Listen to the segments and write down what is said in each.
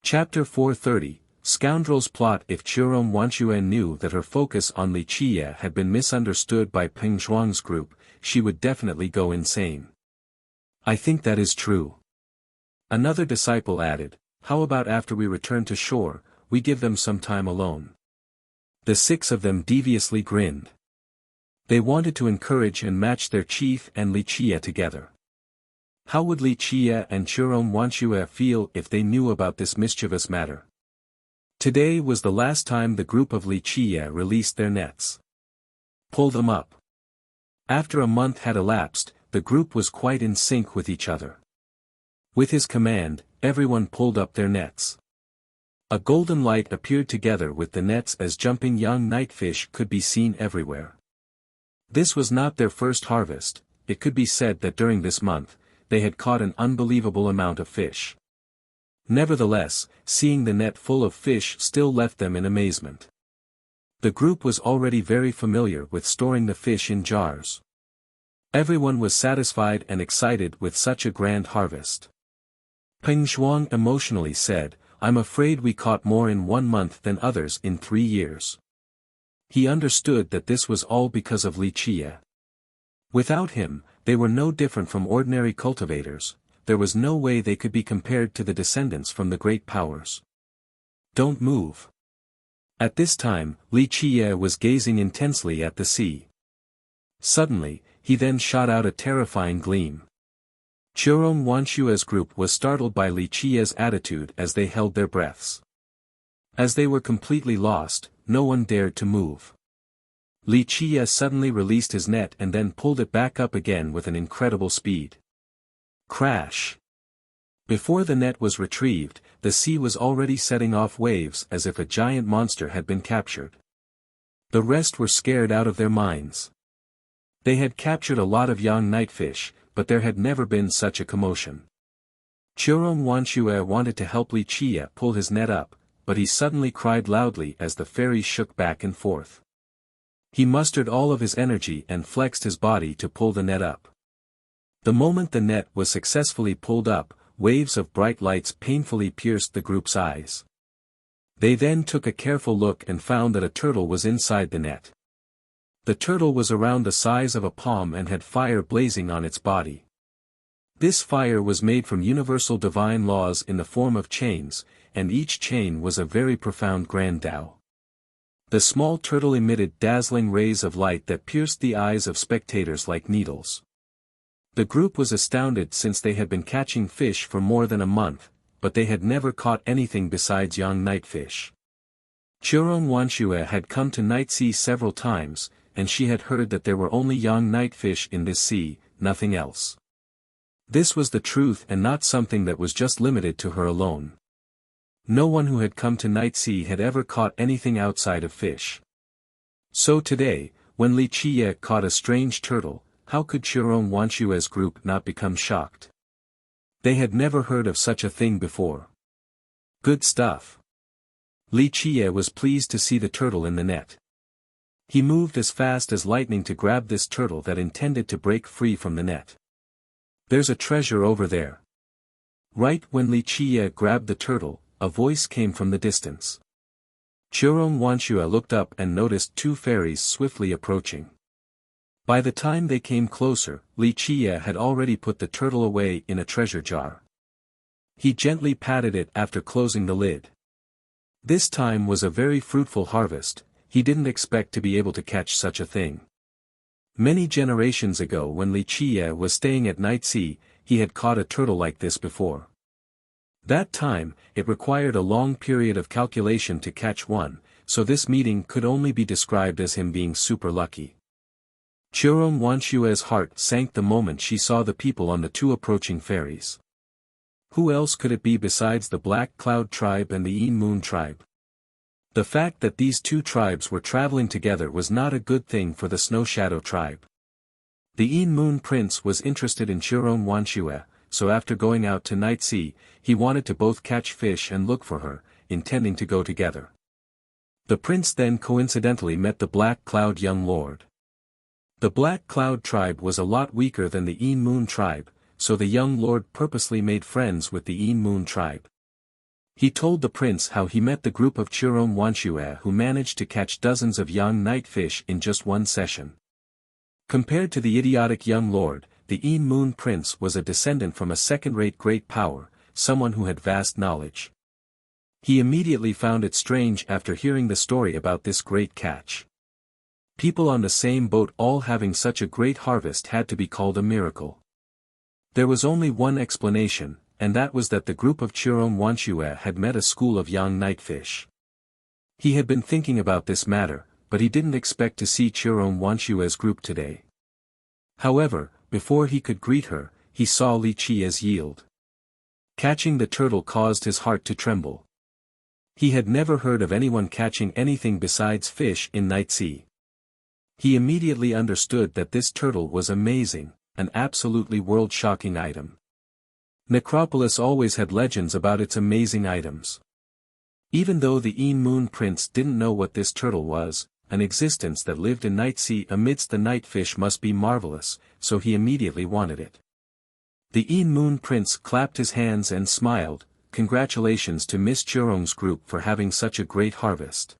Chapter 430, Scoundrels Plot. If Chiron Wanchuan knew that her focus on Li Qie had been misunderstood by Peng Zhuang's group, she would definitely go insane. I think that is true. Another disciple added, how about after we return to shore, we give them some time alone? The six of them deviously grinned. They wanted to encourage and match their chief and Li Qie together. How would Li Qie and Chiron Wanchue feel if they knew about this mischievous matter? Today was the last time the group of Li Qie released their nets. Pull them up. After a month had elapsed, the group was quite in sync with each other. With his command, everyone pulled up their nets. A golden light appeared together with the nets as jumping young nightfish could be seen everywhere. This was not their first harvest. It could be said that during this month, they had caught an unbelievable amount of fish. Nevertheless, seeing the net full of fish still left them in amazement. The group was already very familiar with storing the fish in jars. Everyone was satisfied and excited with such a grand harvest. Peng Zhuang emotionally said, I'm afraid we caught more in 1 month than others in 3 years. He understood that this was all because of Li Qie. Without him, they were no different from ordinary cultivators. There was no way they could be compared to the descendants from the great powers. Don't move. At this time, Li Qie was gazing intensely at the sea. Suddenly, he then shot out a terrifying gleam. Chiron Wanshue's group was startled by Li Qie's attitude as they held their breaths. As they were completely lost, no one dared to move. Li Qie suddenly released his net and then pulled it back up again with an incredible speed. Crash! Before the net was retrieved, the sea was already setting off waves as if a giant monster had been captured. The rest were scared out of their minds. They had captured a lot of young nightfish, but there had never been such a commotion. Chiron Wanshue wanted to help Li Qie pull his net up, but he suddenly cried loudly as the ferries shook back and forth. He mustered all of his energy and flexed his body to pull the net up. The moment the net was successfully pulled up, waves of bright lights painfully pierced the group's eyes. They then took a careful look and found that a turtle was inside the net. The turtle was around the size of a palm and had fire blazing on its body. This fire was made from universal divine laws in the form of chains, and each chain was a very profound grand Tao. The small turtle emitted dazzling rays of light that pierced the eyes of spectators like needles. The group was astounded since they had been catching fish for more than a month, but they had never caught anything besides young nightfish. Chiron Wanshue had come to Night Sea several times, and she had heard that there were only young nightfish in this sea, nothing else. This was the truth and not something that was just limited to her alone. No one who had come to Night Sea had ever caught anything outside of fish. So today, when Li Qie caught a strange turtle, how could Chiron Wanshue's group not become shocked? They had never heard of such a thing before. Good stuff. Li Qie was pleased to see the turtle in the net. He moved as fast as lightning to grab this turtle that intended to break free from the net. There's a treasure over there. Right when Li Qie grabbed the turtle, a voice came from the distance. Chiron Wanshue looked up and noticed 2 fairies swiftly approaching. By the time they came closer, Li Qie had already put the turtle away in a treasure jar. He gently patted it after closing the lid. This time was a very fruitful harvest. He didn't expect to be able to catch such a thing. Many generations ago when Li Qie was staying at Night Sea, he had caught a turtle like this before. That time, it required a long period of calculation to catch one, so this meeting could only be described as him being super lucky. Chiron Wanshue's heart sank the moment she saw the people on the 2 approaching ferries. Who else could it be besides the Black Cloud tribe and the Yin Moon tribe? The fact that these 2 tribes were traveling together was not a good thing for the Snow Shadow tribe. The Yin Moon prince was interested in Chiron Wanshue, so after going out to Night Sea, he wanted to both catch fish and look for her, intending to go together. The prince then coincidentally met the Black Cloud young lord. The Black Cloud tribe was a lot weaker than the Yin Moon tribe, so the young lord purposely made friends with the Yin Moon tribe. He told the prince how he met the group of Chiron Wanshue who managed to catch dozens of young night fish in just one session. Compared to the idiotic young lord, the Een Moon Prince was a descendant from a second-rate great power, someone who had vast knowledge. He immediately found it strange after hearing the story about this great catch. People on the same boat all having such a great harvest had to be called a miracle. There was only one explanation, and that was that the group of Chiron Wanshue had met a school of young nightfish. He had been thinking about this matter, but he didn't expect to see Chiron Wanshue's group today. However, before he could greet her, he saw Li Qia's yield. Catching the turtle caused his heart to tremble. He had never heard of anyone catching anything besides fish in Night Sea. He immediately understood that this turtle was amazing, an absolutely world-shocking item. Necropolis always had legends about its amazing items. Even though the Een Moon Prince didn't know what this turtle was, an existence that lived in Night Sea amidst the nightfish must be marvelous, so he immediately wanted it. The Een Moon Prince clapped his hands and smiled, "Congratulations to Miss Chiron's group for having such a great harvest."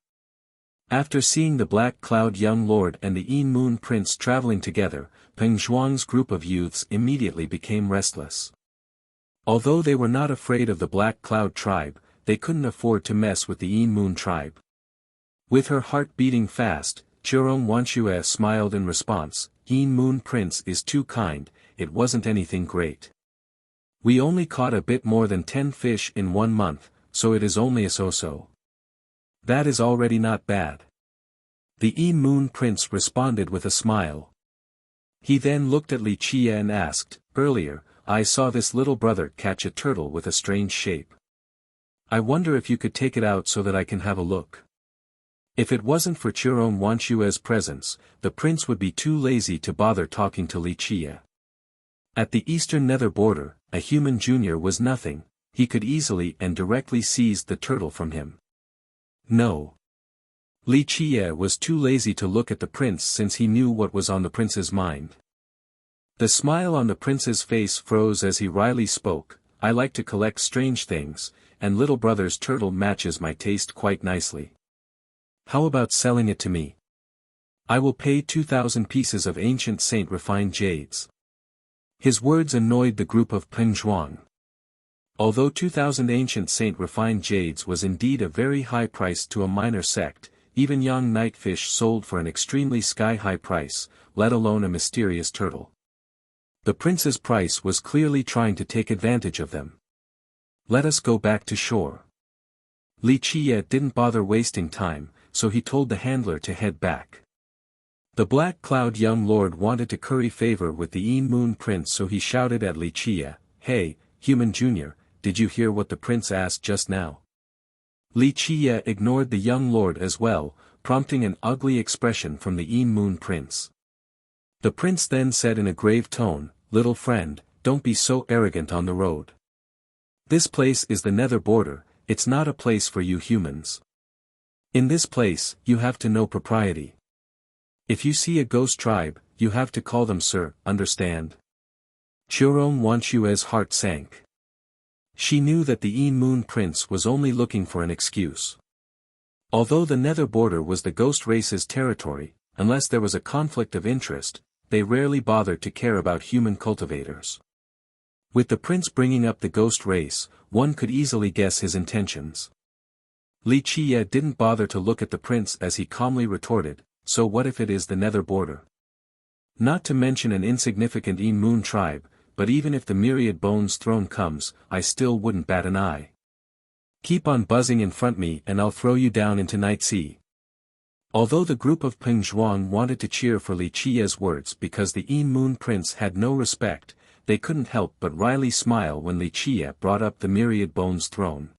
After seeing the Black Cloud young lord and the Een Moon Prince traveling together, Peng Zhuang's group of youths immediately became restless. Although they were not afraid of the Black Cloud tribe, they couldn't afford to mess with the Een Moon tribe. With her heart beating fast, Chiron Wanshue smiled in response, "Een Moon Prince is too kind, it wasn't anything great. We only caught a bit more than 10 fish in 1 month, so it is only a so-so. That is already not bad." The Een Moon Prince responded with a smile. He then looked at Li Qia and asked, "Earlier, I saw this little brother catch a turtle with a strange shape. I wonder if you could take it out so that I can have a look." If it wasn't for Chiron Wanshue's presence, the prince would be too lazy to bother talking to Li Qia. At the eastern nether border, a human junior was nothing, he could easily and directly seize the turtle from him. No. Li Qia was too lazy to look at the prince since he knew what was on the prince's mind. The smile on the prince's face froze as he wryly spoke, "I like to collect strange things, and little brother's turtle matches my taste quite nicely. How about selling it to me? I will pay 2,000 pieces of ancient saint refined jades." His words annoyed the group of Peng Zhuang. Although 2,000 ancient saint refined jades was indeed a very high price to a minor sect, even young nightfish sold for an extremely sky-high price, let alone a mysterious turtle. The prince's price was clearly trying to take advantage of them. "Let us go back to shore." Li Qia didn't bother wasting time, so he told the handler to head back. The Black Cloud young lord wanted to curry favor with the Een Moon Prince, so he shouted at Li Qia, "Hey, human junior, did you hear what the prince asked just now?" Li Qia ignored the young lord as well, prompting an ugly expression from the Een Moon Prince. The prince then said in a grave tone, "Little friend, don't be so arrogant on the road. This place is the nether border, it's not a place for you humans. In this place, you have to know propriety. If you see a ghost tribe, you have to call them sir, understand?" Chiron Wanshue's heart sank. She knew that the Een Moon Prince was only looking for an excuse. Although the nether border was the ghost race's territory, unless there was a conflict of interest, they rarely bothered to care about human cultivators. With the prince bringing up the ghost race, one could easily guess his intentions. Li Qia didn't bother to look at the prince as he calmly retorted, "So what if it is the nether border? Not to mention an insignificant Een Moon tribe, but even if the myriad bones throne comes, I still wouldn't bat an eye. Keep on buzzing in front me and I'll throw you down into Night Sea." Although the group of Peng Zhuang wanted to cheer for Li Qia's words because the Een Moon Prince had no respect, they couldn't help but wryly smile when Li Qia brought up the myriad bones throne.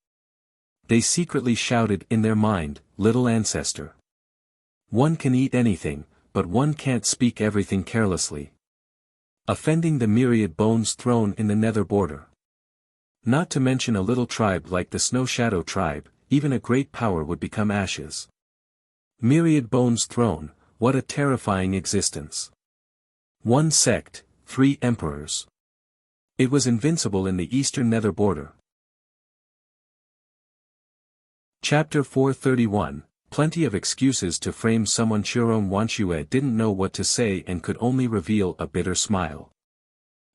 They secretly shouted in their mind, "Little ancestor. One can eat anything, but one can't speak everything carelessly. Offending the myriad bones throne in the nether border. Not to mention a little tribe like the Snow Shadow tribe, even a great power would become ashes. Myriad bones throne, what a terrifying existence. One sect, 3 emperors. It was invincible in the eastern nether border. Chapter 431, Plenty of excuses to frame someone. Chiron Wanshue didn't know what to say and could only reveal a bitter smile.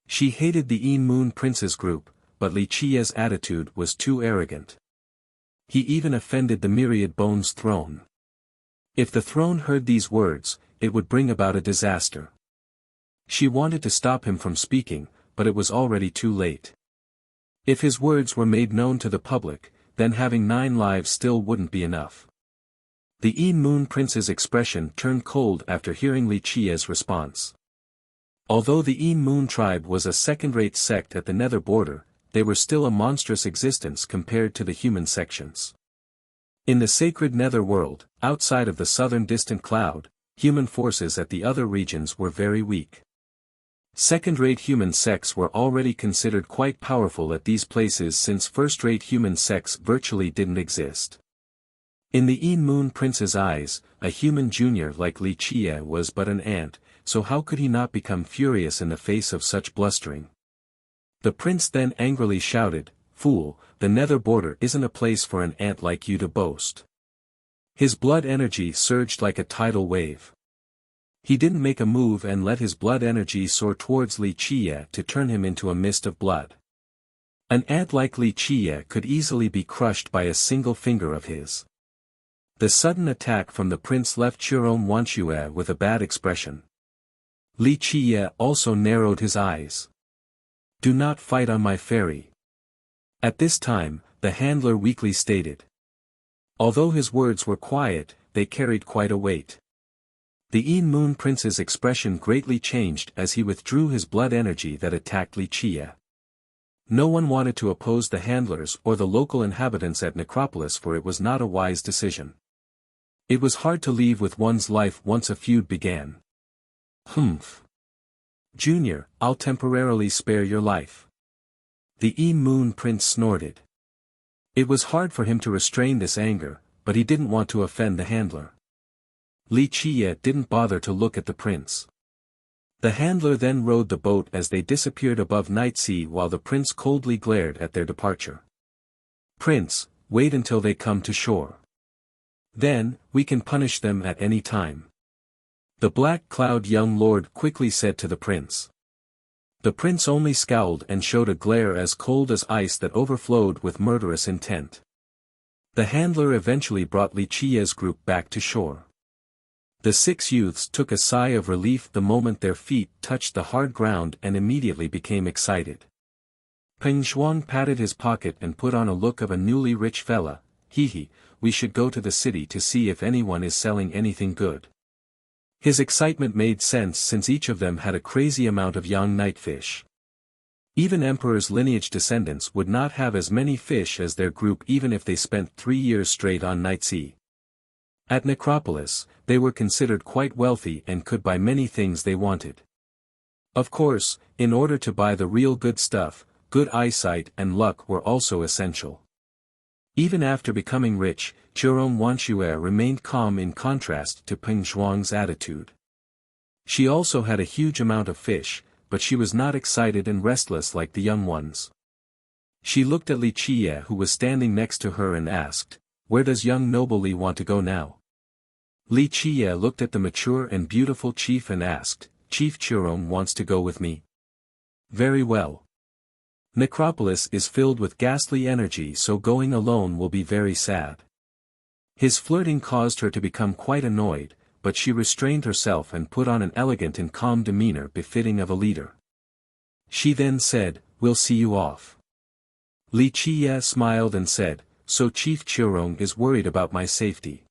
She hated the Moon Prince's group, but Li Qiye's attitude was too arrogant. He even offended the Myriad Bones throne. If the throne heard these words, it would bring about a disaster. She wanted to stop him from speaking, but it was already too late. If his words were made known to the public, then having 9 lives still wouldn't be enough. The Moon Prince's expression turned cold after hearing Li Qiye's response. Although the Moon tribe was a second-rate sect at the nether border, they were still a monstrous existence compared to the human sections. In the sacred nether world, outside of the southern distant cloud, human forces at the other regions were very weak. Second-rate human sects were already considered quite powerful at these places since first-rate human sects virtually didn't exist. In the Moon Prince's eyes, a human junior like Li Qiye was but an ant, so how could he not become furious in the face of such blustering? The prince then angrily shouted, "Fool, the nether border isn't a place for an ant like you to boast." His blood energy surged like a tidal wave. He didn't make a move and let his blood energy soar towards Li Qiye to turn him into a mist of blood. An ant like Li Qiye could easily be crushed by a single finger of his. The sudden attack from the prince left Chiron Wanshue with a bad expression. Li Qiye also narrowed his eyes. "Do not fight on my ferry." At this time, the handler weakly stated. Although his words were quiet, they carried quite a weight. The Moon Prince's expression greatly changed as he withdrew his blood energy that attacked Li Qiye. No one wanted to oppose the handlers or the local inhabitants at Necropolis, for it was not a wise decision. It was hard to leave with one's life once a feud began. "Humph. Junior, I'll temporarily spare your life." The Moon Prince snorted. It was hard for him to restrain this anger, but he didn't want to offend the handler. Li Qiye didn't bother to look at the prince. The handler then rowed the boat as they disappeared above Night Sea while the prince coldly glared at their departure. "Prince, wait until they come to shore. Then, we can punish them at any time." The Black Cloud young lord quickly said to the prince. The prince only scowled and showed a glare as cold as ice that overflowed with murderous intent. The handler eventually brought Li Qiye's group back to shore. The 6 youths took a sigh of relief the moment their feet touched the hard ground and immediately became excited. Peng Shuang patted his pocket and put on a look of a newly rich fella. "Hee, we should go to the city to see if anyone is selling anything good." His excitement made sense since each of them had a crazy amount of young nightfish. Even Emperor's lineage descendants would not have as many fish as their group even if they spent 3 years straight on Night Sea. At Necropolis, they were considered quite wealthy and could buy many things they wanted. Of course, in order to buy the real good stuff, good eyesight and luck were also essential. Even after becoming rich, Chiron Wanshue remained calm in contrast to Peng Shuang's attitude. She also had a huge amount of fish, but she was not excited and restless like the young ones. She looked at Li Qiye who was standing next to her and asked, "Where does young noble Li want to go now?" Li Qiye looked at the mature and beautiful chief and asked, "Chief Chiron wants to go with me." "Very well. Necropolis is filled with ghastly energy, so going alone will be very sad." His flirting caused her to become quite annoyed, but she restrained herself and put on an elegant and calm demeanor befitting of a leader. She then said, "We'll see you off." Li Qiye smiled and said, "So Chief Chiron is worried about my safety."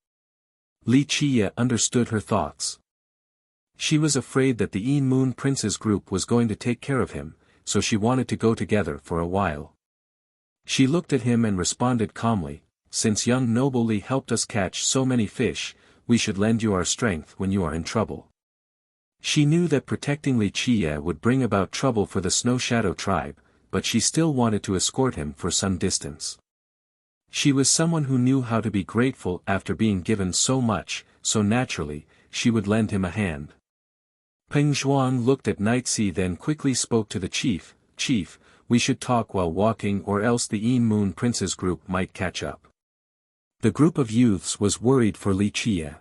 Li Qiye understood her thoughts. She was afraid that the Moon Prince's group was going to take care of him, so she wanted to go together for a while. She looked at him and responded calmly, "Since young noble Li helped us catch so many fish, we should lend you our strength when you are in trouble." She knew that protecting Li Qiye would bring about trouble for the Snow Shadow tribe, but she still wanted to escort him for some distance. She was someone who knew how to be grateful after being given so much, so naturally, she would lend him a hand. Peng Shuang looked at Night Sea then quickly spoke to the chief, "Chief, we should talk while walking or else the Moon Prince's group might catch up." The group of youths was worried for Li Qie.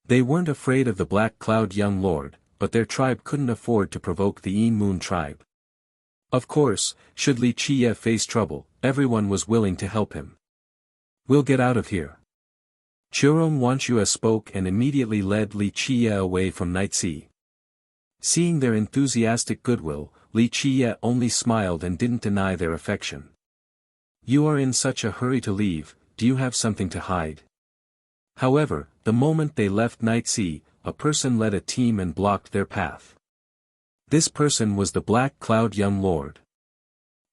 They weren't afraid of the Black Cloud young lord, but their tribe couldn't afford to provoke the Yin Moon tribe. Of course, should Li Qie face trouble, everyone was willing to help him. "We'll get out of here." Churong Wanshue spoke and immediately led Li Qie away from Nightsi. Seeing their enthusiastic goodwill, Li Qie only smiled and didn't deny their affection. "You are in such a hurry to leave, do you have something to hide?" However, the moment they left Nightsi, a person led a team and blocked their path. This person was the Black Cloud young lord.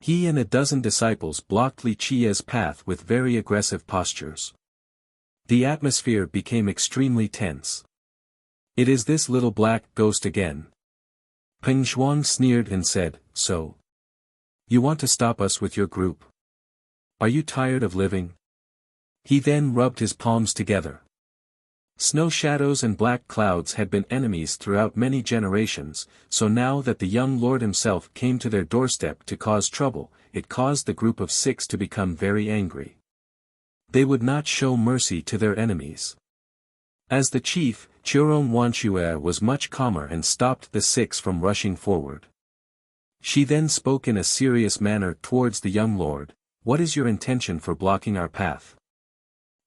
He and a dozen disciples blocked Li Qie's path with very aggressive postures. The atmosphere became extremely tense. "It is this little black ghost again." Peng Shuang sneered and said, "So? You want to stop us with your group? Are you tired of living?" He then rubbed his palms together. Snow shadows and black clouds had been enemies throughout many generations, so now that the young lord himself came to their doorstep to cause trouble, it caused the group of 6 to become very angry. They would not show mercy to their enemies. As the chief, Churong Wanshue was much calmer and stopped the 6 from rushing forward. She then spoke in a serious manner towards the young lord, "What is your intention for blocking our path?"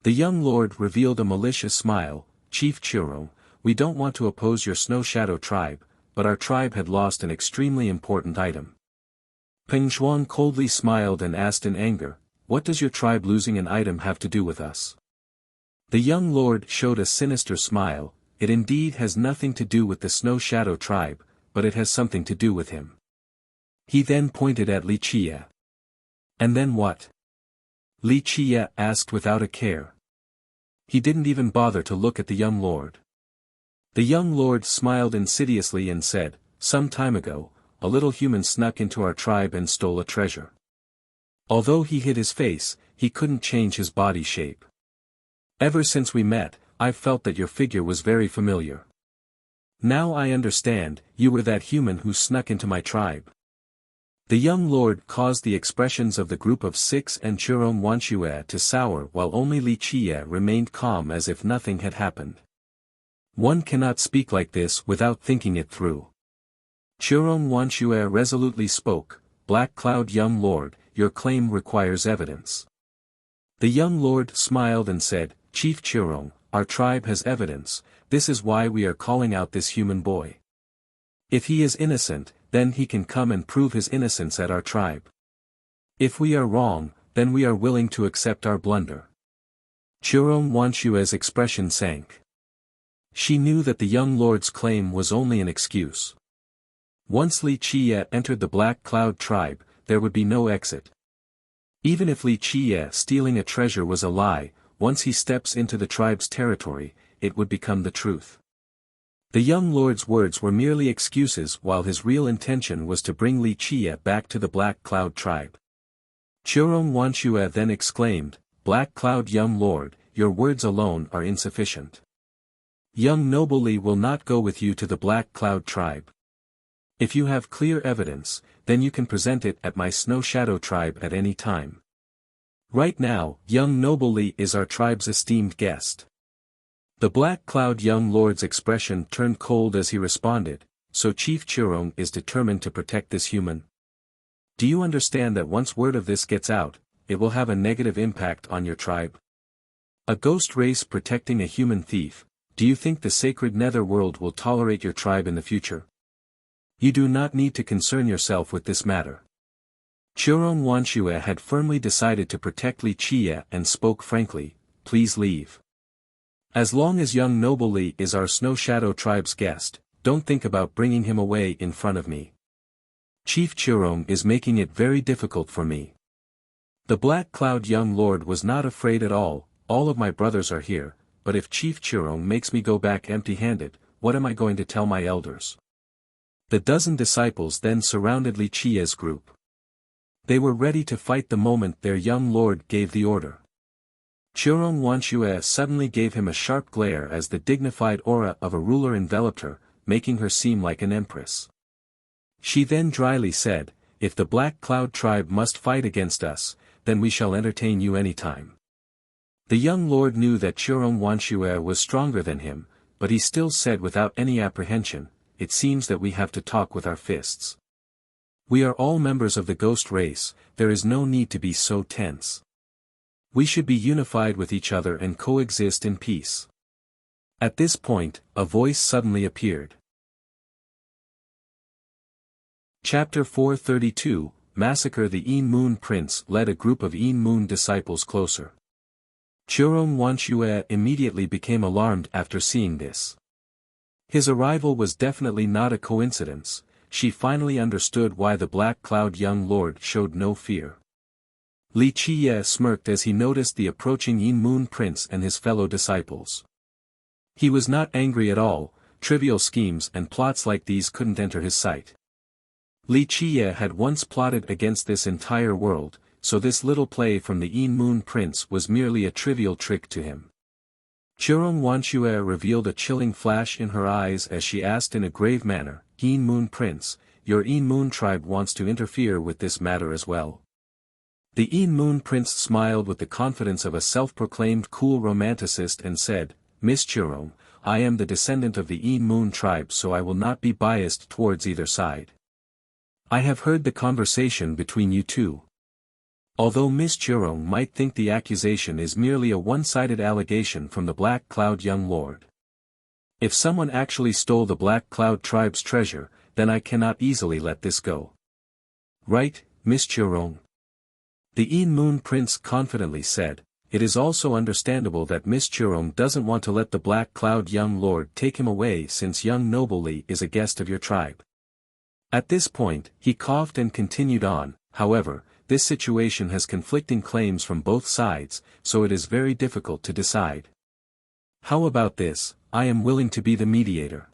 The young lord revealed a malicious smile, "Chief Churong, we don't want to oppose your Snow Shadow tribe, but our tribe had lost an extremely important item." Peng Shuang coldly smiled and asked in anger, "What does your tribe losing an item have to do with us?" The young lord showed a sinister smile, "It indeed has nothing to do with the Snow Shadow tribe, but it has something to do with him." He then pointed at Li Qie. "And then what?" Li Qie asked without a care. He didn't even bother to look at the young lord. The young lord smiled insidiously and said, "Some time ago, a little human snuck into our tribe and stole a treasure. Although he hid his face, he couldn't change his body shape. Ever since we met, I've felt that your figure was very familiar. Now I understand, you were that human who snuck into my tribe." The young lord caused the expressions of the group of 6 and Churong Wanshue to sour while only Li Qie remained calm as if nothing had happened. One cannot speak like this without thinking it through. Churong Wanshue resolutely spoke, "Black Cloud young lord, your claim requires evidence." The young lord smiled and said, "Chief Churong, our tribe has evidence, this is why we are calling out this human boy. If he is innocent, then he can come and prove his innocence at our tribe. If we are wrong, then we are willing to accept our blunder." Churong Wanshue's expression sank. She knew that the young lord's claim was only an excuse. Once Li Qie entered the Black Cloud tribe, there would be no exit. Even if Li Qie stealing a treasure was a lie, once he steps into the tribe's territory, it would become the truth. The young lord's words were merely excuses while his real intention was to bring Li Qie back to the Black Cloud tribe. Churong Wanshue then exclaimed, "Black Cloud young lord, your words alone are insufficient. Young noble Li will not go with you to the Black Cloud tribe. If you have clear evidence, then you can present it at my Snow Shadow tribe at any time. Right now, young noble Li is our tribe's esteemed guest." The Black Cloud young lord's expression turned cold as he responded, "So Chief Churong is determined to protect this human? Do you understand that once word of this gets out, it will have a negative impact on your tribe? A ghost race protecting a human thief, do you think the sacred netherworld will tolerate your tribe in the future? You do not need to concern yourself with this matter." Churong Wanshue had firmly decided to protect Li Qie and spoke frankly, "Please leave. As long as young noble Li is our Snow Shadow tribe's guest, don't think about bringing him away in front of me. Chief Churong is making it very difficult for me." The Black Cloud young lord was not afraid at all of my brothers are here, but if Chief Churong makes me go back empty-handed, what am I going to tell my elders? The dozen disciples then surrounded Li Qie's group. They were ready to fight the moment their young lord gave the order. Churong Wanshue suddenly gave him a sharp glare as the dignified aura of a ruler enveloped her, making her seem like an empress. She then dryly said, "If the Black Cloud tribe must fight against us, then we shall entertain you anytime." The young lord knew that Churong Wanshue was stronger than him, but he still said without any apprehension, "It seems that we have to talk with our fists. We are all members of the ghost race, there is no need to be so tense. We should be unified with each other and coexist in peace." At this point, a voice suddenly appeared. Chapter 432, Massacre. The Een Moon Prince led a group of Een Moon disciples closer. Churong Wanshue immediately became alarmed after seeing this. His arrival was definitely not a coincidence. She finally understood why the Black Cloud young lord showed no fear. Li Qiye smirked as he noticed the approaching Een Moon Prince and his fellow disciples. He was not angry at all, trivial schemes and plots like these couldn't enter his sight. Li Qiye had once plotted against this entire world, so this little play from the Een Moon Prince was merely a trivial trick to him. Churong Wanshue revealed a chilling flash in her eyes as she asked in a grave manner, "Een Moon Prince, your Een Moon tribe wants to interfere with this matter as well?" The Een Moon Prince smiled with the confidence of a self-proclaimed cool romanticist and said, "Miss Churong, I am the descendant of the Een Moon tribe, so I will not be biased towards either side. I have heard the conversation between you two. Although Miss Churong might think the accusation is merely a one-sided allegation from the Black Cloud young lord. If someone actually stole the Black Cloud tribe's treasure, then I cannot easily let this go. Right, Miss Churong?" The Een Moon Prince confidently said. "It is also understandable that Miss Churong doesn't want to let the Black Cloud young lord take him away since young noble Li is a guest of your tribe." At this point, he coughed and continued on, "However, this situation has conflicting claims from both sides, so it is very difficult to decide. How about this? I am willing to be the mediator.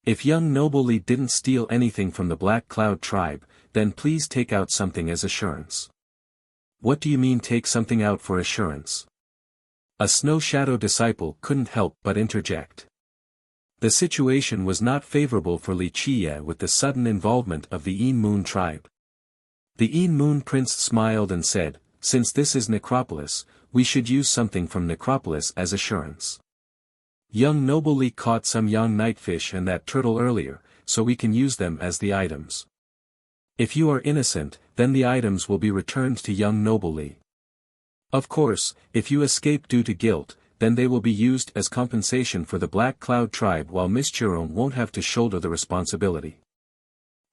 If young noble Li didn't steal anything from the Black Cloud tribe, then please take out something as assurance." "What do you mean take something out for assurance?" A Snow Shadow disciple couldn't help but interject. The situation was not favorable for Li Qiye with the sudden involvement of the Een Moon tribe. The Een Moon Prince smiled and said, "Since this is Necropolis, we should use something from Necropolis as assurance. Young noble Li caught some young nightfish and that turtle earlier, so we can use them as the items. If you are innocent, then the items will be returned to young noble Li. Of course, if you escape due to guilt, then they will be used as compensation for the Black Cloud tribe, while Miss Churong won't have to shoulder the responsibility."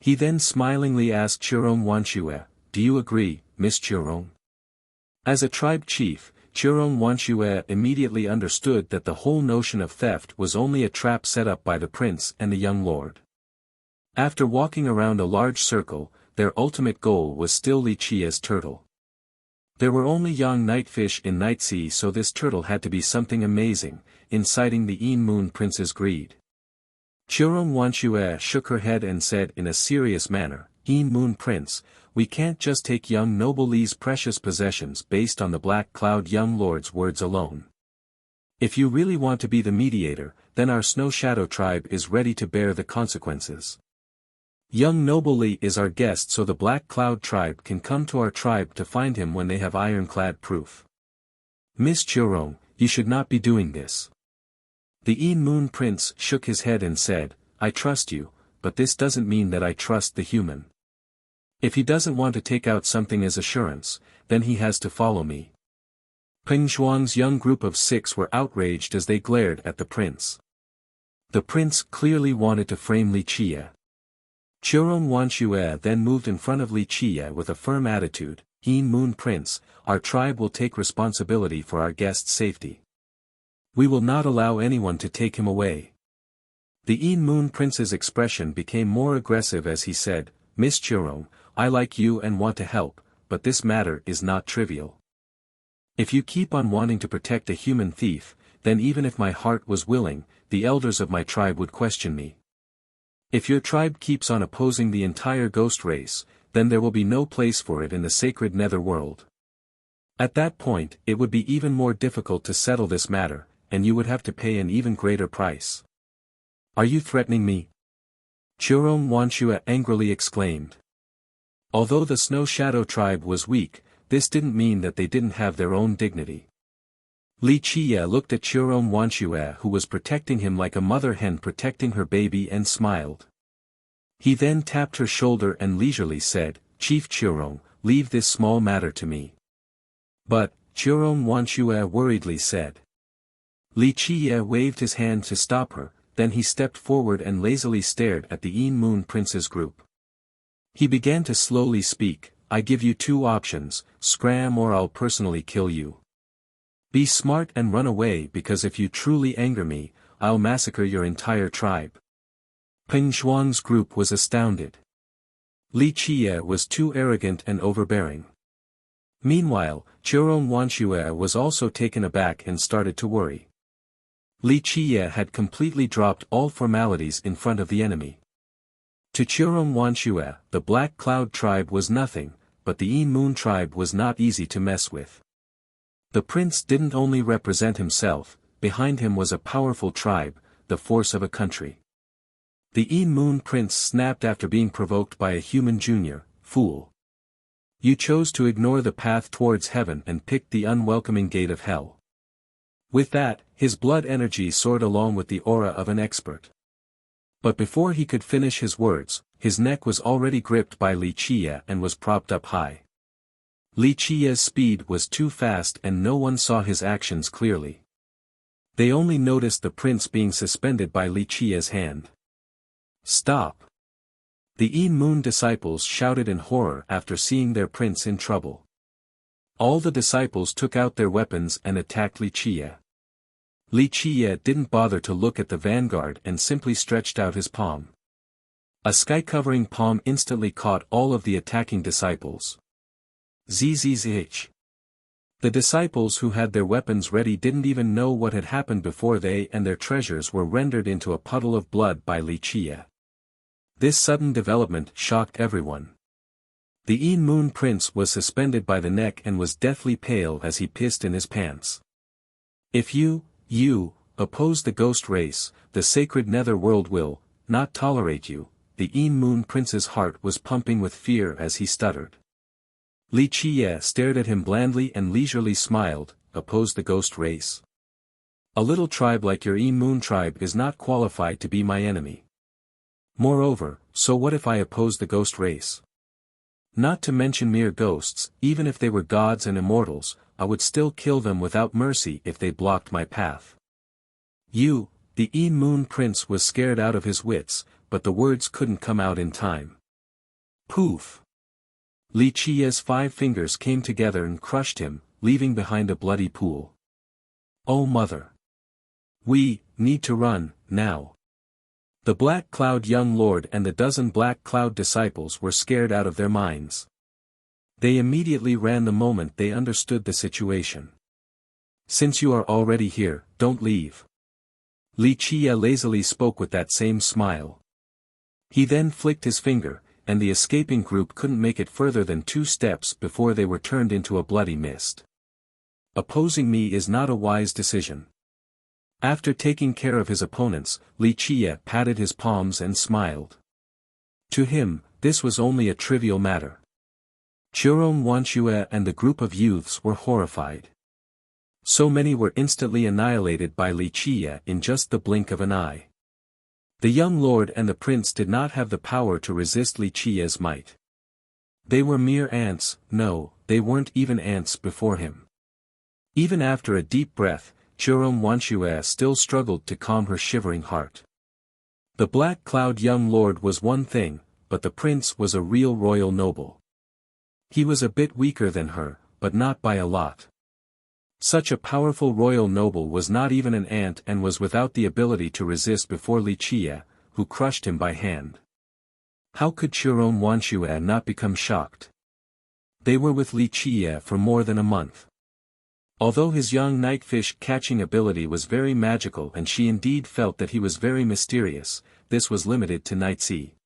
He then smilingly asked Churong Wanshue, "Do you agree, Miss Churong?" As a tribe chief, Churong Wanshue immediately understood that the whole notion of theft was only a trap set up by the prince and the young lord. After walking around a large circle, their ultimate goal was still Li Qiye's turtle. There were only young nightfish in Nightsea, so this turtle had to be something amazing, inciting the Een Moon Prince's greed. Churong Wanshue shook her head and said in a serious manner, "Een Moon Prince, we can't just take young noble Li's precious possessions based on the Black Cloud young lord's words alone. If you really want to be the mediator, then our Snow Shadow tribe is ready to bear the consequences. Young noble Li is our guest, so the Black Cloud tribe can come to our tribe to find him when they have ironclad proof. Miss Churong, you should not be doing this." The Een Moon Prince shook his head and said, "I trust you, but this doesn't mean that I trust the human. If he doesn't want to take out something as assurance, then he has to follow me." Peng Shuang's young group of 6 were outraged as they glared at the prince. The prince clearly wanted to frame Li Qiye. Churong Wanshue then moved in front of Li Qiye with a firm attitude, "Een Moon Prince, our tribe will take responsibility for our guest's safety. We will not allow anyone to take him away." The Een Moon Prince's expression became more aggressive as he said, "Miss Churong, I like you and want to help, but this matter is not trivial. If you keep on wanting to protect a human thief, then even if my heart was willing, the elders of my tribe would question me. If your tribe keeps on opposing the entire ghost race, then there will be no place for it in the sacred nether world. At that point, it would be even more difficult to settle this matter, and you would have to pay an even greater price. Are you threatening me?" Churong Wanshue angrily exclaimed. Although the Snow Shadow tribe was weak, this didn't mean that they didn't have their own dignity. Li Qiye looked at Chiron Wanshue who was protecting him like a mother hen protecting her baby and smiled. He then tapped her shoulder and leisurely said, "Chief Chiron, leave this small matter to me." "But," Chiron Wanshue worriedly said. Li Qiye waved his hand to stop her, then he stepped forward and lazily stared at the Yin Moon Prince's group. He began to slowly speak, "I give you two options, scram or I'll personally kill you. Be smart and run away because if you truly anger me, I'll massacre your entire tribe." Peng Shuang's group was astounded. Li Qiye was too arrogant and overbearing. Meanwhile, Chiron Wanshue was also taken aback and started to worry. Li Qiye had completely dropped all formalities in front of the enemy. To Chiron Wanshue, the Black Cloud tribe was nothing, but the Yin Moon tribe was not easy to mess with. The prince didn't only represent himself, behind him was a powerful tribe, the force of a country. The Yin Moon Prince snapped after being provoked by a human junior, "Fool. You chose to ignore the path towards heaven and picked the unwelcoming gate of hell." With that, his blood energy soared along with the aura of an expert. But before he could finish his words, his neck was already gripped by Li Qiye and was propped up high. Li Qiye's speed was too fast and no one saw his actions clearly. They only noticed the prince being suspended by Li Qiye's hand. "Stop!" The Yin Moon disciples shouted in horror after seeing their prince in trouble. All the disciples took out their weapons and attacked Li Qiye. Li Qiye didn't bother to look at the vanguard and simply stretched out his palm. A sky-covering palm instantly caught all of the attacking disciples. Zzz. The disciples who had their weapons ready didn't even know what had happened before they and their treasures were rendered into a puddle of blood by Li Qiye. This sudden development shocked everyone. The Yin Moon Prince was suspended by the neck and was deathly pale as he pissed in his pants. "If you oppose the ghost race, the sacred nether world will not tolerate you." The Yin Moon Prince's heart was pumping with fear as he stuttered. Li Qiye stared at him blandly and leisurely smiled, "Oppose the ghost race? A little tribe like your Yin Moon tribe is not qualified to be my enemy. Moreover, so what if I oppose the ghost race? Not to mention mere ghosts, even if they were gods and immortals, I would still kill them without mercy if they blocked my path." The Yin Moon Prince was scared out of his wits, but the words couldn't come out in time. Poof! Li Qiye's 5 fingers came together and crushed him, leaving behind a bloody pool. "Oh mother! We need to run, now." The Black Cloud young lord and the dozen Black Cloud disciples were scared out of their minds. They immediately ran the moment they understood the situation. "Since you are already here, don't leave." Li Qiye lazily spoke with that same smile. He then flicked his finger, and the escaping group couldn't make it further than 2 steps before they were turned into a bloody mist. "Opposing me is not a wise decision." After taking care of his opponents, Li Qiye patted his palms and smiled. To him, this was only a trivial matter. Chiron Wanshue and the group of youths were horrified. So many were instantly annihilated by Li Qiye in just the blink of an eye. The young lord and the prince did not have the power to resist Li Qiye's might. They were mere ants, no, they weren't even ants before him. Even after a deep breath, Chiron Wanshue still struggled to calm her shivering heart. The Black Cloud young lord was one thing, but the prince was a real royal noble. He was a bit weaker than her, but not by a lot. Such a powerful royal noble was not even an ant and was without the ability to resist before Li Qiye, who crushed him by hand. How could Chiron Wanshue not become shocked? They were with Li Qiye for more than a month. Although his young nightfish catching ability was very magical and she indeed felt that he was very mysterious, this was limited to Night Sea.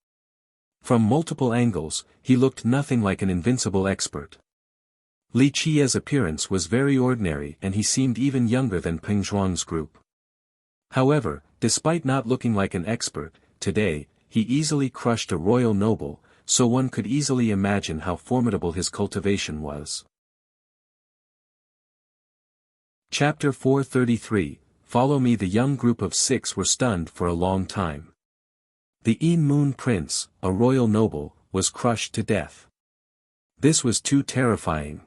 From multiple angles, he looked nothing like an invincible expert. Li Qiye's appearance was very ordinary and he seemed even younger than Peng Zhuang's group. However, despite not looking like an expert, today, he easily crushed a royal noble, so one could easily imagine how formidable his cultivation was. Chapter 433, Follow Me. The young group of 6 were stunned for a long time. The Moon Prince, a royal noble, was crushed to death. This was too terrifying.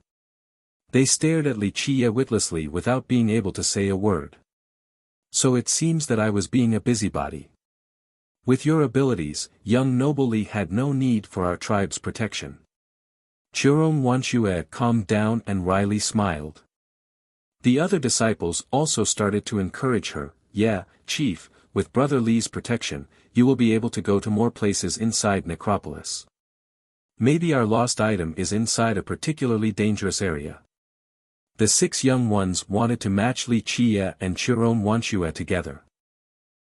They stared at Li Qie witlessly without being able to say a word. So it seems that I was being a busybody. With your abilities, young noble Li had no need for our tribe's protection. Churong Wanxue calmed down and wryly smiled. The other disciples also started to encourage her. Yeah, Chief, with Brother Li's protection, you will be able to go to more places inside Necropolis. Maybe our lost item is inside a particularly dangerous area. The 6 young ones wanted to match Li Qie and Churong Wanxue together.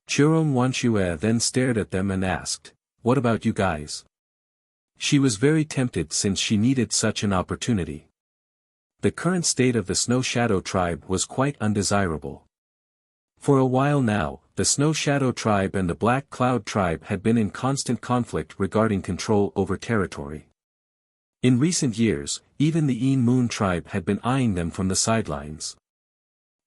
Churong Wanxue then stared at them and asked, "What about you guys?" She was very tempted since she needed such an opportunity. The current state of the Snow Shadow tribe was quite undesirable. For a while now, the Snow Shadow tribe and the Black Cloud tribe had been in constant conflict regarding control over territory. In recent years, even the Moon tribe had been eyeing them from the sidelines.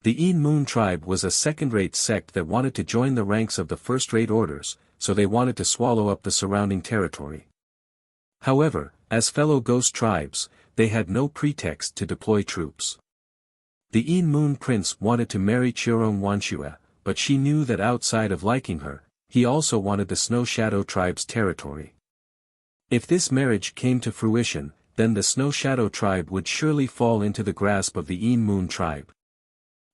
The Moon tribe was a second-rate sect that wanted to join the ranks of the first-rate orders, so they wanted to swallow up the surrounding territory. However, as fellow ghost tribes, they had no pretext to deploy troops. The Moon Prince wanted to marry Churong Wanxue, but she knew that outside of liking her, he also wanted the Snow Shadow tribe's territory. If this marriage came to fruition, then the Snow Shadow tribe would surely fall into the grasp of the Moon tribe.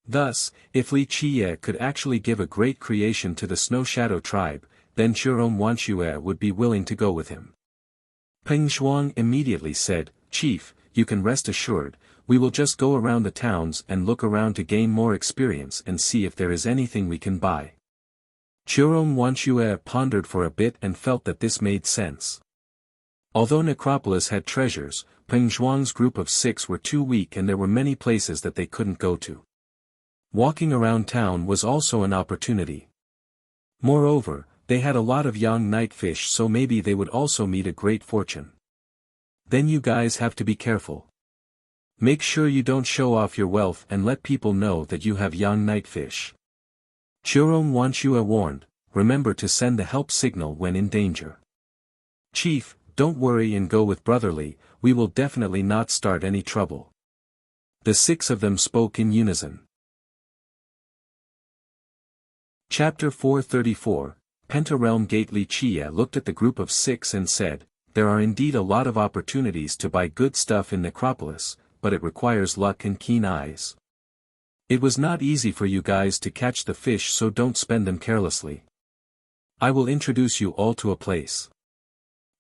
Thus, if Li Qie could actually give a great creation to the Snow Shadow tribe, then Churong Wanxue would be willing to go with him. Peng Shuang immediately said, "Chief, you can rest assured, we will just go around the towns and look around to gain more experience and see if there is anything we can buy." Churong Wanxue pondered for a bit and felt that this made sense. Although Necropolis had treasures, Peng Shuang's group of 6 were too weak and there were many places that they couldn't go to. Walking around town was also an opportunity. Moreover, they had a lot of young night fish, so maybe they would also meet a great fortune. Then you guys have to be careful. Make sure you don't show off your wealth and let people know that you have young night fish. Churong Wanxue warned, remember to send the help signal when in danger. Chief, don't worry and go with brotherly, we will definitely not start any trouble. The 6 of them spoke in unison. Chapter 434, Pentarealm Gate. Li Qie looked at the group of 6 and said, "There are indeed a lot of opportunities to buy good stuff in Necropolis, but it requires luck and keen eyes. It was not easy for you guys to catch the fish, so don't spend them carelessly. I will introduce you all to a place.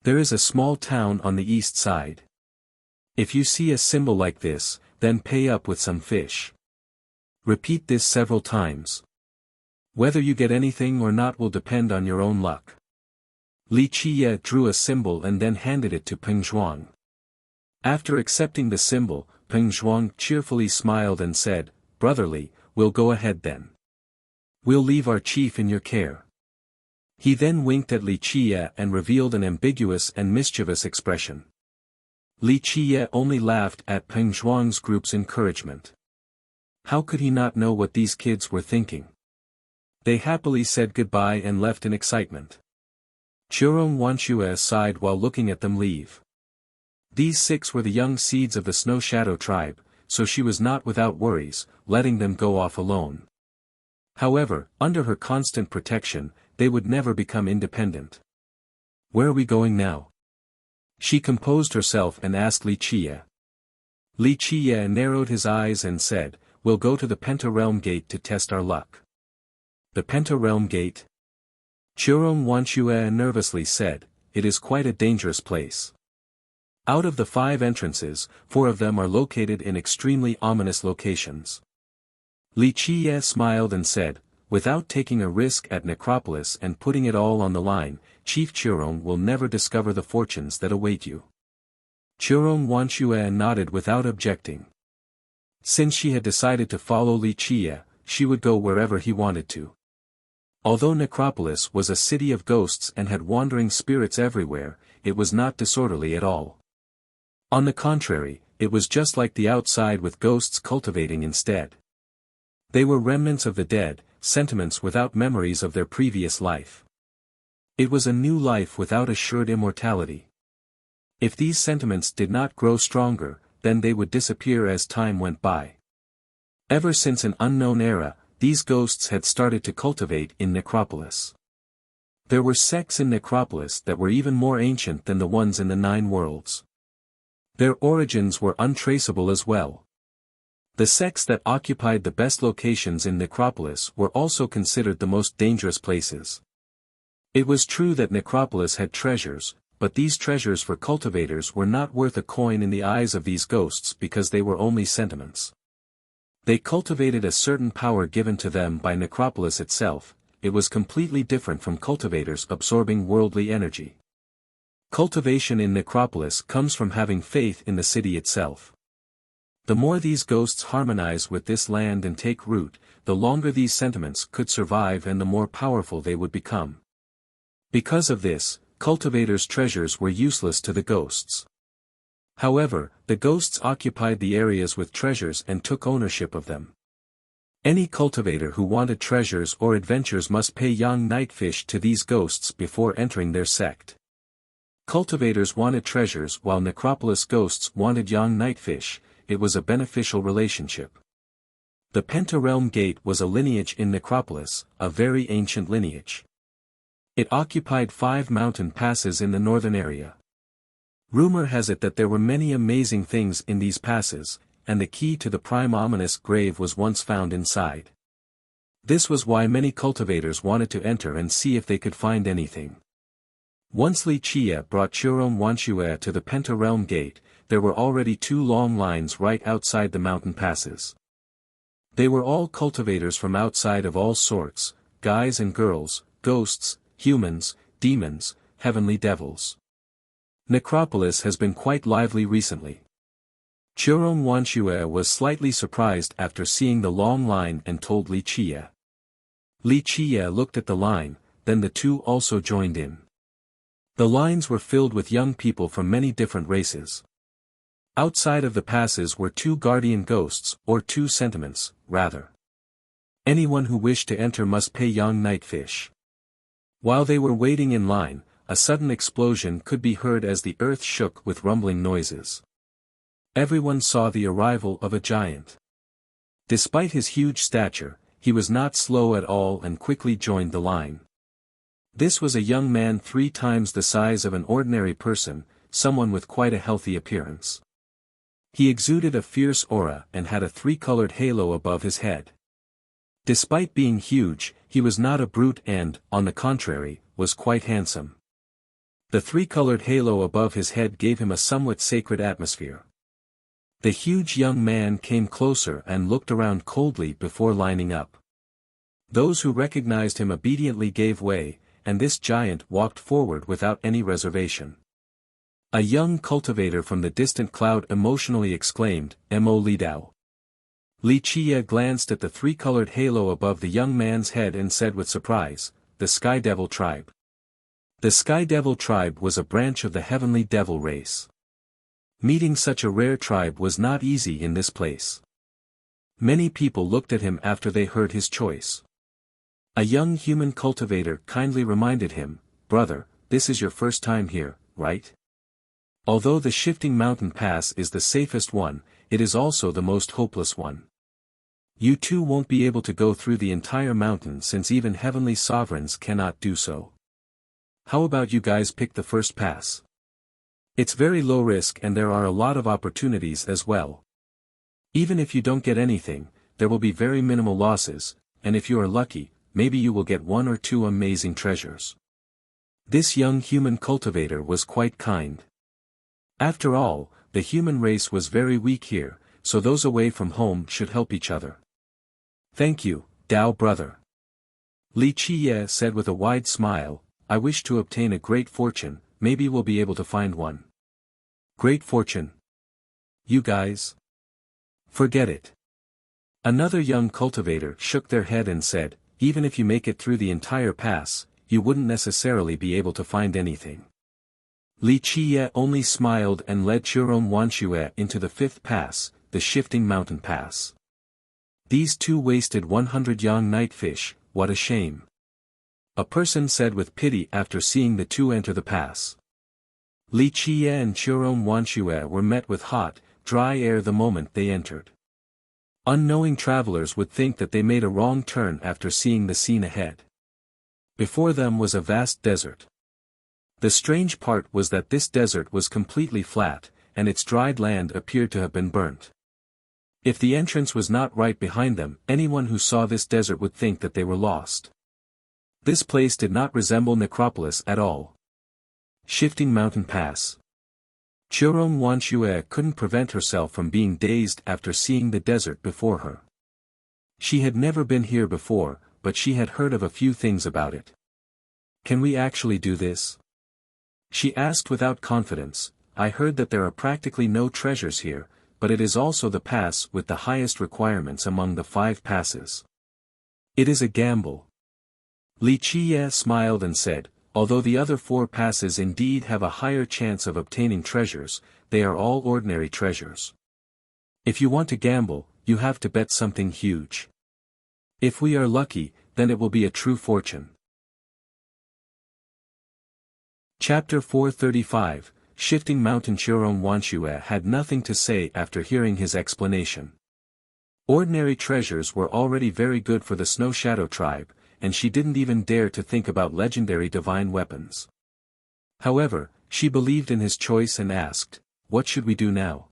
There is a small town on the east side. If you see a symbol like this, then pay up with some fish. Repeat this several times. Whether you get anything or not will depend on your own luck." Li Qie drew a symbol and then handed it to Peng Shuang. After accepting the symbol, Peng Shuang cheerfully smiled and said, "Brotherly, we'll go ahead then. We'll leave our chief in your care." He then winked at Li Qie and revealed an ambiguous and mischievous expression. Li Qie only laughed at Peng Shuang's group's encouragement. How could he not know what these kids were thinking? They happily said goodbye and left in excitement. Churong Wanxue sighed while looking at them leave. These 6 were the young seeds of the Snow Shadow tribe, so she was not without worries, letting them go off alone. However, under her constant protection, they would never become independent. "Where are we going now?" She composed herself and asked Li Qie. Li Qie narrowed his eyes and said, "We'll go to the Pentarealm Gate to test our luck." "The Pentarealm Gate?" Churong Wanxue nervously said, "It is quite a dangerous place. Out of the 5 entrances, 4 of them are located in extremely ominous locations." Li Qie smiled and said, "Without taking a risk at Necropolis and putting it all on the line, Chief Churong will never discover the fortunes that await you." Churong Wanxue nodded without objecting. Since she had decided to follow Li Qie, she would go wherever he wanted to. Although Necropolis was a city of ghosts and had wandering spirits everywhere, it was not disorderly at all. On the contrary, it was just like the outside with ghosts cultivating instead. They were remnants of the dead, sentiments without memories of their previous life. It was a new life without assured immortality. If these sentiments did not grow stronger, then they would disappear as time went by. Ever since an unknown era, these ghosts had started to cultivate in Necropolis. There were sects in Necropolis that were even more ancient than the ones in the Nine Worlds. Their origins were untraceable as well. The sects that occupied the best locations in Necropolis were also considered the most dangerous places. It was true that Necropolis had treasures, but these treasures for cultivators were not worth a coin in the eyes of these ghosts because they were only sentiments. They cultivated a certain power given to them by Necropolis itself. It was completely different from cultivators absorbing worldly energy. Cultivation in Necropolis comes from having faith in the city itself. The more these ghosts harmonize with this land and take root, the longer these sentiments could survive and the more powerful they would become. Because of this, cultivators' treasures were useless to the ghosts. However, the ghosts occupied the areas with treasures and took ownership of them. Any cultivator who wanted treasures or adventures must pay young nightfish to these ghosts before entering their sect. Cultivators wanted treasures while Necropolis ghosts wanted young nightfish. It was a beneficial relationship. The Pentarealm Gate was a lineage in Necropolis, a very ancient lineage. It occupied 5 mountain passes in the northern area. Rumor has it that there were many amazing things in these passes, and the key to the prime ominous grave was once found inside. This was why many cultivators wanted to enter and see if they could find anything. Once Li Chia brought Chiron Wanshue to the Pentarealm Gate, there were already 2 long lines right outside the mountain passes. They were all cultivators from outside of all sorts, guys and girls, ghosts, humans, demons, heavenly devils. Necropolis has been quite lively recently. Chiron Wanshue was slightly surprised after seeing the long line and told Li Chia. Li Chia looked at the line, then the two also joined in. The lines were filled with young people from many different races. Outside of the passes were 2 guardian ghosts, or 2 sentiments, rather. Anyone who wished to enter must pay young nightfish. While they were waiting in line, a sudden explosion could be heard as the earth shook with rumbling noises. Everyone saw the arrival of a giant. Despite his huge stature, he was not slow at all and quickly joined the line. This was a young man 3 times the size of an ordinary person, someone with quite a healthy appearance. He exuded a fierce aura and had a 3-colored halo above his head. Despite being huge, he was not a brute and, on the contrary, was quite handsome. The 3-colored halo above his head gave him a somewhat sacred atmosphere. The huge young man came closer and looked around coldly before lining up. Those who recognized him obediently gave way, and this giant walked forward without any reservation. A young cultivator from the distant cloud emotionally exclaimed, "Mo Li Dao." Li Chia glanced at the 3-colored halo above the young man's head and said with surprise, "The Sky Devil tribe." The Sky Devil tribe was a branch of the Heavenly Devil race. Meeting such a rare tribe was not easy in this place. Many people looked at him after they heard his choice. A young human cultivator kindly reminded him, "Brother, this is your first time here, right? Although the shifting mountain pass is the safest one, it is also the most hopeless one. You too won't be able to go through the entire mountain since even heavenly sovereigns cannot do so. How about you guys pick the first pass? It's very low risk and there are a lot of opportunities as well. Even if you don't get anything, there will be very minimal losses, and if you are lucky, maybe you will get 1 or 2 amazing treasures." This young human cultivator was quite kind. After all, the human race was very weak here, so those away from home should help each other. "Thank you, Dao brother." Li Chia said with a wide smile, "I wish to obtain a great fortune, maybe we'll be able to find one." "Great fortune? You guys? Forget it." Another young cultivator shook their head and said, "Even if you make it through the entire pass, you wouldn't necessarily be able to find anything." Li Chia only smiled and led Chiron Wanshue into the 5th pass, the Shifting Mountain Pass. These two wasted 100 young nightfish, what a shame. A person said with pity after seeing the two enter the pass. Li Qiye and Chiron Wanxue were met with hot, dry air the moment they entered. Unknowing travelers would think that they made a wrong turn after seeing the scene ahead. Before them was a vast desert. The strange part was that this desert was completely flat, and its dried land appeared to have been burnt. If the entrance was not right behind them, anyone who saw this desert would think that they were lost. This place did not resemble Necropolis at all. Shifting Mountain Pass. Chiron Wanxue couldn't prevent herself from being dazed after seeing the desert before her. She had never been here before, but she had heard of a few things about it. Can we actually do this? She asked without confidence. I heard that there are practically no treasures here, but it is also the pass with the highest requirements among the 5 passes. It is a gamble. Li Qiye smiled and said, although the other 4 passes indeed have a higher chance of obtaining treasures, they are all ordinary treasures. If you want to gamble, you have to bet something huge. If we are lucky, then it will be a true fortune. Chapter 435, Shifting Mountain. Chiron Wanxue had nothing to say after hearing his explanation. Ordinary treasures were already very good for the Snow Shadow tribe, and she didn't even dare to think about legendary divine weapons. However, she believed in his choice and asked, what should we do now?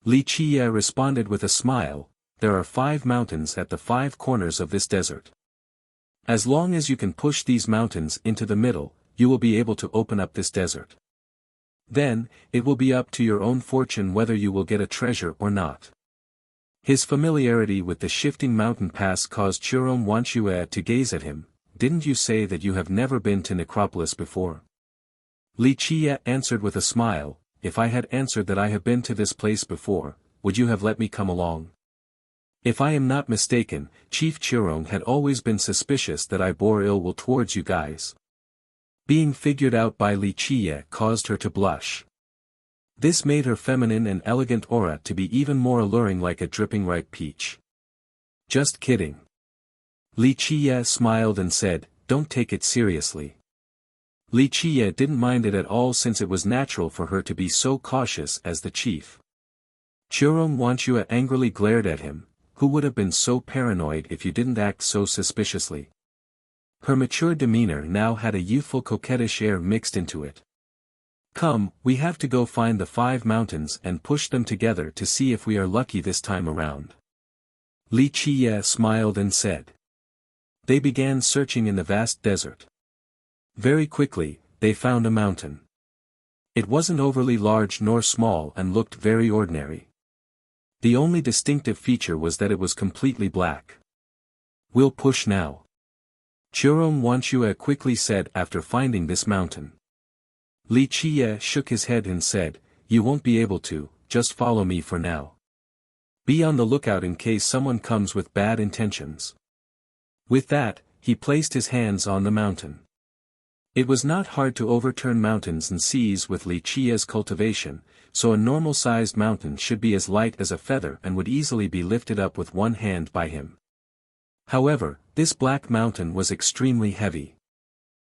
Li Qiye responded with a smile, there are 5 mountains at the 5 corners of this desert. As long as you can push these mountains into the middle, you will be able to open up this desert. Then, it will be up to your own fortune whether you will get a treasure or not. His familiarity with the Shifting Mountain Pass caused Chiron Wanxue to gaze at him. Didn't you say that you have never been to Necropolis before? Li Qiye answered with a smile, if I had answered that I have been to this place before, would you have let me come along? If I am not mistaken, Chief Chiron had always been suspicious that I bore ill will towards you guys. Being figured out by Li Qiye caused her to blush. This made her feminine and elegant aura to be even more alluring, like a dripping ripe peach. Just kidding. Li Qiye smiled and said, don't take it seriously. Li Qiye didn't mind it at all since it was natural for her to be so cautious as the chief. Chiron Wanxue angrily glared at him, who would have been so paranoid if you didn't act so suspiciously? Her mature demeanor now had a youthful coquettish air mixed into it. Come, we have to go find the 5 mountains and push them together to see if we are lucky this time around. Li Qiye smiled and said. They began searching in the vast desert. Very quickly, they found a mountain. It wasn't overly large nor small and looked very ordinary. The only distinctive feature was that it was completely black. We'll push now. Chiron Wanxue quickly said after finding this mountain. Li Qiye shook his head and said, you won't be able to, just follow me for now. Be on the lookout in case someone comes with bad intentions. With that, he placed his hands on the mountain. It was not hard to overturn mountains and seas with Li Qiye's cultivation, so a normal-sized mountain should be as light as a feather and would easily be lifted up with one hand by him. However, this black mountain was extremely heavy.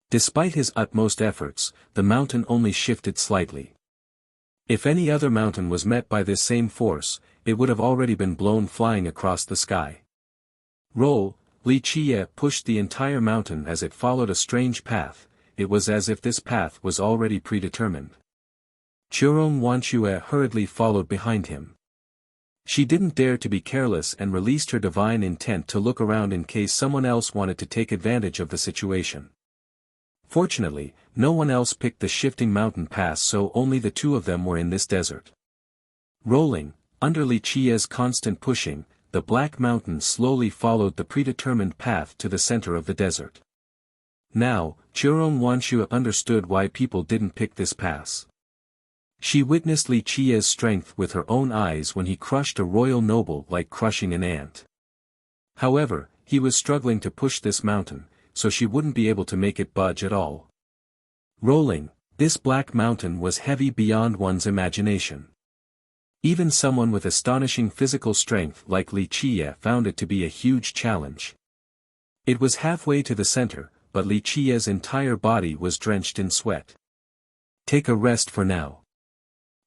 Despite his utmost efforts, the mountain only shifted slightly. If any other mountain was met by this same force, it would have already been blown flying across the sky. Roll, Li Qiye pushed the entire mountain as it followed a strange path. It was as if this path was already predetermined. Chiron Wanxue hurriedly followed behind him. She didn't dare to be careless and released her divine intent to look around in case someone else wanted to take advantage of the situation. Fortunately, no one else picked the Shifting Mountain Pass, so only the 2 of them were in this desert. Rolling, under Li Qiye's constant pushing, the black mountain slowly followed the predetermined path to the center of the desert. Now, Chiron Wanxue understood why people didn't pick this pass. She witnessed Li Qiye's strength with her own eyes when he crushed a royal noble like crushing an ant. However, he was struggling to push this mountain, so she wouldn't be able to make it budge at all. Rolling, this black mountain was heavy beyond one's imagination. Even someone with astonishing physical strength like Li Qiye found it to be a huge challenge. It was halfway to the center, but Li Qiye's entire body was drenched in sweat. Take a rest for now.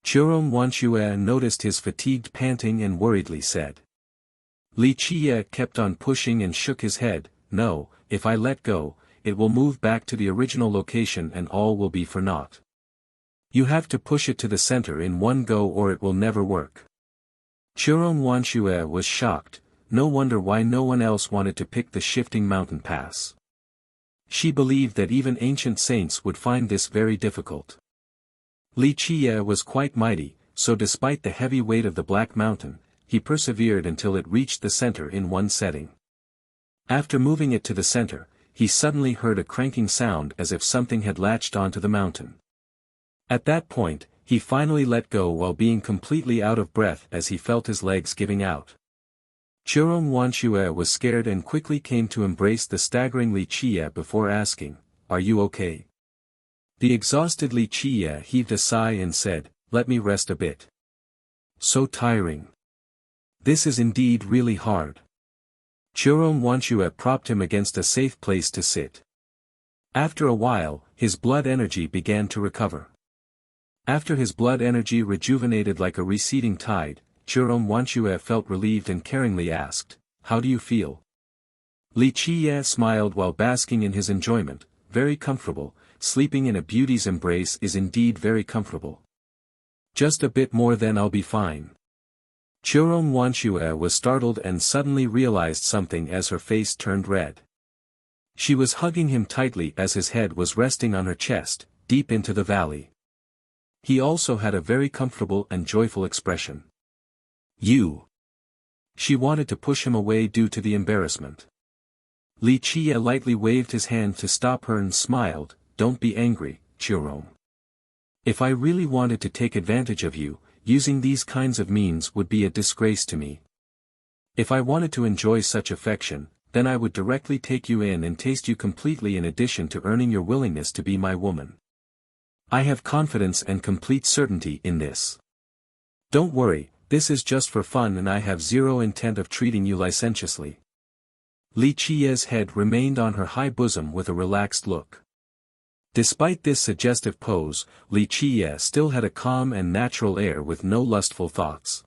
Churong Wanshue noticed his fatigued panting and worriedly said. Li Qiye kept on pushing and shook his head. No, if I let go, it will move back to the original location and all will be for naught. You have to push it to the center in one go or it will never work. Churong Wanshue was shocked. No wonder why no one else wanted to pick the shifting mountain pass. She believed that even ancient saints would find this very difficult. Li Qiye was quite mighty, so despite the heavy weight of the Black Mountain, he persevered until it reached the center in one setting. After moving it to the center, he suddenly heard a cranking sound as if something had latched onto the mountain. At that point, he finally let go while being completely out of breath as he felt his legs giving out. Churong Wanshue was scared and quickly came to embrace the staggering Li Qiye before asking, "Are you okay?" The exhausted Li Qiye heaved a sigh and said, "Let me rest a bit. So tiring. This is indeed really hard." Churong Wanshue propped him against a safe place to sit. After a while, his blood energy began to recover. After his blood energy rejuvenated like a receding tide, Churong Wanshue felt relieved and caringly asked, "How do you feel?" Li Qiye smiled while basking in his enjoyment. "Very comfortable, sleeping in a beauty's embrace is indeed very comfortable. Just a bit more then I'll be fine." Churong Wanshue was startled and suddenly realized something as her face turned red. She was hugging him tightly as his head was resting on her chest, deep into the valley. He also had a very comfortable and joyful expression. "You." She wanted to push him away due to the embarrassment. Li Qiye lightly waved his hand to stop her and smiled, "Don't be angry, Churong. If I really wanted to take advantage of you, using these kinds of means would be a disgrace to me. If I wanted to enjoy such affection, then I would directly take you in and taste you completely in addition to earning your willingness to be my woman. I have confidence and complete certainty in this. Don't worry, this is just for fun and I have zero intent of treating you licentiously." Li Qiye's head remained on her high bosom with a relaxed look. Despite this suggestive pose, Li Qiye still had a calm and natural air with no lustful thoughts.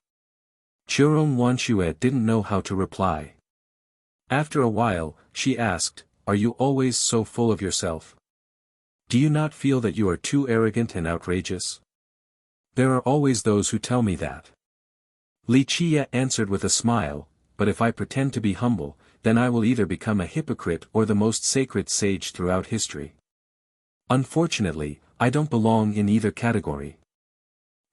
Churong Wanshue didn't know how to reply. After a while, she asked, "Are you always so full of yourself? Do you not feel that you are too arrogant and outrageous? There are always those who tell me that." Li Qiye answered with a smile, "But if I pretend to be humble, then I will either become a hypocrite or the most sacred sage throughout history. Unfortunately, I don't belong in either category.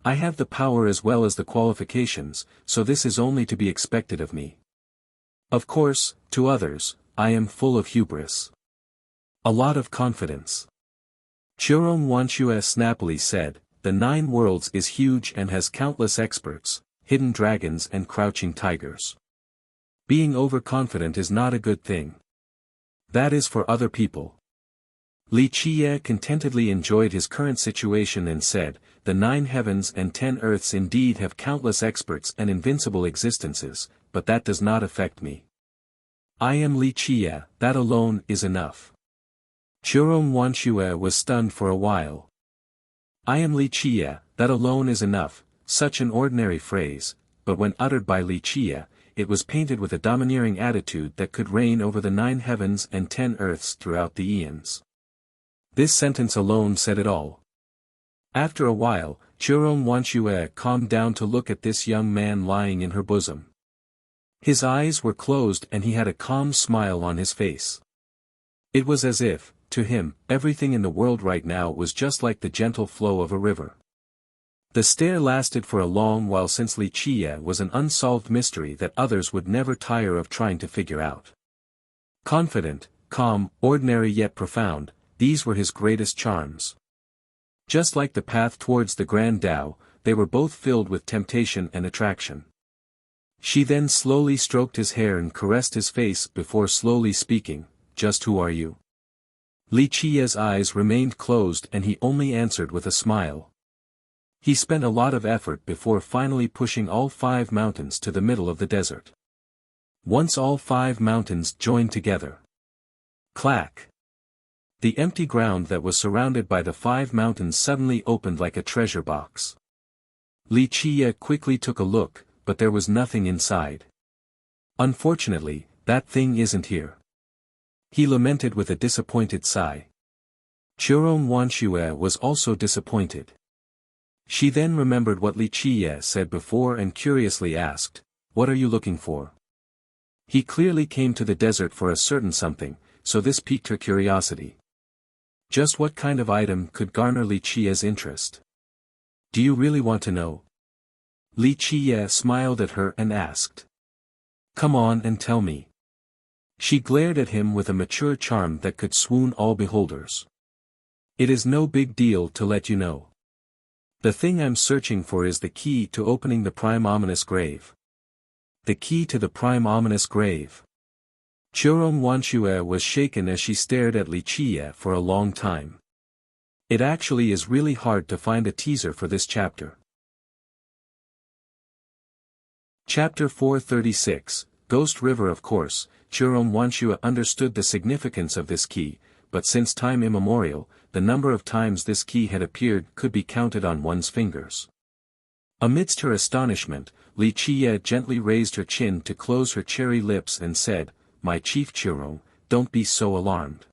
I have the power as well as the qualifications, so this is only to be expected of me. Of course, to others, I am full of hubris. A lot of confidence." Churong Wanshue snappily said, "The 9 worlds is huge and has countless experts, hidden dragons and crouching tigers. Being overconfident is not a good thing. That is for other people." Li Qiye contentedly enjoyed his current situation and said, "The 9 heavens and 10 earths indeed have countless experts and invincible existences, but that does not affect me. I am Li Qiye, that alone is enough." Churong Wanshue was stunned for a while. "I am Li Qiye, that alone is enough," such an ordinary phrase, but when uttered by Li Qiye, it was painted with a domineering attitude that could reign over the 9 heavens and 10 earths throughout the eons. This sentence alone said it all. After a while, Churong Wanshue calmed down to look at this young man lying in her bosom. His eyes were closed and he had a calm smile on his face. It was as if, to him, everything in the world right now was just like the gentle flow of a river. The stare lasted for a long while since Li Qiye was an unsolved mystery that others would never tire of trying to figure out. Confident, calm, ordinary yet profound, these were his greatest charms. Just like the path towards the Grand Tao, they were both filled with temptation and attraction. She then slowly stroked his hair and caressed his face before slowly speaking, "Just who are you?" Li Qiye's eyes remained closed and he only answered with a smile. He spent a lot of effort before finally pushing all 5 mountains to the middle of the desert. Once all 5 mountains joined together. Clack! The empty ground that was surrounded by the 5 mountains suddenly opened like a treasure box. Li Qiye quickly took a look, but there was nothing inside. Unfortunately, that thing isn't here. He lamented with a disappointed sigh. Qiron Wanxue was also disappointed. She then remembered what Li Qiye said before and curiously asked, "What are you looking for?" He clearly came to the desert for a certain something, so this piqued her curiosity. Just what kind of item could garner Li Qiye's interest? "Do you really want to know?" Li Qiye smiled at her and asked. "Come on and tell me." She glared at him with a mature charm that could swoon all beholders. "It is no big deal to let you know. The thing I'm searching for is the key to opening the prime ominous grave." The key to the prime ominous grave. Qiron Wanxue was shaken as she stared at Li Qiye for a long time. It actually is really hard to find a teaser for this chapter. Chapter 436, Ghost River. Of course, Qiron Wanxue understood the significance of this key, but since time immemorial, the number of times this key had appeared could be counted on one's fingers. Amidst her astonishment, Li Qiye gently raised her chin to close her cherry lips and said, "My chief Qiron, don't be so alarmed.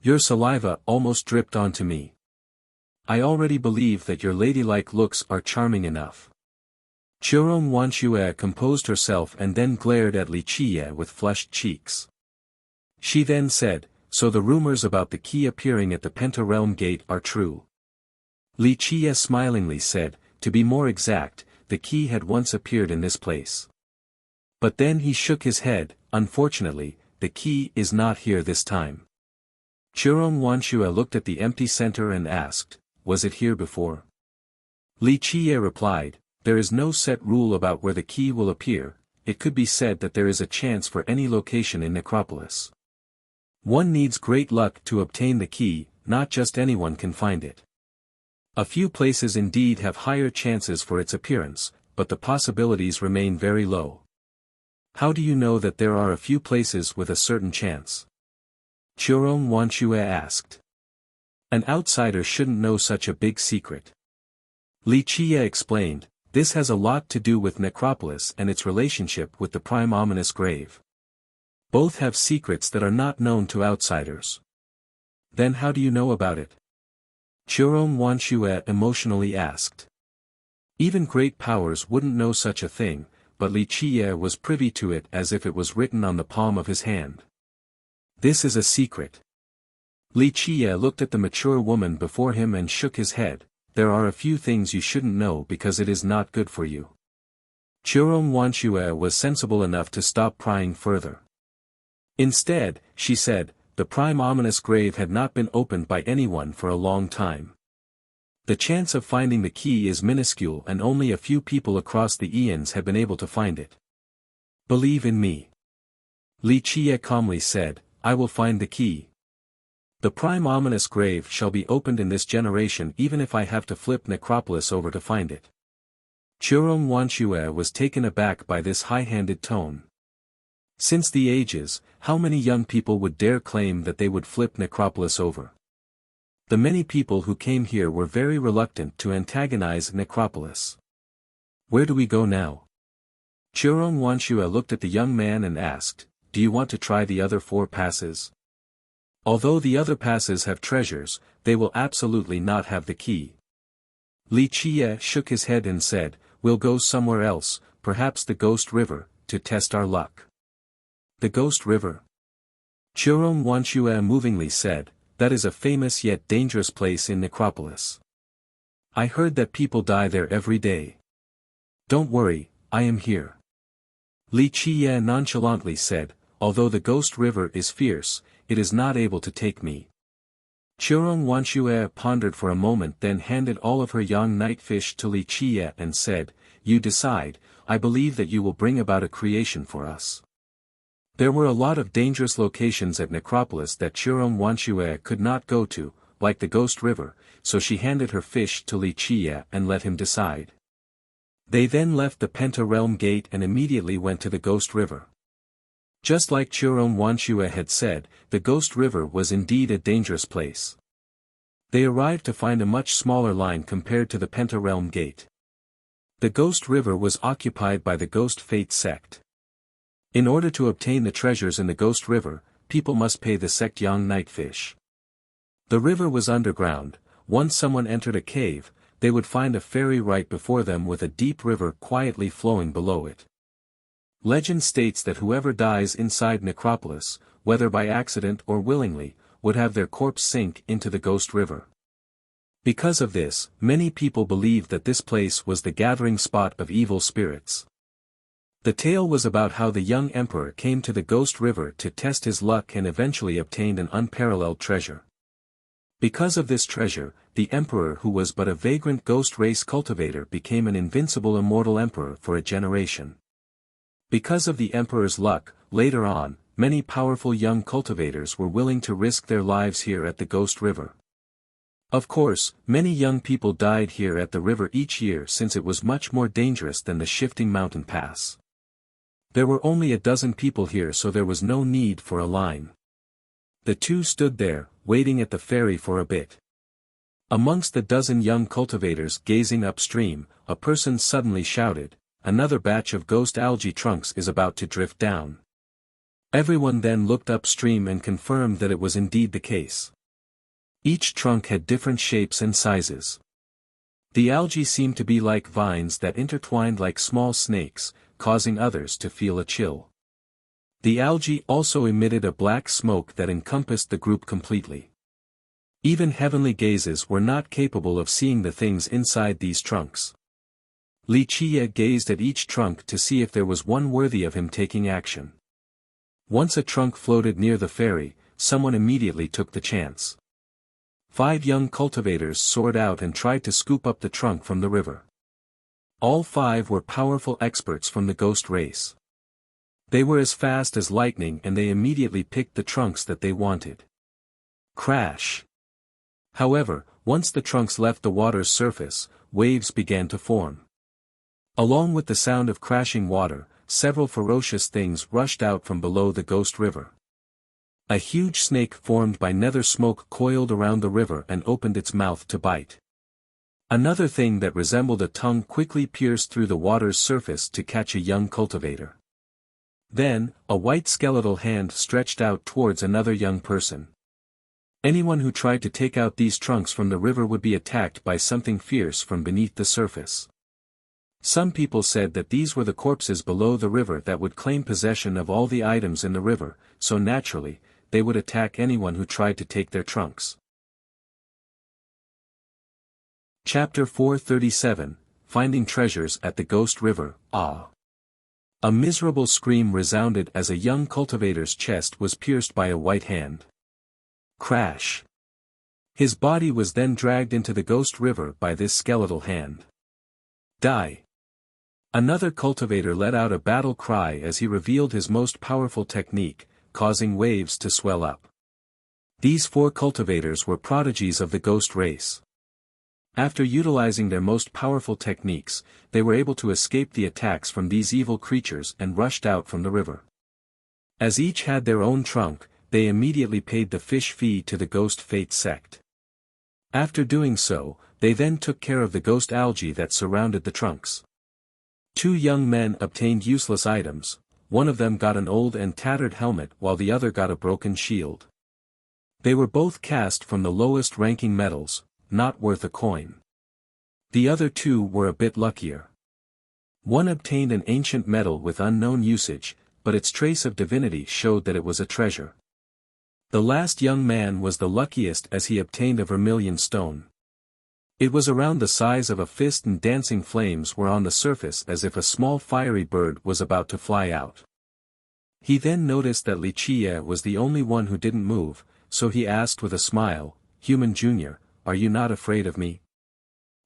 Your saliva almost dripped onto me. I already believe that your ladylike looks are charming enough." Qiron Wanxue composed herself and then glared at Li Qiye with flushed cheeks. She then said, "So the rumors about the key appearing at the Penta-Realm Gate are true?" Li Qiye smilingly said, "To be more exact, the key had once appeared in this place. But then he shook his head. Unfortunately, the key is not here this time." Qiron Wanxue looked at the empty center and asked, "Was it here before?" Li Qiye replied, "There is no set rule about where the key will appear. It could be said that there is a chance for any location in Necropolis. One needs great luck to obtain the key, not just anyone can find it. A few places indeed have higher chances for its appearance, but the possibilities remain very low." "How do you know that there are a few places with a certain chance?" Qiron Wanxue asked. "An outsider shouldn't know such a big secret." Li Qiye explained, "This has a lot to do with Necropolis and its relationship with the prime ominous grave. Both have secrets that are not known to outsiders." "Then how do you know about it?" Qiron Wanxue emotionally asked. Even great powers wouldn't know such a thing, but Li Qiye was privy to it as if it was written on the palm of his hand. "This is a secret." Li Qiye looked at the mature woman before him and shook his head. "There are a few things you shouldn't know because it is not good for you." Qiron Wanxue was sensible enough to stop prying further. Instead, she said, "The prime ominous grave had not been opened by anyone for a long time. The chance of finding the key is minuscule and only a few people across the eons have been able to find it. Believe in me." Li Qiye calmly said, "I will find the key. The prime ominous grave shall be opened in this generation even if I have to flip Necropolis over to find it." Qiron Wanxue was taken aback by this high-handed tone. Since the ages, how many young people would dare claim that they would flip Necropolis over? The many people who came here were very reluctant to antagonize Necropolis. "Where do we go now?" Qiron Wanxue looked at the young man and asked, "Do you want to try the other 4 passes? Although the other passes have treasures, they will absolutely not have the key." Li Qiye shook his head and said, "We'll go somewhere else, perhaps the Ghost River, to test our luck." "The Ghost River?" Qiron Wanxue movingly said, "That is a famous yet dangerous place in Necropolis. I heard that people die there every day." "Don't worry, I am here." Li Qiye nonchalantly said, "Although the Ghost River is fierce, it is not able to take me." Qiron Wanxue pondered for a moment, then handed all of her young nightfish to Li Qiye and said, "You decide. I believe that you will bring about a creation for us." There were a lot of dangerous locations at Necropolis that Qiron Wanxue could not go to, like the Ghost River, so she handed her fish to Li Qie and let him decide. They then left the Penta Realm Gate and immediately went to the Ghost River. Just like Churon Wanxue had said, the Ghost River was indeed a dangerous place. They arrived to find a much smaller line compared to the Penta Realm Gate. The Ghost River was occupied by the Ghost Fate sect. In order to obtain the treasures in the Ghost River, people must pay the sect Yang Nightfish. The river was underground. Once someone entered a cave, they would find a ferry right before them with a deep river quietly flowing below it. Legend states that whoever dies inside Necropolis, whether by accident or willingly, would have their corpse sink into the Ghost River. Because of this, many people believed that this place was the gathering spot of evil spirits. The tale was about how the young emperor came to the Ghost River to test his luck and eventually obtained an unparalleled treasure. Because of this treasure, the emperor who was but a vagrant ghost race cultivator became an invincible immortal emperor for a generation. Because of the emperor's luck, later on, many powerful young cultivators were willing to risk their lives here at the Ghost River. Of course, many young people died here at the river each year since it was much more dangerous than the shifting mountain pass. There were only a dozen people here, so there was no need for a line. The two stood there, waiting at the ferry for a bit. Amongst the dozen young cultivators gazing upstream, a person suddenly shouted, "Another batch of ghost algae trunks is about to drift down." Everyone then looked upstream and confirmed that it was indeed the case. Each trunk had different shapes and sizes. The algae seemed to be like vines that intertwined like small snakes, causing others to feel a chill. The algae also emitted a black smoke that encompassed the group completely. Even heavenly gazes were not capable of seeing the things inside these trunks. Li Qie gazed at each trunk to see if there was one worthy of him taking action. Once a trunk floated near the ferry, someone immediately took the chance. 5 young cultivators soared out and tried to scoop up the trunk from the river. All 5 were powerful experts from the ghost race. They were as fast as lightning and they immediately picked the trunks that they wanted. Crash! However, once the trunks left the water's surface, waves began to form. Along with the sound of crashing water, several ferocious things rushed out from below the Ghost River. A huge snake formed by nether smoke coiled around the river and opened its mouth to bite. Another thing that resembled a tongue quickly pierced through the water's surface to catch a young cultivator. Then, a white skeletal hand stretched out towards another young person. Anyone who tried to take out these trunks from the river would be attacked by something fierce from beneath the surface. Some people said that these were the corpses below the river that would claim possession of all the items in the river, so naturally, they would attack anyone who tried to take their trunks. Chapter 437, Finding Treasures at the Ghost River. Ah! A miserable scream resounded as a young cultivator's chest was pierced by a white hand. Crash! His body was then dragged into the Ghost River by this skeletal hand. Die! Another cultivator let out a battle cry as he revealed his most powerful technique, causing waves to swell up. These 4 cultivators were prodigies of the ghost race. After utilizing their most powerful techniques, they were able to escape the attacks from these evil creatures and rushed out from the river. As each had their own trunk, they immediately paid the fish fee to the Ghost Fate sect. After doing so, they then took care of the ghost algae that surrounded the trunks. 2 young men obtained useless items, one of them got an old and tattered helmet while the other got a broken shield. They were both cast from the lowest ranking metals, not worth a coin. The other 2 were a bit luckier. One obtained an ancient metal with unknown usage, but its trace of divinity showed that it was a treasure. The last young man was the luckiest as he obtained a vermilion stone. It was around the size of a fist and dancing flames were on the surface as if a small fiery bird was about to fly out. He then noticed that Li Qie was the only one who didn't move, so he asked with a smile, "Human Junior, are you not afraid of me?"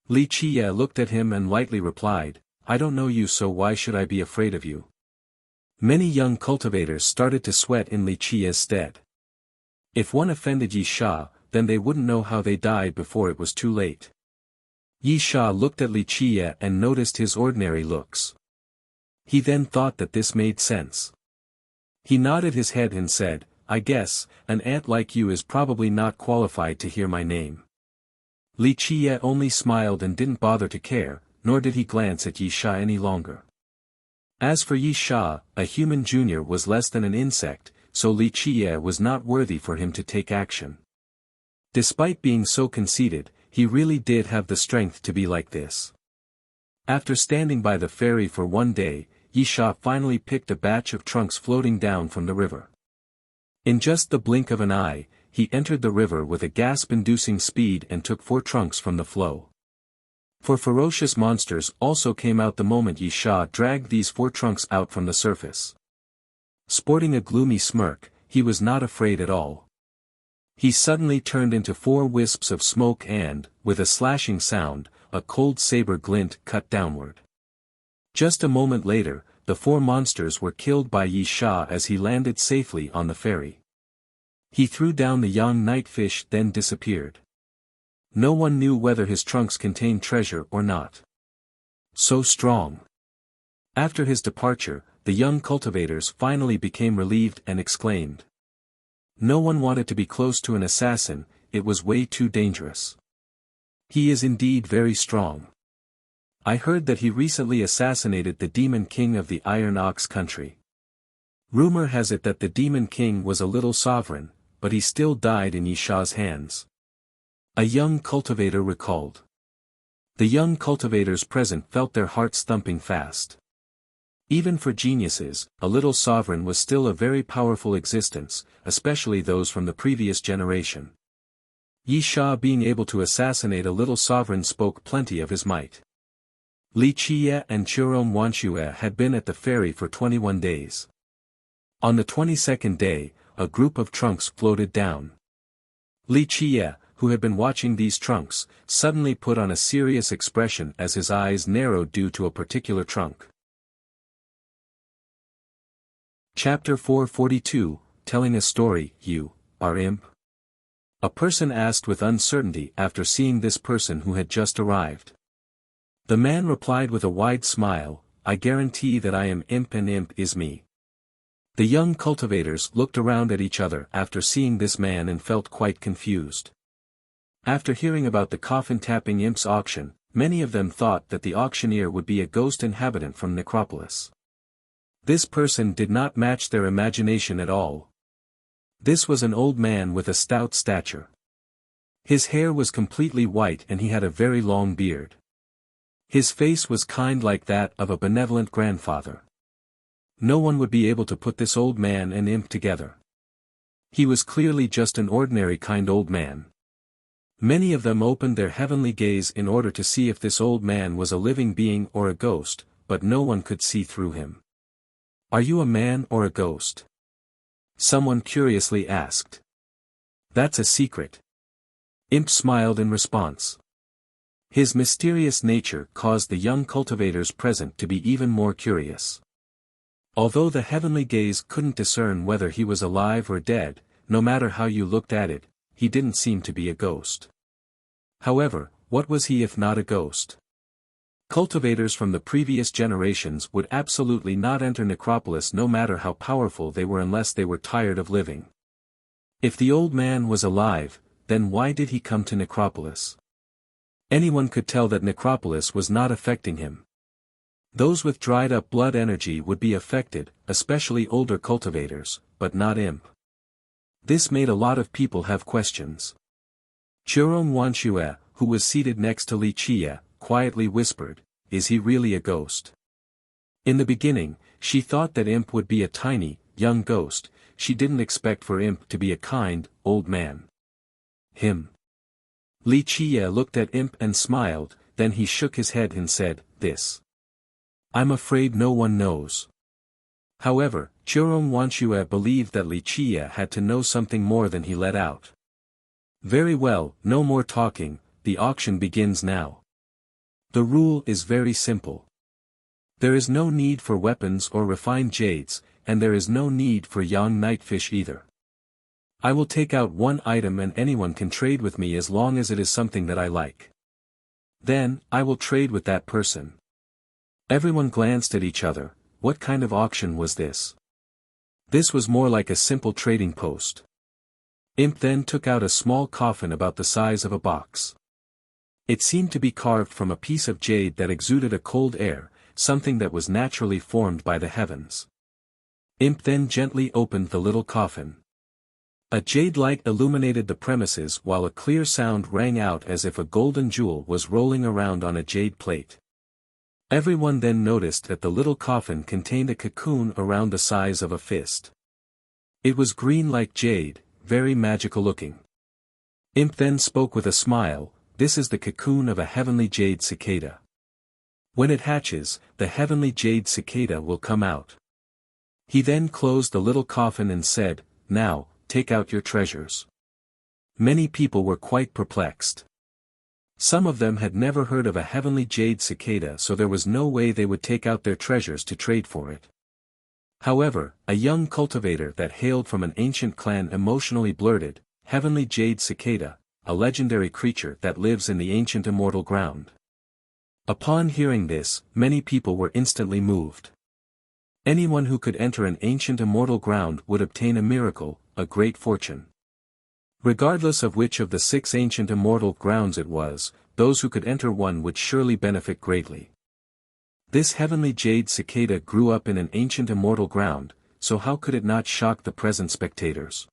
Li Qie looked at him and lightly replied, "I don't know you, so why should I be afraid of you?" Many young cultivators started to sweat in Li Qie's stead. If one offended Yi Sha, then they wouldn't know how they died before it was too late. Yi Sha looked at Li Qiye and noticed his ordinary looks. He then thought that this made sense. He nodded his head and said, "I guess, an ant like you is probably not qualified to hear my name." Li Qiye only smiled and didn't bother to care, nor did he glance at Yi Sha any longer. As for Yi Sha, a human junior was less than an insect, so Li Qiye was not worthy for him to take action. Despite being so conceited, he really did have the strength to be like this. After standing by the ferry for one day, Yi Sha finally picked a batch of trunks floating down from the river. In just the blink of an eye, he entered the river with a gasp-inducing speed and took 4 trunks from the flow. 4 ferocious monsters also came out the moment Yi Sha dragged these 4 trunks out from the surface. Sporting a gloomy smirk, he was not afraid at all. He suddenly turned into 4 wisps of smoke and, with a slashing sound, a cold saber glint cut downward. Just a moment later, the 4 monsters were killed by Yi Sha as he landed safely on the ferry. He threw down the young nightfish then disappeared. No one knew whether his trunks contained treasure or not. So strong. After his departure, the young cultivators finally became relieved and exclaimed. No one wanted to be close to an assassin, it was way too dangerous. He is indeed very strong. I heard that he recently assassinated the Demon King of the Iron Ox country. Rumor has it that the Demon King was a little sovereign, but he still died in Yi Sha's hands. A young cultivator recalled. The young cultivators present felt their hearts thumping fast. Even for geniuses, a little sovereign was still a very powerful existence, especially those from the previous generation. Yi Sha being able to assassinate a little sovereign spoke plenty of his might. Li Qiye and Churom Wanxue had been at the ferry for 21 days. On the 22nd day, a group of trunks floated down. Li Qiye, who had been watching these trunks, suddenly put on a serious expression as his eyes narrowed due to a particular trunk. Chapter 442, Telling a Story, You are imp? A person asked with uncertainty after seeing this person who had just arrived. The man replied with a wide smile, I guarantee that I am imp and imp is me. The young cultivators looked around at each other after seeing this man and felt quite confused. After hearing about the coffin-tapping imp's auction, many of them thought that the auctioneer would be a ghost inhabitant from Necropolis. This person did not match their imagination at all. This was an old man with a stout stature. His hair was completely white and he had a very long beard. His face was kind like that of a benevolent grandfather. No one would be able to put this old man and imp together. He was clearly just an ordinary kind old man. Many of them opened their heavenly gaze in order to see if this old man was a living being or a ghost, but no one could see through him. Are you a man or a ghost? Someone curiously asked. That's a secret. Imp smiled in response. His mysterious nature caused the young cultivators present to be even more curious. Although the heavenly gaze couldn't discern whether he was alive or dead, no matter how you looked at it, he didn't seem to be a ghost. However, what was he if not a ghost? Cultivators from the previous generations would absolutely not enter Necropolis no matter how powerful they were unless they were tired of living. If the old man was alive, then why did he come to Necropolis? Anyone could tell that Necropolis was not affecting him. Those with dried-up blood energy would be affected, especially older cultivators, but not imp. This made a lot of people have questions. Churom Wanxue, who was seated next to Li Qiye, quietly whispered, Is he really a ghost? In the beginning, she thought that imp would be a tiny, young ghost, she didn't expect for imp to be a kind, old man. Him. Li Qiye looked at imp and smiled, then he shook his head and said, This. I'm afraid no one knows. However, Churom Wanxue believed that Li Qiye had to know something more than he let out. Very well, no more talking, the auction begins now. The rule is very simple. There is no need for weapons or refined jades, and there is no need for young nightfish either. I will take out one item and anyone can trade with me as long as it is something that I like. Then, I will trade with that person. Everyone glanced at each other. What kind of auction was this? This was more like a simple trading post. Imp then took out a small coffin about the size of a box. It seemed to be carved from a piece of jade that exuded a cold air, something that was naturally formed by the heavens. Imp then gently opened the little coffin. A jade light illuminated the premises while a clear sound rang out as if a golden jewel was rolling around on a jade plate. Everyone then noticed that the little coffin contained a cocoon around the size of a fist. It was green like jade, very magical looking. Imp then spoke with a smile, "This is the cocoon of a heavenly jade cicada. When it hatches, the heavenly jade cicada will come out." He then closed the little coffin and said, "Now, take out your treasures." Many people were quite perplexed. Some of them had never heard of a heavenly jade cicada, so there was no way they would take out their treasures to trade for it. However, a young cultivator that hailed from an ancient clan emotionally blurted, "Heavenly jade cicada, a legendary creature that lives in the ancient immortal ground." Upon hearing this, many people were instantly moved. Anyone who could enter an ancient immortal ground would obtain a miracle, a great fortune. Regardless of which of the 6 ancient immortal grounds it was, those who could enter one would surely benefit greatly. This heavenly jade cicada grew up in an ancient immortal ground, so how could it not shock the present spectators?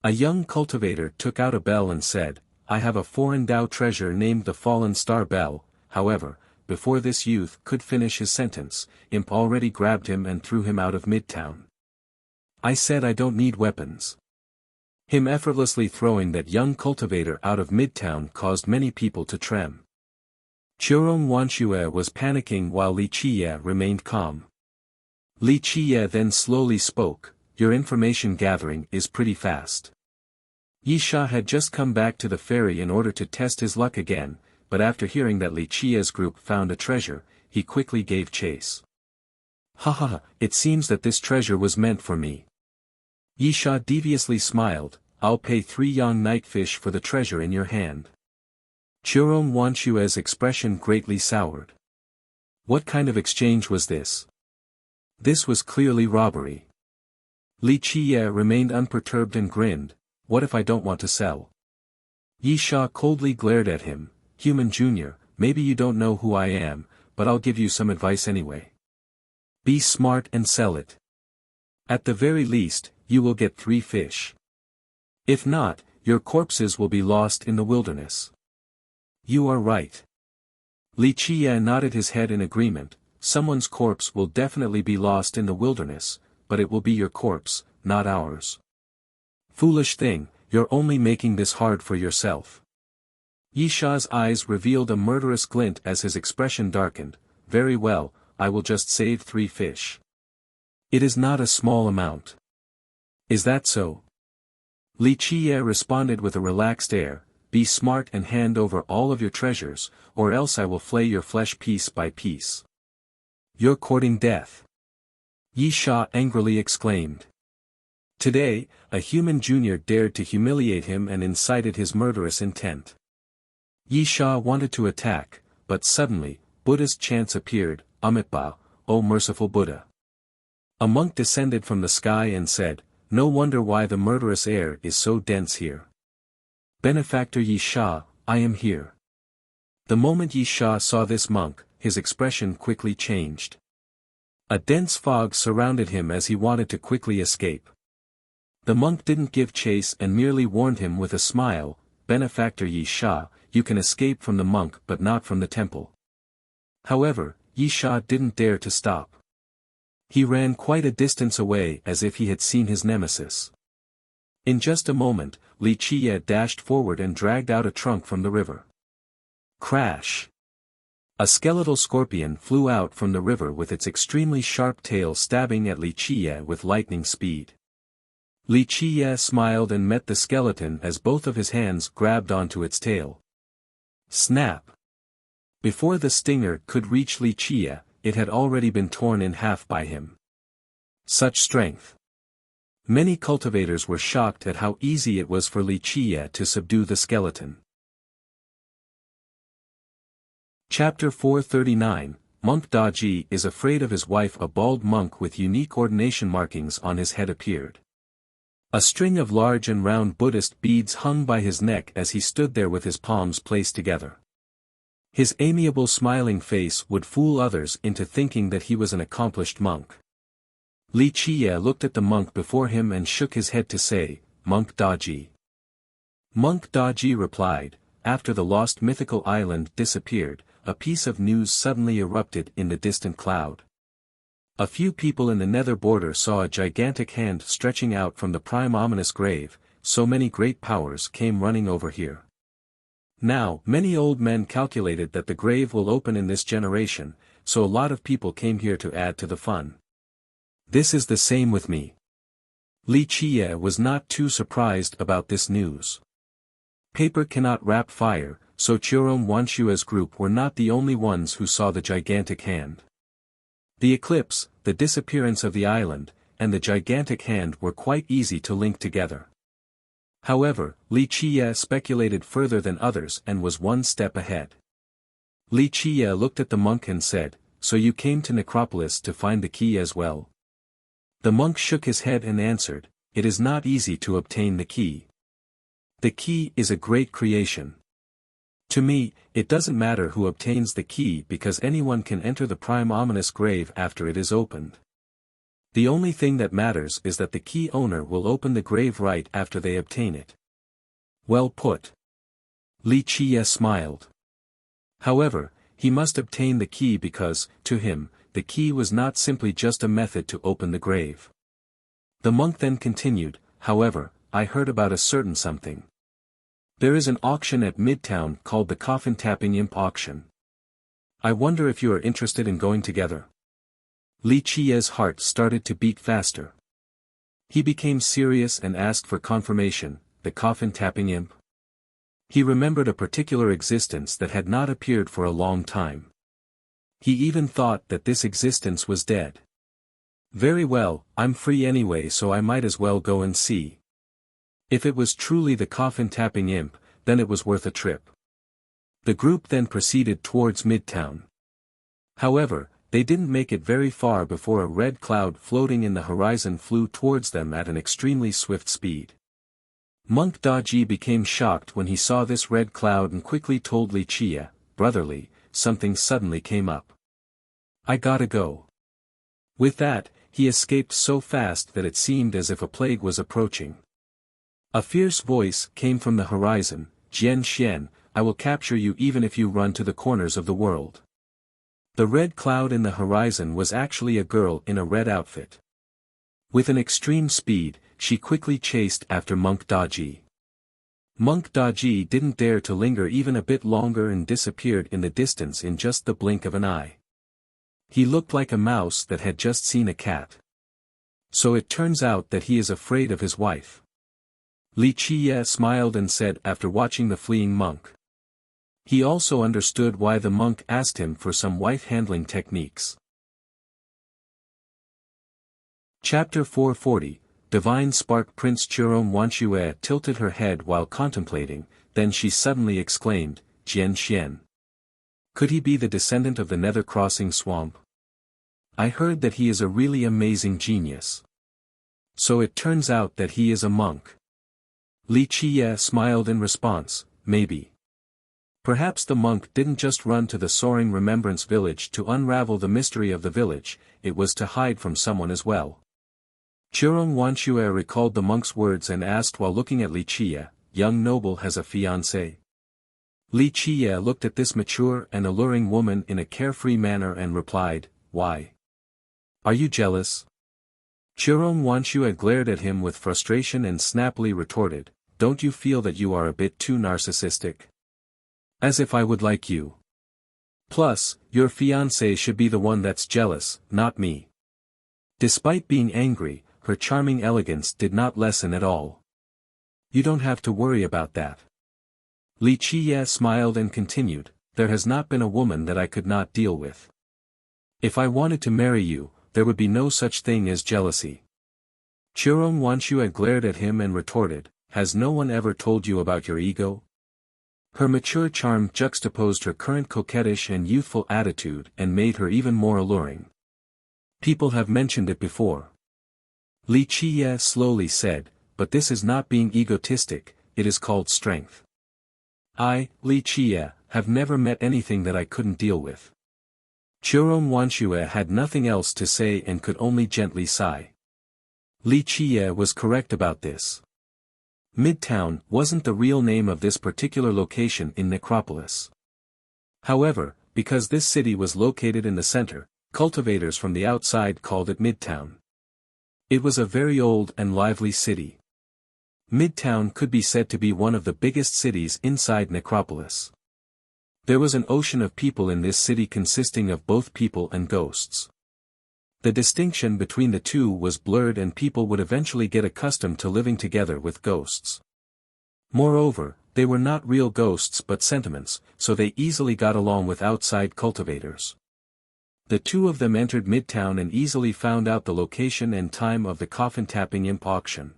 A young cultivator took out a bell and said, "I have a foreign Tao treasure named the Fallen Star Bell." However, before this youth could finish his sentence, Imp already grabbed him and threw him out of Midtown. "I said I don't need weapons." Him effortlessly throwing that young cultivator out of Midtown caused many people to trem. Chirong Wanshue was panicking while Li Qiye remained calm. Li Qiye then slowly spoke, "Your information gathering is pretty fast." Yisha had just come back to the ferry in order to test his luck again, but after hearing that Li Qiye's group found a treasure, he quickly gave chase. "Ha, it seems that this treasure was meant for me." Yisha deviously smiled, "I'll pay 3 young nightfish for the treasure in your hand." Chirong Wanshue's expression greatly soured. What kind of exchange was this? This was clearly robbery. Li Qiye remained unperturbed and grinned, "What if I don't want to sell?" Yisha coldly glared at him, "Human Junior, maybe you don't know who I am, but I'll give you some advice anyway. Be smart and sell it. At the very least, you will get 3 fish. If not, your corpses will be lost in the wilderness." "You are right." Li Qiye nodded his head in agreement, "Someone's corpse will definitely be lost in the wilderness, but it will be your corpse, not ours." "Foolish thing, you're only making this hard for yourself." Yisha's eyes revealed a murderous glint as his expression darkened, "Very well, I will just save 3 fish. It is not a small amount." "Is that so?" Li Qiye responded with a relaxed air, "Be smart and hand over all of your treasures, or else I will flay your flesh piece by piece." "You're courting death!" Yisha angrily exclaimed. Today, a human junior dared to humiliate him and incited his murderous intent. Yisha wanted to attack, but suddenly, Buddhist chants appeared, "Amitabha, O merciful Buddha." A monk descended from the sky and said, "No wonder why the murderous air is so dense here. Benefactor Yisha, I am here." The moment Yisha saw this monk, his expression quickly changed. A dense fog surrounded him as he wanted to quickly escape. The monk didn't give chase and merely warned him with a smile, "Benefactor Yisha, you can escape from the monk but not from the temple." However, Yisha didn't dare to stop. He ran quite a distance away as if he had seen his nemesis. In just a moment, Li Qiye dashed forward and dragged out a trunk from the river. Crash! A skeletal scorpion flew out from the river with its extremely sharp tail stabbing at Li Qiye with lightning speed. Li Qiye smiled and met the skeleton as both of his hands grabbed onto its tail. Snap! Before the stinger could reach Li Qiye, it had already been torn in half by him. Such strength! Many cultivators were shocked at how easy it was for Li Qiye to subdue the skeleton. Chapter 439, Monk Daji is afraid of his wife. A bald monk with unique ordination markings on his head appeared. A string of large and round Buddhist beads hung by his neck as he stood there with his palms placed together. His amiable smiling face would fool others into thinking that he was an accomplished monk. Li Qiye looked at the monk before him and shook his head to say, "Monk Daji." Monk Daji replied, "After the lost mythical island disappeared, a piece of news suddenly erupted in the distant cloud. A few people in the nether border saw a gigantic hand stretching out from the prime ominous grave, so many great powers came running over here. Now, many old men calculated that the grave will open in this generation, so a lot of people came here to add to the fun. This is the same with me." Li Qiye was not too surprised about this news. Paper cannot wrap fire, so Qirom Wanshue's group were not the only ones who saw the gigantic hand. The eclipse, the disappearance of the island, and the gigantic hand were quite easy to link together. However, Li Qiye speculated further than others and was one step ahead. Li Qiye looked at the monk and said, "So you came to Necropolis to find the key as well?" The monk shook his head and answered, "It is not easy to obtain the key. The key is a great creation. To me, it doesn't matter who obtains the key because anyone can enter the prime ominous grave after it is opened. The only thing that matters is that the key owner will open the grave right after they obtain it." Well put. Li Qiye smiled. However, he must obtain the key because, to him, the key was not simply just a method to open the grave. The monk then continued, "However, I heard about a certain something. There is an auction at Midtown called the Coffin Tapping Imp Auction. I wonder if you are interested in going together." Li Qiye's heart started to beat faster. He became serious and asked for confirmation, "The Coffin Tapping Imp?" He remembered a particular existence that had not appeared for a long time. He even thought that this existence was dead. "Very well, I'm free anyway, so I might as well go and see." If it was truly the Coffin Tapping Imp, then it was worth a trip. The group then proceeded towards Midtown. However, they didn't make it very far before a red cloud floating in the horizon flew towards them at an extremely swift speed. Monk Daji became shocked when he saw this red cloud and quickly told Li Qiye, "Brotherly, something suddenly came up. I gotta go." With that, he escaped so fast that it seemed as if a plague was approaching. A fierce voice came from the horizon, "Jian Xian, I will capture you even if you run to the corners of the world." The red cloud in the horizon was actually a girl in a red outfit. With an extreme speed, she quickly chased after Monk Daji. Monk Daji didn't dare to linger even a bit longer and disappeared in the distance in just the blink of an eye. He looked like a mouse that had just seen a cat. So it turns out that he is afraid of his wife. Li Qiye smiled and said after watching the fleeing monk. He also understood why the monk asked him for some wife-handling techniques. Chapter 440, Divine Spark. Prince Qirom Wanshue tilted her head while contemplating, then she suddenly exclaimed, "Jian Xian. Could he be the descendant of the Nether Crossing Swamp? I heard that he is a really amazing genius. So it turns out that he is a monk." Li Qiye smiled in response, "Maybe. Perhaps the monk didn't just run to the soaring remembrance village to unravel the mystery of the village, it was to hide from someone as well." Qirom Wanshue recalled the monk's words and asked while looking at Li Qiye, "Young noble has a fiancé?" Li Qiye looked at this mature and alluring woman in a carefree manner and replied, "Why? Are you jealous?" Qirom Wanshue glared at him with frustration and snappily retorted, "Don't you feel that you are a bit too narcissistic? As if I would like you. Plus, your fiancé should be the one that's jealous, not me." Despite being angry, her charming elegance did not lessen at all. "You don't have to worry about that." Li Qiye smiled and continued, "There has not been a woman that I could not deal with. If I wanted to marry you, there would be no such thing as jealousy. Chiron Wanshue glared at him and retorted, "Has no one ever told you about your ego?" Her mature charm juxtaposed her current coquettish and youthful attitude and made her even more alluring. "People have mentioned it before," Li Qiye slowly said, "but this is not being egotistic, it is called strength. I, Li Qiye, have never met anything that I couldn't deal with." Chiron Wanshue had nothing else to say and could only gently sigh. Li Qiye was correct about this. Midtown wasn't the real name of this particular location in Necropolis. However, because this city was located in the center, cultivators from the outside called it Midtown. It was a very old and lively city. Midtown could be said to be one of the biggest cities inside Necropolis. There was an ocean of people in this city consisting of both people and ghosts. The distinction between the two was blurred and people would eventually get accustomed to living together with ghosts. Moreover, they were not real ghosts but sentiments, so they easily got along with outside cultivators. The two of them entered Midtown and easily found out the location and time of the coffin-tapping imp auction.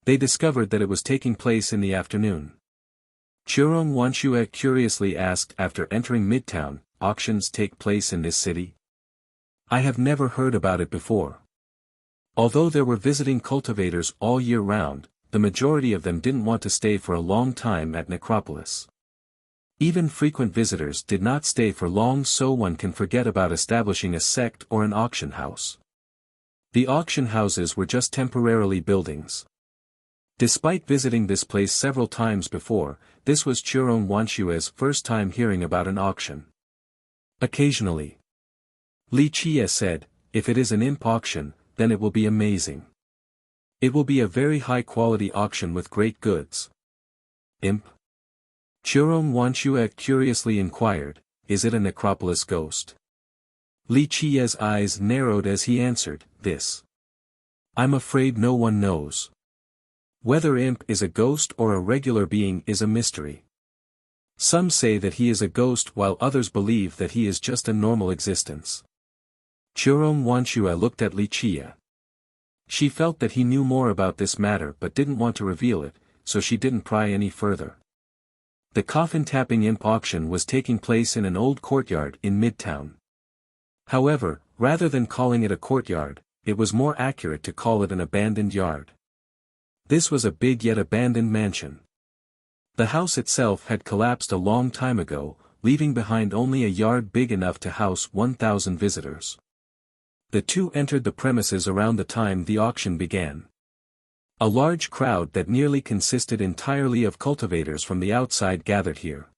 They discovered that it was taking place in the afternoon. Chiron Wanshue curiously asked after entering Midtown, "Auctions take place in this city? I have never heard about it before." Although there were visiting cultivators all year round, the majority of them didn't want to stay for a long time at Necropolis. Even frequent visitors did not stay for long, so one can forget about establishing a sect or an auction house. The auction houses were just temporarily buildings. Despite visiting this place several times before, this was Chiron Wanshue's first time hearing about an auction. Occasionally, Li Qiye said, "If it is an imp auction, then it will be amazing. It will be a very high-quality auction with great goods." "Imp?" Chiron Wanshue curiously inquired, "Is it a Necropolis ghost?" Li Qiye's eyes narrowed as he answered, "This. I'm afraid no one knows. Whether imp is a ghost or a regular being is a mystery. Some say that he is a ghost while others believe that he is just a normal existence." Chiron Wanshue looked at Li Qiye. She felt that he knew more about this matter but didn't want to reveal it, so she didn't pry any further. The coffin-tapping imp auction was taking place in an old courtyard in Midtown. However, rather than calling it a courtyard, it was more accurate to call it an abandoned yard. This was a big yet abandoned mansion. The house itself had collapsed a long time ago, leaving behind only a yard big enough to house 1,000 visitors. The two entered the premises around the time the auction began. A large crowd that nearly consisted entirely of cultivators from the outside gathered here.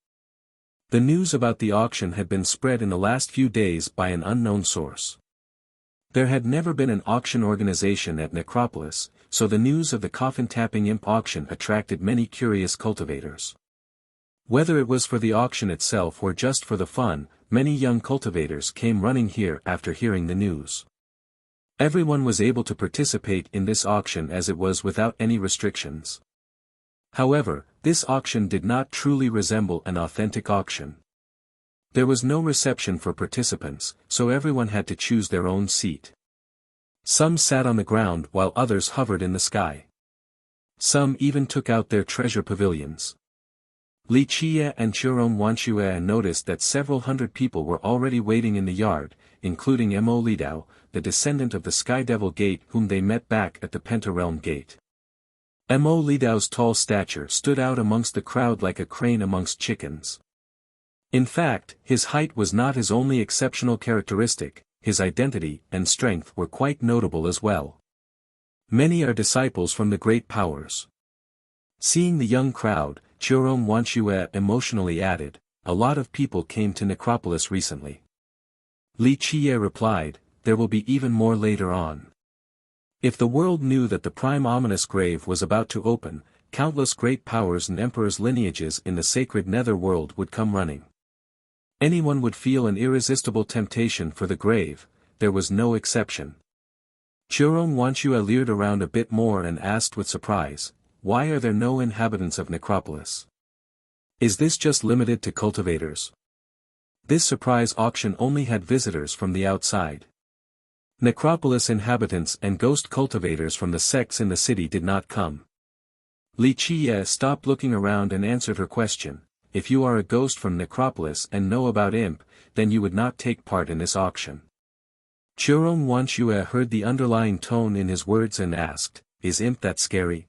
The news about the auction had been spread in the last few days by an unknown source. There had never been an auction organization at Necropolis, so the news of the coffin-tapping imp auction attracted many curious cultivators. Whether it was for the auction itself or just for the fun, many young cultivators came running here after hearing the news. Everyone was able to participate in this auction as it was without any restrictions. However, this auction did not truly resemble an authentic auction. There was no reception for participants, so everyone had to choose their own seat. Some sat on the ground while others hovered in the sky. Some even took out their treasure pavilions. Li Qiye and Chiron Wanshue noticed that several hundred people were already waiting in the yard, including Mo Lidao, the descendant of the Sky Devil Gate whom they met back at the Pentarealm Gate. Mo Lidao's tall stature stood out amongst the crowd like a crane amongst chickens. In fact, his height was not his only exceptional characteristic, his identity and strength were quite notable as well. Many are disciples from the great powers. Seeing the young crowd, Chiron Wanshue emotionally added, "A lot of people came to Necropolis recently." Li Qiye replied, "There will be even more later on. If the world knew that the prime ominous grave was about to open, countless great powers and emperors' lineages in the sacred netherworld would come running. Anyone would feel an irresistible temptation for the grave, there was no exception." Chiron Wanshue leered around a bit more and asked with surprise, "Why are there no inhabitants of Necropolis? Is this just limited to cultivators?" This surprise auction only had visitors from the outside. Necropolis inhabitants and ghost cultivators from the sects in the city did not come. Li Qie stopped looking around and answered her question. If you are a ghost from Necropolis and know about imp, then you would not take part in this auction. Churon Wanxue heard the underlying tone in his words and asked, is imp that scary?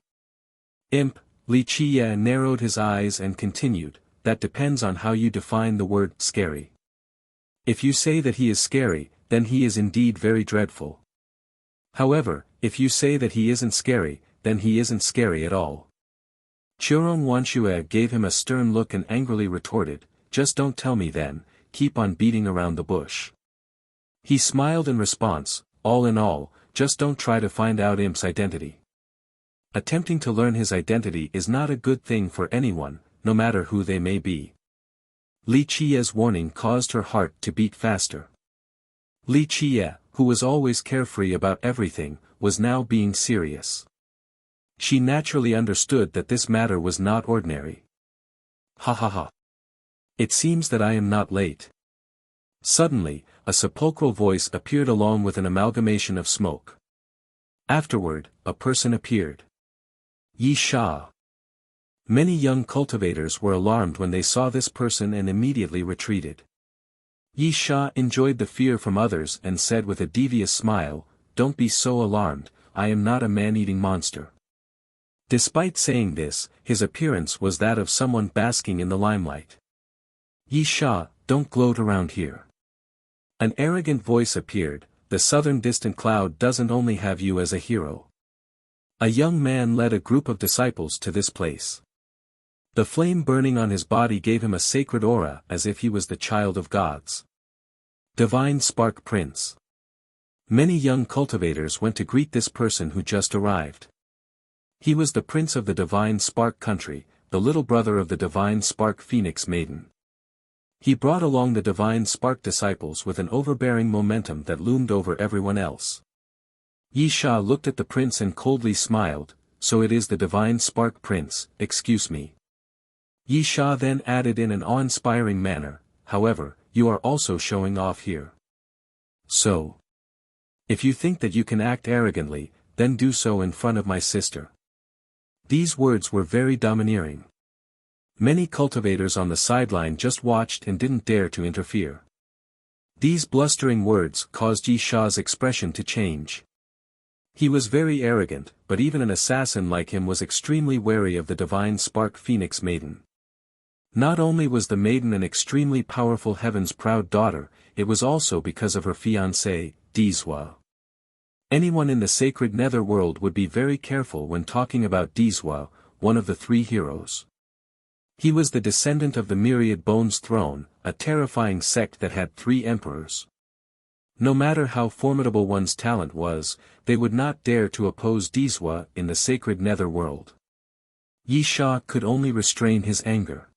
Imp, Li Qie narrowed his eyes and continued, that depends on how you define the word scary. If you say that he is scary, then he is indeed very dreadful. However, if you say that he isn't scary, then he isn't scary at all. Churon Wanxue gave him a stern look and angrily retorted, just don't tell me then, keep on beating around the bush. He smiled in response, all in all, just don't try to find out imp's identity. Attempting to learn his identity is not a good thing for anyone, no matter who they may be. Li Qie's warning caused her heart to beat faster. Li Qie, who was always carefree about everything, was now being serious. She naturally understood that this matter was not ordinary. Ha ha ha. It seems that I am not late. Suddenly, a sepulchral voice appeared along with an amalgamation of smoke. Afterward, a person appeared. Yi Sha. Many young cultivators were alarmed when they saw this person and immediately retreated. Yi Sha enjoyed the fear from others and said with a devious smile, don't be so alarmed, I am not a man-eating monster. Despite saying this, his appearance was that of someone basking in the limelight. Yi Sha, don't gloat around here. An arrogant voice appeared, the southern distant cloud doesn't only have you as a hero. A young man led a group of disciples to this place. The flame burning on his body gave him a sacred aura as if he was the child of gods. Divine Spark Prince. Many young cultivators went to greet this person who just arrived. He was the prince of the Divine Spark country, the little brother of the Divine Spark Phoenix Maiden. He brought along the Divine Spark disciples with an overbearing momentum that loomed over everyone else. Yi Sha looked at the prince and coldly smiled, so it is the Divine Spark Prince, excuse me. Yi Sha then added in an awe-inspiring manner, however, you are also showing off here. So. If you think that you can act arrogantly, then do so in front of my sister. These words were very domineering. Many cultivators on the sideline just watched and didn't dare to interfere. These blustering words caused Yi Sha's expression to change. He was very arrogant, but even an assassin like him was extremely wary of the Divine Spark Phoenix Maiden. Not only was the maiden an extremely powerful Heaven's proud daughter, it was also because of her fiancé, Dizhua. Anyone in the sacred netherworld would be very careful when talking about Dizhua, one of the three heroes. He was the descendant of the Myriad Bones throne, a terrifying sect that had 3 emperors. No matter how formidable one's talent was, they would not dare to oppose Dizhua in the sacred netherworld. Yi Sha could only restrain his anger.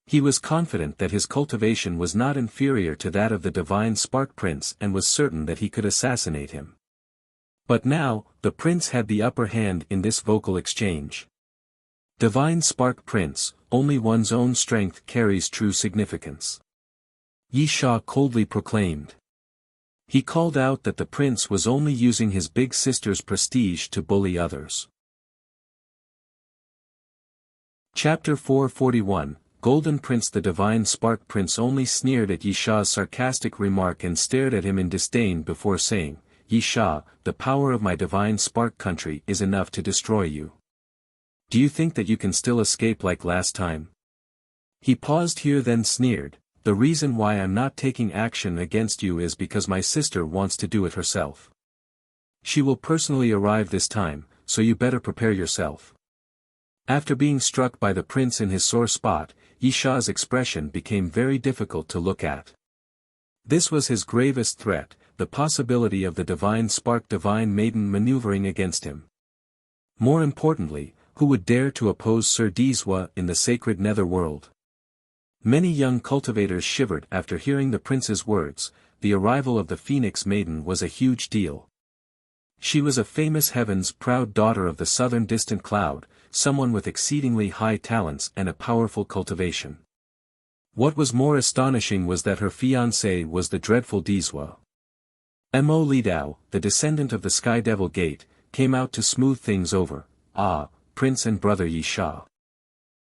He was confident that his cultivation was not inferior to that of the Divine Spark Prince and was certain that he could assassinate him. But now, the prince had the upper hand in this vocal exchange. Divine Spark Prince, only one's own strength carries true significance. Yi Sha coldly proclaimed. He called out that the prince was only using his big sister's prestige to bully others. Chapter 441, Golden Prince. The Divine Spark Prince only sneered at Yi Sha's sarcastic remark and stared at him in disdain before saying, Yi Sha, the power of my Divine Spark country is enough to destroy you. Do you think that you can still escape like last time? He paused here then sneered, the reason why I'm not taking action against you is because my sister wants to do it herself. She will personally arrive this time, so you better prepare yourself. After being struck by the prince in his sore spot, Yi Sha's expression became very difficult to look at. This was his gravest threat, the possibility of the Divine Spark Divine Maiden maneuvering against him. More importantly, who would dare to oppose Sir Dizhua in the sacred netherworld? Many young cultivators shivered after hearing the prince's words. The arrival of the Phoenix Maiden was a huge deal. She was a famous Heaven's proud daughter of the southern distant cloud, someone with exceedingly high talents and a powerful cultivation. What was more astonishing was that her fiancé was the dreadful Dizhua. Mo Lidao, the descendant of the Sky Devil Gate, came out to smooth things over. Ah, Prince and brother Yi Sha.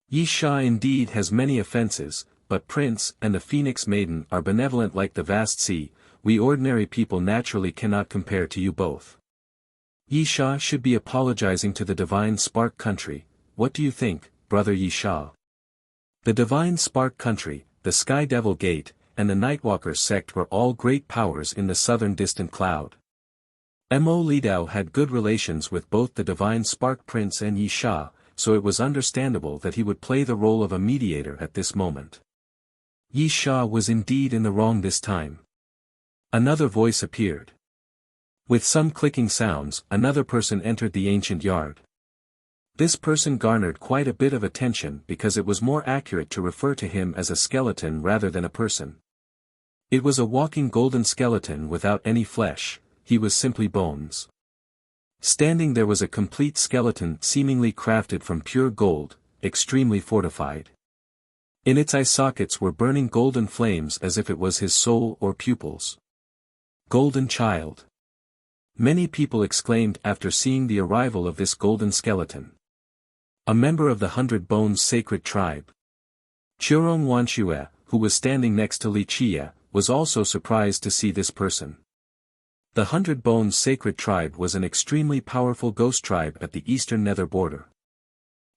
Yi Sha indeed has many offenses, but Prince and the Phoenix Maiden are benevolent like the vast sea. We ordinary people naturally cannot compare to you both. Yi Sha should be apologizing to the Divine Spark Country. What do you think, brother Yi Sha? The Divine Spark Country, the Sky Devil Gate, and the Nightwalker sect were all great powers in the southern distant cloud. Mo Lidao had good relations with both the Divine Spark Prince and Yi Sha, so it was understandable that he would play the role of a mediator at this moment. Yi Sha was indeed in the wrong this time. Another voice appeared. With some clicking sounds, another person entered the ancient yard. This person garnered quite a bit of attention because it was more accurate to refer to him as a skeleton rather than a person. It was a walking golden skeleton without any flesh, he was simply bones. Standing there was a complete skeleton seemingly crafted from pure gold, extremely fortified. In its eye sockets were burning golden flames as if it was his soul or pupils. Golden child. Many people exclaimed after seeing the arrival of this golden skeleton. A member of the 100 Bones sacred tribe. Churong Wanxue, who was standing next to Li Chia, was also surprised to see this person. The 100 Bones sacred tribe was an extremely powerful ghost tribe at the eastern nether border.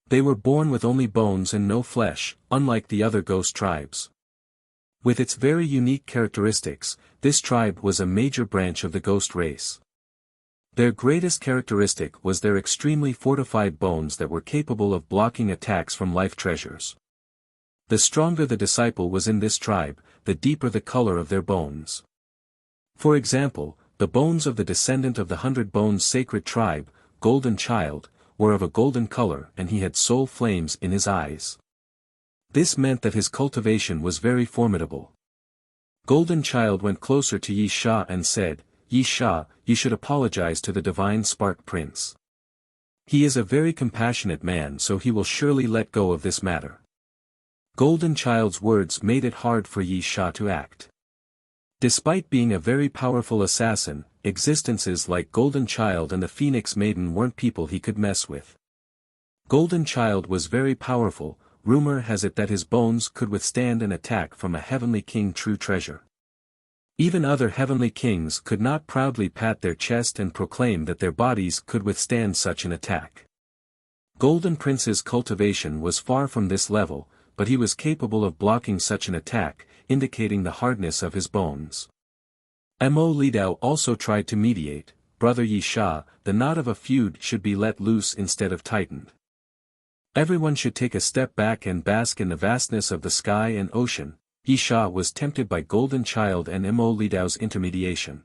They were born with only bones and no flesh, unlike the other ghost tribes. With its very unique characteristics, this tribe was a major branch of the ghost race. Their greatest characteristic was their extremely fortified bones that were capable of blocking attacks from life treasures. The stronger the disciple was in this tribe, the deeper the color of their bones. For example, the bones of the descendant of the 100 Bones sacred tribe, Golden Child, were of a golden color and he had soul flames in his eyes. This meant that his cultivation was very formidable. Golden Child went closer to Yi Sha and said, Yi Sha, you should apologize to the Divine Spark Prince. He is a very compassionate man, so he will surely let go of this matter. Golden Child's words made it hard for Yi Sha to act. Despite being a very powerful assassin, existences like Golden Child and the Phoenix Maiden weren't people he could mess with. Golden Child was very powerful. Rumor has it that his bones could withstand an attack from a heavenly king true treasure. Even other heavenly kings could not proudly pat their chest and proclaim that their bodies could withstand such an attack. Golden Prince's cultivation was far from this level, but he was capable of blocking such an attack, indicating the hardness of his bones. Mo Lidao also tried to mediate. Brother Yi Sha, the knot of a feud should be let loose instead of tightened. Everyone should take a step back and bask in the vastness of the sky and ocean. Yi Sha was tempted by Golden Child and Mo Lidao's intermediation.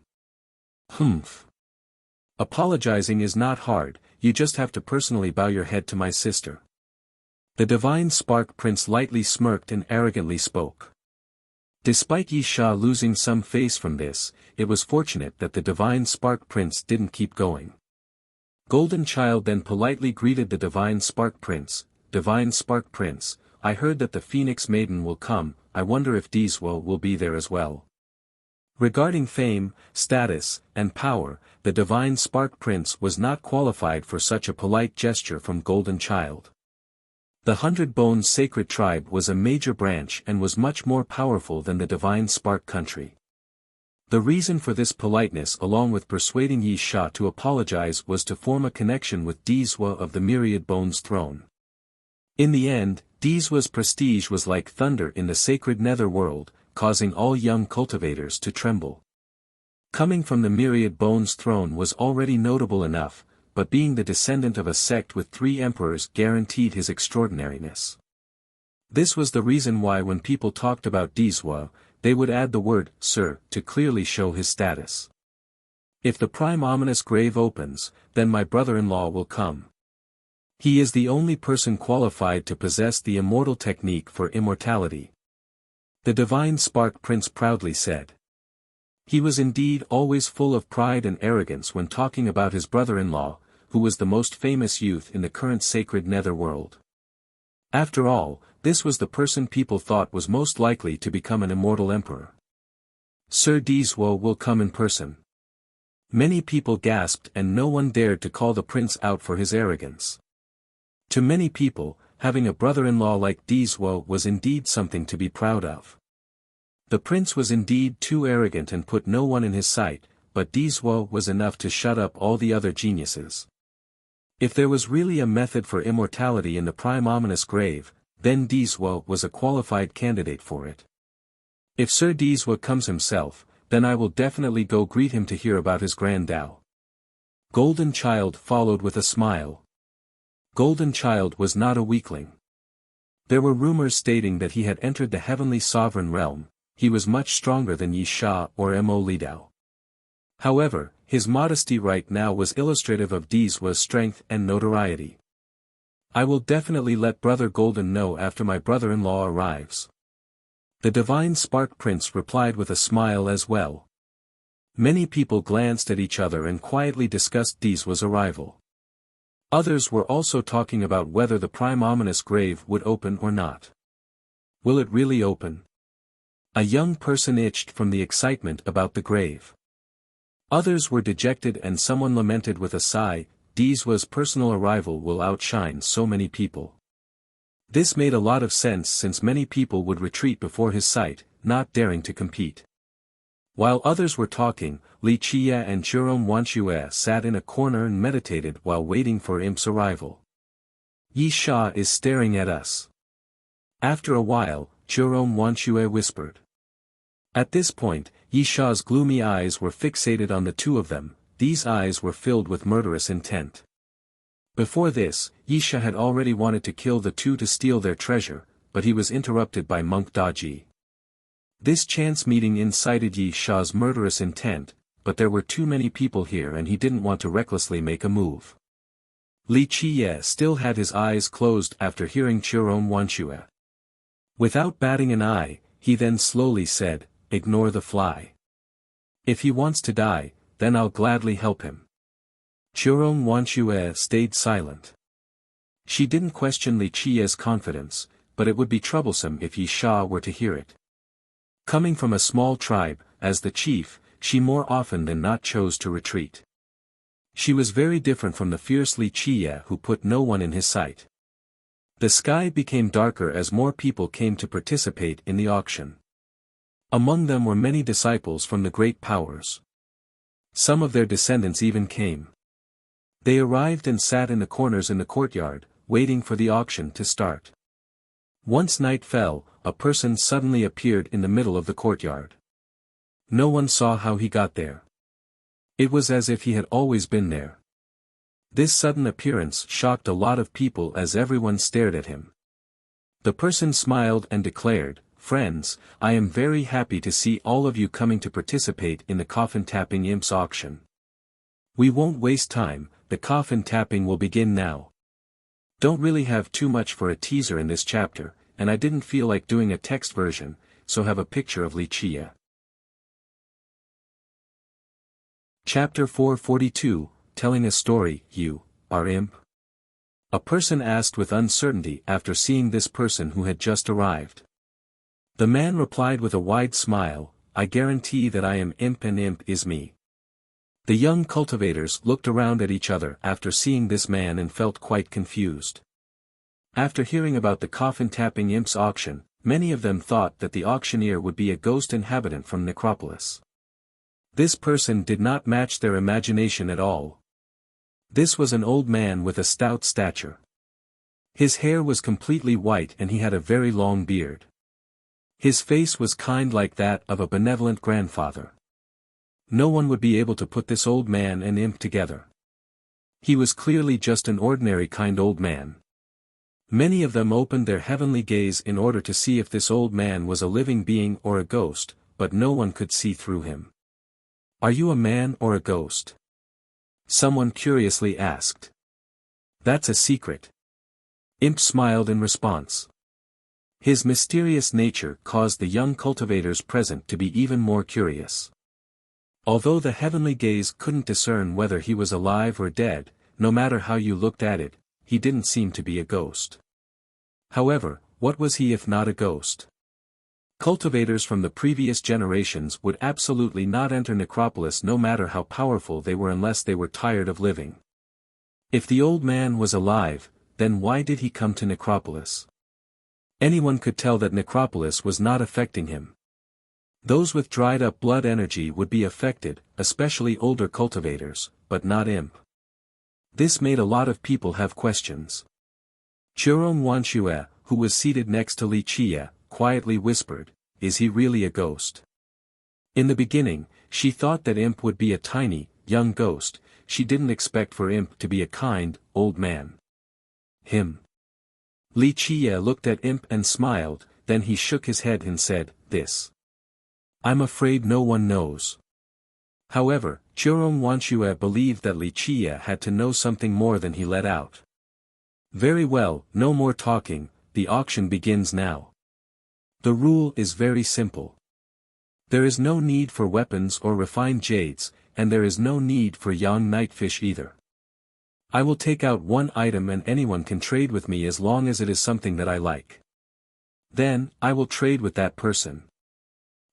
Humph. Apologizing is not hard, you just have to personally bow your head to my sister. The Divine Spark Prince lightly smirked and arrogantly spoke. Despite Yi Sha losing some face from this, it was fortunate that the Divine Spark Prince didn't keep going. Golden Child then politely greeted the Divine Spark Prince. Divine Spark Prince, I heard that the Phoenix Maiden will come, I wonder if Diswo will be there as well. Regarding fame, status, and power, the Divine Spark Prince was not qualified for such a polite gesture from Golden Child. The 100 Bones sacred tribe was a major branch and was much more powerful than the Divine Spark Country. The reason for this politeness along with persuading Yi Sha to apologize was to form a connection with Diswa of the Myriad Bones throne. In the end, Diswa's prestige was like thunder in the sacred nether world, causing all young cultivators to tremble. Coming from the Myriad Bones throne was already notable enough, but being the descendant of a sect with 3 emperors guaranteed his extraordinariness. This was the reason why when people talked about Diswa, they would add the word, Sir, to clearly show his status. If the prime ominous grave opens, then my brother-in-law will come. He is the only person qualified to possess the immortal technique for immortality. The Divine Spark Prince proudly said. He was indeed always full of pride and arrogance when talking about his brother-in-law, who was the most famous youth in the current sacred nether world. After all, this was the person people thought was most likely to become an immortal emperor. Sir Diswo will come in person. Many people gasped and no one dared to call the prince out for his arrogance. To many people, having a brother-in-law like Dizwo was indeed something to be proud of. The prince was indeed too arrogant and put no one in his sight, but Dizwo was enough to shut up all the other geniuses. If there was really a method for immortality in the prime ominous grave, then Dizwo was a qualified candidate for it. If Sir Dizwo comes himself, then I will definitely go greet him to hear about his grand Tao. Golden Child followed with a smile. Golden Child was not a weakling. There were rumors stating that he had entered the heavenly sovereign realm. He was much stronger than Yi Sha or Mo Lidao. However, his modesty right now was illustrative of Dizwo's strength and notoriety. I will definitely let Brother Golden know after my brother-in-law arrives. The Divine Spark Prince replied with a smile as well. Many people glanced at each other and quietly discussed Dizwo's arrival. Others were also talking about whether the prime ominous grave would open or not. Will it really open? A young person itched from the excitement about the grave. Others were dejected and someone lamented with a sigh, Dizwo's personal arrival will outshine so many people. This made a lot of sense since many people would retreat before his sight, not daring to compete. While others were talking, Li Qia and Jerome Wanxue sat in a corner and meditated while waiting for Imp's arrival. Yi Sha is staring at us. After a while, Jerome Wanxue whispered. At this point, Yi Sha's gloomy eyes were fixated on the two of them. These eyes were filled with murderous intent. Before this, Yi Sha had already wanted to kill the two to steal their treasure, but he was interrupted by Monk Daji. This chance meeting incited Yi Sha's murderous intent, but there were too many people here and he didn't want to recklessly make a move. Li Qie still had his eyes closed after hearing Jerome Wanxue. Without batting an eye, he then slowly said, "Ignore the fly. If he wants to die, then I'll gladly help him." Jerome Wanxue stayed silent. She didn't question Li Qie's confidence, but it would be troublesome if Yi Sha were to hear it. Coming from a small tribe, as the chief, she more often than not chose to retreat. She was very different from the fierce Li Qie who put no one in his sight. The sky became darker as more people came to participate in the auction. Among them were many disciples from the great powers. Some of their descendants even came. They arrived and sat in the corners in the courtyard, waiting for the auction to start. Once night fell, a person suddenly appeared in the middle of the courtyard. No one saw how he got there. It was as if he had always been there. This sudden appearance shocked a lot of people as everyone stared at him. The person smiled and declared, "Friends, I am very happy to see all of you coming to participate in the coffin tapping imps auction. We won't waste time, the coffin tapping will begin now." Don't really have too much for a teaser in this chapter, and I didn't feel like doing a text version, so have a picture of Li Qie. Chapter 442, Telling a Story. You are imp? A person asked with uncertainty after seeing this person who had just arrived. The man replied with a wide smile, "I guarantee that I am imp and imp is me." The young cultivators looked around at each other after seeing this man and felt quite confused. After hearing about the coffin-tapping imps auction, many of them thought that the auctioneer would be a ghost inhabitant from Necropolis. This person did not match their imagination at all. This was an old man with a stout stature. His hair was completely white and he had a very long beard. His face was kind like that of a benevolent grandfather. No one would be able to put this old man and imp together. He was clearly just an ordinary kind old man. Many of them opened their heavenly gaze in order to see if this old man was a living being or a ghost, but no one could see through him. "Are you a man or a ghost?" someone curiously asked. "That's a secret." Imp smiled in response. His mysterious nature caused the young cultivators present to be even more curious. Although the heavenly gaze couldn't discern whether he was alive or dead, no matter how you looked at it, he didn't seem to be a ghost. However, what was he if not a ghost? Cultivators from the previous generations would absolutely not enter Necropolis no matter how powerful they were unless they were tired of living. If the old man was alive, then why did he come to Necropolis? Anyone could tell that Necropolis was not affecting him. Those with dried-up blood energy would be affected, especially older cultivators, but not Imp. This made a lot of people have questions. Churon Wanshue, who was seated next to Li Chia, quietly whispered, "Is he really a ghost?" In the beginning, she thought that Imp would be a tiny, young ghost. She didn't expect for Imp to be a kind, old man. Him. Li Chia looked at Imp and smiled, then he shook his head and said, "This. I'm afraid no one knows." However, Churon Wanshue believed that Li Chia had to know something more than he let out. "Very well, no more talking, the auction begins now. The rule is very simple. There is no need for weapons or refined jades, and there is no need for young nightfish either. I will take out one item and anyone can trade with me as long as it is something that I like. Then, I will trade with that person."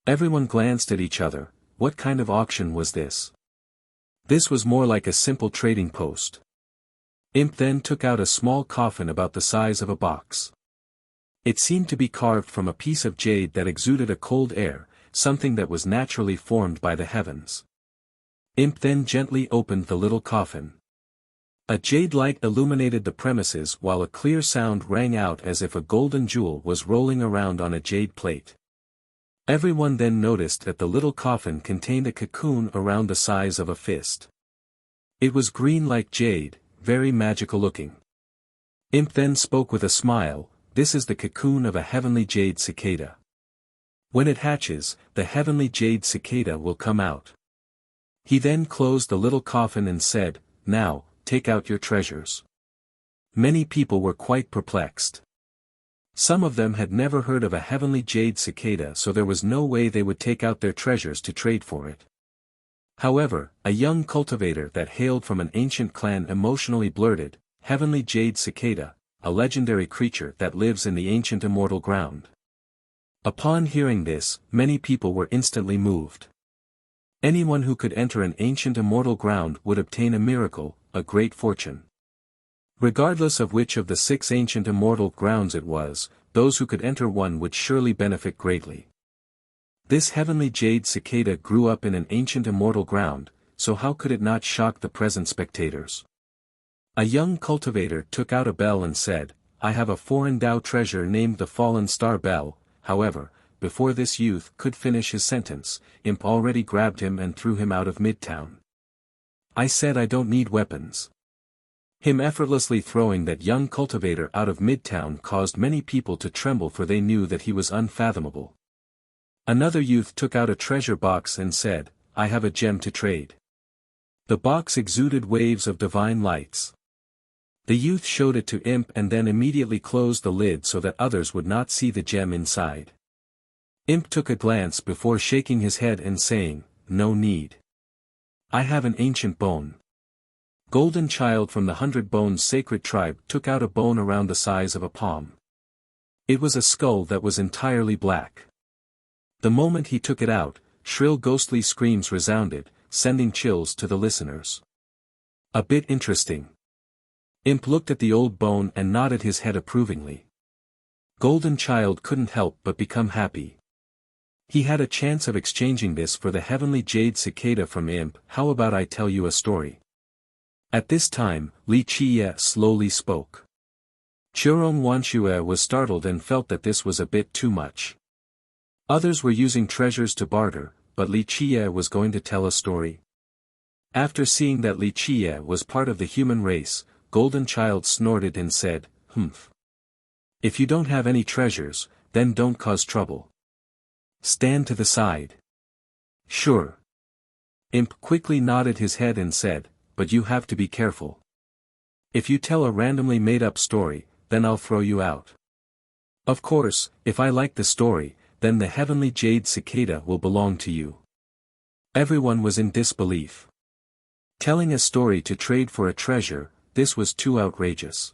Everyone glanced at each other. What kind of auction was this? This was more like a simple trading post. Imp then took out a small coffin about the size of a box. It seemed to be carved from a piece of jade that exuded a cold air, something that was naturally formed by the heavens. Imp then gently opened the little coffin. A jade light illuminated the premises while a clear sound rang out as if a golden jewel was rolling around on a jade plate. Everyone then noticed that the little coffin contained a cocoon around the size of a fist. It was green like jade, very magical looking. Imp then spoke with a smile, "This is the cocoon of a heavenly jade cicada. When it hatches, the heavenly jade cicada will come out." He then closed the little coffin and said, "Now, take out your treasures." Many people were quite perplexed. Some of them had never heard of a heavenly jade cicada, so there was no way they would take out their treasures to trade for it. However, a young cultivator that hailed from an ancient clan emotionally blurted, "Heavenly jade cicada, a legendary creature that lives in the ancient immortal ground." Upon hearing this, many people were instantly moved. Anyone who could enter an ancient immortal ground would obtain a miracle, a great fortune. Regardless of which of the 6 ancient immortal grounds it was, those who could enter one would surely benefit greatly. This heavenly jade cicada grew up in an ancient immortal ground, so how could it not shock the present spectators? A young cultivator took out a bell and said, "I have a foreign Dao treasure named the Fallen Star Bell." However, before this youth could finish his sentence, Imp already grabbed him and threw him out of Midtown. "I said I don't need weapons." Him effortlessly throwing that young cultivator out of Midtown caused many people to tremble, for they knew that he was unfathomable. Another youth took out a treasure box and said, "I have a gem to trade." The box exuded waves of divine lights. The youth showed it to Imp and then immediately closed the lid so that others would not see the gem inside. Imp took a glance before shaking his head and saying, "No need. I have an ancient bone." Golden Child from the 100 Bones sacred tribe took out a bone around the size of a palm. It was a skull that was entirely black. The moment he took it out, shrill ghostly screams resounded, sending chills to the listeners. A bit interesting. Imp looked at the old bone and nodded his head approvingly. Golden Child couldn't help but become happy. He had a chance of exchanging this for the heavenly jade cicada from Imp. "How about I tell you a story?" At this time, Li Chia slowly spoke. Churon Wanshue was startled and felt that this was a bit too much. Others were using treasures to barter, but Li Chia was going to tell a story. After seeing that Li Chia was part of the human race, Golden Child snorted and said, "Humph. If you don't have any treasures, then don't cause trouble. Stand to the side." "Sure." Imp quickly nodded his head and said, "But you have to be careful. If you tell a randomly made-up story, then I'll throw you out. Of course, if I like the story, then the heavenly jade cicada will belong to you." Everyone was in disbelief. Telling a story to trade for a treasure, this was too outrageous.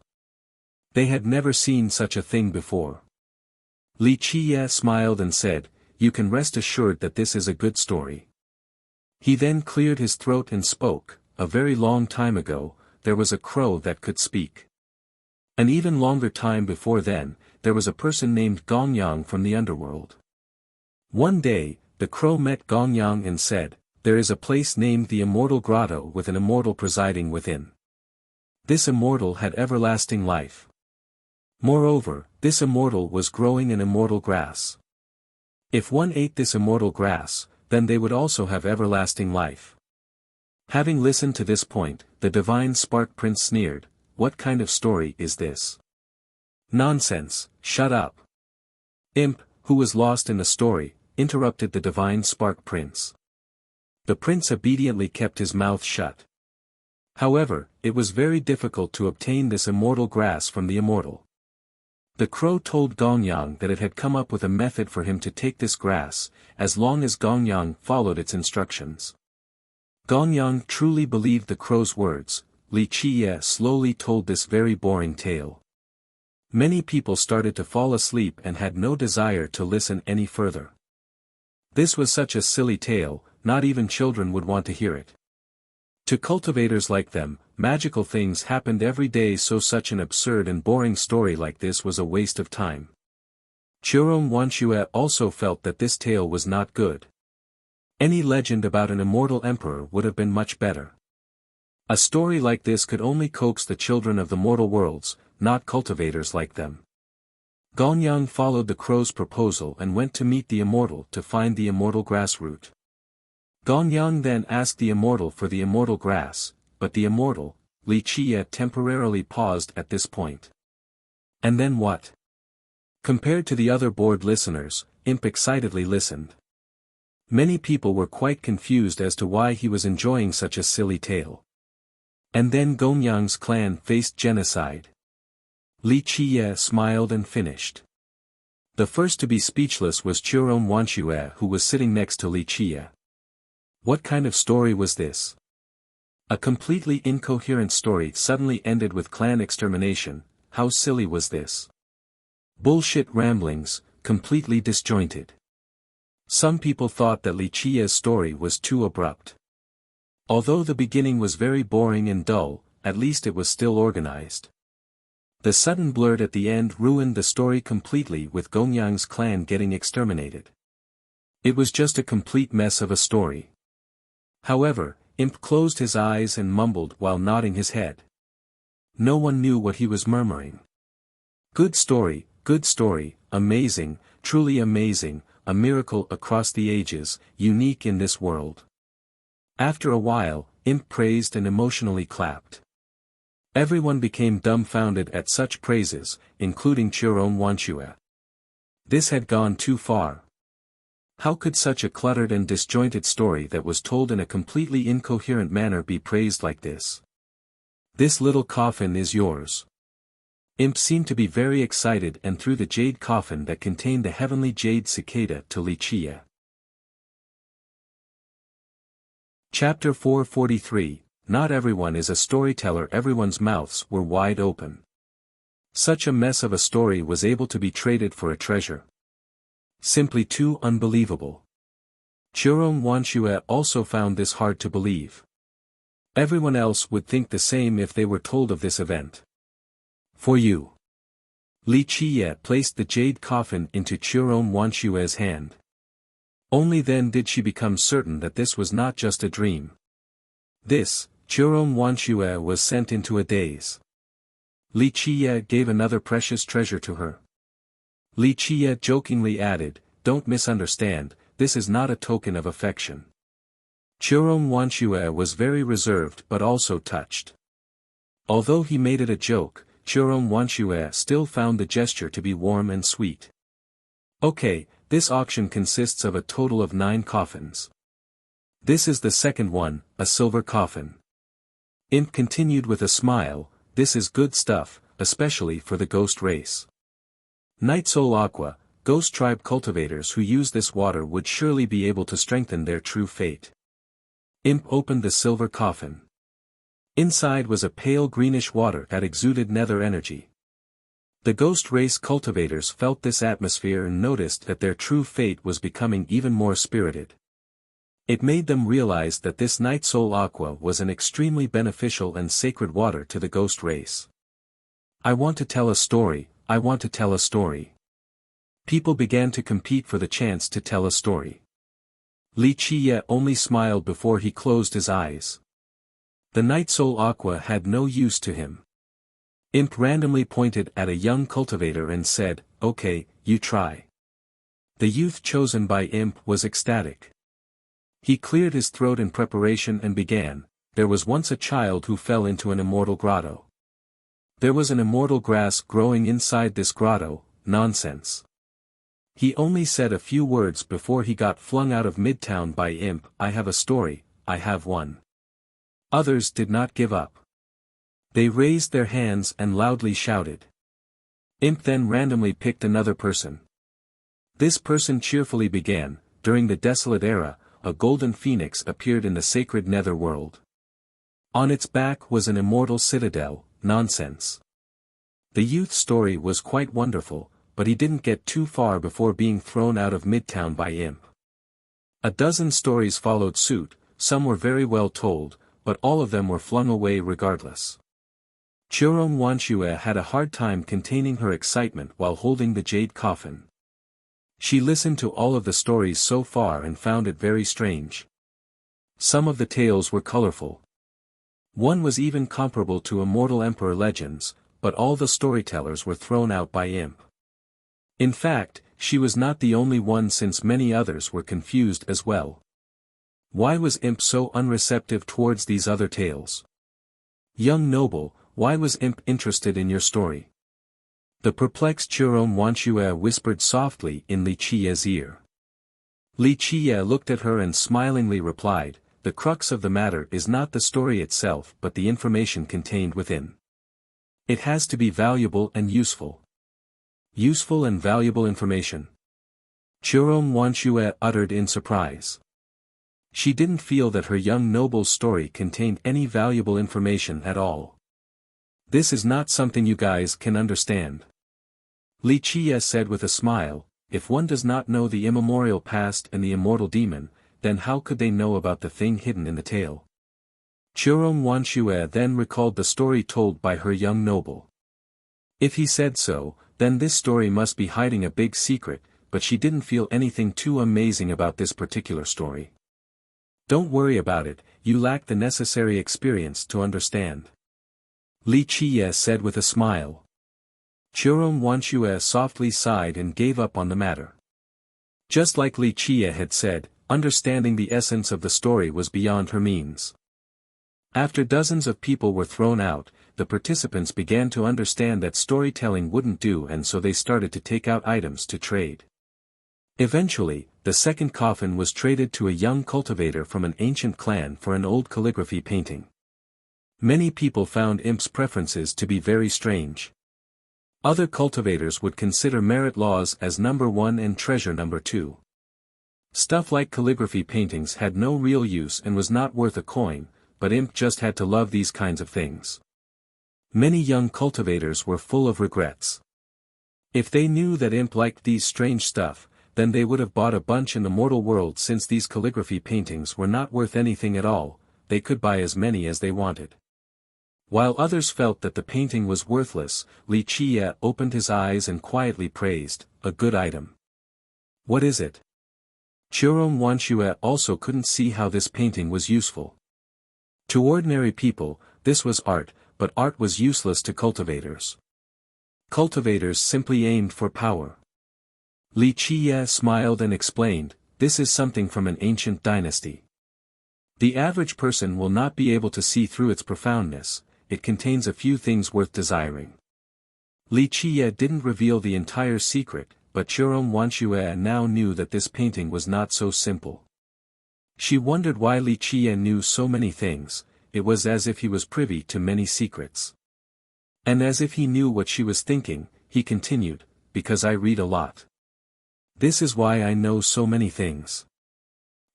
They had never seen such a thing before. Li Qiye smiled and said, "You can rest assured that this is a good story." He then cleared his throat and spoke, "A very long time ago, there was a crow that could speak. An even longer time before then, there was a person named Gongyang from the underworld. One day, the crow met Gongyang and said, 'There is a place named the Immortal Grotto with an immortal presiding within. This immortal had everlasting life. Moreover, this immortal was growing an immortal grass. If one ate this immortal grass, then they would also have everlasting life.'" Having listened to this point, the divine Spark Prince sneered, "What kind of story is this? Nonsense, shut up." Imp, who was lost in the story, interrupted the divine Spark Prince. The prince obediently kept his mouth shut. However, it was very difficult to obtain this immortal grass from the immortal. The crow told Gongyang that it had come up with a method for him to take this grass, as long as Gongyang followed its instructions. Gongyang truly believed the crow's words. Li Qiye slowly told this very boring tale. Many people started to fall asleep and had no desire to listen any further. This was such a silly tale, not even children would want to hear it. To cultivators like them, magical things happened every day, so such an absurd and boring story like this was a waste of time. Churong Wanshue also felt that this tale was not good. Any legend about an immortal emperor would have been much better. A story like this could only coax the children of the mortal worlds, not cultivators like them. Gongyang followed the crow's proposal and went to meet the immortal to find the immortal grass root. Gongyang then asked the immortal for the immortal grass, but the immortal, Li Qiye, temporarily paused at this point. And then what? Compared to the other bored listeners, Imp excitedly listened. Many people were quite confused as to why he was enjoying such a silly tale. And then Gongyang's clan faced genocide. Li Qiye smiled and finished. The first to be speechless was Churong Wanshue, who was sitting next to Li Qiye. What kind of story was this? A completely incoherent story suddenly ended with clan extermination. How silly was this? Bullshit ramblings, completely disjointed. Some people thought that Li Qiye's story was too abrupt. Although the beginning was very boring and dull, at least it was still organized. The sudden blurt at the end ruined the story completely, with Gongyang's clan getting exterminated. It was just a complete mess of a story. However, Imp closed his eyes and mumbled while nodding his head. No one knew what he was murmuring. Good story, amazing, truly amazing, a miracle across the ages, unique in this world. After a while, Imp praised and emotionally clapped. Everyone became dumbfounded at such praises, including Churong Wanshue. This had gone too far. How could such a cluttered and disjointed story that was told in a completely incoherent manner be praised like this? This little coffin is yours. Imp seemed to be very excited and threw the jade coffin that contained the heavenly jade cicada to Li Qiye. Chapter 443, Not everyone is a storyteller. Everyone's mouths were wide open. Such a mess of a story was able to be traded for a treasure. Simply too unbelievable. Churong Wanshue also found this hard to believe. Everyone else would think the same if they were told of this event. For you. Li Qiye placed the jade coffin into Churong Wanshue's hand. Only then did she become certain that this was not just a dream. This, Churong Wanshue was sent into a daze. Li Qiye gave another precious treasure to her. Li Qiye jokingly added, "Don't misunderstand, this is not a token of affection." Churong Wanshue was very reserved but also touched. Although he made it a joke, Churong Wanshue still found the gesture to be warm and sweet. Okay, this auction consists of a total of 9 coffins. This is the second one, a silver coffin. Imp continued with a smile, "This is good stuff, especially for the ghost race. Night Soul Aqua, ghost tribe cultivators who use this water would surely be able to strengthen their true fate." Imp opened the silver coffin. Inside was a pale greenish water that exuded nether energy. The ghost race cultivators felt this atmosphere and noticed that their true fate was becoming even more spirited. It made them realize that this night soul aqua was an extremely beneficial and sacred water to the ghost race. I want to tell a story, I want to tell a story. People began to compete for the chance to tell a story. Li Qiye only smiled before he closed his eyes. The night soul aqua had no use to him. Imp randomly pointed at a young cultivator and said, "Okay, you try." The youth chosen by Imp was ecstatic. He cleared his throat in preparation and began, "There was once a child who fell into an immortal grotto. There was an immortal grass growing inside this grotto." Nonsense. He only said a few words before he got flung out of Midtown by Imp. "I have a story, I have one." Others did not give up. They raised their hands and loudly shouted. Imp then randomly picked another person. This person cheerfully began, "During the desolate era, a golden phoenix appeared in the sacred nether world. On its back was an immortal citadel." Nonsense. The youth's story was quite wonderful, but he didn't get too far before being thrown out of Midtown by Imp. A dozen stories followed suit, some were very well told, but all of them were flung away regardless. Churong Wanshue had a hard time containing her excitement while holding the jade coffin. She listened to all of the stories so far and found it very strange. Some of the tales were colorful. One was even comparable to immortal emperor legends, but all the storytellers were thrown out by Imp. In fact, she was not the only one since many others were confused as well. Why was Imp so unreceptive towards these other tales? "Young noble, why was Imp interested in your story?" The perplexed Churong Wanshue whispered softly in Li Qiye's ear. Li Qiye looked at her and smilingly replied, "The crux of the matter is not the story itself but the information contained within. It has to be valuable and useful." Useful and valuable information? Churong Wanshue uttered in surprise. She didn't feel that her young noble's story contained any valuable information at all. "This is not something you guys can understand," Li Qiye said with a smile. "If one does not know the immemorial past and the immortal demon, then how could they know about the thing hidden in the tale?" Churong Wanshue then recalled the story told by her young noble. If he said so, then this story must be hiding a big secret, but she didn't feel anything too amazing about this particular story. "Don't worry about it, you lack the necessary experience to understand," Li Qiye said with a smile. Churong Wanshue softly sighed and gave up on the matter. Just like Li Qiye had said, understanding the essence of the story was beyond her means. After dozens of people were thrown out, the participants began to understand that storytelling wouldn't do, and so they started to take out items to trade. Eventually, the second coffin was traded to a young cultivator from an ancient clan for an old calligraphy painting. Many people found Imp's preferences to be very strange. Other cultivators would consider merit laws as number one and treasure number two. Stuff like calligraphy paintings had no real use and was not worth a coin, but Imp just had to love these kinds of things. Many young cultivators were full of regrets. If they knew that Imp liked these strange stuff, then they would have bought a bunch in the mortal world. Since these calligraphy paintings were not worth anything at all, they could buy as many as they wanted. While others felt that the painting was worthless, Li Qiye opened his eyes and quietly praised, "A good item." "What is it?" Churong Wanshue also couldn't see how this painting was useful. To ordinary people, this was art, but art was useless to cultivators. Cultivators simply aimed for power. Li Qiye smiled and explained, "This is something from an ancient dynasty. The average person will not be able to see through its profoundness. It contains a few things worth desiring." Li Qiye didn't reveal the entire secret, but Churong Wanshue now knew that this painting was not so simple. She wondered why Li Qiye knew so many things. It was as if he was privy to many secrets. And as if he knew what she was thinking, he continued, "Because I read a lot. This is why I know so many things."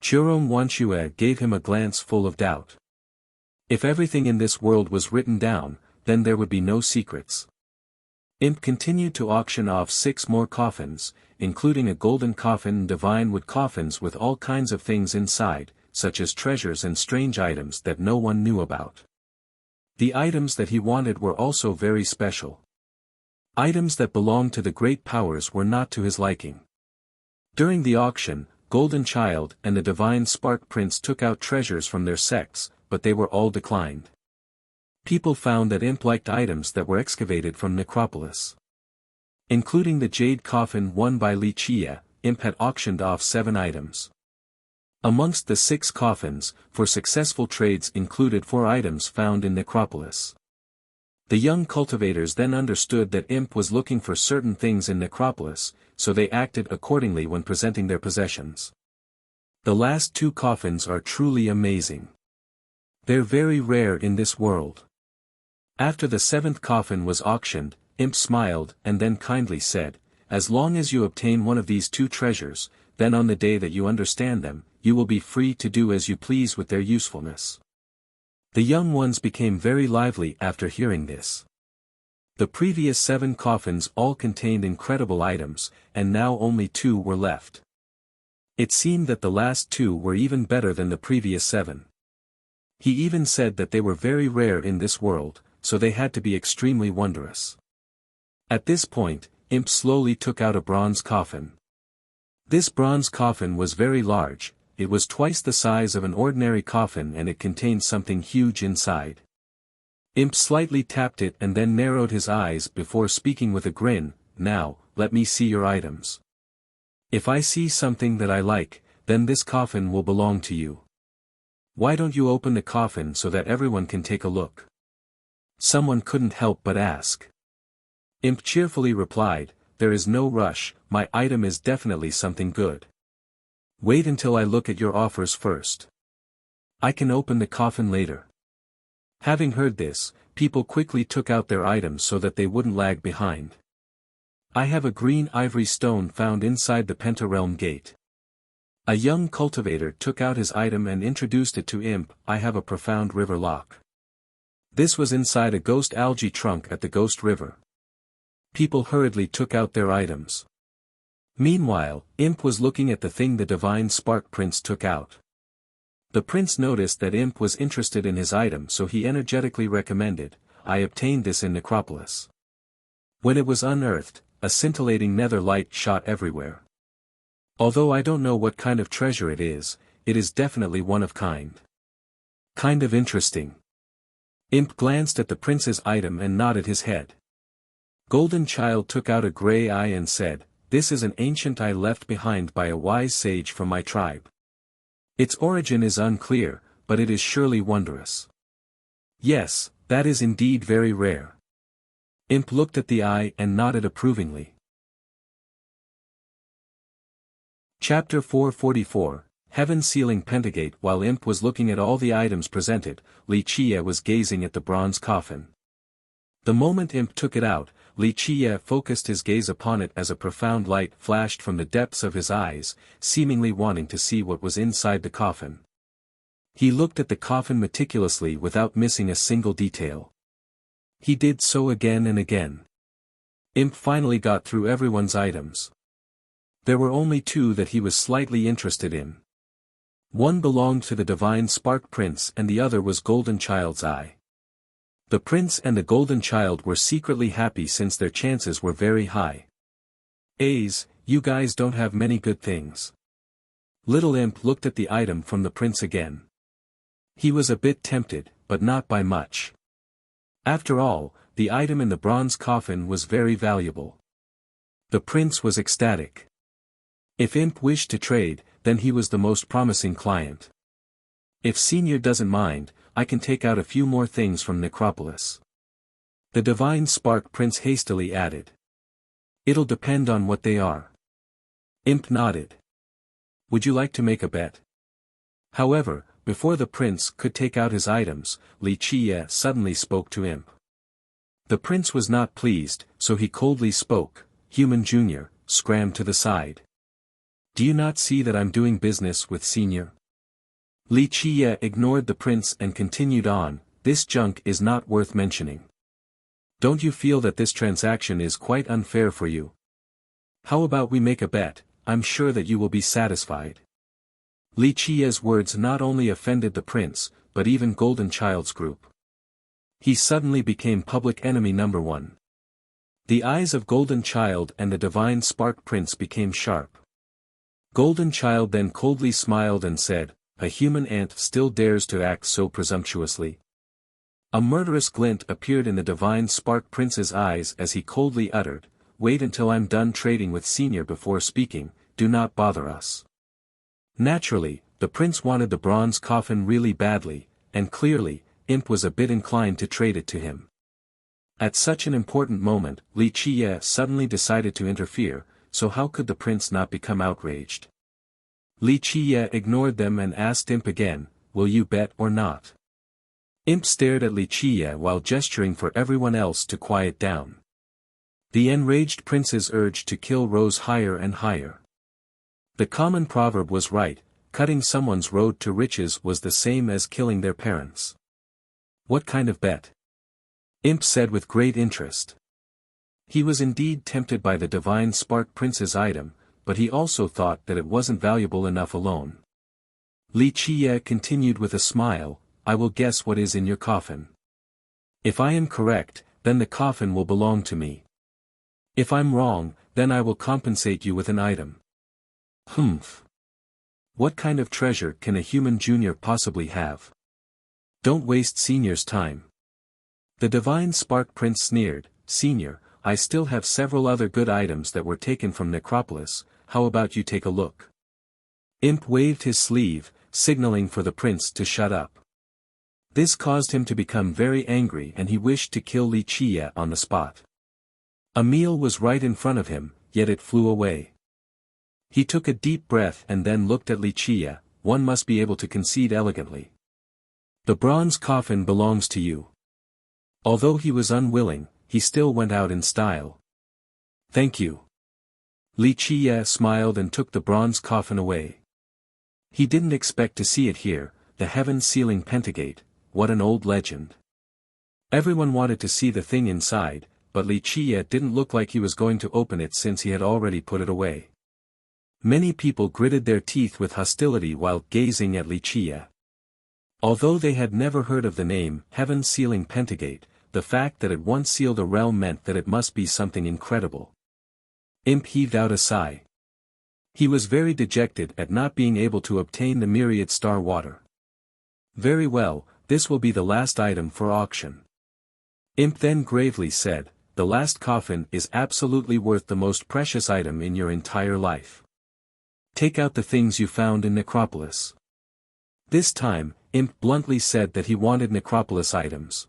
Churong Wanshue gave him a glance full of doubt. If everything in this world was written down, then there would be no secrets. Imp continued to auction off 6 more coffins, including a golden coffin and divine wood coffins with all kinds of things inside, such as treasures and strange items that no one knew about. The items that he wanted were also very special. Items that belonged to the great powers were not to his liking. During the auction, Golden Child and the Divine Spark Prince took out treasures from their sects, but they were all declined. People found that Imp liked items that were excavated from necropolis. Including the jade coffin won by Wuxia, Imp had auctioned off 7 items. Amongst the 6 coffins, for successful trades included 4 items found in necropolis. The young cultivators then understood that Imp was looking for certain things in necropolis, so they acted accordingly when presenting their possessions. The last 2 coffins are truly amazing. They're very rare in this world. After the 7th coffin was auctioned, Imp smiled and then kindly said, "As long as you obtain one of these 2 treasures, then on the day that you understand them, you will be free to do as you please with their usefulness." The young ones became very lively after hearing this. The previous 7 coffins all contained incredible items, and now only 2 were left. It seemed that the last 2 were even better than the previous 7. He even said that they were very rare in this world, so they had to be extremely wondrous. At this point, Imp slowly took out a bronze coffin. This bronze coffin was very large. It was twice the size of an ordinary coffin and it contained something huge inside. Imp slightly tapped it and then narrowed his eyes before speaking with a grin, "Now, let me see your items. If I see something that I like, then this coffin will belong to you. Why don't you open the coffin so that everyone can take a look?" Someone couldn't help but ask. Imp cheerfully replied, "There is no rush, my item is definitely something good. Wait until I look at your offers first. I can open the coffin later." Having heard this, people quickly took out their items so that they wouldn't lag behind. "I have a green ivory stone found inside the Pentarealm gate." A young cultivator took out his item and introduced it to Imp. "I have a profound river lock." This was inside a ghost algae trunk at the Ghost River. People hurriedly took out their items. Meanwhile, Imp was looking at the thing the Divine Spark Prince took out. The prince noticed that Imp was interested in his item, so he energetically recommended, "I obtained this in Necropolis." When it was unearthed, a scintillating nether light shot everywhere. "Although I don't know what kind of treasure it is definitely one of kind. Kind of interesting." Imp glanced at the prince's item and nodded his head. Golden Child took out a gray eye and said, "This is an ancient eye left behind by a wise sage from my tribe. Its origin is unclear, but it is surely wondrous." "Yes, that is indeed very rare." Imp looked at the eye and nodded approvingly. Chapter 444, Heaven Sealing Pentagate. While Imp was looking at all the items presented, Wuxia was gazing at the bronze coffin. The moment Imp took it out, Wuxia focused his gaze upon it as a profound light flashed from the depths of his eyes, seemingly wanting to see what was inside the coffin. He looked at the coffin meticulously without missing a single detail. He did so again and again. Imp finally got through everyone's items. There were only 2 that he was slightly interested in. One belonged to the Divine Spark Prince and the other was Golden Child's eye. The prince and the Golden Child were secretly happy since their chances were very high. You guys don't have many good things." Little Imp looked at the item from the prince again. He was a bit tempted, but not by much. After all, the item in the bronze coffin was very valuable. The prince was ecstatic. If Imp wished to trade, then he was the most promising client. "If Senior doesn't mind, I can take out a few more things from Necropolis." The Divine Spark Prince hastily added. "It'll depend on what they are." Imp nodded. "Would you like to make a bet?" However, before the prince could take out his items, Wuxia suddenly spoke to Imp. The prince was not pleased, so he coldly spoke, "Human Jr., scram to the side. Do you not see that I'm doing business with Senior?" Wuxia ignored the prince and continued on, "This junk is not worth mentioning. Don't you feel that this transaction is quite unfair for you? How about we make a bet? I'm sure that you will be satisfied. Li Qiye's words not only offended the prince, but even Golden Child's group. He suddenly became public enemy number one. The eyes of Golden Child and the Divine Spark Prince became sharp. Golden Child then coldly smiled and said, "A human ant still dares to act so presumptuously?" A murderous glint appeared in the Divine Spark Prince's eyes as he coldly uttered, "Wait until I'm done trading with Senior before speaking, do not bother us." Naturally, the prince wanted the bronze coffin really badly, and clearly, Imp was a bit inclined to trade it to him. At such an important moment, Li Qiye suddenly decided to interfere, so how could the prince not become outraged? Li Qiye ignored them and asked Imp again, "Will you bet or not?" Imp stared at Li Qiye while gesturing for everyone else to quiet down. The enraged prince's urge to kill rose higher and higher. The common proverb was right, cutting someone's road to riches was the same as killing their parents. What kind of bet? Imp said with great interest. He was indeed tempted by the Divine Spark Prince's item, but he also thought that it wasn't valuable enough alone. Li Qiye continued with a smile, "I will guess what is in your coffin. If I am correct, then the coffin will belong to me. If I'm wrong, then I will compensate you with an item." Humph. What kind of treasure can a human junior possibly have? Don't waste Senior's time. The Divine Spark Prince sneered, "Senior, I still have several other good items that were taken from Necropolis, how about you take a look?" Imp waved his sleeve, signaling for the prince to shut up. This caused him to become very angry and he wished to kill Li Qiye on the spot. A meal was right in front of him, yet it flew away. He took a deep breath and then looked at Li Qiye, "One must be able to concede elegantly. The bronze coffin belongs to you." Although he was unwilling, he still went out in style. "Thank you." Li Qiye smiled and took the bronze coffin away. He didn't expect to see it here, the heaven-sealing pentagate, what an old legend. Everyone wanted to see the thing inside, but Li Qiye didn't look like he was going to open it since he had already put it away. Many people gritted their teeth with hostility while gazing at Li Qiye. Although they had never heard of the name, Heaven-Sealing Pentagate, the fact that it once sealed a realm meant that it must be something incredible. Imp heaved out a sigh. He was very dejected at not being able to obtain the myriad star water. "Very well, this will be the last item for auction." Imp then gravely said, "The last coffin is absolutely worth the most precious item in your entire life. Take out the things you found in Necropolis." This time, Imp bluntly said that he wanted Necropolis items.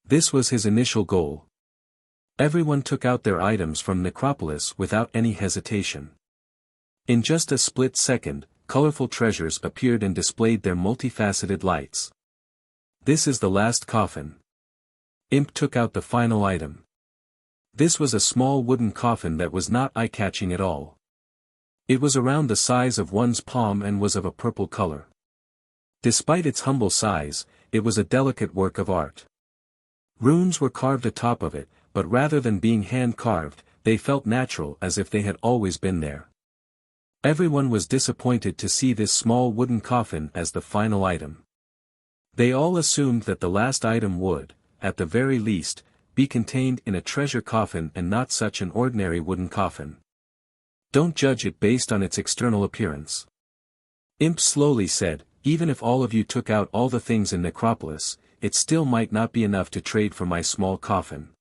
This was his initial goal. Everyone took out their items from Necropolis without any hesitation. In just a split second, colorful treasures appeared and displayed their multifaceted lights. "This is the last coffin." Imp took out the final item. This was a small wooden coffin that was not eye-catching at all. It was around the size of one's palm and was of a purple color. Despite its humble size, it was a delicate work of art. Runes were carved atop of it, but rather than being hand-carved, they felt natural as if they had always been there. Everyone was disappointed to see this small wooden coffin as the final item. They all assumed that the last item would, at the very least, be contained in a treasure coffin and not such an ordinary wooden coffin. Don't judge it based on its external appearance. Imp slowly said, "Even if all of you took out all the things in Necropolis, it still might not be enough to trade for my small coffin."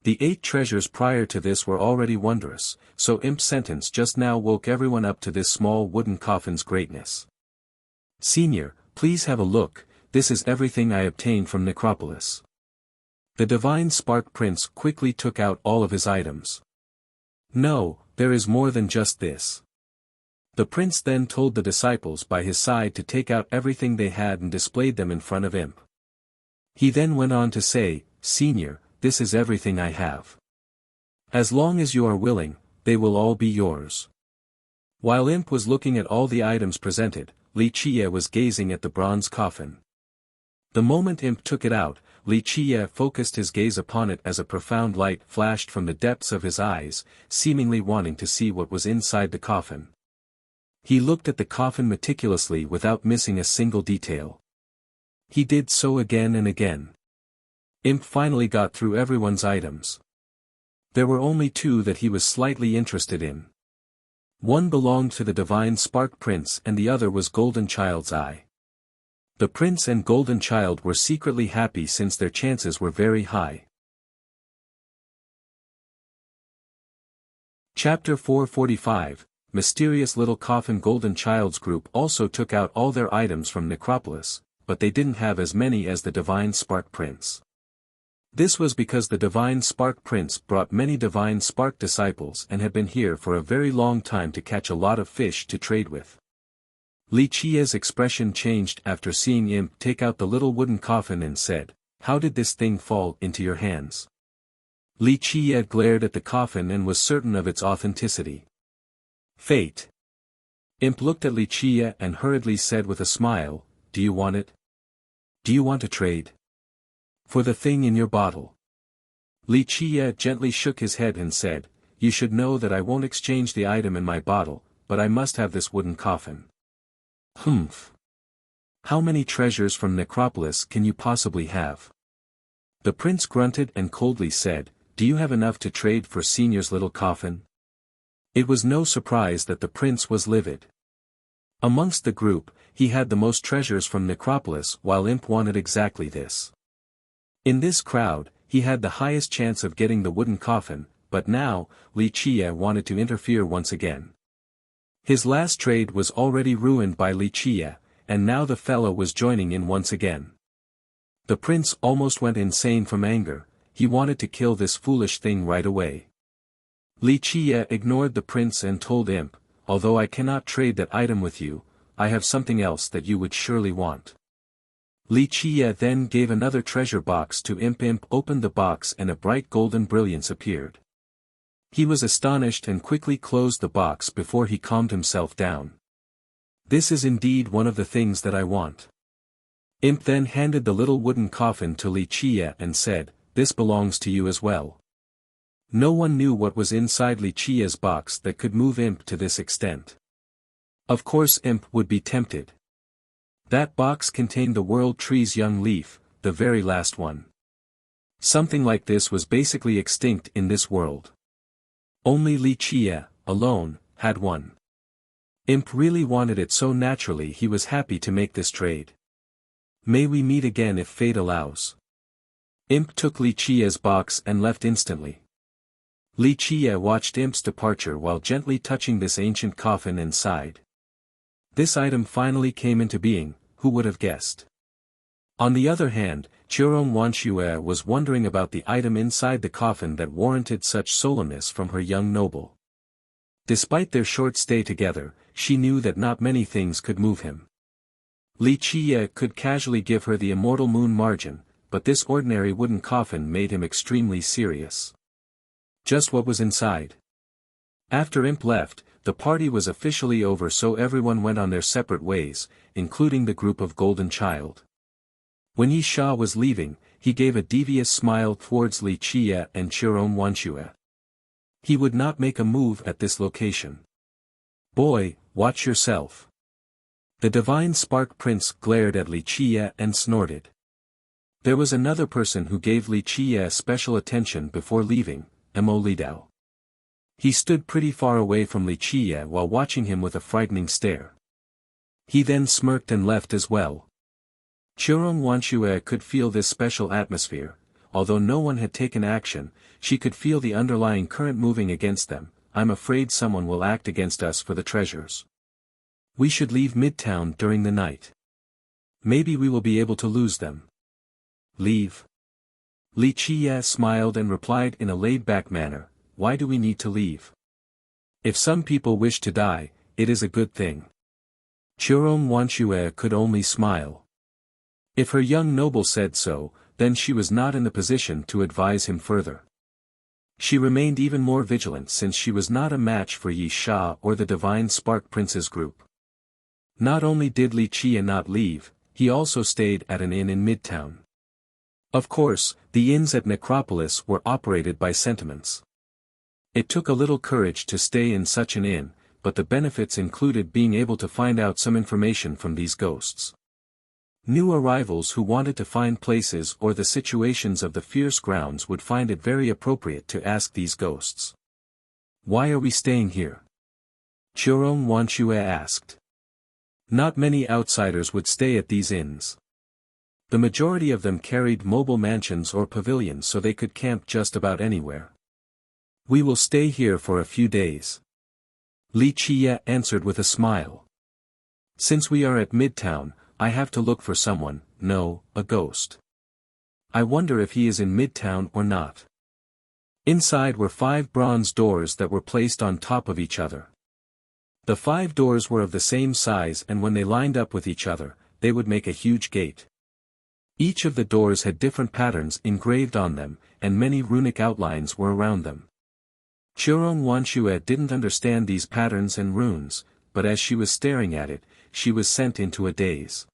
The 8 treasures prior to this were already wondrous, so Imp's sentence just now woke everyone up to this small wooden coffin's greatness. "Senior, please have a look, this is everything I obtained from Necropolis." The Divine Spark Prince quickly took out all of his items. "No, there is more than just this." The prince then told the disciples by his side to take out everything they had and displayed them in front of Imp. He then went on to say, "Senior, this is everything I have. As long as you are willing, they will all be yours." While Imp was looking at all the items presented, Li Qiye was gazing at the bronze coffin. The moment Imp took it out, Li Qie focused his gaze upon it as a profound light flashed from the depths of his eyes, seemingly wanting to see what was inside the coffin. He looked at the coffin meticulously without missing a single detail. He did so again and again. Imp finally got through everyone's items. There were only two that he was slightly interested in. One belonged to the Divine Spark Prince and the other was Golden Child's eye. The Prince and Golden Child were secretly happy since their chances were very high. Chapter 445, Mysterious Little Coffin. Golden Child's group also took out all their items from Necropolis, but they didn't have as many as the Divine Spark Prince. This was because the Divine Spark Prince brought many Divine Spark disciples and had been here for a very long time to catch a lot of fish to trade with. Li Qie's expression changed after seeing Imp take out the little wooden coffin and said, "How did this thing fall into your hands?" Li Qie glared at the coffin and was certain of its authenticity. Fate. Imp looked at Li Qie and hurriedly said with a smile, "Do you want it? Do you want to trade? For the thing in your bottle?" Li Qie gently shook his head and said, "You should know that I won't exchange the item in my bottle, but I must have this wooden coffin." "Humph. How many treasures from Necropolis can you possibly have?" The prince grunted and coldly said, "Do you have enough to trade for Senior's little coffin?" It was no surprise that the prince was livid. Amongst the group, he had the most treasures from Necropolis while Imp wanted exactly this. In this crowd, he had the highest chance of getting the wooden coffin, but now, Li Qie wanted to interfere once again. His last trade was already ruined by Li Qie, and now the fellow was joining in once again. The prince almost went insane from anger. He wanted to kill this foolish thing right away. Li Qie ignored the prince and told Imp, "Although I cannot trade that item with you, I have something else that you would surely want." Li Qie then gave another treasure box to Imp. Imp opened the box and a bright golden brilliance appeared. He was astonished and quickly closed the box before he calmed himself down. "This is indeed one of the things that I want." Imp then handed the little wooden coffin to Li Qie and said, "This belongs to you as well." No one knew what was inside Li Qie's box that could move Imp to this extent. Of course Imp would be tempted. That box contained the world tree's young leaf, the very last one. Something like this was basically extinct in this world. Only Li Qie, alone, had one. Imp really wanted it so naturally he was happy to make this trade. "May we meet again if fate allows." Imp took Li Qie's box and left instantly. Li Qie watched Imp's departure while gently touching this ancient coffin and sighed. This item finally came into being, who would have guessed? On the other hand, Wuxia was wondering about the item inside the coffin that warranted such solemnness from her young noble. Despite their short stay together, she knew that not many things could move him. Li Qie could casually give her the immortal moon margin, but this ordinary wooden coffin made him extremely serious. Just what was inside? After Imp left, the party was officially over, so everyone went on their separate ways, including the group of Golden Child. When Yi Sha was leaving, he gave a devious smile towards Li Qie and Wuxia. He would not make a move at this location. "Boy, watch yourself." The Divine Spark Prince glared at Li Qie and snorted. There was another person who gave Li Qie special attention before leaving, Mo Lidao. He stood pretty far away from Li Qie while watching him with a frightening stare. He then smirked and left as well. Wuxia could feel this special atmosphere. Although no one had taken action, she could feel the underlying current moving against them. "I'm afraid someone will act against us for the treasures. We should leave Midtown during the night. Maybe we will be able to lose them." "Leave?" Li Qie smiled and replied in a laid-back manner, "Why do we need to leave? If some people wish to die, it is a good thing." Wuxia could only smile. If her young noble said so, then she was not in the position to advise him further. She remained even more vigilant since she was not a match for Yi Sha or the Divine Spark Prince's group. Not only did Li Qie not leave, he also stayed at an inn in Midtown. Of course, the inns at Necropolis were operated by sentiments. It took a little courage to stay in such an inn, but the benefits included being able to find out some information from these ghosts. New arrivals who wanted to find places or the situations of the fierce grounds would find it very appropriate to ask these ghosts. "Why are we staying here?" Churong Wanshue asked. Not many outsiders would stay at these inns. The majority of them carried mobile mansions or pavilions so they could camp just about anywhere. "We will stay here for a few days." Li Qiye answered with a smile. "Since we are at Midtown, I have to look for someone, no, a ghost. I wonder if he is in Midtown or not." Inside were 5 bronze doors that were placed on top of each other. The 5 doors were of the same size, and when they lined up with each other, they would make a huge gate. Each of the doors had different patterns engraved on them, and many runic outlines were around them. Churong Wanshue didn't understand these patterns and runes, but as she was staring at it, she was sent into a daze.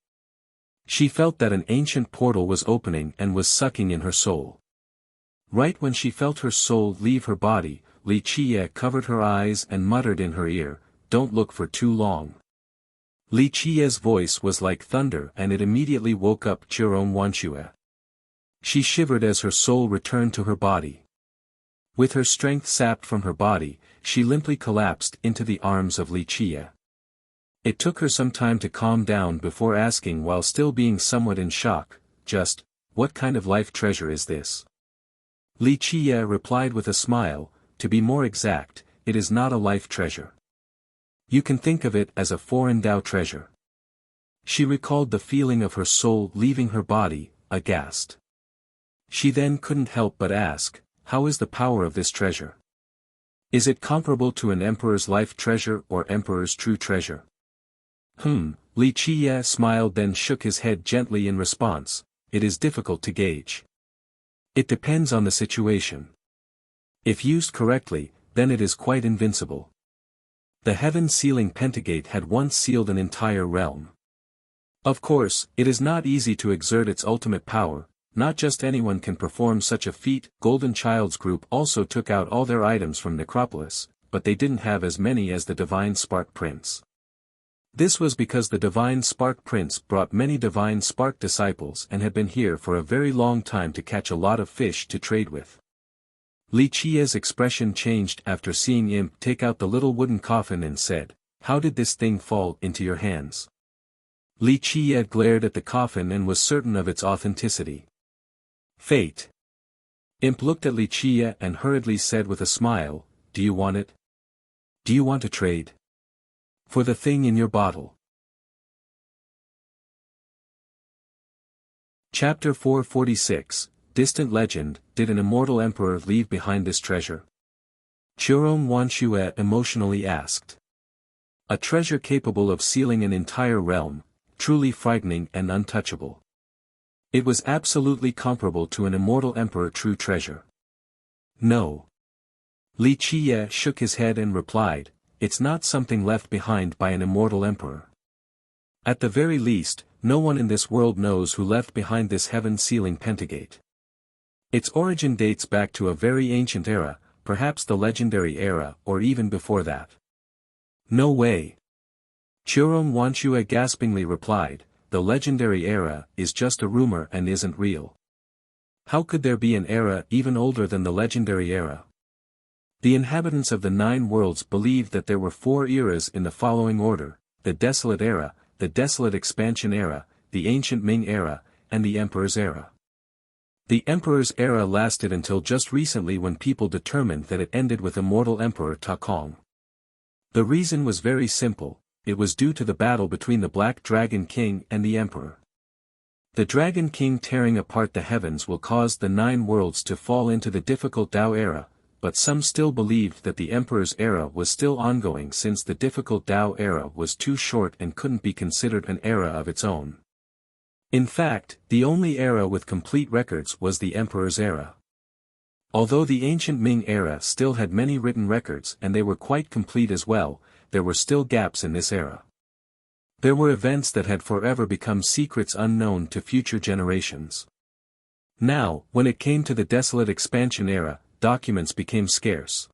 She felt that an ancient portal was opening and was sucking in her soul. Right when she felt her soul leave her body, Li Qiye covered her eyes and muttered in her ear, "Don't look for too long." Li Qiye's voice was like thunder, and it immediately woke up Churong Wanshue. She shivered as her soul returned to her body. With her strength sapped from her body, she limply collapsed into the arms of Li Qiye. It took her some time to calm down before asking, while still being somewhat in shock, "Just, what kind of life treasure is this?" Li Qiye replied with a smile, "To be more exact, it is not a life treasure. You can think of it as a foreign Tao treasure." She recalled the feeling of her soul leaving her body, aghast. She then couldn't help but ask, "How is the power of this treasure? Is it comparable to an emperor's life treasure or emperor's true treasure?" Li Qiye smiled, then shook his head gently in response, "It is difficult to gauge. It depends on the situation. If used correctly, then it is quite invincible. The heaven-sealing Pentagate had once sealed an entire realm. Of course, it is not easy to exert its ultimate power. Not just anyone can perform such a feat." Golden Child's group also took out all their items from Necropolis, but they didn't have as many as the Divine Spark Prince. This was because the Divine Spark Prince brought many Divine Spark disciples and had been here for a very long time to catch a lot of fish to trade with. Li Qiye's expression changed after seeing Imp take out the little wooden coffin and said, "How did this thing fall into your hands?" Li Qiye glared at the coffin and was certain of its authenticity. "Fate." Imp looked at Li Qiye and hurriedly said with a smile, "Do you want it? Do you want to trade for the thing in your bottle?" Chapter 446, Distant Legend. Did an immortal emperor leave behind this treasure? Churong Wanshue emotionally asked. A treasure capable of sealing an entire realm, truly frightening and untouchable. It was absolutely comparable to an immortal emperor true treasure. No. Li Qiye shook his head and replied, "It's not something left behind by an immortal emperor. At the very least, no one in this world knows who left behind this heaven-sealing Pentagate. Its origin dates back to a very ancient era, perhaps the legendary era or even before that." "No way." Churong Wanshue gaspingly replied, "The legendary era is just a rumor and isn't real. How could there be an era even older than the legendary era?" The inhabitants of the 9 worlds believed that there were 4 eras in the following order: the Desolate Era, the Desolate Expansion Era, the Ancient Ming Era, and the Emperor's Era. The Emperor's Era lasted until just recently, when people determined that it ended with immortal Emperor Ta Kong. The reason was very simple: it was due to the battle between the Black Dragon King and the Emperor. The Dragon King tearing apart the heavens will cause the 9 worlds to fall into the difficult Tao era, but some still believed that the Emperor's era was still ongoing since the difficult Tao era was too short and couldn't be considered an era of its own. In fact, the only era with complete records was the Emperor's era. Although the ancient Ming era still had many written records and they were quite complete as well, there were still gaps in this era. There were events that had forever become secrets unknown to future generations. Now, when it came to the desolate expansion era, documents became scarce.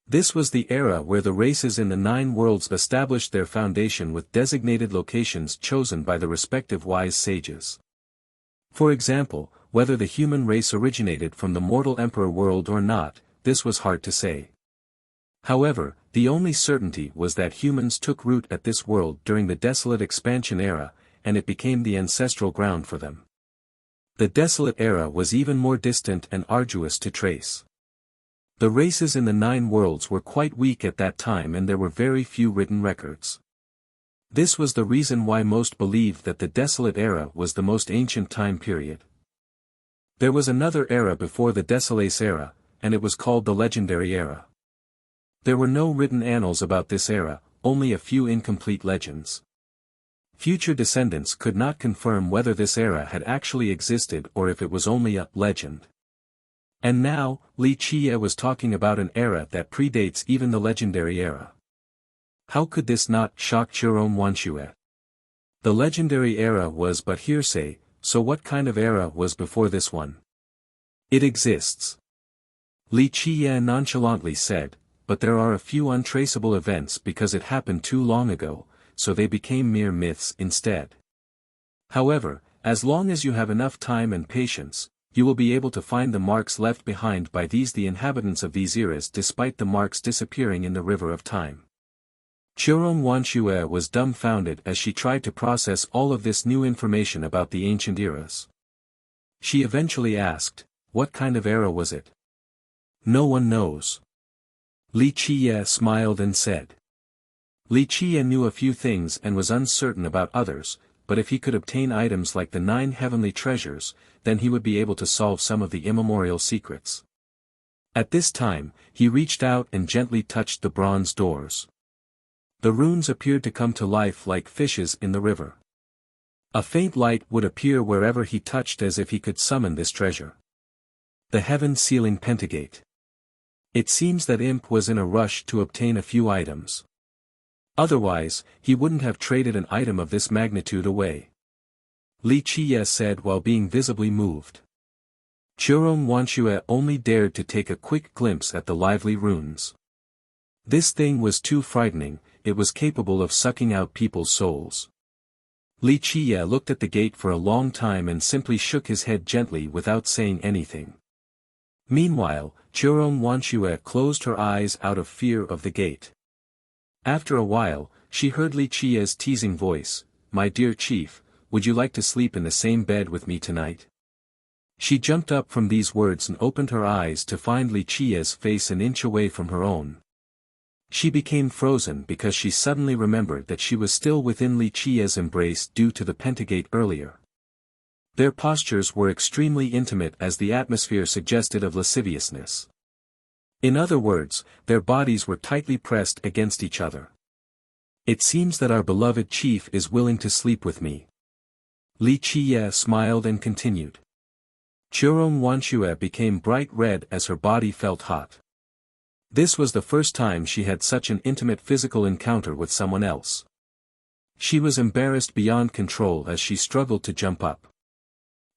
This was the era where the races in the 9 worlds established their foundation with designated locations chosen by the respective wise sages. For example, whether the human race originated from the mortal emperor world or not, this was hard to say. However, the only certainty was that humans took root at this world during the desolate expansion era, and it became the ancestral ground for them. The desolate era was even more distant and arduous to trace. The races in the 9 worlds were quite weak at that time and there were very few written records. This was the reason why most believed that the desolate era was the most ancient time period. There was another era before the Desolace era, and it was called the Legendary Era. There were no written annals about this era, only a few incomplete legends. Future descendants could not confirm whether this era had actually existed or if it was only a legend. And now, Li Qie was talking about an era that predates even the Legendary Era. How could this not shock Jerome Wanxue? The Legendary Era was but hearsay, so what kind of era was before this one? It exists. Li Qie nonchalantly said, but there are a few untraceable events because it happened too long ago, so they became mere myths instead. However, as long as you have enough time and patience, you will be able to find the marks left behind by the inhabitants of these eras despite the marks disappearing in the river of time. Jerome Wanxue was dumbfounded as she tried to process all of this new information about the ancient eras. She eventually asked, what kind of era was it? No one knows. Li Qie smiled and said. Li Qie knew a few things and was uncertain about others, but if he could obtain items like the 9 heavenly treasures, then he would be able to solve some of the immemorial secrets. At this time, he reached out and gently touched the bronze doors. The runes appeared to come to life like fishes in the river. A faint light would appear wherever he touched as if he could summon this treasure. The heaven-sealing pentagate. It seems that Imp was in a rush to obtain a few items. Otherwise, he wouldn't have traded an item of this magnitude away. Li Qie said while being visibly moved. Jerome Wanxue only dared to take a quick glimpse at the lively runes. This thing was too frightening, it was capable of sucking out people's souls. Li Qie looked at the gate for a long time and simply shook his head gently without saying anything. Meanwhile, Jerome Wanxue closed her eyes out of fear of the gate. After a while, she heard Li Qie's teasing voice, "My dear chief, would you like to sleep in the same bed with me tonight?" She jumped up from these words and opened her eyes to find Li Qie's face an inch away from her own. She became frozen because she suddenly remembered that she was still within Li Qie's embrace due to the pentagate earlier. Their postures were extremely intimate as the atmosphere suggested of lasciviousness. In other words, their bodies were tightly pressed against each other. It seems that our beloved chief is willing to sleep with me. Li Qie smiled and continued. Jerome Wanxue became bright red as her body felt hot. This was the first time she had such an intimate physical encounter with someone else. She was embarrassed beyond control as she struggled to jump up.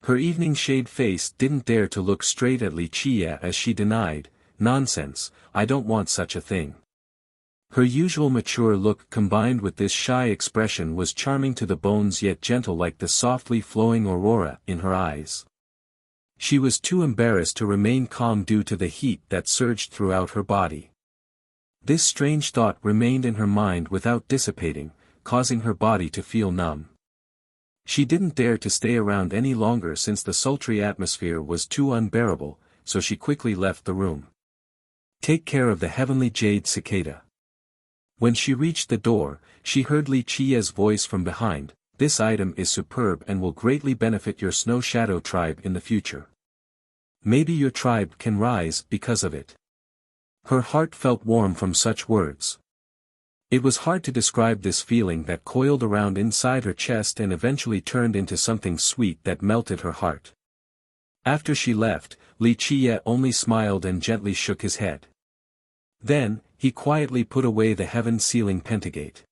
Her evening shade face didn't dare to look straight at Li Qie as she denied, "Nonsense, I don't want such a thing." Her usual mature look combined with this shy expression was charming to the bones yet gentle like the softly flowing aurora in her eyes. She was too embarrassed to remain calm due to the heat that surged throughout her body. This strange thought remained in her mind without dissipating, causing her body to feel numb. She didn't dare to stay around any longer since the sultry atmosphere was too unbearable, so she quickly left the room. Take care of the heavenly jade cicada. When she reached the door, she heard Li Qie's voice from behind, "This item is superb and will greatly benefit your Snow Shadow tribe in the future. Maybe your tribe can rise because of it." Her heart felt warm from such words. It was hard to describe this feeling that coiled around inside her chest and eventually turned into something sweet that melted her heart. After she left, Li Qie only smiled and gently shook his head. Then, he quietly put away the heaven-sealing pentagate.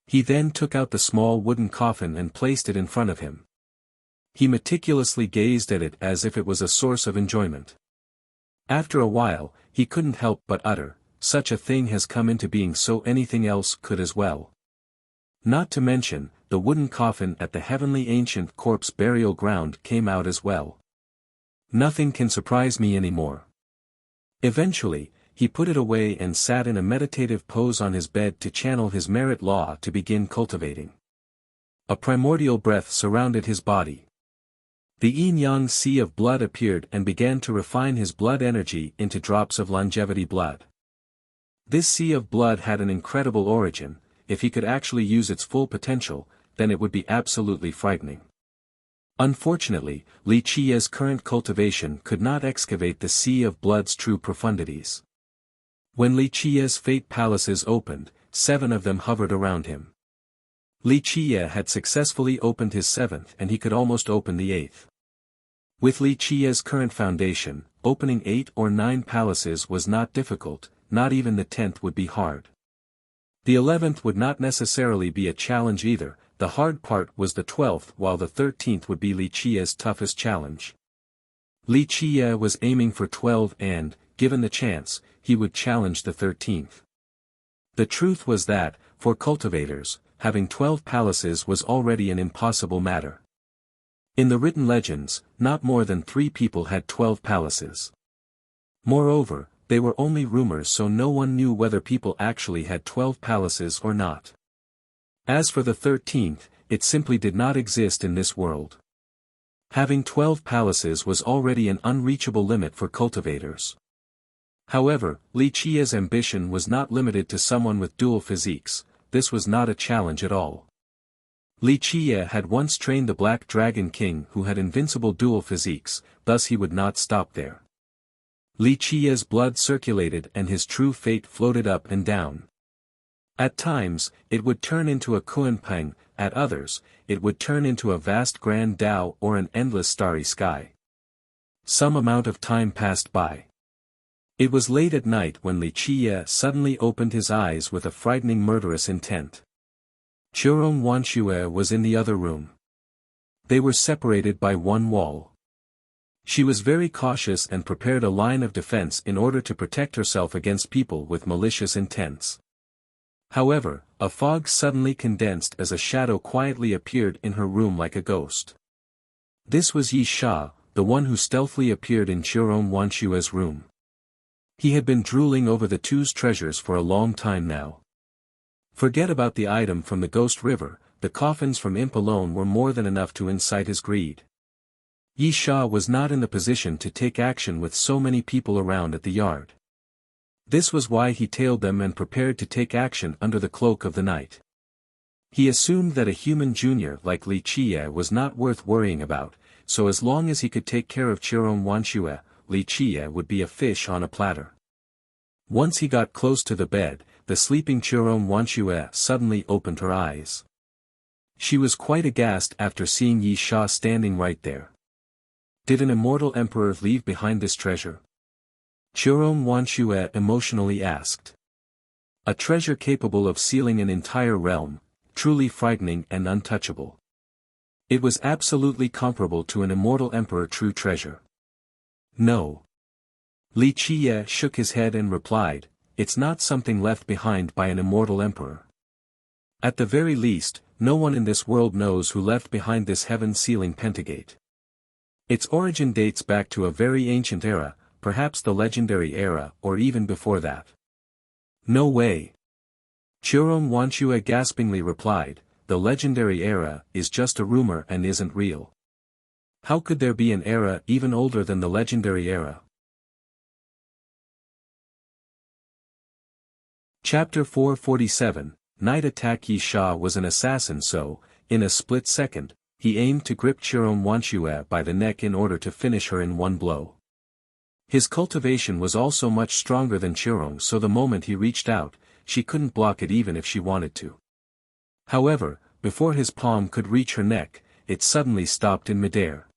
He then took out the small wooden coffin and placed it in front of him. He meticulously gazed at it as if it was a source of enjoyment. After a while, he couldn't help but utter, "Such a thing has come into being, so anything else could as well." Not to mention, the wooden coffin at the heavenly ancient corpse burial ground came out as well. Nothing can surprise me anymore. Eventually, he put it away and sat in a meditative pose on his bed to channel his merit law to begin cultivating. A primordial breath surrounded his body. The yin-yang sea of blood appeared and began to refine his blood energy into drops of longevity blood. This sea of blood had an incredible origin. If he could actually use its full potential, then it would be absolutely frightening. Unfortunately, Li Qiye's current cultivation could not excavate the sea of blood's true profundities. When Li Qiye's fate palaces opened, 7 of them hovered around him. Li Qiye had successfully opened his 7th and he could almost open the 8th. With Li Qiye's current foundation, opening 8 or 9 palaces was not difficult, not even the 10th would be hard. The 11th would not necessarily be a challenge either, the hard part was the 12th, while the 13th would be Li Qiye's toughest challenge. Li Qiye was aiming for 12 and, given the chance, he would challenge the 13th. The truth was that, for cultivators, having 12 palaces was already an impossible matter. In the written legends, not more than 3 people had 12 palaces. Moreover, they were only rumors, so no one knew whether people actually had 12 palaces or not. As for the 13th, it simply did not exist in this world. Having 12 palaces was already an unreachable limit for cultivators. However, Li Qiye's ambition was not limited to someone with dual physiques. This was not a challenge at all. Li Qiye had once trained the Black Dragon King who had invincible dual physiques, thus he would not stop there. Li Qiye's blood circulated and his true fate floated up and down. At times, it would turn into a Kuanpeng, at others, it would turn into a vast grand Tao or an endless starry sky. Some amount of time passed by. It was late at night when Li Qiye suddenly opened his eyes with a frightening murderous intent. Churong Wanxue was in the other room. They were separated by one wall. She was very cautious and prepared a line of defense in order to protect herself against people with malicious intents. However, a fog suddenly condensed as a shadow quietly appeared in her room like a ghost. This was Yi Sha, the one who stealthily appeared in Churong Wanshue's room. He had been drooling over the two's treasures for a long time now. Forget about the item from the Ghost River, the coffins from Imp alone were more than enough to incite his greed. Yi Sha was not in the position to take action with so many people around at the yard. This was why he tailed them and prepared to take action under the cloak of the night. He assumed that a human junior like Li Qiye was not worth worrying about, so as long as he could take care of Churong Wanxue, Li Qiye would be a fish on a platter. Once he got close to the bed, the sleeping Churong Wanxue suddenly opened her eyes. She was quite aghast after seeing Yi Sha standing right there. Did an immortal emperor leave behind this treasure? Churong Wanxue emotionally asked. A treasure capable of sealing an entire realm, truly frightening and untouchable. It was absolutely comparable to an immortal emperor true treasure. No. Li Qiye shook his head and replied, it's not something left behind by an immortal emperor. At the very least, no one in this world knows who left behind this heaven-sealing pentagate. Its origin dates back to a very ancient era, perhaps the legendary era or even before that. No way. Churong Wanxue gaspingly replied, the legendary era is just a rumor and isn't real. How could there be an era even older than the legendary era? Chapter 447, Night Attack. Yi Sha was an assassin, so, in a split second, he aimed to grip Churong Wanxue by the neck in order to finish her in one blow. His cultivation was also much stronger than Churong, so the moment he reached out, she couldn't block it even if she wanted to. However, before his palm could reach her neck, it suddenly stopped in midair.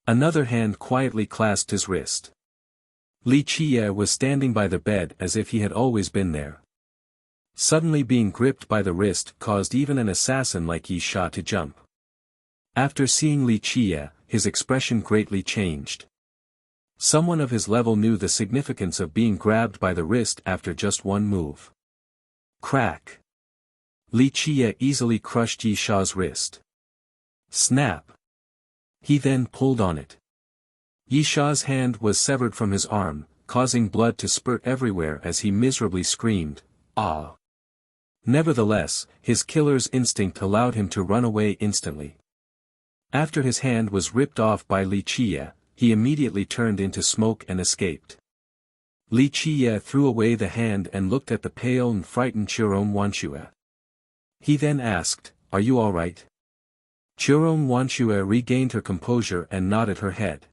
Another hand quietly clasped his wrist. Li Qiye was standing by the bed as if he had always been there. Suddenly being gripped by the wrist caused even an assassin like Yi Sha to jump. After seeing Li Qie, his expression greatly changed. Someone of his level knew the significance of being grabbed by the wrist after just one move. Crack! Li Qie easily crushed Yi Sha's wrist. Snap! He then pulled on it. Yi Sha's hand was severed from his arm, causing blood to spurt everywhere as he miserably screamed, "Ah!" Nevertheless, his killer's instinct allowed him to run away instantly. After his hand was ripped off by Li Qie, he immediately turned into smoke and escaped. Li Qie threw away the hand and looked at the pale and frightened Chiron Wanxue. He then asked, "Are you all right?" Chiron Wanxue regained her composure and nodded her head.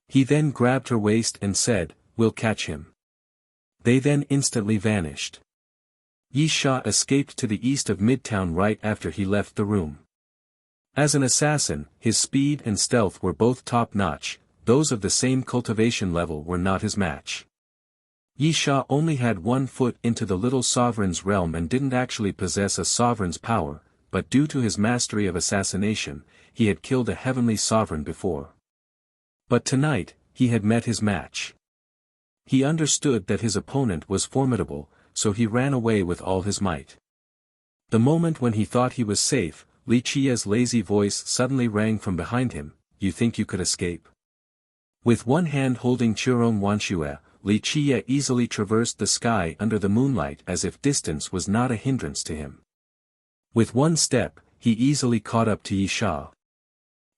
He then grabbed her waist and said, "We'll catch him." They then instantly vanished. Yi Sha escaped to the east of Midtown right after he left the room. As an assassin, his speed and stealth were both top-notch, those of the same cultivation level were not his match. Yi Sha only had 1 foot into the little sovereign's realm and didn't actually possess a sovereign's power, but due to his mastery of assassination, he had killed a heavenly sovereign before. But tonight, he had met his match. He understood that his opponent was formidable, so he ran away with all his might. The moment when he thought he was safe, Li Qie's lazy voice suddenly rang from behind him, "You think you could escape?" With one hand holding Chiron Wanxue, Li Qie easily traversed the sky under the moonlight as if distance was not a hindrance to him. With one step, he easily caught up to Yi Sha.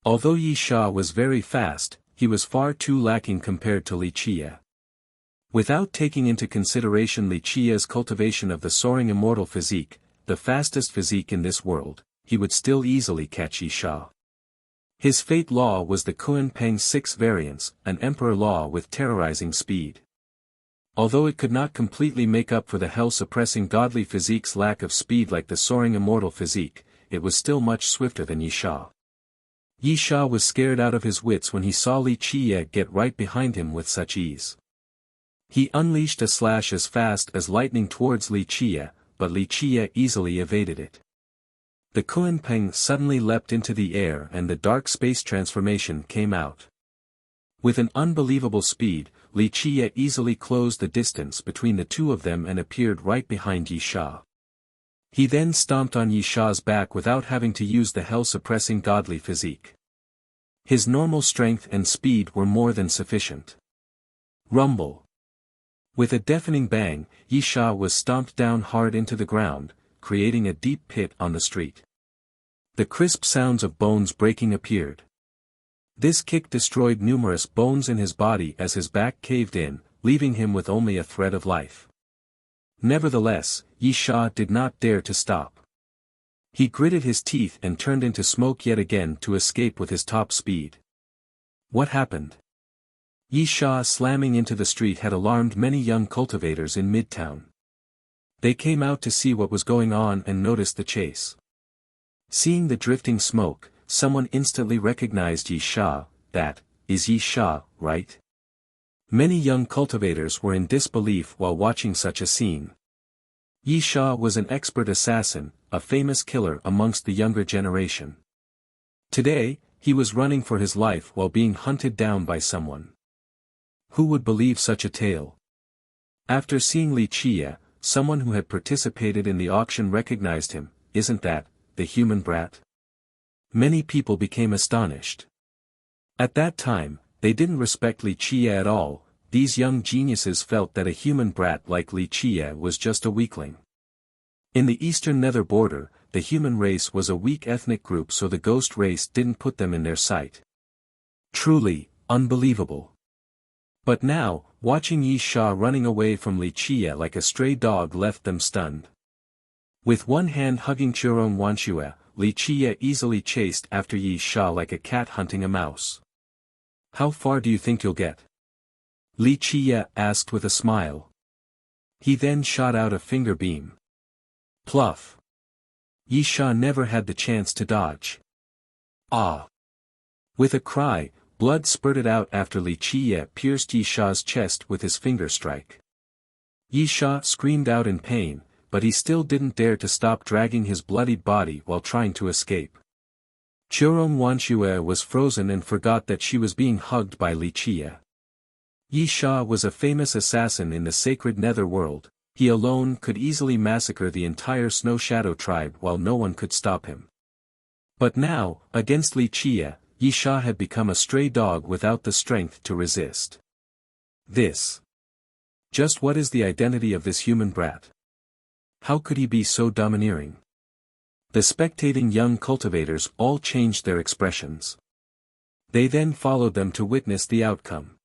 Although Yi Sha was very fast, he was far too lacking compared to Li Qie. Without taking into consideration Li Qie's cultivation of the soaring immortal physique, the fastest physique in this world, he would still easily catch Yi Sha. His fate law was the Kun Peng 6 variance, an emperor law with terrorizing speed. Although it could not completely make up for the hell-suppressing godly physique's lack of speed like the soaring immortal physique, it was still much swifter than Yi Sha. Yi Sha was scared out of his wits when he saw Li Qie get right behind him with such ease. He unleashed a slash as fast as lightning towards Li Qie, but Li Qie easily evaded it. The Kun Peng suddenly leapt into the air and the dark space transformation came out. With an unbelievable speed, Li Qie easily closed the distance between the two of them and appeared right behind Yi Sha. He then stomped on Yi Sha's back without having to use the hell-suppressing godly physique. His normal strength and speed were more than sufficient. Rumble. With a deafening bang, Yi Sha was stomped down hard into the ground, creating a deep pit on the street. The crisp sounds of bones breaking appeared. This kick destroyed numerous bones in his body as his back caved in, leaving him with only a thread of life. Nevertheless, Yi Sha did not dare to stop. He gritted his teeth and turned into smoke yet again to escape with his top speed. What happened? Yi Sha slamming into the street had alarmed many young cultivators in Midtown. They came out to see what was going on and noticed the chase. Seeing the drifting smoke, someone instantly recognized Yi Sha. That is Yi Sha, right? Many young cultivators were in disbelief while watching such a scene. Yi Sha was an expert assassin, a famous killer amongst the younger generation. Today, he was running for his life while being hunted down by someone. Who would believe such a tale? After seeing Li Qie, someone who had participated in the auction recognized him. Isn't that the human brat? Many people became astonished. At that time, they didn't respect Li Qie at all. These young geniuses felt that a human brat like Li Qie was just a weakling. In the eastern nether border, the human race was a weak ethnic group, so the ghost race didn't put them in their sight. Truly, unbelievable. But now, watching Yi Sha running away from Li Qie like a stray dog left them stunned. With one hand hugging Chiron Wanxue, Li Qie easily chased after Yi Sha like a cat hunting a mouse. How far do you think you'll get? Li Qie asked with a smile. He then shot out a finger beam. Pluff. Yi Sha never had the chance to dodge. Ah! With a cry, blood spurted out after Li Qie pierced Yi Sha's chest with his finger strike. Yi Sha screamed out in pain, but he still didn't dare to stop dragging his bloodied body while trying to escape. Churong Wanshue was frozen and forgot that she was being hugged by Li Qie. Yi Sha was a famous assassin in the sacred netherworld. He alone could easily massacre the entire Snow Shadow tribe while no one could stop him. But now, against Li Qie, Yi Sha had become a stray dog without the strength to resist. Just what is the identity of this human brat? How could he be so domineering? The spectating young cultivators all changed their expressions. They then followed them to witness the outcome.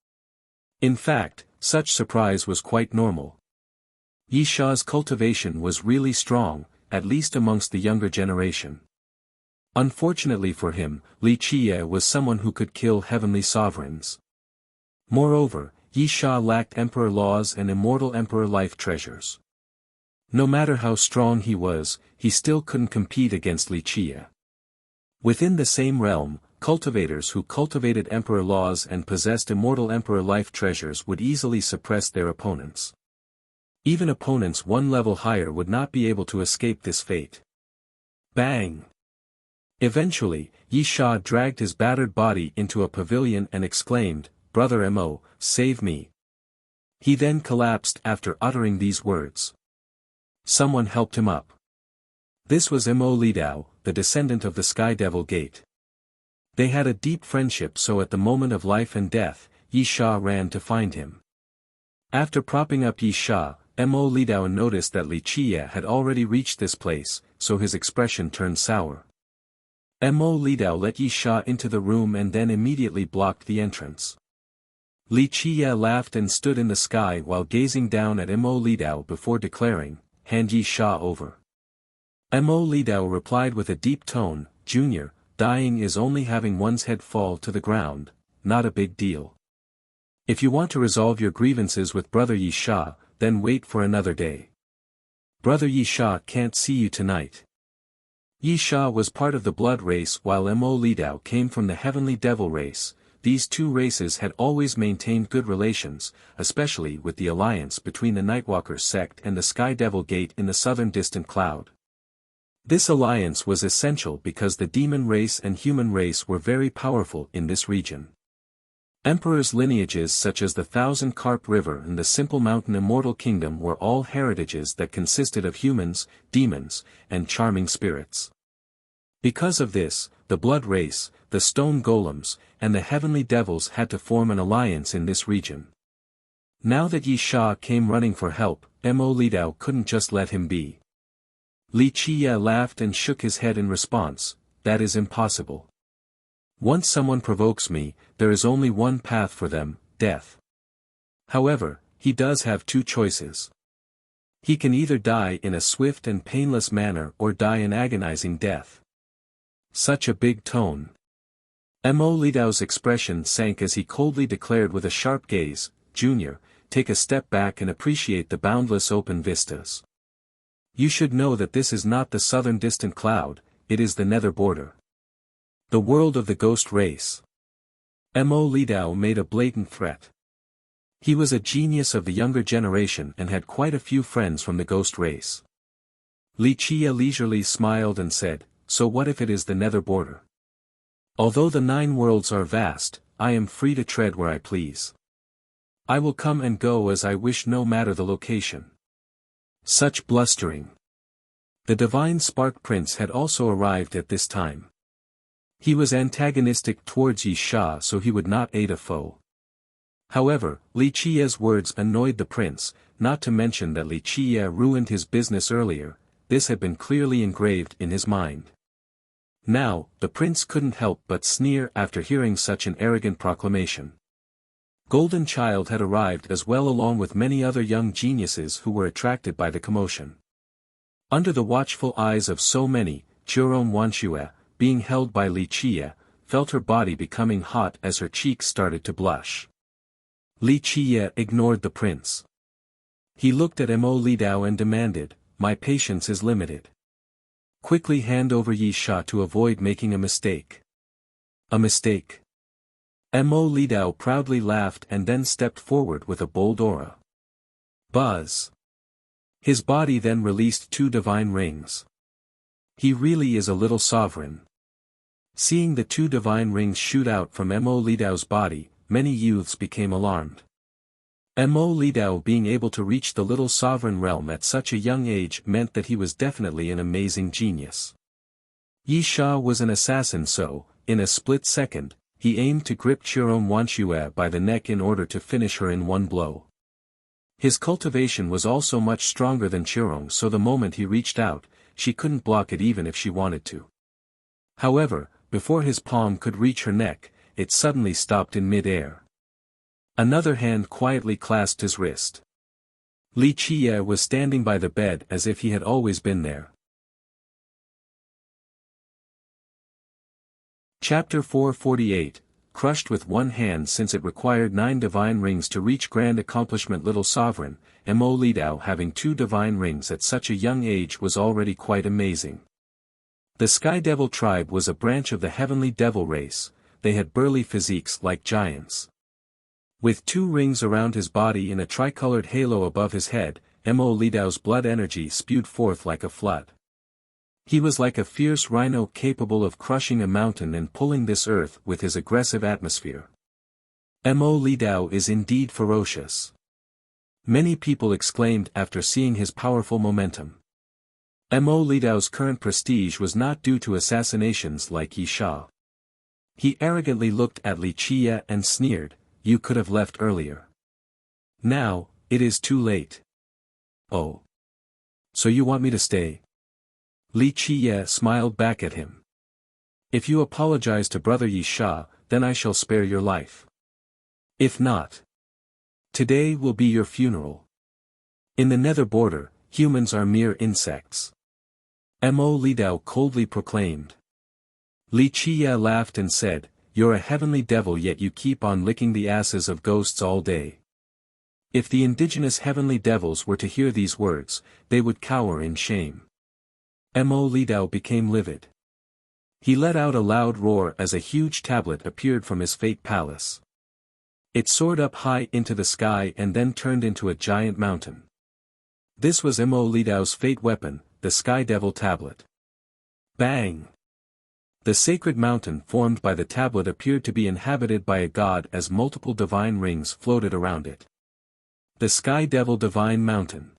In fact, such surprise was quite normal. Yi Sha's cultivation was really strong, at least amongst the younger generation. Unfortunately for him, Li Qie was someone who could kill heavenly sovereigns. Moreover, Yi Sha lacked emperor laws and immortal emperor life treasures. No matter how strong he was, he still couldn't compete against Li Qie. Within the same realm, cultivators who cultivated emperor laws and possessed immortal emperor life treasures would easily suppress their opponents. Even opponents one level higher would not be able to escape this fate. Bang! Eventually, Yi Sha dragged his battered body into a pavilion and exclaimed, "Brother Mo, save me." He then collapsed after uttering these words. Someone helped him up. This was Mo Lidao, the descendant of the Sky Devil Gate. They had a deep friendship, so at the moment of life and death, Yi Sha ran to find him. After propping up Yi Sha, Mo Lidao noticed that Li Qie had already reached this place, so his expression turned sour. Mo Lidao let Yi Sha into the room and then immediately blocked the entrance. Li Qie laughed and stood in the sky while gazing down at Mo Lidao before declaring, "Hand Yi Sha over." Mo Lidao replied with a deep tone, "Junior, dying is only having one's head fall to the ground, not a big deal. If you want to resolve your grievances with Brother Yi Sha, then wait for another day. Brother Yi Sha can't see you tonight." Yi Sha was part of the blood race while Mo Lidao came from the heavenly devil race. These two races had always maintained good relations, especially with the alliance between the Nightwalker sect and the Sky Devil Gate in the southern distant cloud. This alliance was essential because the demon race and human race were very powerful in this region. Emperors' lineages such as the Thousand Carp River and the Simple Mountain Immortal Kingdom were all heritages that consisted of humans, demons, and charming spirits. Because of this, the Blood Race, the Stone Golems, and the Heavenly Devils had to form an alliance in this region. Now that Yi Sha came running for help, Mo Lidao couldn't just let him be. Li Qie laughed and shook his head in response, "That is impossible. Once someone provokes me, there is only one path for them, death. However, he does have two choices. He can either die in a swift and painless manner or die an agonizing death." Such a big tone. Mo Lidao's expression sank as he coldly declared with a sharp gaze, "Junior, take a step back and appreciate the boundless open vistas. You should know that this is not the southern distant cloud, it is the nether border. The world of the ghost race." Mo Lidao made a blatant threat. He was a genius of the younger generation and had quite a few friends from the ghost race. Li Qie leisurely smiled and said, "So what if it is the nether border? Although the 9 worlds are vast, I am free to tread where I please. I will come and go as I wish no matter the location." Such blustering. The Divine Spark Prince had also arrived at this time. He was antagonistic towards Yi Sha so he would not aid a foe. However, Li Qie's words annoyed the prince, not to mention that Li Qie ruined his business earlier. This had been clearly engraved in his mind. Now, the prince couldn't help but sneer after hearing such an arrogant proclamation. Golden Child had arrived as well along with many other young geniuses who were attracted by the commotion. Under the watchful eyes of so many, Churong Wanshue, being held by Li Qie, felt her body becoming hot as her cheeks started to blush. Li Qie ignored the prince. He looked at Mo Lidao and demanded, "My patience is limited. Quickly hand over Yi Sha to avoid making a mistake." "A mistake?" Mo Lidao proudly laughed and then stepped forward with a bold aura. Buzz. His body then released 2 divine rings. He really is a little sovereign. Seeing the two divine rings shoot out from Mo Lidao's body, many youths became alarmed. Mo Lidao being able to reach the little sovereign realm at such a young age meant that he was definitely an amazing genius. Yi Sha was an assassin, so, in a split second, he aimed to grip Chiron Wanshue by the neck in order to finish her in one blow. His cultivation was also much stronger than Chiron, so the moment he reached out, she couldn't block it even if she wanted to. However, before his palm could reach her neck, it suddenly stopped in mid-air. Another hand quietly clasped his wrist. Li Qiye was standing by the bed as if he had always been there. Chapter 448, crushed with one hand. Since it required 9 divine rings to reach grand accomplishment, little sovereign, Mo Lidao having 2 divine rings at such a young age was already quite amazing. The Sky Devil tribe was a branch of the heavenly devil race. They had burly physiques like giants. With 2 rings around his body in a tricolored halo above his head, Mo Lidao's blood energy spewed forth like a flood. He was like a fierce rhino capable of crushing a mountain and pulling this earth with his aggressive atmosphere. Mo Lidao is indeed ferocious. Many people exclaimed after seeing his powerful momentum. Mo Lidao's current prestige was not due to assassinations like Yi Sha. He arrogantly looked at Li Qiye and sneered, "You could have left earlier. Now, it is too late." "Oh. So you want me to stay?" Li Qiye smiled back at him. "If you apologize to Brother Yi Sha, then I shall spare your life. If not, today will be your funeral." In the nether border, humans are mere insects. Mo Lidao coldly proclaimed. Li Qiye laughed and said, "You're a heavenly devil, yet you keep on licking the asses of ghosts all day." If the indigenous heavenly devils were to hear these words, they would cower in shame. Mo Lidao became livid. He let out a loud roar as a huge tablet appeared from his fate palace. It soared up high into the sky and then turned into a giant mountain. This was Mo Lidao's fate weapon, the Sky Devil Tablet. Bang! The sacred mountain formed by the tablet appeared to be inhabited by a god as multiple divine rings floated around it. The Sky Devil Divine Mountain.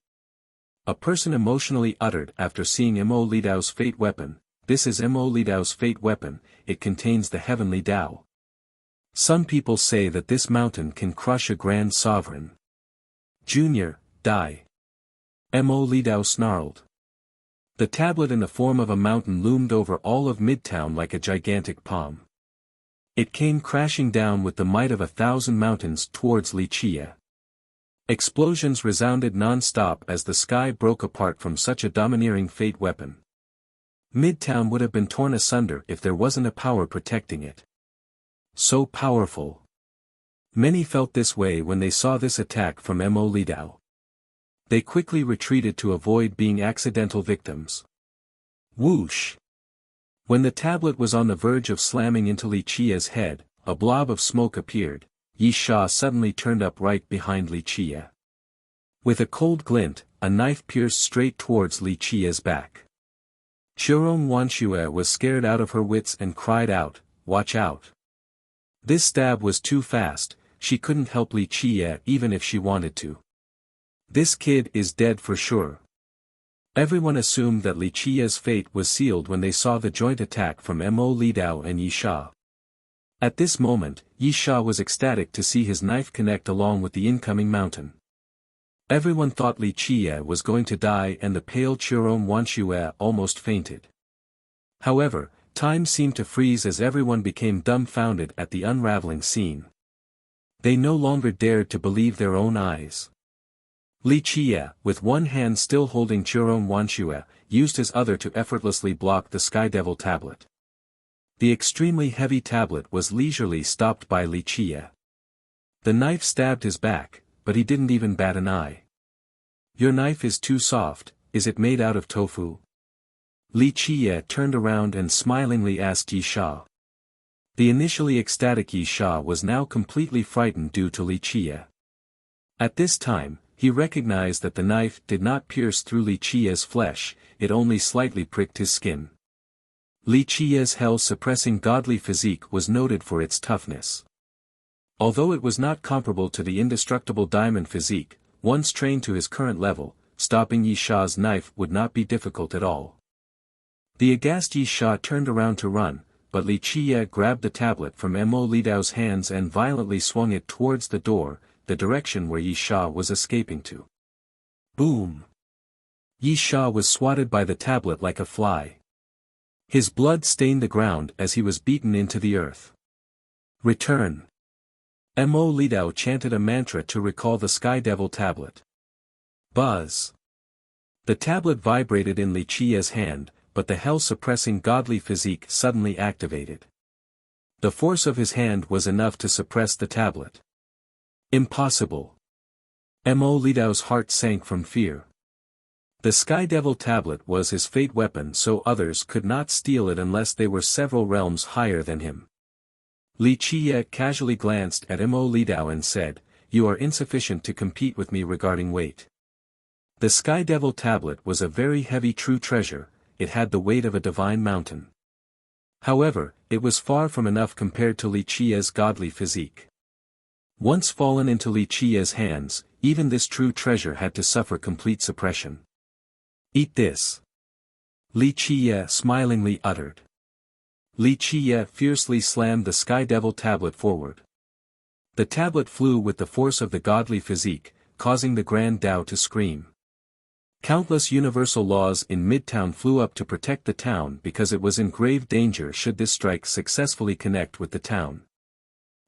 A person emotionally uttered after seeing Mo Lidao's fate weapon, "This is Mo Lidao's fate weapon, it contains the heavenly Tao." Some people say that this mountain can crush a grand sovereign. "Junior, die." Mo Lidao snarled. The tablet in the form of a mountain loomed over all of Midtown like a gigantic palm. It came crashing down with the might of 1,000 mountains towards Li Qiye. Explosions resounded non-stop as the sky broke apart from such a domineering fate weapon. Midtown would have been torn asunder if there wasn't a power protecting it. So powerful. Many felt this way when they saw this attack from Mo Lidao. They quickly retreated to avoid being accidental victims. Whoosh! When the tablet was on the verge of slamming into Li Qiye's head, a blob of smoke appeared. Yi Sha suddenly turned up right behind Li Qiye. With a cold glint, a knife pierced straight towards Li Qiye's back. Chiron Wanshue was scared out of her wits and cried out, "Watch out." This stab was too fast, she couldn't help Li Qiye even if she wanted to. This kid is dead for sure. Everyone assumed that Li Qiye's fate was sealed when they saw the joint attack from Mo Lidao and Yi Sha. At this moment, Yi Sha was ecstatic to see his knife connect along with the incoming mountain. Everyone thought Li Qiye was going to die and the pale Chiron Wanshue almost fainted. However, time seemed to freeze as everyone became dumbfounded at the unraveling scene. They no longer dared to believe their own eyes. Li Qiye, with one hand still holding Chiron Wanshue, used his other to effortlessly block the Sky Devil tablet. The extremely heavy tablet was leisurely stopped by Li Qiye. The knife stabbed his back, but he didn't even bat an eye. "Your knife is too soft, is it made out of tofu?" Li Qiye turned around and smilingly asked Yi Sha. The initially ecstatic Yi Sha was now completely frightened due to Li Qiye. At this time, he recognized that the knife did not pierce through Li Qiye's flesh, it only slightly pricked his skin. Li Qiye's hell-suppressing godly physique was noted for its toughness. Although it was not comparable to the indestructible diamond physique, once trained to his current level, stopping Yi Sha's knife would not be difficult at all. The aghast Yi Sha turned around to run, but Li Qiye grabbed the tablet from Mo Lidao's hands and violently swung it towards the door, the direction where Yi Sha was escaping to. Boom! Yi Sha was swatted by the tablet like a fly. His blood stained the ground as he was beaten into the earth. Return! Mo Lidao chanted a mantra to recall the Sky Devil tablet. Buzz! The tablet vibrated in Li Qiye's hand, but the hell-suppressing godly physique suddenly activated. The force of his hand was enough to suppress the tablet. Impossible! Mo Lidao's heart sank from fear. The Sky Devil tablet was his fate weapon, so others could not steal it unless they were several realms higher than him. Li Qiye casually glanced at Mo Lidao and said, "You are insufficient to compete with me regarding weight." The Sky Devil tablet was a very heavy true treasure, it had the weight of a divine mountain. However, it was far from enough compared to Li Qiye's godly physique. Once fallen into Li Qiye's hands, even this true treasure had to suffer complete suppression. "Eat this," Li Qiye smilingly uttered. Li Qiye fiercely slammed the Sky Devil tablet forward. The tablet flew with the force of the godly physique, causing the Grand Tao to scream. Countless universal laws in Midtown flew up to protect the town because it was in grave danger should this strike successfully connect with the town.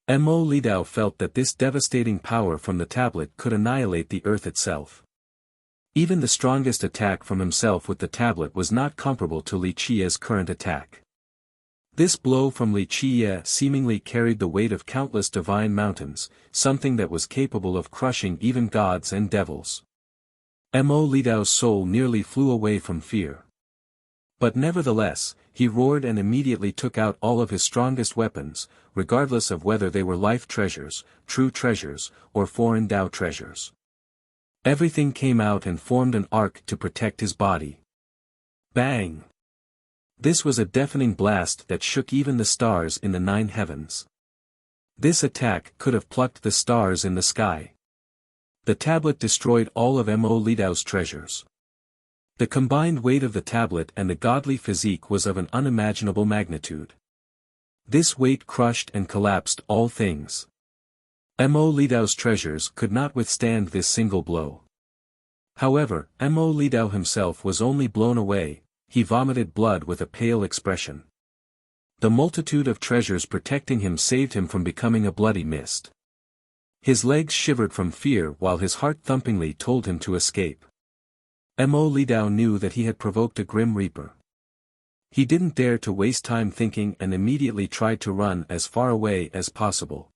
Mo Lidao felt that this devastating power from the tablet could annihilate the earth itself. Even the strongest attack from himself with the tablet was not comparable to Li Qiye's current attack. This blow from Li Qiye seemingly carried the weight of countless divine mountains, something that was capable of crushing even gods and devils. Mo Lidao's soul nearly flew away from fear. But nevertheless, he roared and immediately took out all of his strongest weapons, regardless of whether they were life treasures, true treasures, or foreign Tao treasures. Everything came out and formed an arc to protect his body. Bang! This was a deafening blast that shook even the stars in the 9 heavens. This attack could have plucked the stars in the sky. The tablet destroyed all of Mo Lidao's treasures. The combined weight of the tablet and the godly physique was of an unimaginable magnitude. This weight crushed and collapsed all things. Mo Lidao's treasures could not withstand this single blow. However, Mo Lidao himself was only blown away, he vomited blood with a pale expression. The multitude of treasures protecting him saved him from becoming a bloody mist. His legs shivered from fear while his heart thumpingly told him to escape. Mo Lidao knew that he had provoked a grim reaper. He didn't dare to waste time thinking and immediately tried to run as far away as possible.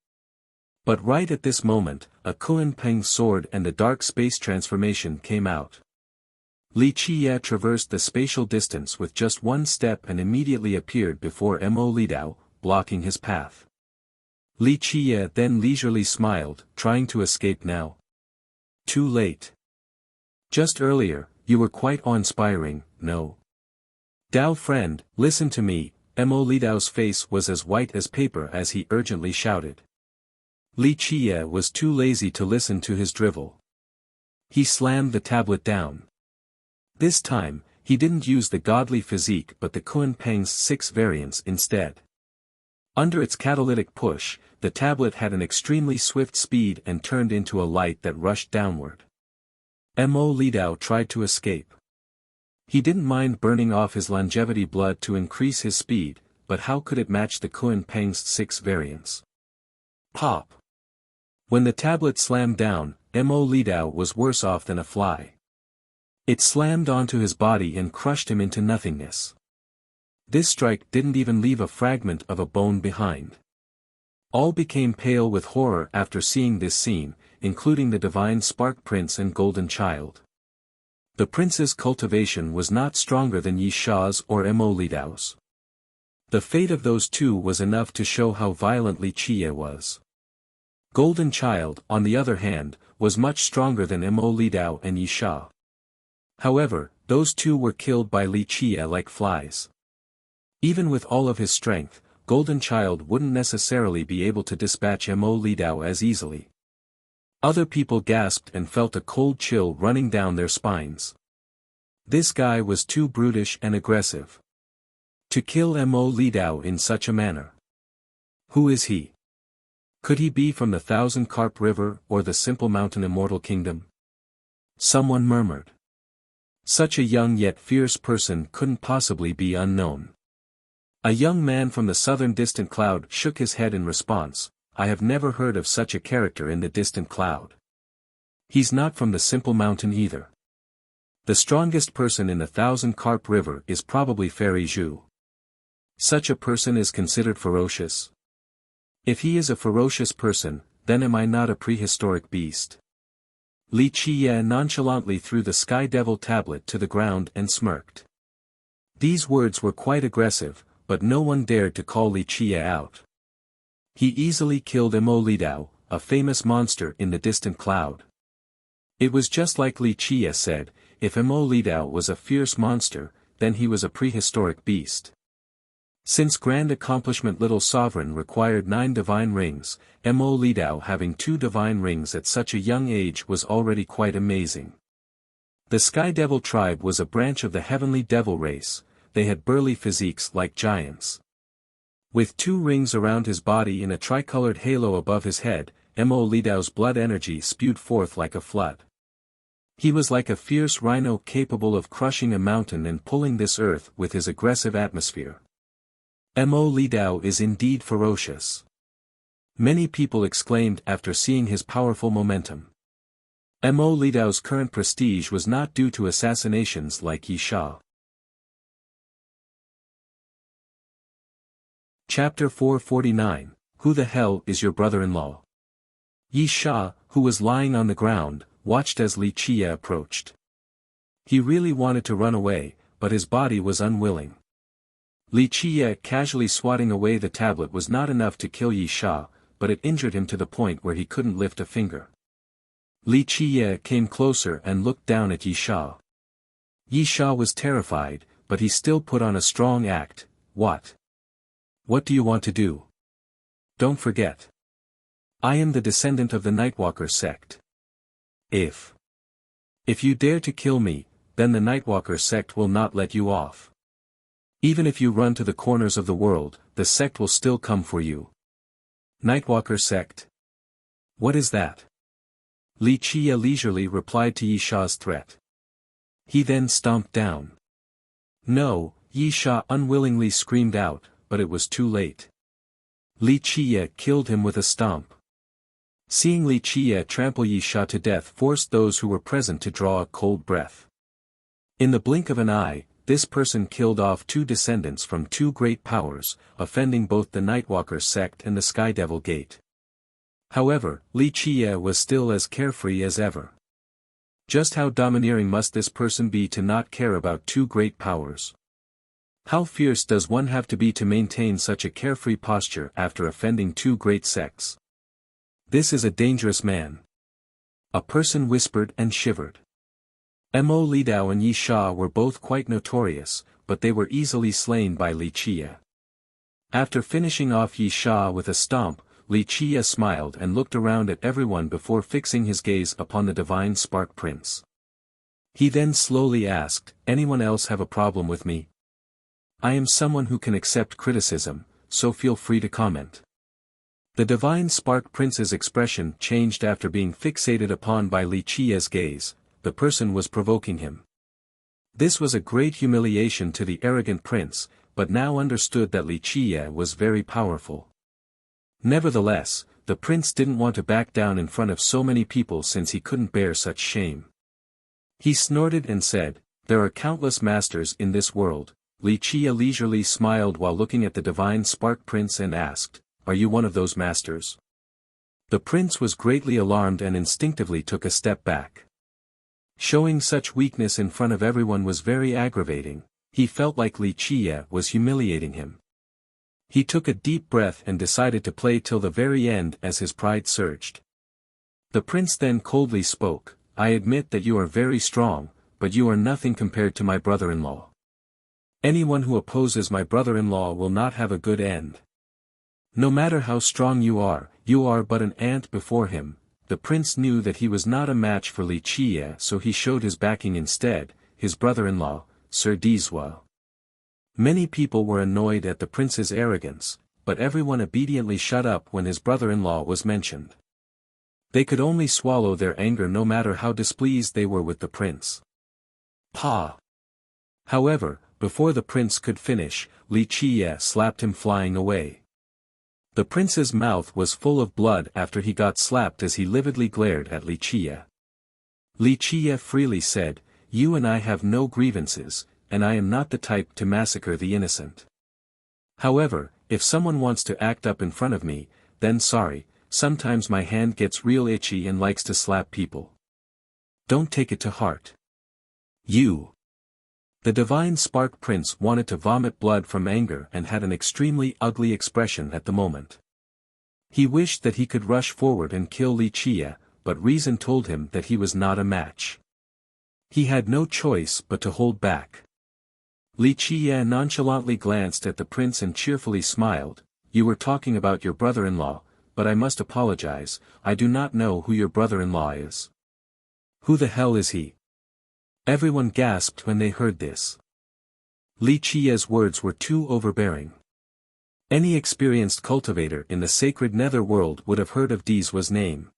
But right at this moment, a Kuan Peng sword and the dark space transformation came out. Li Qiye traversed the spatial distance with just one step and immediately appeared before Mo Lidao, blocking his path. Li Qiye then leisurely smiled, trying to escape now. Too late. Just earlier, you were quite awe-inspiring, no? Dao friend, listen to me. Mo Lidao's face was as white as paper as he urgently shouted. Li Qiye was too lazy to listen to his drivel. He slammed the tablet down. This time, he didn't use the godly physique but the Kuan Peng's 6 variants instead. Under its catalytic push, the tablet had an extremely swift speed and turned into a light that rushed downward. Mo Lidao tried to escape. He didn't mind burning off his longevity blood to increase his speed, but how could it match the Kuan Peng's 6 variants? Pop! When the tablet slammed down, Mo Lidao was worse off than a fly. It slammed onto his body and crushed him into nothingness. This strike didn't even leave a fragment of a bone behind. All became pale with horror after seeing this scene, including the divine Spark Prince and Golden Child. The prince's cultivation was not stronger than Yi Sha's or Mo Lidao's. The fate of those two was enough to show how violent Li Qiye was. Golden Child, on the other hand, was much stronger than Mo Lidao and Yi Sha. However, those two were killed by Li Qiye like flies. Even with all of his strength, Golden Child wouldn't necessarily be able to dispatch Mo Lidao as easily. Other people gasped and felt a cold chill running down their spines. This guy was too brutish and aggressive. To kill Mo Lidao in such a manner. Who is he? Could he be from the Thousand Carp River or the Simple Mountain Immortal Kingdom? Someone murmured. Such a young yet fierce person couldn't possibly be unknown. A young man from the southern distant cloud shook his head in response. I have never heard of such a character in the distant cloud. He's not from the Simple Mountain either. The strongest person in the Thousand Carp River is probably Fairy Zhu. Such a person is considered ferocious. If he is a ferocious person, then am I not a prehistoric beast? Li Qiye nonchalantly threw the Sky Devil tablet to the ground and smirked. These words were quite aggressive, but no one dared to call Li Qiye out. He easily killed Mo Lidao, a famous monster in the distant cloud. It was just like Li Qiye said, if Mo Lidao was a fierce monster, then he was a prehistoric beast. Since grand accomplishment Little Sovereign required 9 divine rings, Mo Lidao having 2 divine rings at such a young age was already quite amazing. The Sky Devil tribe was a branch of the Heavenly Devil race. They had burly physiques like giants. With 2 rings around his body and a tricolored halo above his head, Mo Lidao's blood energy spewed forth like a flood. He was like a fierce rhino capable of crushing a mountain and pulling this earth with his aggressive atmosphere. Mo Lidao is indeed ferocious. Many people exclaimed after seeing his powerful momentum. Mo Lidao's current prestige was not due to assassinations like Yi Sha. Chapter 449, Who the hell is your brother-in-law? Yi Sha, who was lying on the ground, watched as Li Qiye approached. He really wanted to run away, but his body was unwilling. Li Qiye casually swatting away the tablet was not enough to kill Yi Sha, but it injured him to the point where he couldn't lift a finger. Li Qiye came closer and looked down at Yi Sha. Yi Sha was terrified, but he still put on a strong act. What? What do you want to do? Don't forget. I am the descendant of the Nightwalker sect. If you dare to kill me, then the Nightwalker sect will not let you off. Even if you run to the corners of the world, the sect will still come for you. Nightwalker sect? What is that? Li Qiye leisurely replied to Yi Sha's threat. He then stomped down. No, Yi Sha unwillingly screamed out, but it was too late. Li Qiye killed him with a stomp. Seeing Li Qiye trample Yi Sha to death forced those who were present to draw a cold breath. In the blink of an eye, this person killed off 2 descendants from 2 great powers, offending both the Nightwalker sect and the Sky Devil Gate. However, Li Qiye was still as carefree as ever. Just how domineering must this person be to not care about 2 great powers? How fierce does one have to be to maintain such a carefree posture after offending 2 great sects? This is a dangerous man. A person whispered and shivered. Mo Lidao and Yi Sha were both quite notorious, but they were easily slain by Li Qiye. After finishing off Yi Sha with a stomp, Li Qiye smiled and looked around at everyone before fixing his gaze upon the Divine Spark Prince. He then slowly asked, anyone else have a problem with me? I am someone who can accept criticism, so feel free to comment. The Divine Spark Prince's expression changed after being fixated upon by Li Qiye's gaze. The person was provoking him. This was a great humiliation to the arrogant prince, but now understood that Li Qiye was very powerful. Nevertheless, the prince didn't want to back down in front of so many people since he couldn't bear such shame. He snorted and said, there are countless masters in this world. Li Qiye leisurely smiled while looking at the Divine Spark Prince and asked, are you one of those masters? The prince was greatly alarmed and instinctively took a step back. Showing such weakness in front of everyone was very aggravating. He felt like Li Qiye was humiliating him. He took a deep breath and decided to play till the very end as his pride surged. The prince then coldly spoke, I admit that you are very strong, but you are nothing compared to my brother-in-law. Anyone who opposes my brother-in-law will not have a good end. No matter how strong you are but an ant before him. The prince knew that he was not a match for Li Qiye, so he showed his backing instead, his brother-in-law, Sir Dizwa. Many people were annoyed at the prince's arrogance, but everyone obediently shut up when his brother-in-law was mentioned. They could only swallow their anger no matter how displeased they were with the prince. Pa! However, before the prince could finish, Li Qiye slapped him, flying away. The prince's mouth was full of blood after he got slapped as he lividly glared at Li Qiye. Li Qiye freely said, "You and I have no grievances, and I am not the type to massacre the innocent. However, if someone wants to act up in front of me, then sorry, sometimes my hand gets real itchy and likes to slap people. Don't take it to heart. You." The Divine Spark Prince wanted to vomit blood from anger and had an extremely ugly expression at the moment. He wished that he could rush forward and kill Li Qiye, but reason told him that he was not a match. He had no choice but to hold back. Li Qiye nonchalantly glanced at the prince and cheerfully smiled. "You were talking about your brother-in-law, but I must apologize, I do not know who your brother-in-law is." "Who the hell is he?" Everyone gasped when they heard this. Li Qiye's words were too overbearing. Any experienced cultivator in the sacred netherworld would have heard of Dizwa's name.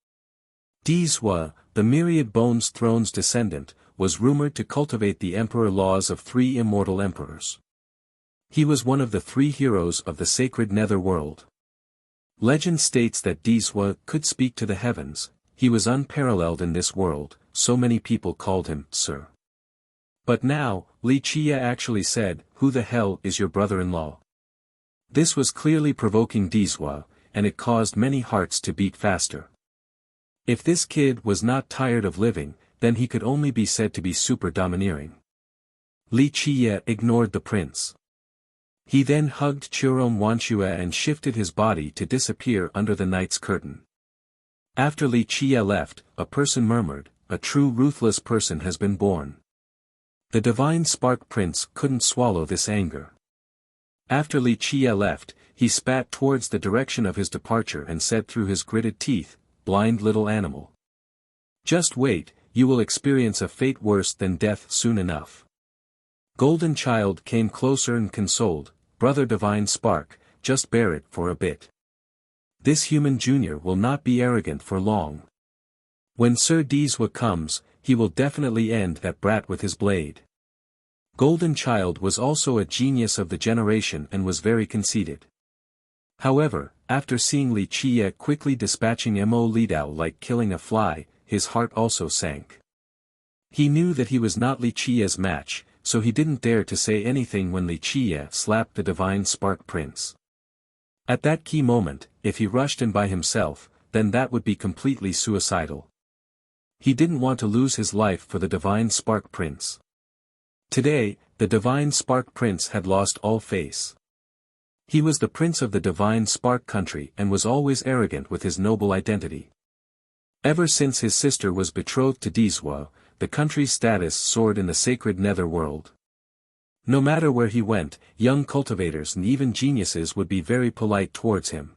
Dizwa, the myriad bones throne's descendant, was rumored to cultivate the emperor laws of 3 immortal emperors. He was one of the 3 heroes of the sacred netherworld. Legend states that Dizwa could speak to the heavens. He was unparalleled in this world, so many people called him Sir. But now, Li Qiye actually said, "Who the hell is your brother-in-law?" This was clearly provoking Dizwa, and it caused many hearts to beat faster. If this kid was not tired of living, then he could only be said to be super domineering. Li Qiye ignored the prince. He then hugged Chirom Wanshue and shifted his body to disappear under the night's curtain. After Li Qiye left, a person murmured, "A true ruthless person has been born." The Divine Spark Prince couldn't swallow this anger. After Li Qiye left, he spat towards the direction of his departure and said through his gritted teeth, "Blind little animal. Just wait, you will experience a fate worse than death soon enough." Golden Child came closer and consoled, "Brother Divine Spark, just bear it for a bit. This human junior will not be arrogant for long. When Sir Dizwa comes, he will definitely end that brat with his blade." Golden Child was also a genius of the generation and was very conceited. However, after seeing Li Qiye quickly dispatching Mo Lidao like killing a fly, his heart also sank. He knew that he was not Li Qiye's match, so he didn't dare to say anything when Li Qiye slapped the Divine Spark Prince. At that key moment, if he rushed in by himself, then that would be completely suicidal. He didn't want to lose his life for the Divine Spark Prince. Today, the Divine Spark Prince had lost all face. He was the prince of the Divine Spark country and was always arrogant with his noble identity. Ever since his sister was betrothed to Dizwa, the country's status soared in the sacred netherworld. No matter where he went, young cultivators and even geniuses would be very polite towards him.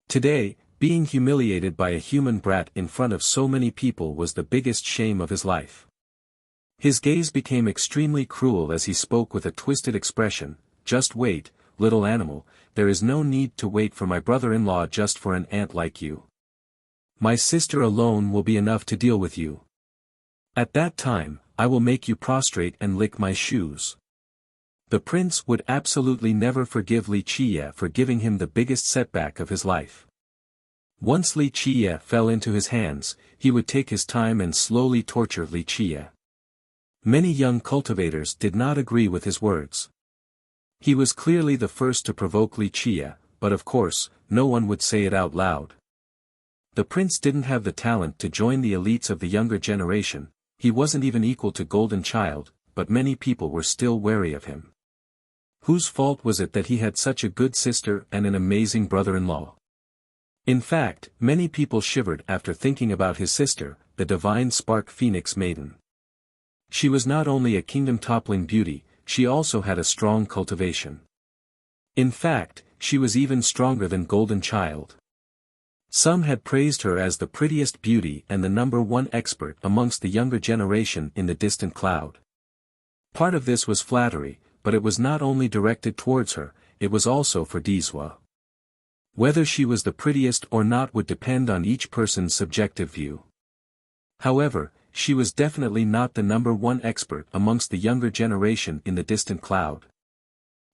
Today, being humiliated by a human brat in front of so many people was the biggest shame of his life. His gaze became extremely cruel as he spoke with a twisted expression, "Just wait, little animal, there is no need to wait for my brother-in-law just for an ant like you. My sister alone will be enough to deal with you. At that time, I will make you prostrate and lick my shoes." The prince would absolutely never forgive Li Qiye for giving him the biggest setback of his life. Once Li Qiye fell into his hands, he would take his time and slowly torture Li Qiye. Many young cultivators did not agree with his words. He was clearly the first to provoke Li Qiye, but of course, no one would say it out loud. The prince didn't have the talent to join the elites of the younger generation, he wasn't even equal to Golden Child, but many people were still wary of him. Whose fault was it that he had such a good sister and an amazing brother-in-law? In fact, many people shivered after thinking about his sister, the Divine Spark Phoenix Maiden. She was not only a kingdom-toppling beauty, she also had a strong cultivation. In fact, she was even stronger than Golden Child. Some had praised her as the prettiest beauty and the #1 expert amongst the younger generation in the distant cloud. Part of this was flattery, but it was not only directed towards her, it was also for Dizwa. Whether she was the prettiest or not would depend on each person's subjective view. However, she was definitely not the #1 expert amongst the younger generation in the distant cloud.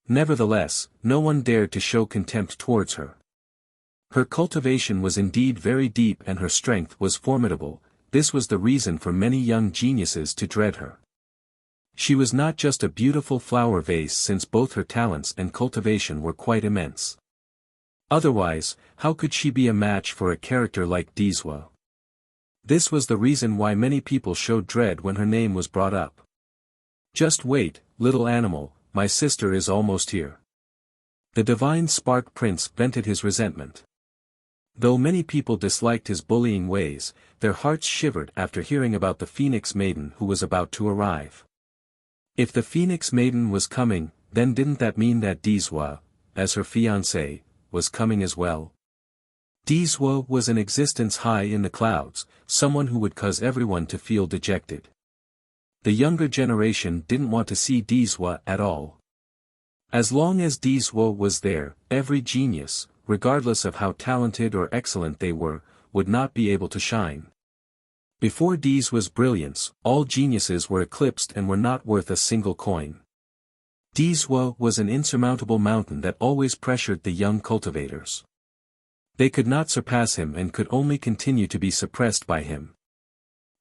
Nevertheless, no one dared to show contempt towards her. Her cultivation was indeed very deep and her strength was formidable. This was the reason for many young geniuses to dread her. She was not just a beautiful flower vase, since both her talents and cultivation were quite immense. Otherwise, how could she be a match for a character like Dizwa? This was the reason why many people showed dread when her name was brought up. "Just wait, little animal, my sister is almost here." The divine Spark Prince vented his resentment. Though many people disliked his bullying ways, their hearts shivered after hearing about the Phoenix Maiden who was about to arrive. If the Phoenix Maiden was coming, then didn't that mean that Dizwa, as her fiancé, was coming as well? Dizwa was an existence high in the clouds, someone who would cause everyone to feel dejected. The younger generation didn't want to see Dizwa at all. As long as Dizwa was there, every genius, regardless of how talented or excellent they were, would not be able to shine. Before Dizwa's brilliance, all geniuses were eclipsed and were not worth a single coin. Dizwa was an insurmountable mountain that always pressured the young cultivators. They could not surpass him and could only continue to be suppressed by him.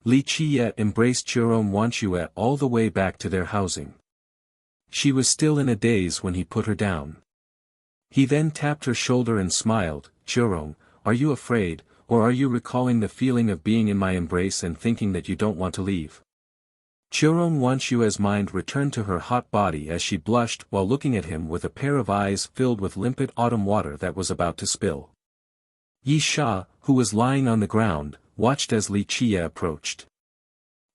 Li Qiye embraced Chiron Wanshue all the way back to their housing. She was still in a daze when he put her down. He then tapped her shoulder and smiled. "Chiron, are you afraid, or are you recalling the feeling of being in my embrace and thinking that you don't want to leave?" Chiron Wanshue's mind returned to her hot body as she blushed while looking at him with a pair of eyes filled with limpid autumn water that was about to spill. Yi Sha, who was lying on the ground, watched as Li Qiye approached.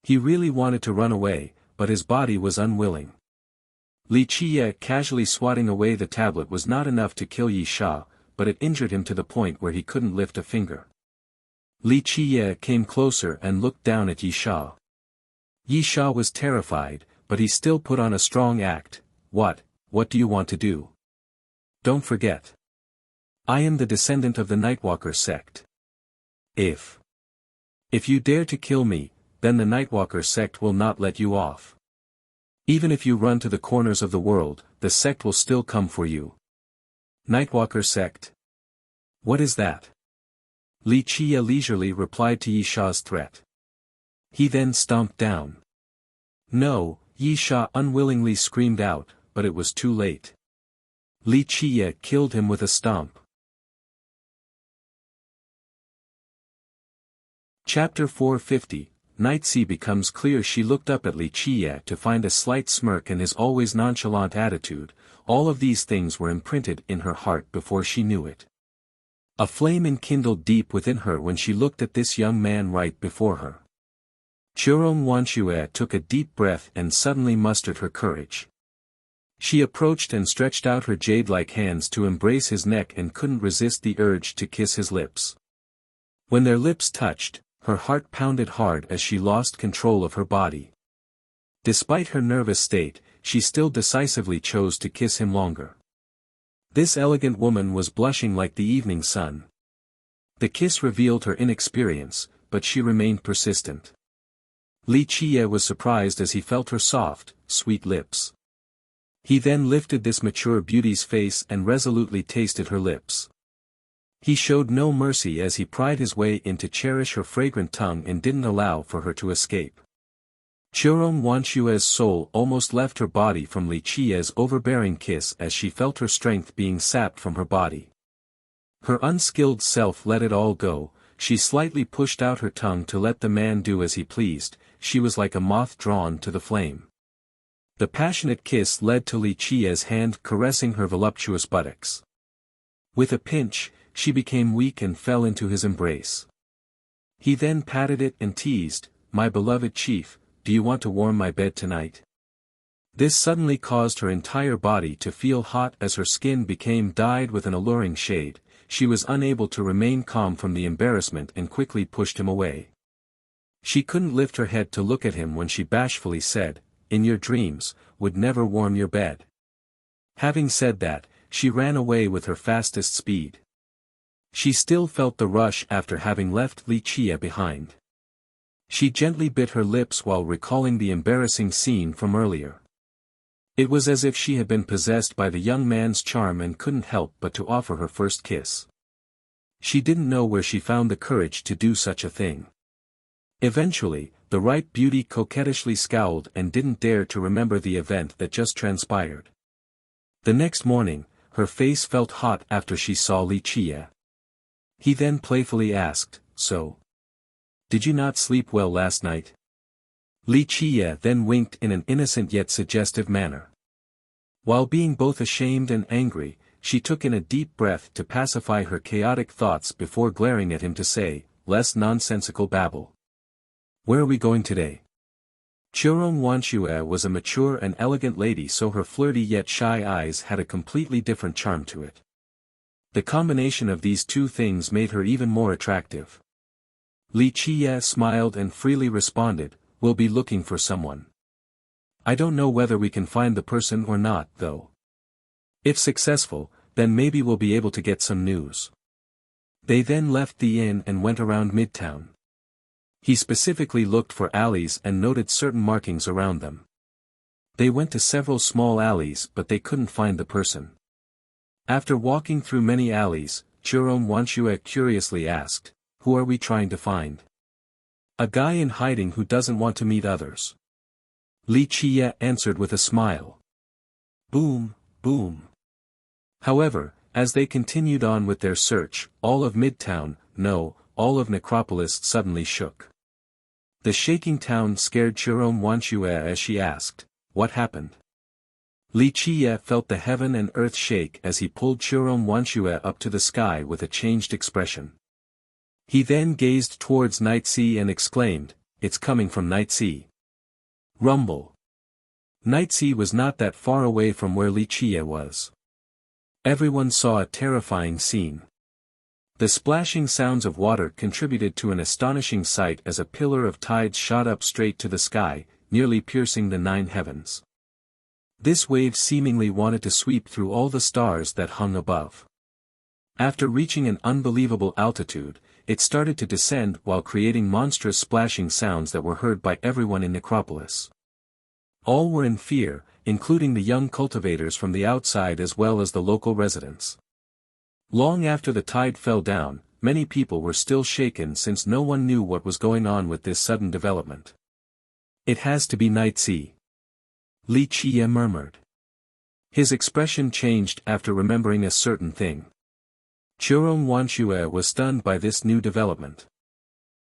He really wanted to run away, but his body was unwilling. Li Qiye casually swatting away the tablet was not enough to kill Yi Sha, but it injured him to the point where he couldn't lift a finger. Li Qiye came closer and looked down at Yi Sha. Yi Sha was terrified, but he still put on a strong act. What do you want to do? Don't forget. I am the descendant of the Nightwalker sect. If you dare to kill me, then the Nightwalker sect will not let you off. Even if you run to the corners of the world, the sect will still come for you. Nightwalker sect? What is that? Li Qiye leisurely replied to Yi Sha's threat. He then stomped down. No, Yi Sha unwillingly screamed out, but it was too late. Li Qiye killed him with a stomp. Chapter 450, Night Sea becomes clear. She looked up at Li Qiye to find a slight smirk and his always nonchalant attitude. All of these things were imprinted in her heart before she knew it. A flame enkindled deep within her when she looked at this young man right before her. Chiron Wanshue took a deep breath and suddenly mustered her courage. She approached and stretched out her jade-like hands to embrace his neck and couldn't resist the urge to kiss his lips. When their lips touched, her heart pounded hard as she lost control of her body. Despite her nervous state, she still decisively chose to kiss him longer. This elegant woman was blushing like the evening sun. The kiss revealed her inexperience, but she remained persistent. Li Qiye was surprised as he felt her soft, sweet lips. He then lifted this mature beauty's face and resolutely tasted her lips. He showed no mercy as he pried his way in to cherish her fragrant tongue and didn't allow for her to escape. Chiron Wanshue's soul almost left her body from Li Qiye's overbearing kiss as she felt her strength being sapped from her body. Her unskilled self let it all go. She slightly pushed out her tongue to let the man do as he pleased. She was like a moth drawn to the flame. The passionate kiss led to Li Qiye's hand caressing her voluptuous buttocks. With a pinch, she became weak and fell into his embrace. He then patted it and teased, "My beloved chief, do you want to warm my bed tonight?" This suddenly caused her entire body to feel hot as her skin became dyed with an alluring shade. She was unable to remain calm from the embarrassment and quickly pushed him away. She couldn't lift her head to look at him when she bashfully said, "In your dreams, would never warm your bed." Having said that, she ran away with her fastest speed. She still felt the rush after having left Li Qie behind. She gently bit her lips while recalling the embarrassing scene from earlier. It was as if she had been possessed by the young man's charm and couldn't help but to offer her first kiss. She didn't know where she found the courage to do such a thing. Eventually, the ripe beauty coquettishly scowled and didn't dare to remember the event that just transpired. The next morning, her face felt hot after she saw Li Qie. He then playfully asked, "So? Did you not sleep well last night?" Li Qie then winked in an innocent yet suggestive manner. While being both ashamed and angry, she took in a deep breath to pacify her chaotic thoughts before glaring at him to say, "Less nonsensical babble. Where are we going today?" Churong Wanxue was a mature and elegant lady, so her flirty yet shy eyes had a completely different charm to it. The combination of these two things made her even more attractive. Li Qie smiled and freely responded, "We'll be looking for someone. I don't know whether we can find the person or not, though. If successful, then maybe we'll be able to get some news." They then left the inn and went around Midtown. He specifically looked for alleys and noted certain markings around them. They went to several small alleys but they couldn't find the person. After walking through many alleys, Churong Wanxue curiously asked, "Who are we trying to find?" "A guy in hiding who doesn't want to meet others." Li Qie answered with a smile. Boom, boom. However, as they continued on with their search, all of Midtown, no, all of Necropolis suddenly shook. The shaking town scared Churong Wanxue as she asked, "What happened?" Li Qie felt the heaven and earth shake as he pulled Churong Wanxue up to the sky with a changed expression. He then gazed towards Night Sea and exclaimed, "It's coming from Night Sea." Rumble. Night Sea was not that far away from where Li Qie was. Everyone saw a terrifying scene. The splashing sounds of water contributed to an astonishing sight as a pillar of tides shot up straight to the sky, nearly piercing the 9 heavens. This wave seemingly wanted to sweep through all the stars that hung above. After reaching an unbelievable altitude, it started to descend while creating monstrous splashing sounds that were heard by everyone in Necropolis. All were in fear, including the young cultivators from the outside as well as the local residents. Long after the tide fell down, many people were still shaken since no one knew what was going on with this sudden development. "It has to be Night Sea," Li Qie murmured. His expression changed after remembering a certain thing. Churong Wanxue was stunned by this new development.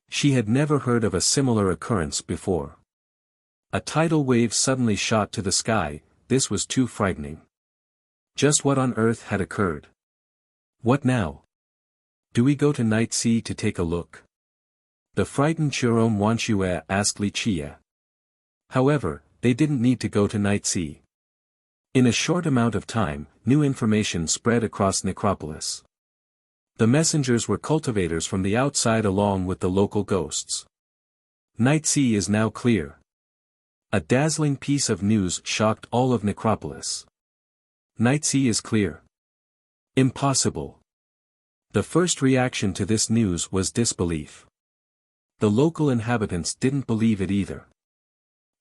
She had never heard of a similar occurrence before. A tidal wave suddenly shot to the sky. This was too frightening. Just what on earth had occurred? What now? Do we go to Night Sea to take a look? The frightened Churong Wanxue asked Li Qie. However, they didn't need to go to Night Sea. In a short amount of time, new information spread across Necropolis. The messengers were cultivators from the outside along with the local ghosts. Night Sea is now clear. A dazzling piece of news shocked all of Necropolis. Night Sea is clear. Impossible. The first reaction to this news was disbelief. The local inhabitants didn't believe it either.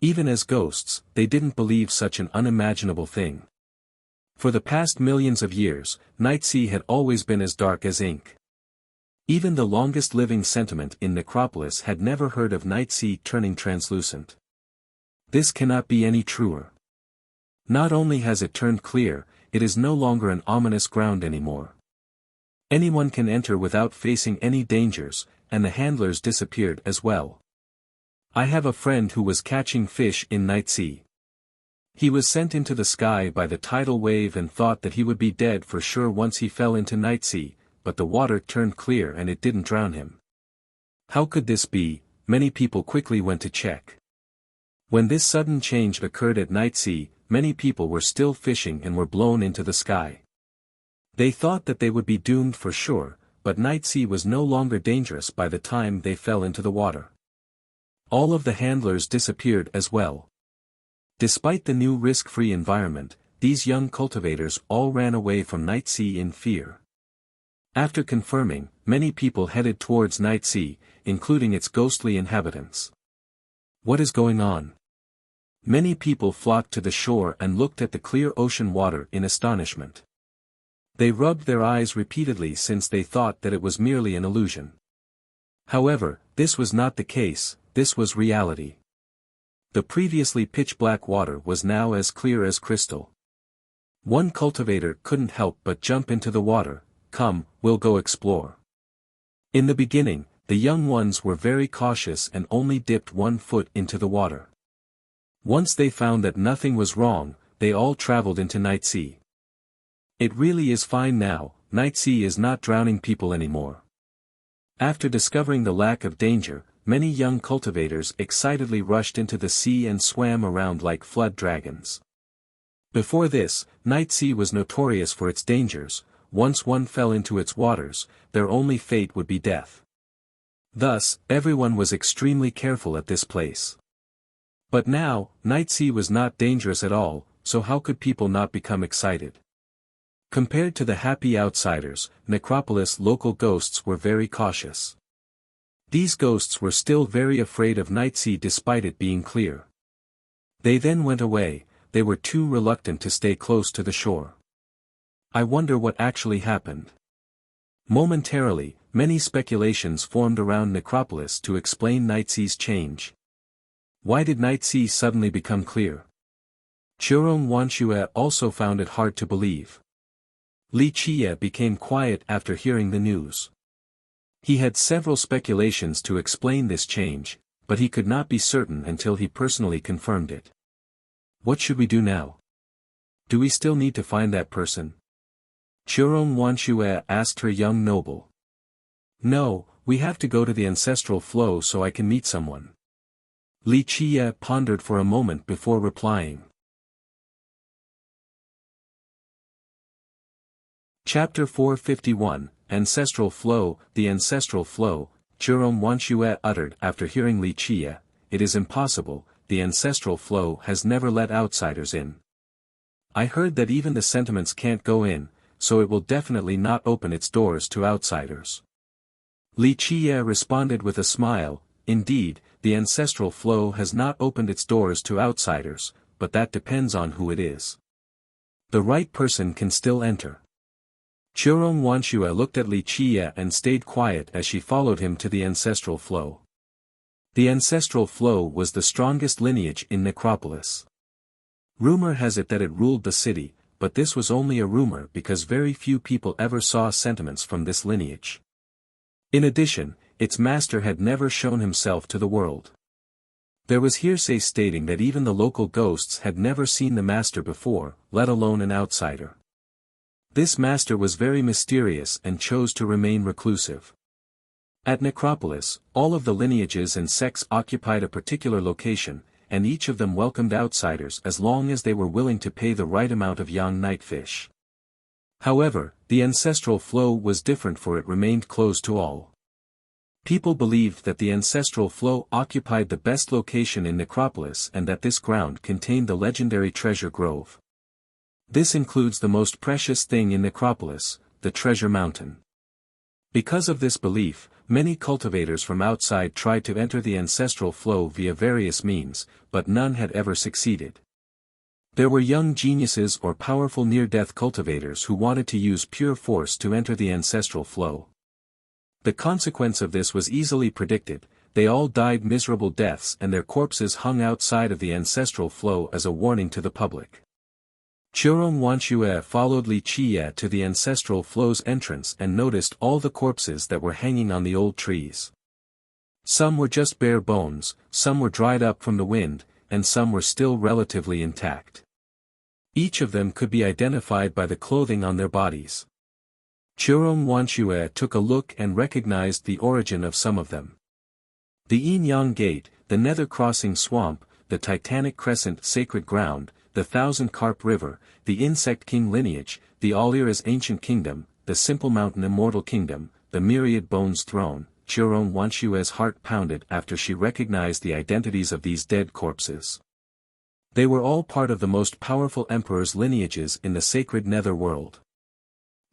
Even as ghosts, they didn't believe such an unimaginable thing. For the past millions of years, Night Sea had always been as dark as ink. Even the longest living sentiment in Necropolis had never heard of Night Sea turning translucent. This cannot be any truer. Not only has it turned clear, it is no longer an ominous ground anymore. Anyone can enter without facing any dangers, and the handlers disappeared as well. I have a friend who was catching fish in Night Sea. He was sent into the sky by the tidal wave and thought that he would be dead for sure once he fell into Night Sea, but the water turned clear and it didn't drown him. How could this be? Many people quickly went to check. When this sudden change occurred at Night Sea, many people were still fishing and were blown into the sky. They thought that they would be doomed for sure, but Night Sea was no longer dangerous by the time they fell into the water. All of the handlers disappeared as well. Despite the new risk-free environment, these young cultivators all ran away from Night Sea in fear. After confirming, many people headed towards Night Sea, including its ghostly inhabitants. What is going on? Many people flocked to the shore and looked at the clear ocean water in astonishment. They rubbed their eyes repeatedly since they thought that it was merely an illusion. However, this was not the case, this was reality. The previously pitch-black water was now as clear as crystal. One cultivator couldn't help but jump into the water. Come, we'll go explore. In the beginning, the young ones were very cautious and only dipped 1 foot into the water. Once they found that nothing was wrong, they all traveled into Night Sea. It really is fine now, Night Sea is not drowning people anymore. After discovering the lack of danger, many young cultivators excitedly rushed into the sea and swam around like flood dragons. Before this, Night Sea was notorious for its dangers. Once one fell into its waters, their only fate would be death. Thus, everyone was extremely careful at this place. But now, Night Sea was not dangerous at all, so how could people not become excited? Compared to the happy outsiders, Necropolis local ghosts were very cautious. These ghosts were still very afraid of Night Sea despite it being clear. They then went away, they were too reluctant to stay close to the shore. I wonder what actually happened. Momentarily, many speculations formed around Necropolis to explain Night Sea's change. Why did Night Sea suddenly become clear? Chirong Wanshue also found it hard to believe. Li Chia became quiet after hearing the news. He had several speculations to explain this change, but he could not be certain until he personally confirmed it. What should we do now? Do we still need to find that person? Chirong Wanshue asked her young noble. No, we have to go to the ancestral flow so I can meet someone. Li Chia pondered for a moment before replying. Chapter 451, Ancestral Flow. The ancestral flow, Chirong Wanshue uttered after hearing Li Chia, it is impossible, the ancestral flow has never let outsiders in. I heard that even the sentiments can't go in, so it will definitely not open its doors to outsiders. Li Chia responded with a smile, indeed, the ancestral flow has not opened its doors to outsiders, but that depends on who it is. The right person can still enter. Chirong Wanshue looked at Li Chia and stayed quiet as she followed him to the ancestral flow. The ancestral flow was the strongest lineage in Necropolis. Rumor has it that it ruled the city, but this was only a rumor because very few people ever saw sentiments from this lineage. In addition, its master had never shown himself to the world. There was hearsay stating that even the local ghosts had never seen the master before, let alone an outsider. This master was very mysterious and chose to remain reclusive. At Necropolis, all of the lineages and sects occupied a particular location, and each of them welcomed outsiders as long as they were willing to pay the right amount of young nightfish. However, the ancestral flow was different, for it remained closed to all. People believed that the ancestral flow occupied the best location in Necropolis and that this ground contained the legendary treasure grove. This includes the most precious thing in Necropolis, the treasure mountain. Because of this belief, many cultivators from outside tried to enter the ancestral flow via various means, but none had ever succeeded. There were young geniuses or powerful near-death cultivators who wanted to use pure force to enter the ancestral flow. The consequence of this was easily predicted. They all died miserable deaths and their corpses hung outside of the ancestral flow as a warning to the public. Chirong Wanshue followed Li Chia to the ancestral flow's entrance and noticed all the corpses that were hanging on the old trees. Some were just bare bones, some were dried up from the wind, and some were still relatively intact. Each of them could be identified by the clothing on their bodies. Chirong Wanshue took a look and recognized the origin of some of them. The Yin Yang Gate, the Nether Crossing Swamp, the Titanic Crescent Sacred Ground, the Thousand Carp River, the Insect King lineage, the Alira's ancient kingdom, the Simple Mountain immortal kingdom, the Myriad Bones throne. Chiron Wanshue's heart pounded after she recognized the identities of these dead corpses. They were all part of the most powerful emperor's lineages in the sacred nether world.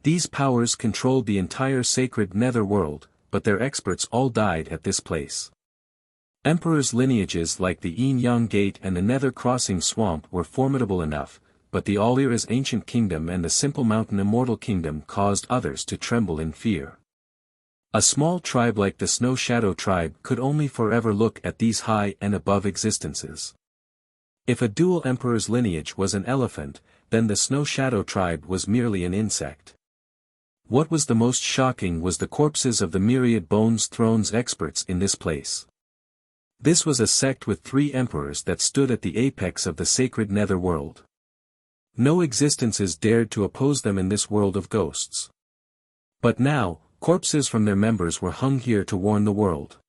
These powers controlled the entire sacred nether world, but their experts all died at this place. Emperors' lineages like the Yin-Yang Gate and the Nether Crossing Swamp were formidable enough, but the Alira's ancient kingdom and the Simple Mountain immortal kingdom caused others to tremble in fear. A small tribe like the Snow Shadow tribe could only forever look at these high and above existences. If a dual emperor's lineage was an elephant, then the Snow Shadow tribe was merely an insect. What was the most shocking was the corpses of the Myriad Bones throne's experts in this place. This was a sect with 3 emperors that stood at the apex of the sacred nether world. No existences dared to oppose them in this world of ghosts. But now, corpses from their members were hung here to warn the world.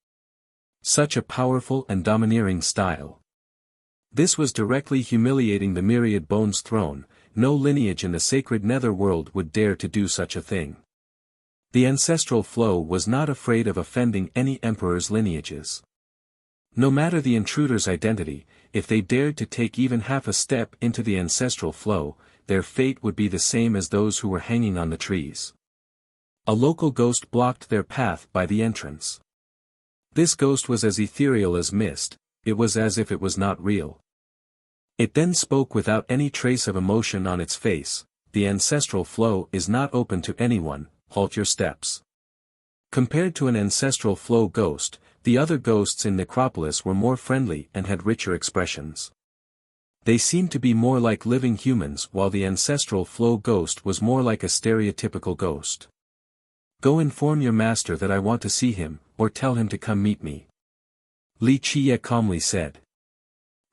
Such a powerful and domineering style. This was directly humiliating the Myriad Bones throne. No lineage in the sacred nether world would dare to do such a thing. The ancestral flow was not afraid of offending any emperor's lineages. No matter the intruder's identity, if they dared to take even half a step into the ancestral flow, their fate would be the same as those who were hanging on the trees. A local ghost blocked their path by the entrance. This ghost was as ethereal as mist, it was as if it was not real. It then spoke without any trace of emotion on its face, "The ancestral flow is not open to anyone, halt your steps." Compared to an ancestral flow ghost, the other ghosts in Necropolis were more friendly and had richer expressions. They seemed to be more like living humans while the ancestral flow ghost was more like a stereotypical ghost. "Go inform your master that I want to see him, or tell him to come meet me," Li Qiye calmly said.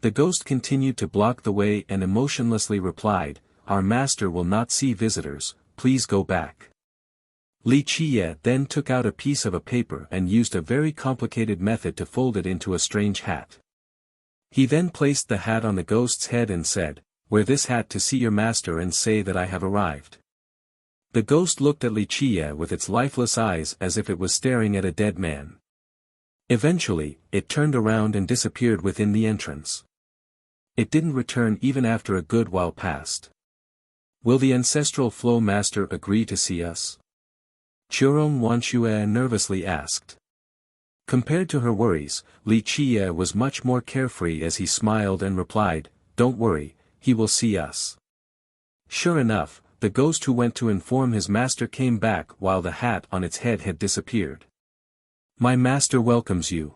The ghost continued to block the way and emotionlessly replied, "Our master will not see visitors, please go back." Li Qiye then took out a piece of a paper and used a very complicated method to fold it into a strange hat. He then placed the hat on the ghost's head and said, "Wear this hat to see your master and say that I have arrived." The ghost looked at Li Qiye with its lifeless eyes as if it was staring at a dead man. Eventually, it turned around and disappeared within the entrance. It didn't return even after a good while passed. "Will the ancestral flow master agree to see us?" Chiron Wanshue nervously asked. Compared to her worries, Li Qiye was much more carefree as he smiled and replied, "Don't worry, he will see us." Sure enough, the ghost who went to inform his master came back while the hat on its head had disappeared. "My master welcomes you."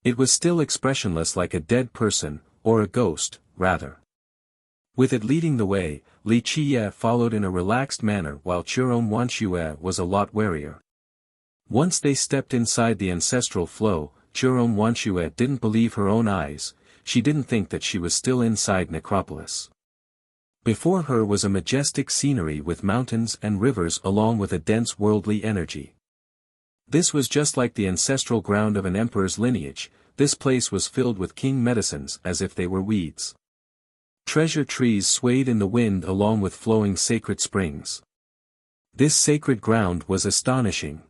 It was still expressionless like a dead person, or a ghost, rather. With it leading the way, Li Qiye followed in a relaxed manner while Chiron Wanshue was a lot warier. Once they stepped inside the ancestral flow, Chiron Wanshue didn't believe her own eyes, she didn't think that she was still inside Necropolis. Before her was a majestic scenery with mountains and rivers along with a dense worldly energy. This was just like the ancestral ground of an emperor's lineage. This place was filled with king medicines as if they were weeds. Treasure trees swayed in the wind along with flowing sacred springs. This sacred ground was astonishing.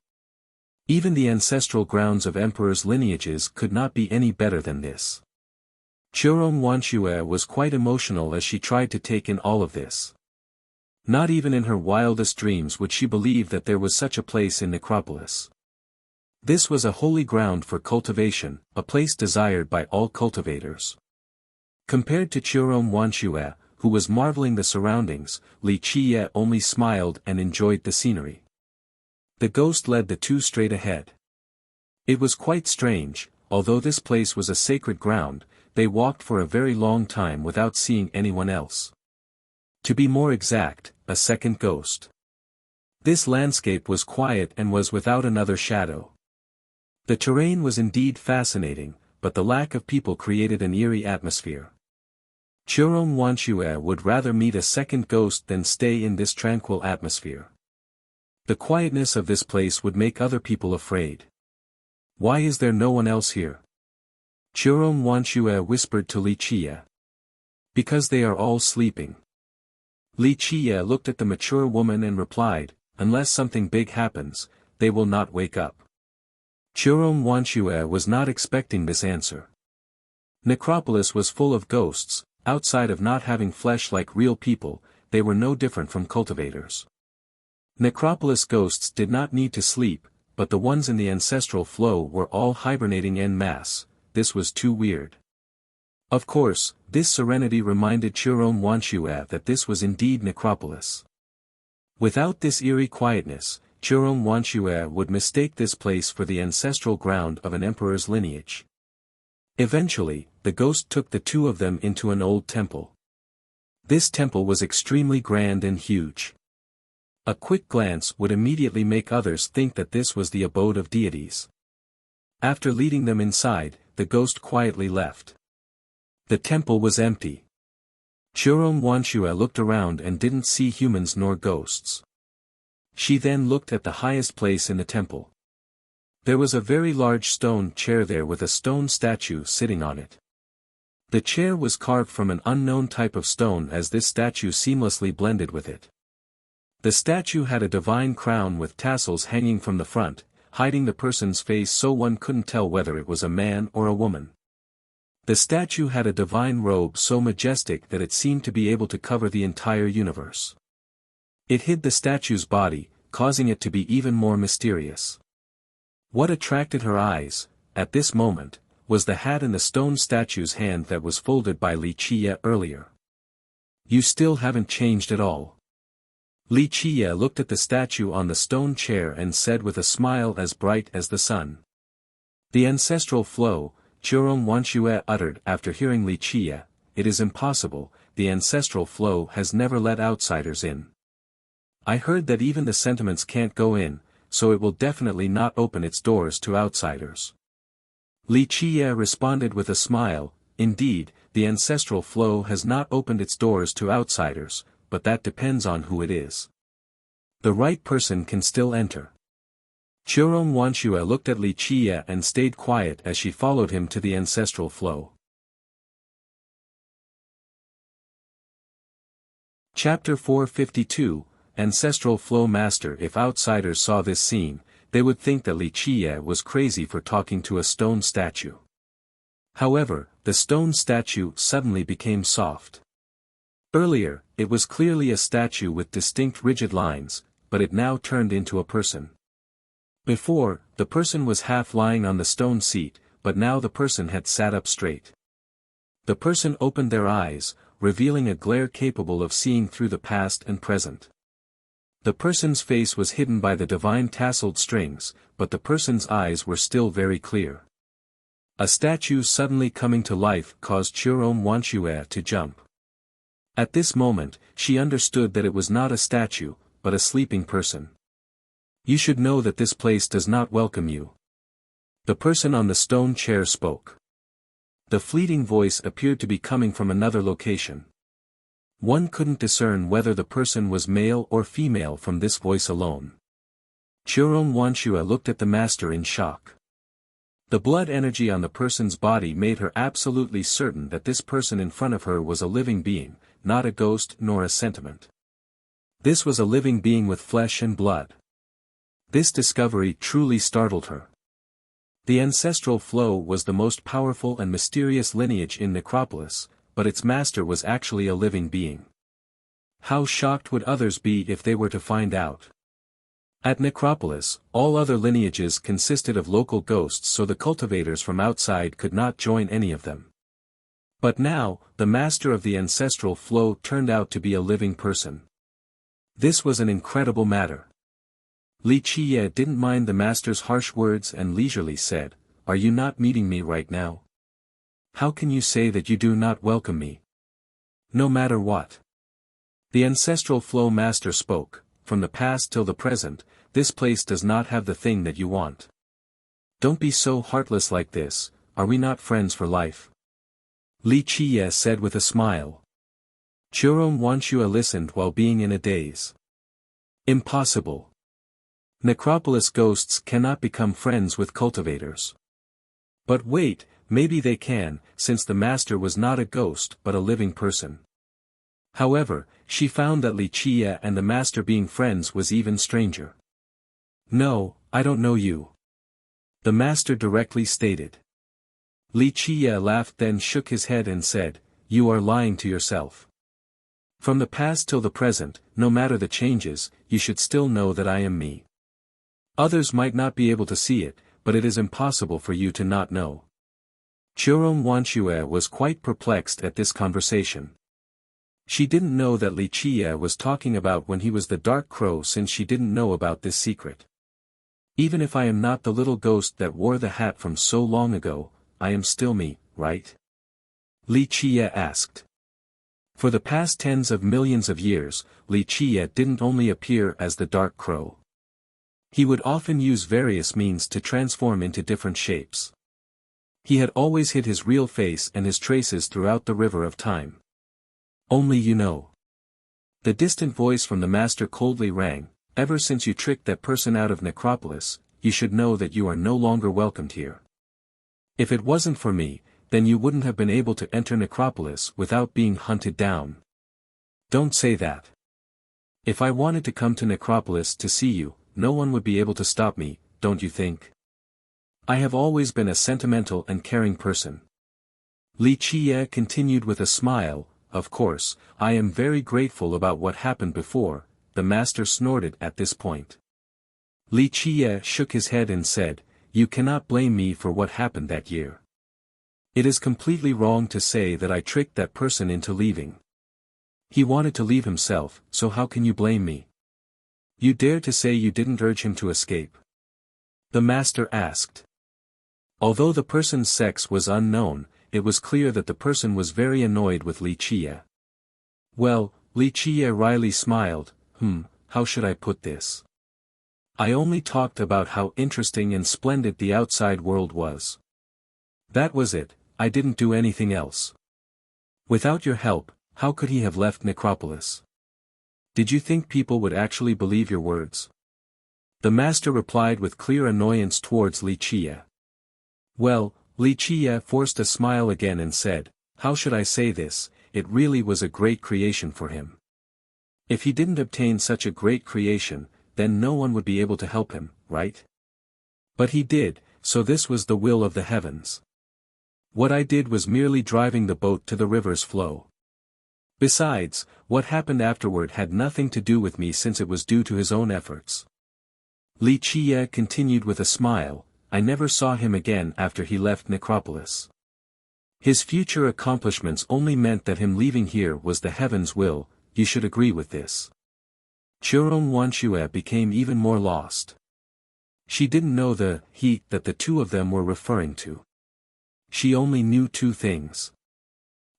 Even the ancestral grounds of emperors' lineages could not be any better than this. Chiron Wanshue was quite emotional as she tried to take in all of this. Not even in her wildest dreams would she believe that there was such a place in Necropolis. This was a holy ground for cultivation, a place desired by all cultivators. Compared to Chiron Wanshue, who was marveling the surroundings, Li Qiye only smiled and enjoyed the scenery. The ghost led the two straight ahead. It was quite strange, although this place was a sacred ground, they walked for a very long time without seeing anyone else. To be more exact, a second ghost. This landscape was quiet and was without another shadow. The terrain was indeed fascinating, but the lack of people created an eerie atmosphere. Chiron Wanshue would rather meet a second ghost than stay in this tranquil atmosphere. The quietness of this place would make other people afraid. "Why is there no one else here?" Chiron Wanshue whispered to Li Qiye. Because they are all sleeping. Li Qiye looked at the mature woman and replied, unless something big happens, they will not wake up. Churong Wanshue was not expecting this answer. Necropolis was full of ghosts, outside of not having flesh like real people, they were no different from cultivators. Necropolis ghosts did not need to sleep, but the ones in the ancestral flow were all hibernating en masse. This was too weird. Of course, this serenity reminded Churong Wanshue that this was indeed Necropolis. Without this eerie quietness, Churong Wanshue would mistake this place for the ancestral ground of an emperor's lineage. Eventually, the ghost took the two of them into an old temple. This temple was extremely grand and huge. A quick glance would immediately make others think that this was the abode of deities. After leading them inside, the ghost quietly left. The temple was empty. Churong Wanshue looked around and didn't see humans nor ghosts. She then looked at the highest place in the temple. There was a very large stone chair there with a stone statue sitting on it. The chair was carved from an unknown type of stone as this statue seamlessly blended with it. The statue had a divine crown with tassels hanging from the front, hiding the person's face so one couldn't tell whether it was a man or a woman. The statue had a divine robe so majestic that it seemed to be able to cover the entire universe. It hid the statue's body, causing it to be even more mysterious. What attracted her eyes, at this moment, was the hat in the stone statue's hand that was folded by Li Qiye earlier. You still haven't changed at all. Li Qiye looked at the statue on the stone chair and said with a smile as bright as the sun. The ancestral flow, Churong Wanshue uttered after hearing Li Qiye, it is impossible, the ancestral flow has never let outsiders in. I heard that even the sentiments can't go in, so it will definitely not open its doors to outsiders. Li Qiye responded with a smile, indeed, the ancestral flow has not opened its doors to outsiders, but that depends on who it is. The right person can still enter. Churong Wanshue looked at Li Qiye and stayed quiet as she followed him to the ancestral flow. Chapter 452, Ancestral Flow Master. If outsiders saw this scene, they would think that Li Qiye was crazy for talking to a stone statue. However, the stone statue suddenly became soft. Earlier, it was clearly a statue with distinct rigid lines, but it now turned into a person. Before, the person was half lying on the stone seat, but now the person had sat up straight. The person opened their eyes, revealing a glare capable of seeing through the past and present. The person's face was hidden by the divine tasseled strings, but the person's eyes were still very clear. A statue suddenly coming to life caused Churong Wanshue to jump. At this moment, she understood that it was not a statue, but a sleeping person. You should know that this place does not welcome you. The person on the stone chair spoke. The fleeting voice appeared to be coming from another location. One couldn't discern whether the person was male or female from this voice alone. Churong Wanshue looked at the master in shock. The blood energy on the person's body made her absolutely certain that this person in front of her was a living being, not a ghost nor a sentiment. This was a living being with flesh and blood. This discovery truly startled her. The ancestral flow was the most powerful and mysterious lineage in Necropolis, but its master was actually a living being. How shocked would others be if they were to find out? At Necropolis, all other lineages consisted of local ghosts, so the cultivators from outside could not join any of them. But now, the master of the ancestral flow turned out to be a living person. This was an incredible matter. Li Qiye didn't mind the master's harsh words and leisurely said, "Are you not meeting me right now? How can you say that you do not welcome me? No matter what." The ancestral flow master spoke, "From the past till the present, this place does not have the thing that you want. Don't be so heartless like this, are we not friends for life?" Li Qiye said with a smile. Churong Wanshue listened while being in a daze. Impossible. Necropolis ghosts cannot become friends with cultivators. But wait, Maybe they can, since the master was not a ghost but a living person. However, she found that Li Qie and the master being friends was even stranger. No, I don't know you. The master directly stated. Li Qie laughed, then shook his head and said, "You are lying to yourself. From the past till the present, no matter the changes, you should still know that I am me. Others might not be able to see it, but it is impossible for you to not know." Churon Wanxue was quite perplexed at this conversation. She didn't know that Li Qie was talking about when he was the Dark Crow, since she didn't know about this secret. "Even if I am not the little ghost that wore the hat from so long ago, I am still me, right?" Li Qie asked. For the past tens of millions of years, Li Qie didn't only appear as the Dark Crow. He would often use various means to transform into different shapes. He had always hid his real face and his traces throughout the river of time. "Only you know." The distant voice from the master coldly rang, "Ever since you tricked that person out of Necropolis, you should know that you are no longer welcomed here. If it wasn't for me, then you wouldn't have been able to enter Necropolis without being hunted down." "Don't say that. If I wanted to come to Necropolis to see you, no one would be able to stop me, don't you think? I have always been a sentimental and caring person." Li Qie continued with a smile, "Of course, I am very grateful about what happened before," the master snorted at this point. Li Qie shook his head and said, "You cannot blame me for what happened that year. It is completely wrong to say that I tricked that person into leaving. He wanted to leave himself, so how can you blame me? You dare to say you didn't urge him to escape?" the master asked. Although the person's sex was unknown, it was clear that the person was very annoyed with Li Qie. "Well," Li Qie wryly smiled, how should I put this? I only talked about how interesting and splendid the outside world was. That was it, I didn't do anything else. Without your help, how could he have left Necropolis? Did you think people would actually believe your words?" The master replied with clear annoyance towards Li Qie. "Well," Li Qie forced a smile again and said, "How should I say this, it really was a great creation for him. If he didn't obtain such a great creation, then no one would be able to help him, right? But he did, so this was the will of the heavens. What I did was merely driving the boat to the river's flow. Besides, what happened afterward had nothing to do with me, since it was due to his own efforts." Li Qie continued with a smile, "I never saw him again after he left Necropolis. His future accomplishments only meant that him leaving here was the heaven's will, you should agree with this." Churon Wanxue became even more lost. She didn't know the he that the two of them were referring to. She only knew two things.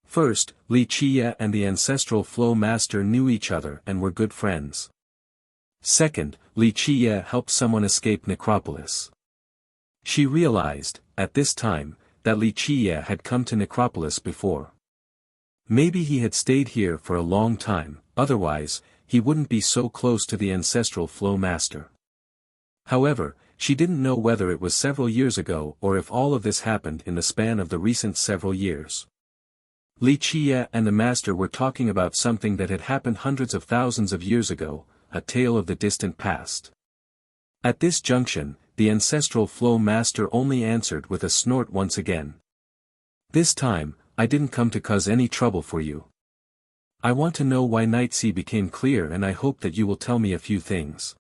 First, Li Qie and the ancestral flow master knew each other and were good friends. Second, Li Qie helped someone escape Necropolis. She realized, at this time, that Li Qie had come to Necropolis before. Maybe he had stayed here for a long time, otherwise, he wouldn't be so close to the ancestral flow master. However, she didn't know whether it was several years ago or if all of this happened in the span of the recent several years. Li Qie and the master were talking about something that had happened hundreds of thousands of years ago, a tale of the distant past. At this junction, the ancestral flow master only answered with a snort once again. "This time, I didn't come to cause any trouble for you. I want to know why Night Sea became clear, and I hope that you will tell me a few things."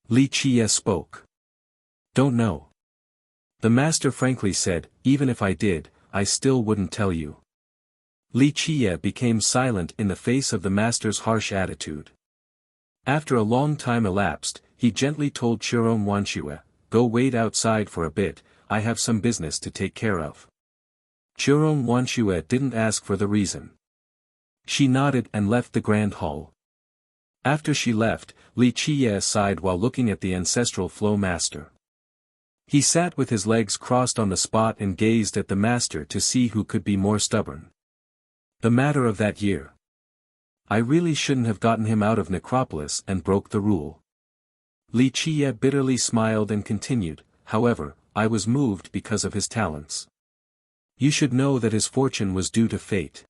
Li Qie spoke. "Don't know." The master frankly said, "Even if I did, I still wouldn't tell you." Li Qie became silent in the face of the master's harsh attitude. After a long time elapsed, he gently told Churon Wanxue, "Go wait outside for a bit, I have some business to take care of." Churon Wanxue didn't ask for the reason. She nodded and left the grand hall. After she left, Li Qie sighed while looking at the ancestral flow master. He sat with his legs crossed on the spot and gazed at the master to see who could be more stubborn. The matter of that year. I really shouldn't have gotten him out of Necropolis and broke the rule. Li Qie bitterly smiled and continued, "However, I was moved because of his talents. You should know that his fortune was due to fate.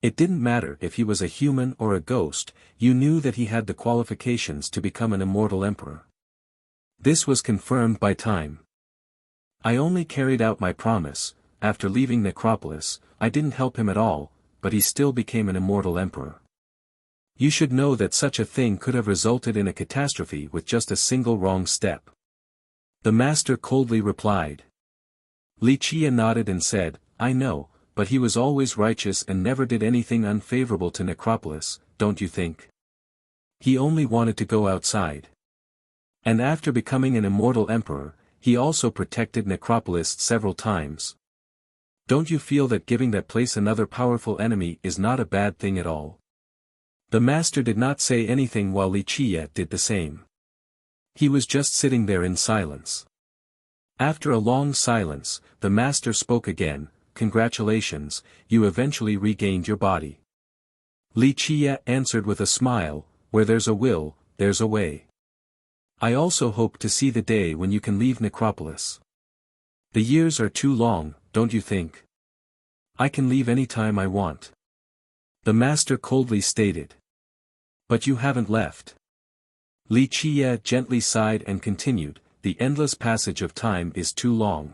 It didn't matter if he was a human or a ghost, you knew that he had the qualifications to become an immortal emperor. This was confirmed by time. I only carried out my promise. After leaving Necropolis, I didn't help him at all, but he still became an immortal emperor. You should know that such a thing could have resulted in a catastrophe with just a single wrong step. The master coldly replied. Li Qie nodded and said, I know, but he was always righteous and never did anything unfavorable to Necropolis, don't you think? He only wanted to go outside. And after becoming an immortal emperor, he also protected Necropolis several times. Don't you feel that giving that place another powerful enemy is not a bad thing at all? The master did not say anything while Li Qie did the same. He was just sitting there in silence. After a long silence, the master spoke again, Congratulations, you eventually regained your body. Li Qie answered with a smile, Where there's a will, there's a way. I also hope to see the day when you can leave Necropolis. The years are too long, don't you think? I can leave any time I want. The master coldly stated. But you haven't left. Li Qie gently sighed and continued, The endless passage of time is too long.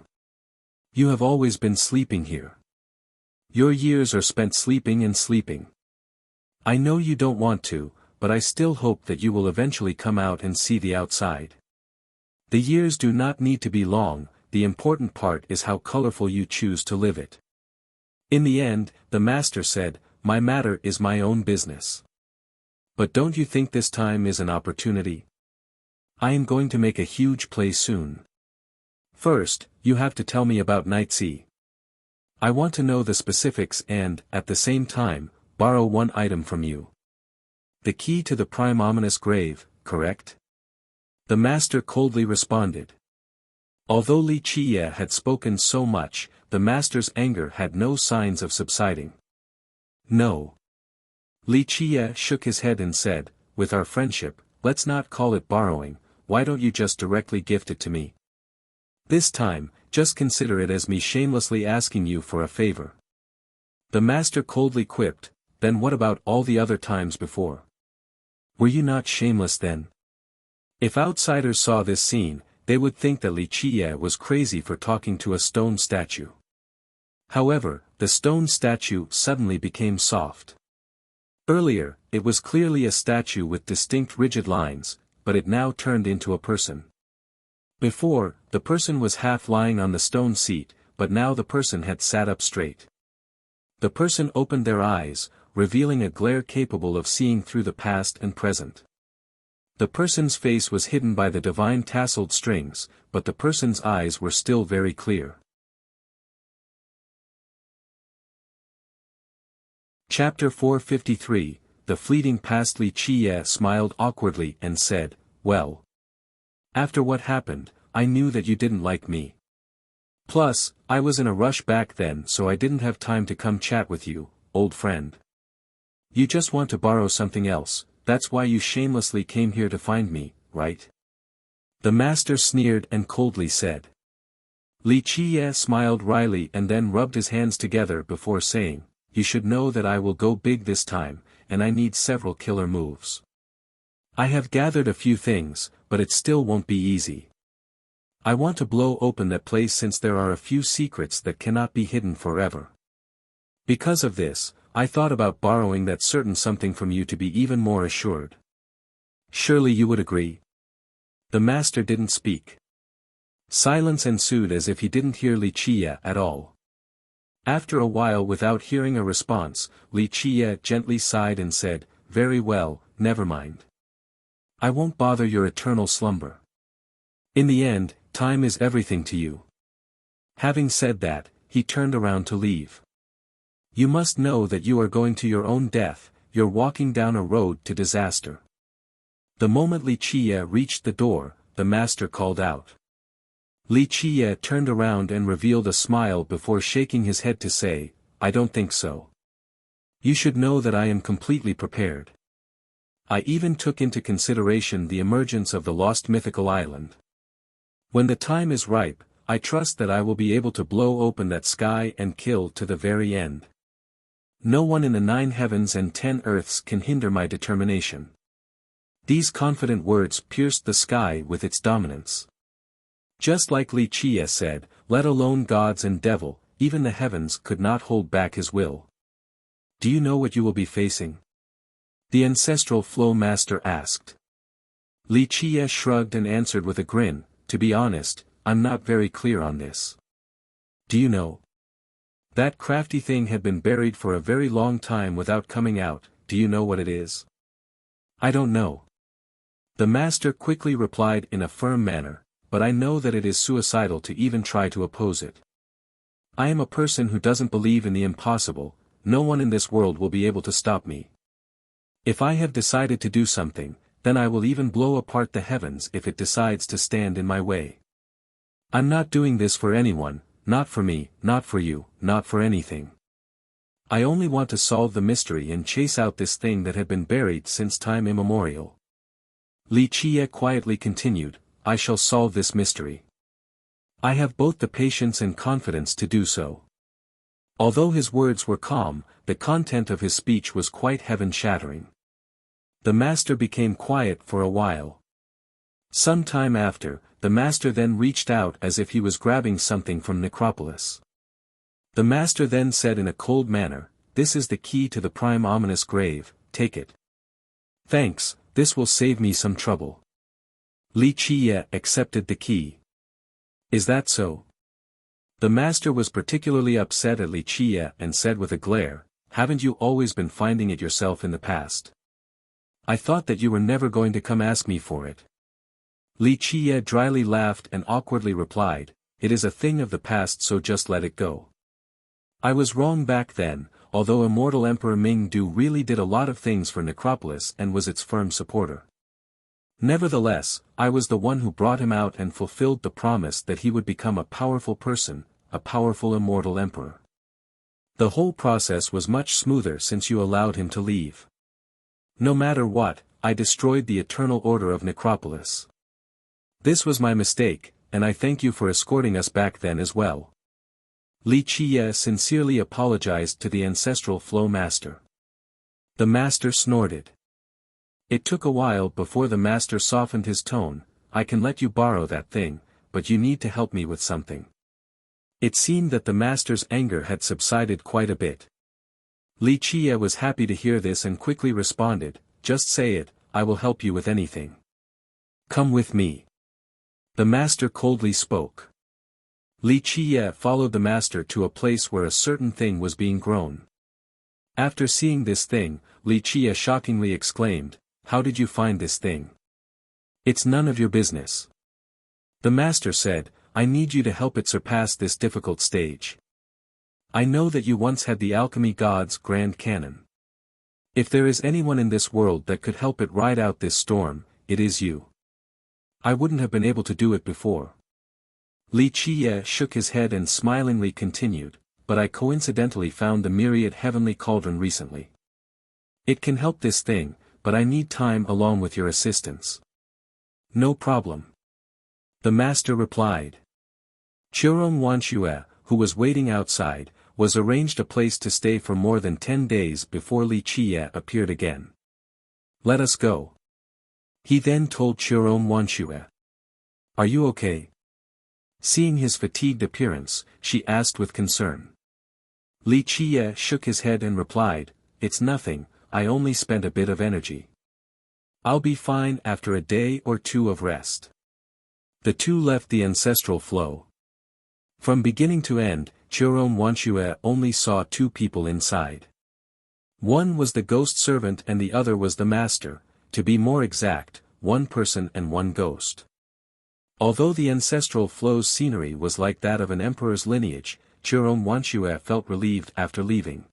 You have always been sleeping here. Your years are spent sleeping and sleeping. I know you don't want to, but I still hope that you will eventually come out and see the outside. The years do not need to be long, the important part is how colorful you choose to live it. In the end, the master said, My matter is my own business. But don't you think this time is an opportunity? I am going to make a huge play soon. First, you have to tell me about Night Sea. I want to know the specifics and, at the same time, borrow one item from you. The key to the prime ominous grave, correct? The master coldly responded. Although Li Qie had spoken so much, the master's anger had no signs of subsiding. No. Li Qie shook his head and said, With our friendship, let's not call it borrowing, why don't you just directly gift it to me? This time, just consider it as me shamelessly asking you for a favor. The master coldly quipped, Then what about all the other times before? Were you not shameless then? If outsiders saw this scene, they would think that Li Qie was crazy for talking to a stone statue. However, the stone statue suddenly became soft. Earlier, it was clearly a statue with distinct rigid lines, but it now turned into a person. Before, the person was half lying on the stone seat, but now the person had sat up straight. The person opened their eyes, revealing a glare capable of seeing through the past and present. The person's face was hidden by the divine tasseled strings, but the person's eyes were still very clear. Chapter 453, The fleeting past. Li Qie smiled awkwardly and said, Well. After what happened, I knew that you didn't like me. Plus, I was in a rush back then so I didn't have time to come chat with you, old friend. You just want to borrow something else, that's why you shamelessly came here to find me, right? The master sneered and coldly said. Li Qie smiled wryly and then rubbed his hands together before saying, You should know that I will go big this time, and I need several killer moves. I have gathered a few things, but it still won't be easy. I want to blow open that place since there are a few secrets that cannot be hidden forever. Because of this, I thought about borrowing that certain something from you to be even more assured. Surely you would agree? The master didn't speak. Silence ensued as if he didn't hear Li Qie at all. After a while without hearing a response, Li Qie gently sighed and said, Very well, never mind. I won't bother your eternal slumber. In the end, time is everything to you. Having said that, he turned around to leave. You must know that you are going to your own death, you're walking down a road to disaster. The moment Li Qie reached the door, the master called out. Li Qie turned around and revealed a smile before shaking his head to say, I don't think so. You should know that I am completely prepared. I even took into consideration the emergence of the lost mythical island. When the time is ripe, I trust that I will be able to blow open that sky and kill to the very end. No one in the 9 heavens and 10 earths can hinder my determination. These confident words pierced the sky with its dominance. Just like Li Qie said, let alone gods and devil, even the heavens could not hold back his will. Do you know what you will be facing? The ancestral flow master asked. Li Qie shrugged and answered with a grin, to be honest, I'm not very clear on this. Do you know? That crafty thing had been buried for a very long time without coming out. Do you know what it is? I don't know. The master quickly replied in a firm manner, but I know that it is suicidal to even try to oppose it. I am a person who doesn't believe in the impossible. No one in this world will be able to stop me. If I have decided to do something, then I will even blow apart the heavens if it decides to stand in my way. I'm not doing this for anyone, not for me, not for you, not for anything. I only want to solve the mystery and chase out this thing that had been buried since time immemorial. Li Qie quietly continued, I shall solve this mystery. I have both the patience and confidence to do so. Although his words were calm, the content of his speech was quite heaven-shattering. The master became quiet for a while. Some time after, the master then reached out as if he was grabbing something from Necropolis. The master then said in a cold manner, this is the key to the prime ominous grave, take it. Thanks, this will save me some trouble. Li Qie accepted the key. Is that so? The master was particularly upset at Li Qie and said with a glare, haven't you always been finding it yourself in the past? I thought that you were never going to come ask me for it. Li Qie dryly laughed and awkwardly replied, it is a thing of the past so just let it go. I was wrong back then, although immortal Emperor Ming Du really did a lot of things for Necropolis and was its firm supporter. Nevertheless, I was the one who brought him out and fulfilled the promise that he would become a powerful person, a powerful immortal emperor. The whole process was much smoother since you allowed him to leave. No matter what, I destroyed the eternal order of Necropolis. This was my mistake, and I thank you for escorting us back then as well. Li Qie sincerely apologized to the ancestral flow master. The master snorted. It took a while before the master softened his tone, I can let you borrow that thing, but you need to help me with something. It seemed that the master's anger had subsided quite a bit. Li Qie was happy to hear this and quickly responded, just say it, I will help you with anything. Come with me. The master coldly spoke. Li Qie followed the master to a place where a certain thing was being grown. After seeing this thing, Li Qie shockingly exclaimed, how did you find this thing? It's none of your business. The master said, I need you to help it surpass this difficult stage. I know that you once had the alchemy god's grand cannon. If there is anyone in this world that could help it ride out this storm, it is you. I wouldn't have been able to do it before. Li Qie shook his head and smilingly continued, but I coincidentally found the myriad heavenly cauldron recently. It can help this thing, but I need time along with your assistance. No problem. The master replied. Chirong Wanxue, who was waiting outside, was arranged a place to stay for more than 10 days before Li Qie appeared again. Let us go. He then told Chirong Wanxue. Are you okay? Seeing his fatigued appearance, she asked with concern. Li Qie shook his head and replied, it's nothing, I only spent a bit of energy. I'll be fine after a day or two of rest. The two left the ancestral flow. From beginning to end, Chirong Wanxue only saw 2 people inside. One was the ghost servant and the other was the master, to be more exact, 1 person and 1 ghost. Although the ancestral flow's scenery was like that of an emperor's lineage, Chirong Wanxue felt relieved after leaving.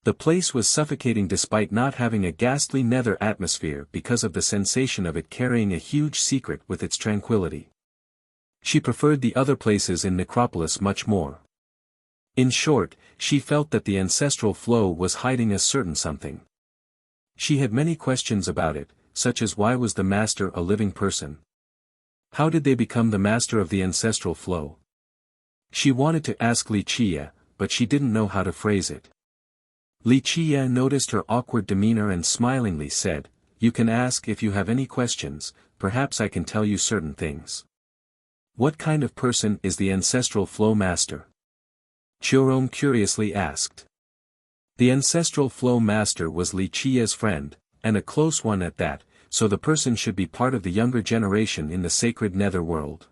The place was suffocating despite not having a ghastly nether atmosphere because of the sensation of it carrying a huge secret with its tranquility. She preferred the other places in Necropolis much more. In short, she felt that the ancestral flow was hiding a certain something. She had many questions about it, such as why was the master a living person? How did they become the master of the ancestral flow? She wanted to ask Li Qie, but she didn't know how to phrase it. Li Qie noticed her awkward demeanor and smilingly said, "You can ask if you have any questions, perhaps I can tell you certain things." "What kind of person is the ancestral flow master?" Chiron curiously asked. The ancestral flow master was Li Qie's friend, and a close one at that, so the person should be part of the younger generation in the sacred netherworld.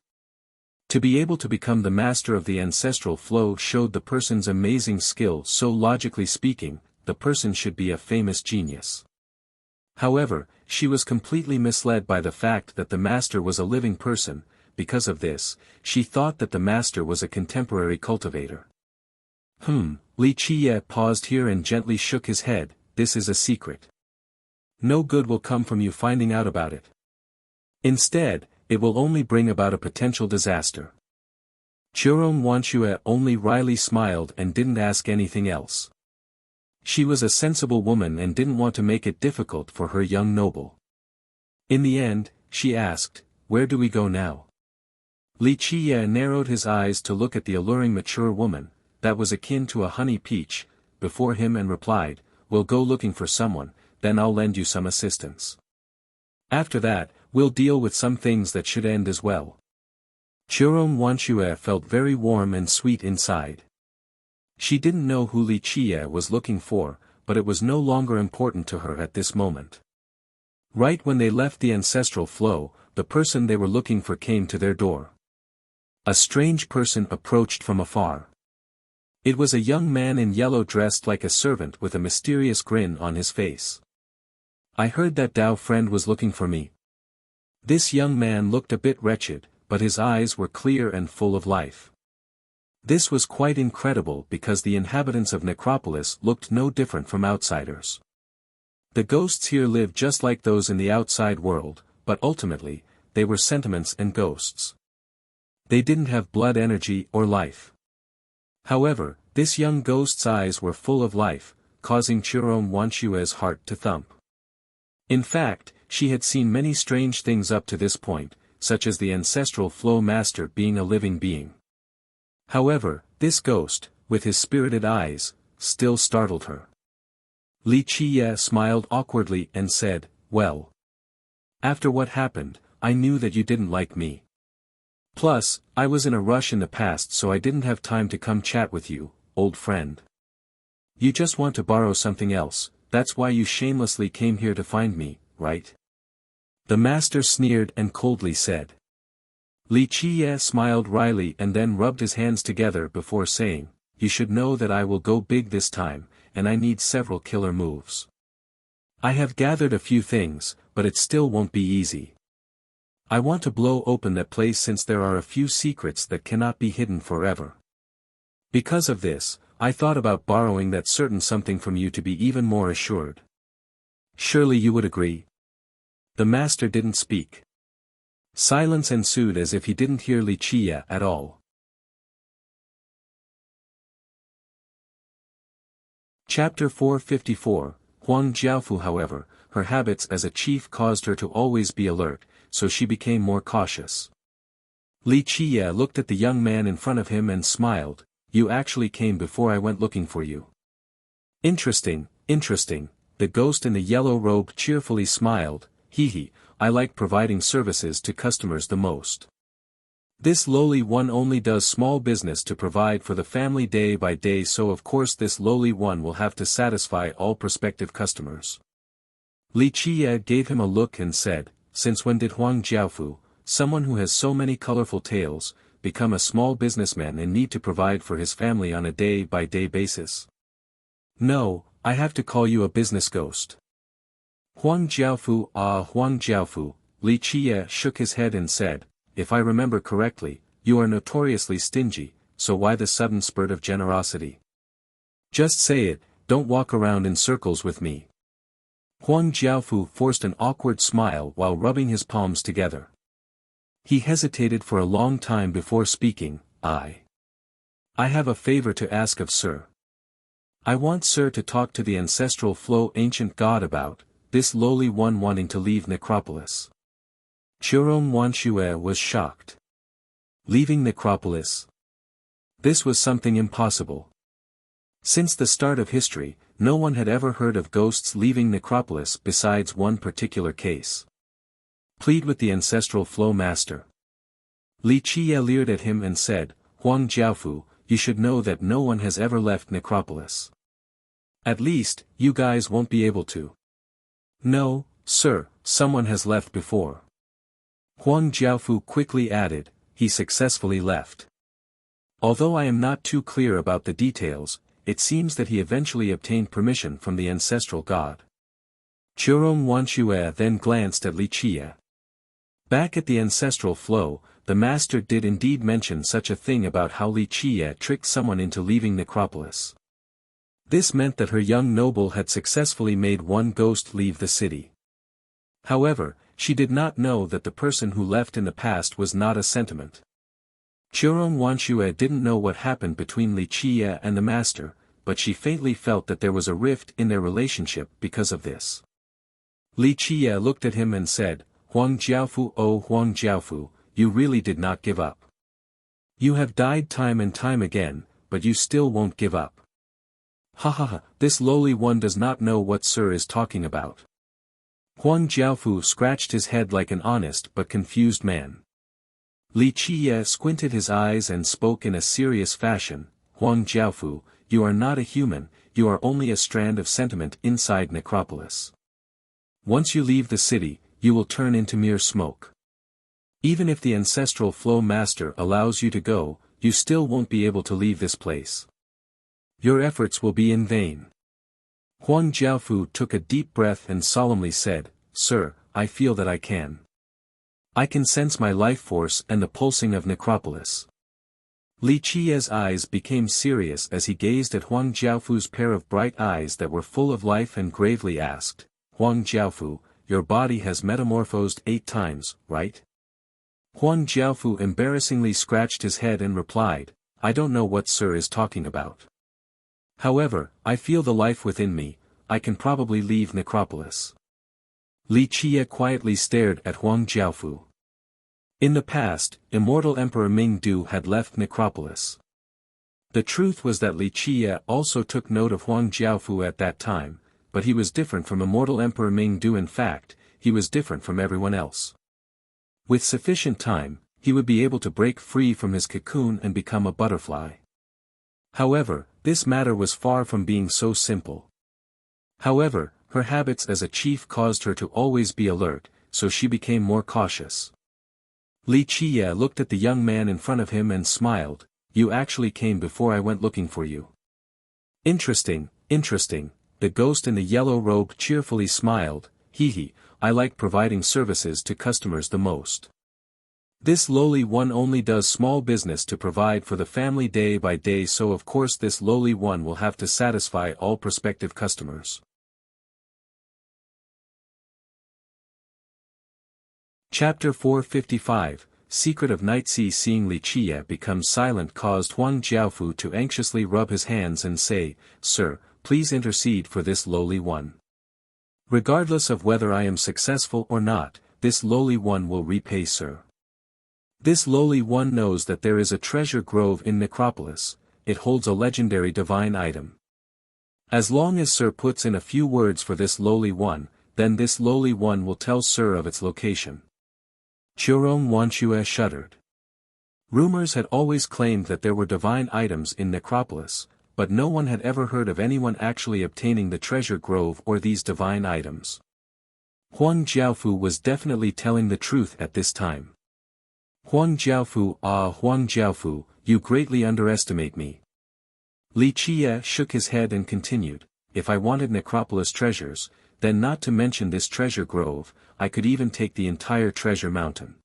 To be able to become the master of the ancestral flow showed the person's amazing skill, so logically speaking, the person should be a famous genius. However, she was completely misled by the fact that the master was a living person. Because of this, she thought that the master was a contemporary cultivator. Li Qie paused here and gently shook his head. "This is a secret. No good will come from you finding out about it. Instead, it will only bring about a potential disaster." Chiron Wanshue only wryly smiled and didn't ask anything else. She was a sensible woman and didn't want to make it difficult for her young noble. In the end, she asked, "Where do we go now?" Li Qie narrowed his eyes to look at the alluring mature woman, that was akin to a honey peach, before him and replied, "We'll go looking for someone, then I'll lend you some assistance. After that, we'll deal with some things that should end as well." Chiron Wanshue felt very warm and sweet inside. She didn't know who Li Qie was looking for, but it was no longer important to her at this moment. Right when they left the ancestral flow, the person they were looking for came to their door. A strange person approached from afar. It was a young man in yellow dressed like a servant with a mysterious grin on his face. "I heard that Dao friend was looking for me." This young man looked a bit wretched, but his eyes were clear and full of life. This was quite incredible because the inhabitants of Necropolis looked no different from outsiders. The ghosts here lived just like those in the outside world, but ultimately, they were sentiments and ghosts. They didn't have blood energy or life. However, this young ghost's eyes were full of life, causing Chiron Wanshue's heart to thump. In fact, she had seen many strange things up to this point, such as the ancestral flow master being a living being. However, this ghost, with his spirited eyes, still startled her. Li Qie smiled awkwardly and said, "Well. After what happened, I knew that you didn't like me. Plus, I was in a rush in the past so I didn't have time to come chat with you, old friend. You just want to borrow something else, that's why you shamelessly came here to find me, right?" The master sneered and coldly said. Li Qie smiled wryly and then rubbed his hands together before saying, "You should know that I will go big this time, and I need several killer moves. I have gathered a few things, but it still won't be easy. I want to blow open that place since there are a few secrets that cannot be hidden forever. Because of this, I thought about borrowing that certain something from you to be even more assured. Surely you would agree?" The master didn't speak. Silence ensued as if he didn't hear Li Qie at all. Chapter 454, Huang Jiaofu. However, her habits as a chief caused her to always be alert, so she became more cautious. Li Qie looked at the young man in front of him and smiled, "You actually came before I went looking for you." Interesting, interesting," the ghost in the yellow robe cheerfully smiled, "Hee, I like providing services to customers the most. This lowly one only does small business to provide for the family day by day, so of course this lowly one will have to satisfy all prospective customers." Li Qie gave him a look and said, "Since when did Huang Jiaofu, someone who has so many colorful tales, become a small businessman and need to provide for his family on a day-by-day basis?" "No, I have to call you a business ghost." Huang Jiaofu. Huang Jiaofu, Li Qie shook his head and said, "If I remember correctly, you are notoriously stingy, so why the sudden spurt of generosity? Just say it, don't walk around in circles with me." Huang Jiaofu forced an awkward smile while rubbing his palms together. He hesitated for a long time before speaking, I have a favor to ask of Sir. I want Sir to talk to the ancestral flow ancient god about this lowly one wanting to leave Necropolis." Chiron Wanshue was shocked. Leaving Necropolis? This was something impossible. Since the start of history, no one had ever heard of ghosts leaving Necropolis besides one particular case. Plead with the ancestral flow master. Li Qie leered at him and said, Huang Jiaofu, you should know that no one has ever left Necropolis. At least, you guys won't be able to. No, sir, someone has left before. Huang Jiaofu quickly added, he successfully left. Although I am not too clear about the details, it seems that he eventually obtained permission from the ancestral god. Churong Wanxue then glanced at Li Qie. Back at the ancestral flow, the master did indeed mention such a thing about how Li Qie tricked someone into leaving Necropolis. This meant that her young noble had successfully made one ghost leave the city. However, she did not know that the person who left in the past was not a sentiment. Churong Wanxue didn't know what happened between Li Qie and the master, but she faintly felt that there was a rift in their relationship because of this. Li Qie looked at him and said, Huang Jiaofu, oh Huang Jiaofu, you really did not give up. You have died time and time again, but you still won't give up. Ha ha ha, this lowly one does not know what Sir is talking about. Huang Jiaofu scratched his head like an honest but confused man. Li Qie squinted his eyes and spoke in a serious fashion, Huang Jiaofu, you are not a human, you are only a strand of sentiment inside Necropolis. Once you leave the city, you will turn into mere smoke. Even if the ancestral flow master allows you to go, you still won't be able to leave this place. Your efforts will be in vain. Huang Jiaofu took a deep breath and solemnly said, Sir, I feel that I can. I can sense my life force and the pulsing of Necropolis. Li Qie's eyes became serious as he gazed at Huang Jiaofu's pair of bright eyes that were full of life and gravely asked, Huang Jiaofu, your body has metamorphosed 8 times, right? Huang Jiaofu embarrassingly scratched his head and replied, I don't know what Sir is talking about. However, I feel the life within me, I can probably leave Necropolis. Li Qie quietly stared at Huang Jiaofu. In the past, immortal Emperor Ming-Du had left Necropolis. The truth was that Li Qie also took note of Huang Jiaofu at that time, but he was different from immortal Emperor Ming-Du. In fact, he was different from everyone else. With sufficient time, he would be able to break free from his cocoon and become a butterfly. However, this matter was far from being so simple. However, her habits as a chief caused her to always be alert, so she became more cautious. Li Qie looked at the young man in front of him and smiled, you actually came before I went looking for you. Interesting, interesting, the ghost in the yellow robe cheerfully smiled, hee hee, I like providing services to customers the most. This lowly one only does small business to provide for the family day by day, so of course this lowly one will have to satisfy all prospective customers. Chapter 455, Secret of Night Sea. Seeing Li Qie become silent caused Huang Jiaofu to anxiously rub his hands and say, Sir, please intercede for this lowly one. Regardless of whether I am successful or not, this lowly one will repay Sir. This lowly one knows that there is a treasure grove in Necropolis, it holds a legendary divine item. As long as Sir puts in a few words for this lowly one, then this lowly one will tell Sir of its location. Churong Wanxue shuddered. Rumors had always claimed that there were divine items in Necropolis, but no one had ever heard of anyone actually obtaining the treasure grove or these divine items. Huang Jiaofu was definitely telling the truth at this time. Huang Jiaofu, Huang Jiaofu, you greatly underestimate me. Li Qie shook his head and continued, if I wanted Necropolis treasures, then not to mention this treasure grove, I could even take the entire treasure mountain.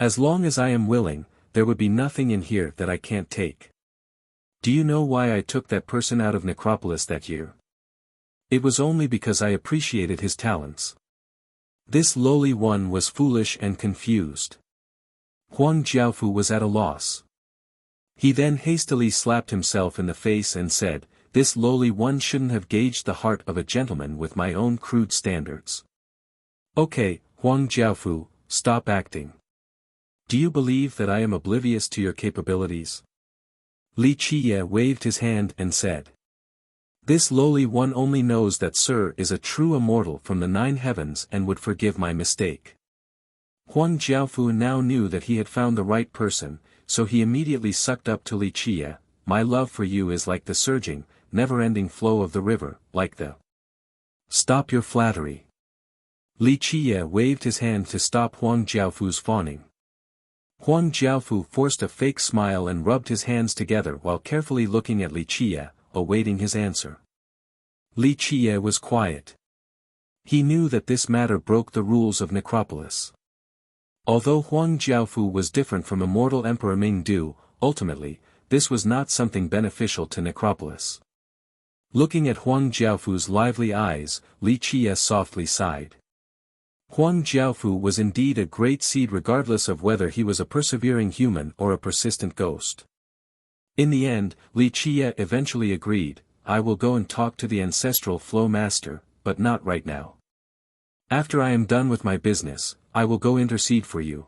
As long as I am willing, there would be nothing in here that I can't take. Do you know why I took that person out of Necropolis that year? It was only because I appreciated his talents. This lowly one was foolish and confused. Huang Jiaofu was at a loss. He then hastily slapped himself in the face and said, this lowly one shouldn't have gauged the heart of a gentleman with my own crude standards. Okay, Huang Jiaofu, stop acting. Do you believe that I am oblivious to your capabilities? Li Qiye waved his hand and said. This lowly one only knows that Sir is a true immortal from the 9 heavens and would forgive my mistake. Huang Jiaofu now knew that he had found the right person, so he immediately sucked up to Li Qiye. My love for you is like the surging, never-ending flow of the river, like the... Stop your flattery. Li Qiye waved his hand to stop Huang Jiaofu's fawning. Huang Jiaofu forced a fake smile and rubbed his hands together while carefully looking at Li Qiye, awaiting his answer. Li Qiye was quiet. He knew that this matter broke the rules of Necropolis. Although Huang Jiaofu was different from immortal Emperor Mingdu, ultimately, this was not something beneficial to Necropolis. Looking at Huang Jiaofu's lively eyes, Li Qiye softly sighed. Huang Jiaofu was indeed a great seed regardless of whether he was a persevering human or a persistent ghost. In the end, Li Qiye eventually agreed, I will go and talk to the ancestral flow master, but not right now. After I am done with my business, I will go intercede for you.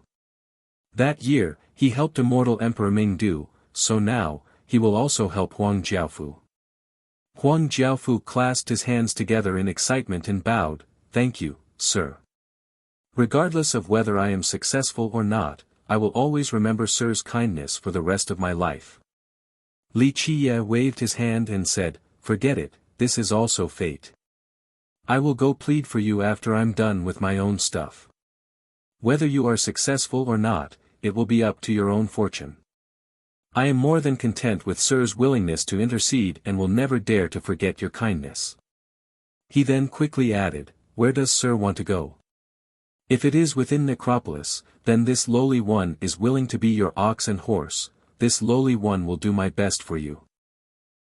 That year, he helped immortal Emperor Mingdu, so now, he will also help Huang Jiaofu. Huang Jiaofu clasped his hands together in excitement and bowed, Thank you, sir. Regardless of whether I am successful or not, I will always remember Sir's kindness for the rest of my life. Li Qiye waved his hand and said, Forget it, this is also fate. I will go plead for you after I'm done with my own stuff. Whether you are successful or not, it will be up to your own fortune. I am more than content with Sir's willingness to intercede and will never dare to forget your kindness. He then quickly added, Where does Sir want to go? If it is within Necropolis, then this lowly one is willing to be your ox and horse, this lowly one will do my best for you.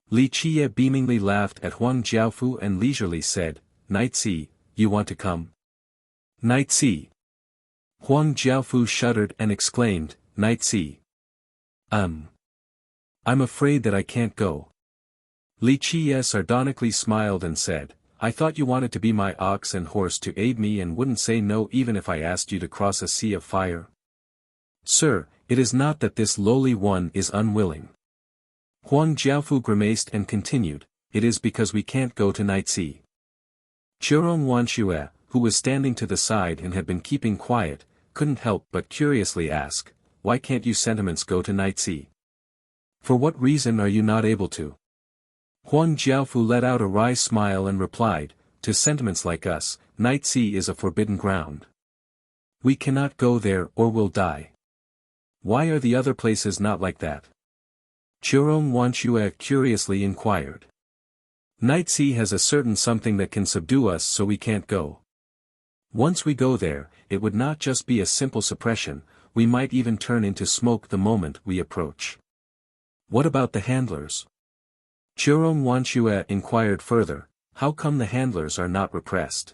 Li Qiye beamingly laughed at Huang Jiaofu and leisurely said, Knight C, you want to come? Knight C. Huang Jiaofu shuddered and exclaimed, Knight C. I'm afraid that I can't go. Li Qiye sardonically smiled and said, I thought you wanted to be my ox and horse to aid me and wouldn't say no even if I asked you to cross a sea of fire. Sir, it is not that this lowly one is unwilling. Huang Jiaofu grimaced and continued, It is because we can't go to Night Sea. Chirong Wanxue, who was standing to the side and had been keeping quiet, couldn't help but curiously ask, Why can't you sentiments go to Night Sea? For what reason are you not able to? Huang Jiaofu let out a wry smile and replied, To sentiments like us, Night Sea is a forbidden ground. We cannot go there or will die. Why are the other places not like that? Chirong Wanxue curiously inquired. Night Sea has a certain something that can subdue us so we can't go. Once we go there, it would not just be a simple suppression, we might even turn into smoke the moment we approach. What about the handlers? Chirong Wanxue inquired further, How come the handlers are not repressed?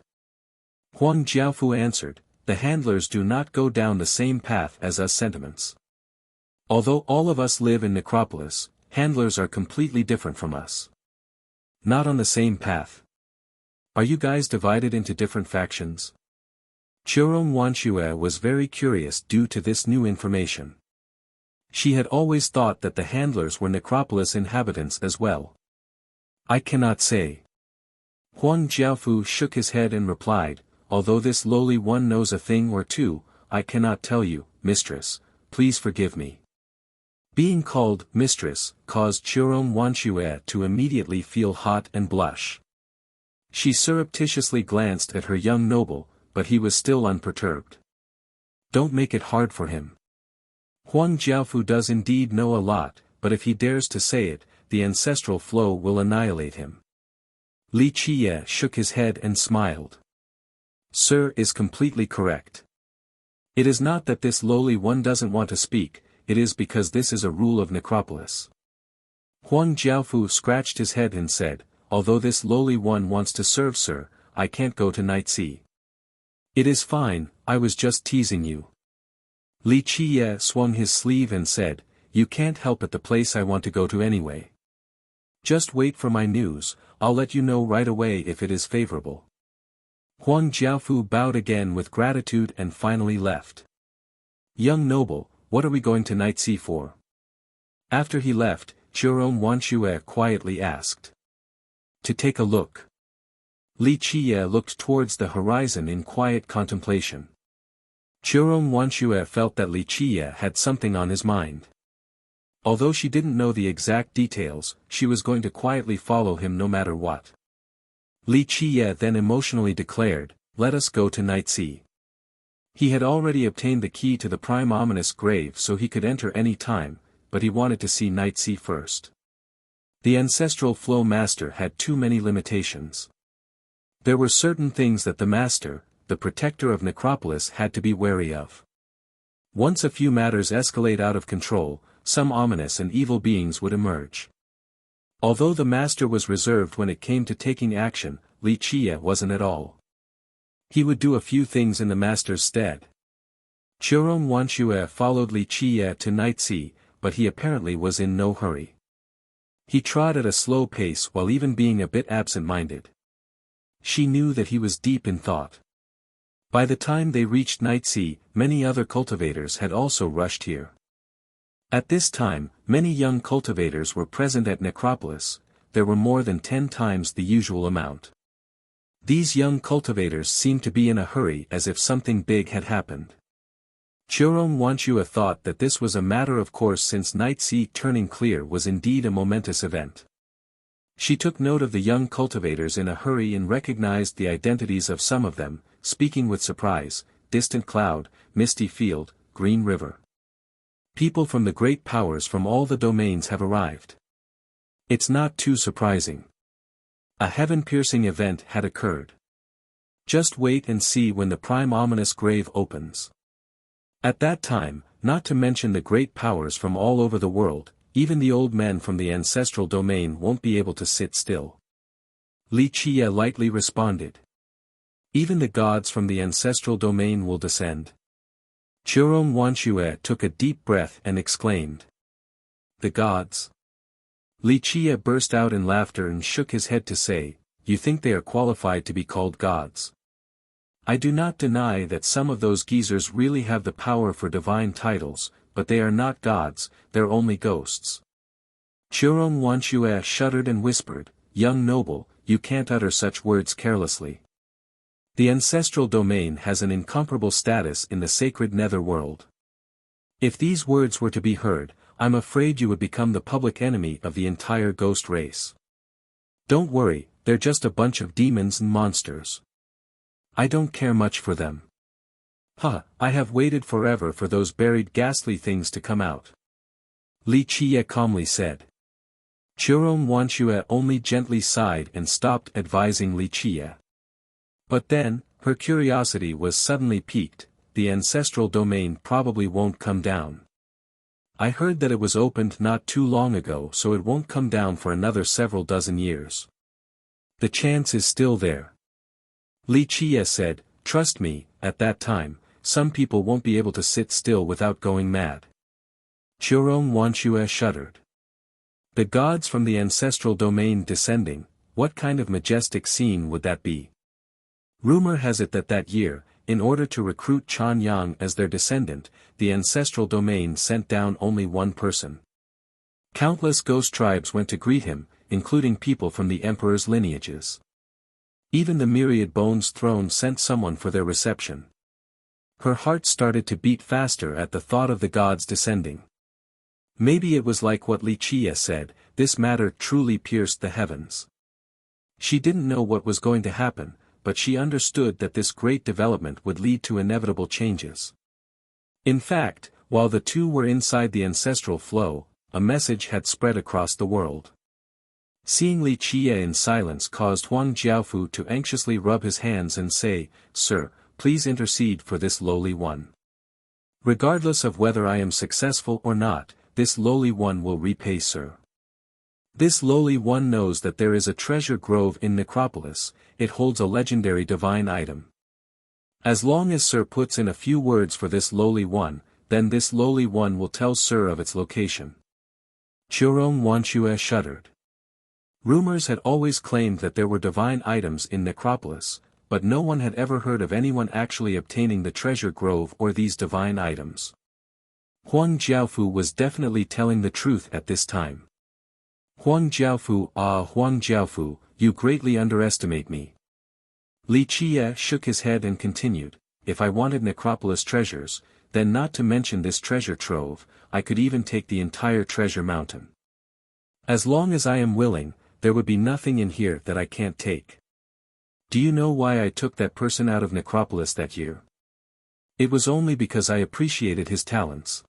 Huang Jiaofu answered, The handlers do not go down the same path as us sentiments. Although all of us live in Necropolis, handlers are completely different from us. Not on the same path. Are you guys divided into different factions? Chirong Wanxue was very curious due to this new information. She had always thought that the handlers were Necropolis inhabitants as well. I cannot say. Huang Jiaofu shook his head and replied, Although this lowly one knows a thing or two, I cannot tell you, mistress, please forgive me. Being called mistress caused Chirong Wanxue to immediately feel hot and blush. She surreptitiously glanced at her young noble, but he was still unperturbed. Don't make it hard for him. Huang Jiaofu does indeed know a lot, but if he dares to say it, the ancestral flow will annihilate him. Li Qiye shook his head and smiled. Sir is completely correct. It is not that this lowly one doesn't want to speak, it is because this is a rule of Necropolis. Huang Jiaofu scratched his head and said, Although this lowly one wants to serve Sir, I can't go to Night Sea. It is fine, I was just teasing you. Li Qiye swung his sleeve and said, You can't help at the place I want to go to anyway. Just wait for my news, I'll let you know right away if it is favorable. Huang Jiaofu bowed again with gratitude and finally left. Young noble, what are we going to Night Sea for? After he left, Churong Wanshue quietly asked. To take a look. Li Qiye looked towards the horizon in quiet contemplation. Churong Wanshue felt that Li Qiye had something on his mind. Although she didn't know the exact details, she was going to quietly follow him no matter what. Li Qiye then emotionally declared, "Let us go to Night Sea." He had already obtained the key to the prime ominous grave so he could enter any time, but he wanted to see Night Sea first. The ancestral flow master had too many limitations. There were certain things that the master, the protector of Necropolis, had to be wary of. Once a few matters escalate out of control, some ominous and evil beings would emerge. Although the master was reserved when it came to taking action, Li Qiye wasn't at all. He would do a few things in the master's stead. Churong Wanshue followed Li Qiye to Night Sea, but he apparently was in no hurry. He trod at a slow pace while even being a bit absent-minded. She knew that he was deep in thought. By the time they reached Night Sea, many other cultivators had also rushed here. At this time, many young cultivators were present at Necropolis. There were more than 10 times the usual amount. These young cultivators seemed to be in a hurry as if something big had happened. Churong Wanshue thought that this was a matter of course since Night Sea turning clear was indeed a momentous event. She took note of the young cultivators in a hurry and recognized the identities of some of them, speaking with surprise: Distant Cloud, Misty Field, Green River. People from the great powers from all the domains have arrived. It's not too surprising. A heaven-piercing event had occurred. Just wait and see when the prime ominous grave opens. At that time, not to mention the great powers from all over the world, even the old men from the ancestral domain won't be able to sit still. Li Qiye lightly responded. Even the gods from the ancestral domain will descend. Churong Wanshue took a deep breath and exclaimed. The gods? Li Qiye burst out in laughter and shook his head to say, "You think they are qualified to be called gods? I do not deny that some of those geezers really have the power for divine titles, but they are not gods, they're only ghosts." Churong Wanshue shuddered and whispered, "Young noble, you can't utter such words carelessly. The ancestral domain has an incomparable status in the sacred nether world. If these words were to be heard, I'm afraid you would become the public enemy of the entire ghost race. Don't worry, they're just a bunch of demons and monsters. I don't care much for them. I have waited forever for those buried ghastly things to come out." Li Qiye calmly said. Churong Wanshue only gently sighed and stopped advising Li Qiye. But then, her curiosity was suddenly piqued. The ancestral domain probably won't come down. I heard that it was opened not too long ago, so it won't come down for another several dozen years. The chance is still there. Li Qiye said, "Trust me, at that time, some people won't be able to sit still without going mad." Churong Wanshue shuddered. The gods from the ancestral domain descending, what kind of majestic scene would that be? Rumor has it that year, in order to recruit Chan Yang as their descendant, the ancestral domain sent down only one person. Countless ghost tribes went to greet him, including people from the emperor's lineages. Even the myriad bones throne sent someone for their reception. Her heart started to beat faster at the thought of the gods descending. Maybe it was like what Li Qiye said, this matter truly pierced the heavens. She didn't know what was going to happen, but she understood that this great development would lead to inevitable changes. In fact, while the two were inside the ancestral flow, a message had spread across the world. Seeing Li Qiye in silence caused Huang Jiaofu to anxiously rub his hands and say, "Sir, please intercede for this lowly one. Regardless of whether I am successful or not, this lowly one will repay Sir. This lowly one knows that there is a treasure grove in Necropolis, it holds a legendary divine item. As long as Sir puts in a few words for this lowly one, then this lowly one will tell Sir of its location." Churong Wanshue shuddered. Rumors had always claimed that there were divine items in Necropolis, but no one had ever heard of anyone actually obtaining the treasure grove or these divine items. Huang Jiaofu was definitely telling the truth at this time. Huang Jiaofu, Huang Jiaofu, you greatly underestimate me. Li Qie shook his head and continued, if I wanted necropolis treasures, then not to mention this treasure trove, I could even take the entire treasure mountain. As long as I am willing, there would be nothing in here that I can't take. Do you know why I took that person out of necropolis that year? It was only because I appreciated his talents.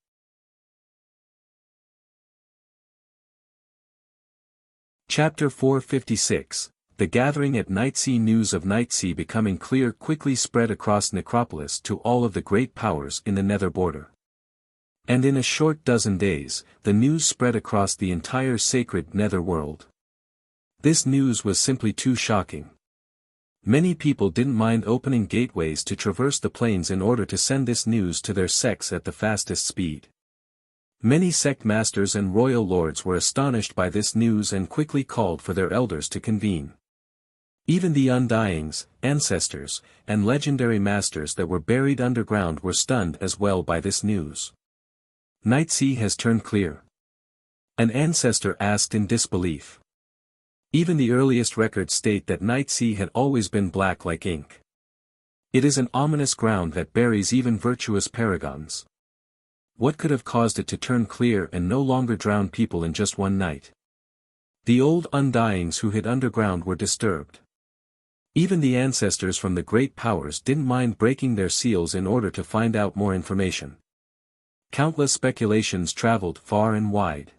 Chapter 456, The Gathering at Nightsea. News of Nightsea becoming clear quickly spread across necropolis to all of the great powers in the nether border. And in a short dozen days, the news spread across the entire sacred nether world. This news was simply too shocking. Many people didn't mind opening gateways to traverse the plains in order to send this news to their sects at the fastest speed. Many sect masters and royal lords were astonished by this news and quickly called for their elders to convene. Even the undyings, ancestors, and legendary masters that were buried underground were stunned as well by this news. Nightsea has turned clear. An ancestor asked in disbelief. Even the earliest records state that Nightsea had always been black like ink. It is an ominous ground that buries even virtuous paragons. What could have caused it to turn clear and no longer drown people in just one night? The old undyings who hid underground were disturbed. Even the ancestors from the great powers didn't mind breaking their seals in order to find out more information. Countless speculations traveled far and wide.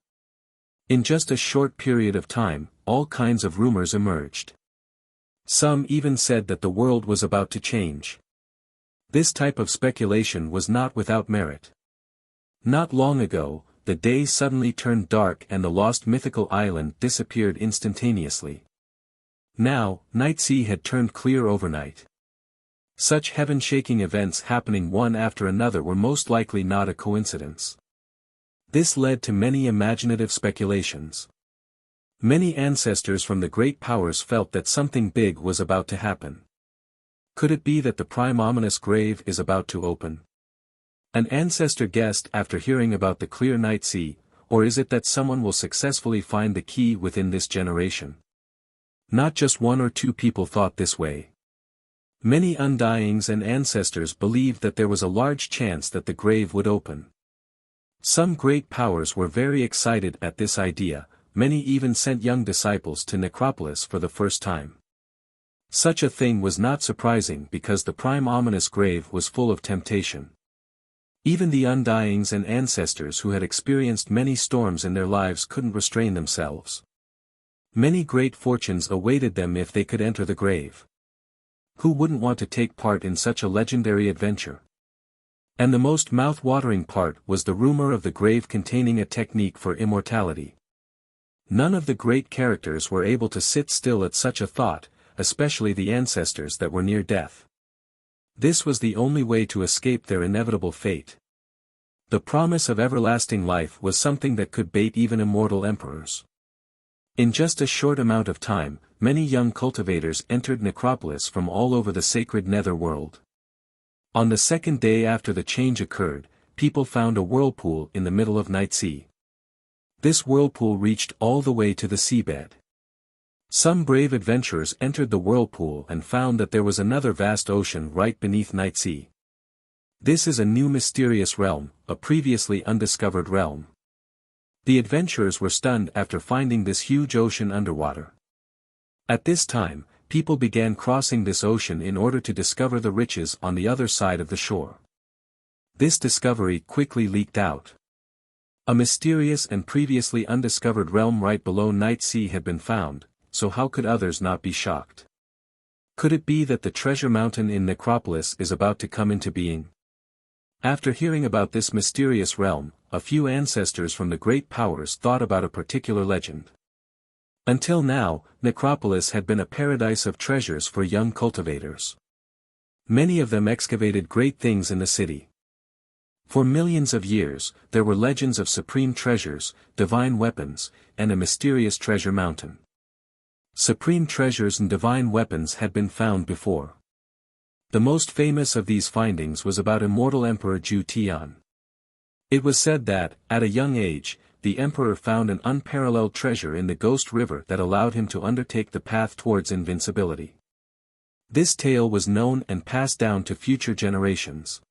In just a short period of time, all kinds of rumors emerged. Some even said that the world was about to change. This type of speculation was not without merit. Not long ago, the day suddenly turned dark and the lost mythical island disappeared instantaneously. Now, Nightsea had turned clear overnight. Such heaven-shaking events happening one after another were most likely not a coincidence. This led to many imaginative speculations. Many ancestors from the great powers felt that something big was about to happen. Could it be that the prime ominous grave is about to open? An ancestor guessed after hearing about the clear Nightsea, or is it that someone will successfully find the key within this generation? Not just one or two people thought this way. Many undyings and ancestors believed that there was a large chance that the grave would open. Some great powers were very excited at this idea, many even sent young disciples to necropolis for the first time. Such a thing was not surprising because the prime ominous grave was full of temptation. Even the undyings and ancestors who had experienced many storms in their lives couldn't restrain themselves. Many great fortunes awaited them if they could enter the grave. Who wouldn't want to take part in such a legendary adventure? And the most mouth-watering part was the rumor of the grave containing a technique for immortality. None of the great characters were able to sit still at such a thought, especially the ancestors that were near death. This was the only way to escape their inevitable fate. The promise of everlasting life was something that could bait even immortal emperors. In just a short amount of time, many young cultivators entered necropolis from all over the sacred nether world. On the second day after the change occurred, people found a whirlpool in the middle of Nightsea. This whirlpool reached all the way to the seabed. Some brave adventurers entered the whirlpool and found that there was another vast ocean right beneath Nightsea. This is a new mysterious realm, a previously undiscovered realm. The adventurers were stunned after finding this huge ocean underwater. At this time, people began crossing this ocean in order to discover the riches on the other side of the shore. This discovery quickly leaked out. A mysterious and previously undiscovered realm right below Nightsea had been found, so how could others not be shocked? Could it be that the treasure mountain in Necropolis is about to come into being? After hearing about this mysterious realm, a few ancestors from the great powers thought about a particular legend. Until now, Necropolis had been a paradise of treasures for young cultivators. Many of them excavated great things in the city. For millions of years, there were legends of supreme treasures, divine weapons, and a mysterious treasure mountain. Supreme treasures and divine weapons had been found before. The most famous of these findings was about immortal Emperor Ju Tian. It was said that, at a young age, the emperor found an unparalleled treasure in the Ghost River that allowed him to undertake the path towards invincibility. This tale was known and passed down to future generations.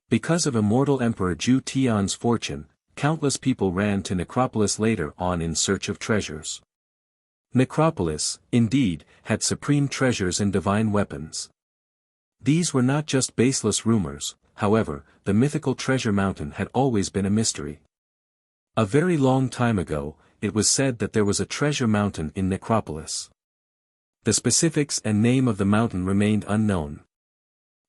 Because of immortal Emperor Ju Tian's fortune, countless people ran to Necropolis later on in search of treasures. Necropolis, indeed, had supreme treasures and divine weapons. These were not just baseless rumors, however, the mythical treasure mountain had always been a mystery. A very long time ago, it was said that there was a treasure mountain in Necropolis. The specifics and name of the mountain remained unknown.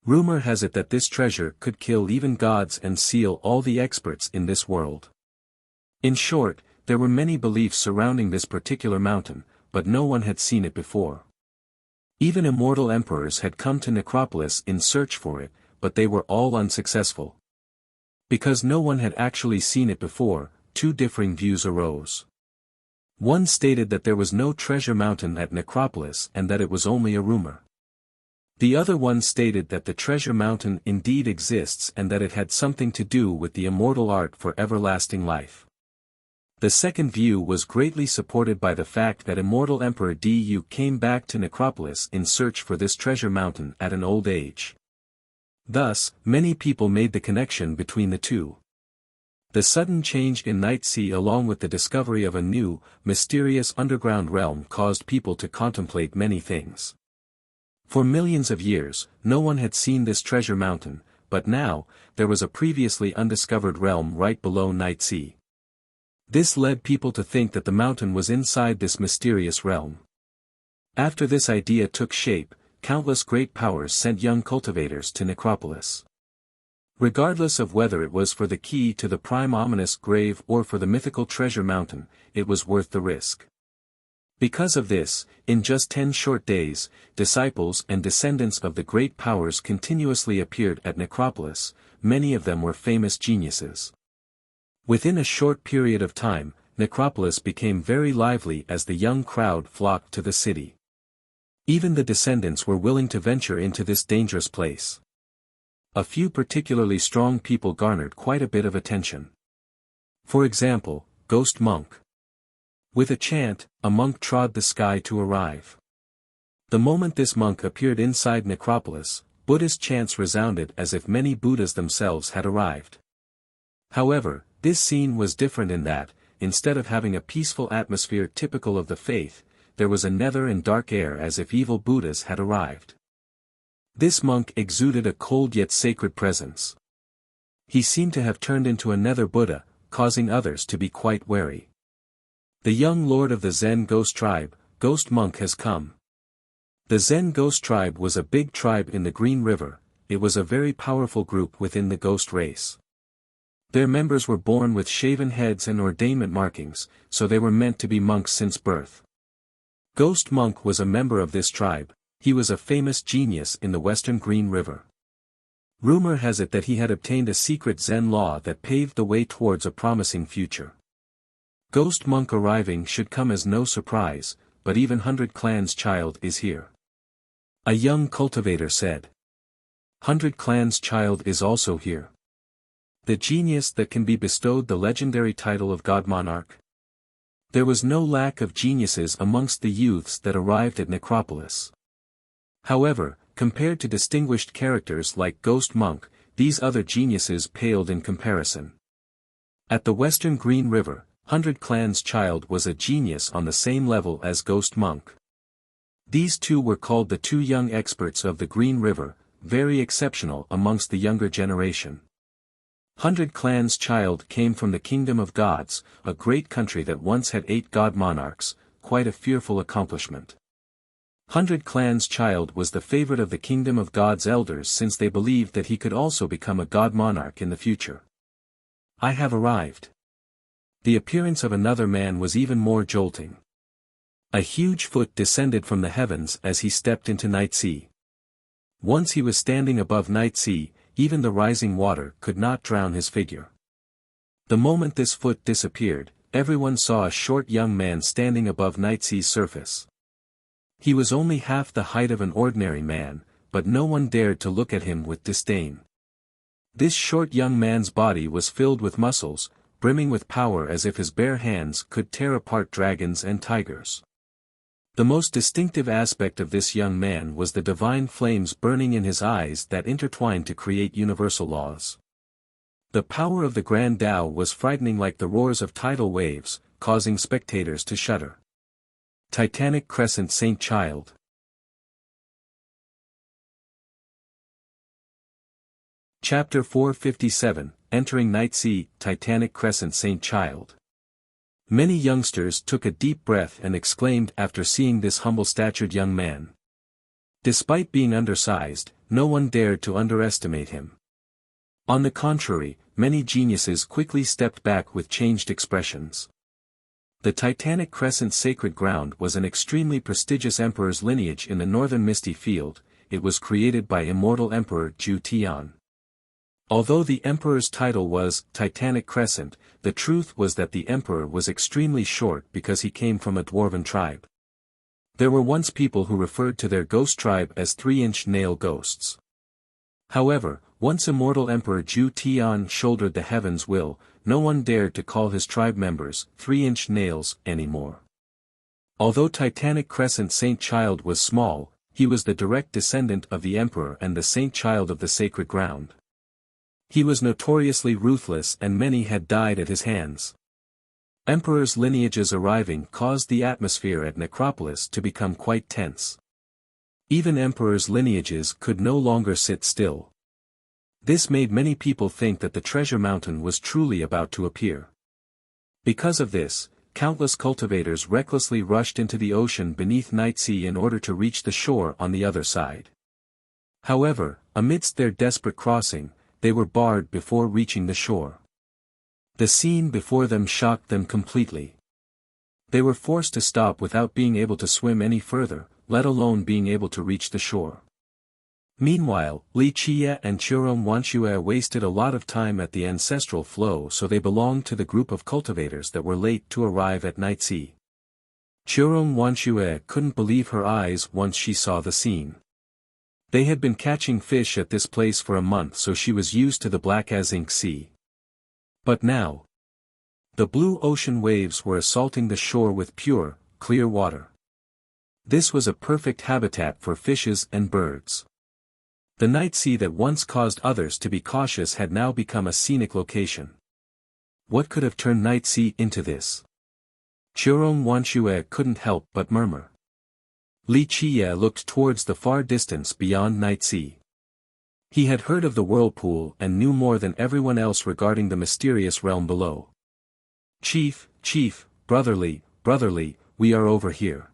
Rumor has it that this treasure could kill even gods and seal all the experts in this world. In short, there were many beliefs surrounding this particular mountain, but no one had seen it before. Even immortal emperors had come to Necropolis in search for it, but they were all unsuccessful. Because no one had actually seen it before, two differing views arose. One stated that there was no treasure mountain at Necropolis and that it was only a rumor. The other one stated that the treasure mountain indeed exists and that it had something to do with the immortal art for everlasting life. The second view was greatly supported by the fact that immortal Emperor Du came back to Necropolis in search for this treasure mountain at an old age. Thus, many people made the connection between the two. The sudden change in Night Sea along with the discovery of a new, mysterious underground realm caused people to contemplate many things. For millions of years, no one had seen this treasure mountain, but now, there was a previously undiscovered realm right below Night Sea. This led people to think that the mountain was inside this mysterious realm. After this idea took shape, countless great powers sent young cultivators to Necropolis. Regardless of whether it was for the key to the prime ominous grave or for the mythical treasure mountain, it was worth the risk. Because of this, in just 10 short days, disciples and descendants of the great powers continuously appeared at Necropolis, many of them were famous geniuses. Within a short period of time, Necropolis became very lively as the young crowd flocked to the city. Even the descendants were willing to venture into this dangerous place. A few particularly strong people garnered quite a bit of attention. For example, Ghost Monk. With a chant, a monk trod the sky to arrive. The moment this monk appeared inside Necropolis, Buddhist chants resounded as if many Buddhas themselves had arrived. However, this scene was different in that, instead of having a peaceful atmosphere typical of the faith, there was a nether and dark air as if evil Buddhas had arrived. This monk exuded a cold yet sacred presence. He seemed to have turned into a nether Buddha, causing others to be quite wary. The young lord of the Zen Ghost tribe, Ghost Monk has come. The Zen Ghost tribe was a big tribe in the Green River. It was a very powerful group within the ghost race. Their members were born with shaven heads and ordainment markings, so they were meant to be monks since birth. Ghost Monk was a member of this tribe. He was a famous genius in the western Green River. Rumor has it that he had obtained a secret Zen law that paved the way towards a promising future. Ghost Monk arriving should come as no surprise, but even 100 Clan's child is here. A young cultivator said. 100 Clan's child is also here. The genius that can be bestowed the legendary title of God Monarch. There was no lack of geniuses amongst the youths that arrived at Necropolis. However, compared to distinguished characters like Ghost Monk, these other geniuses paled in comparison. At the western Green River, 100 Clan's child was a genius on the same level as Ghost Monk. These two were called the two young experts of the Green River, very exceptional amongst the younger generation. 100 Clan's child came from the Kingdom of Gods, a great country that once had 8 god monarchs, quite a fearful accomplishment. 100 Clan's child was the favorite of the Kingdom of God's elders since they believed that he could also become a god monarch in the future. I have arrived. The appearance of another man was even more jolting. A huge foot descended from the heavens as he stepped into Night Sea. Once he was standing above Night Sea, even the rising water could not drown his figure. The moment this foot disappeared, everyone saw a short young man standing above Night Sea's surface. He was only half the height of an ordinary man, but no one dared to look at him with disdain. This short young man's body was filled with muscles, brimming with power as if his bare hands could tear apart dragons and tigers. The most distinctive aspect of this young man was the divine flames burning in his eyes that intertwined to create universal laws. The power of the Grand Tao was frightening like the roars of tidal waves, causing spectators to shudder. Titanic Crescent Saint Child. Chapter 457, Entering Night Sea, Titanic Crescent Saint Child. Many youngsters took a deep breath and exclaimed after seeing this humble-statured young man. Despite being undersized, no one dared to underestimate him. On the contrary, many geniuses quickly stepped back with changed expressions. The Titanic Crescent Sacred Ground was an extremely prestigious emperor's lineage in the northern Misty Field. It was created by immortal Emperor Ju Tian. Although the emperor's title was Titanic Crescent, the truth was that the emperor was extremely short because he came from a dwarven tribe. There were once people who referred to their ghost tribe as 3-inch nail ghosts. However, once immortal Emperor Ju Tian shouldered the heaven's will, no one dared to call his tribe members 3-inch nails anymore. Although Titanic Crescent Saint Child was small, he was the direct descendant of the emperor and the Saint Child of the Sacred Ground. He was notoriously ruthless and many had died at his hands. Emperors' lineages arriving caused the atmosphere at Necropolis to become quite tense. Even emperors' lineages could no longer sit still. This made many people think that the treasure mountain was truly about to appear. Because of this, countless cultivators recklessly rushed into the ocean beneath Night Sea in order to reach the shore on the other side. However, amidst their desperate crossing, they were barred before reaching the shore. The scene before them shocked them completely. They were forced to stop without being able to swim any further, let alone being able to reach the shore. Meanwhile, Li Qie and Churom Wanxue wasted a lot of time at the ancestral flow, so they belonged to the group of cultivators that were late to arrive at Night Sea. Churom Wanxue couldn't believe her eyes once she saw the scene. They had been catching fish at this place for a month, so she was used to the black as ink sea. But now, the blue ocean waves were assaulting the shore with pure, clear water. This was a perfect habitat for fishes and birds. The Night Sea that once caused others to be cautious had now become a scenic location. What could have turned Night Sea into this? Churom Wanxue couldn't help but murmur. Li Qie looked towards the far distance beyond Night Sea. He had heard of the whirlpool and knew more than everyone else regarding the mysterious realm below. Chief, brotherly, we are over here.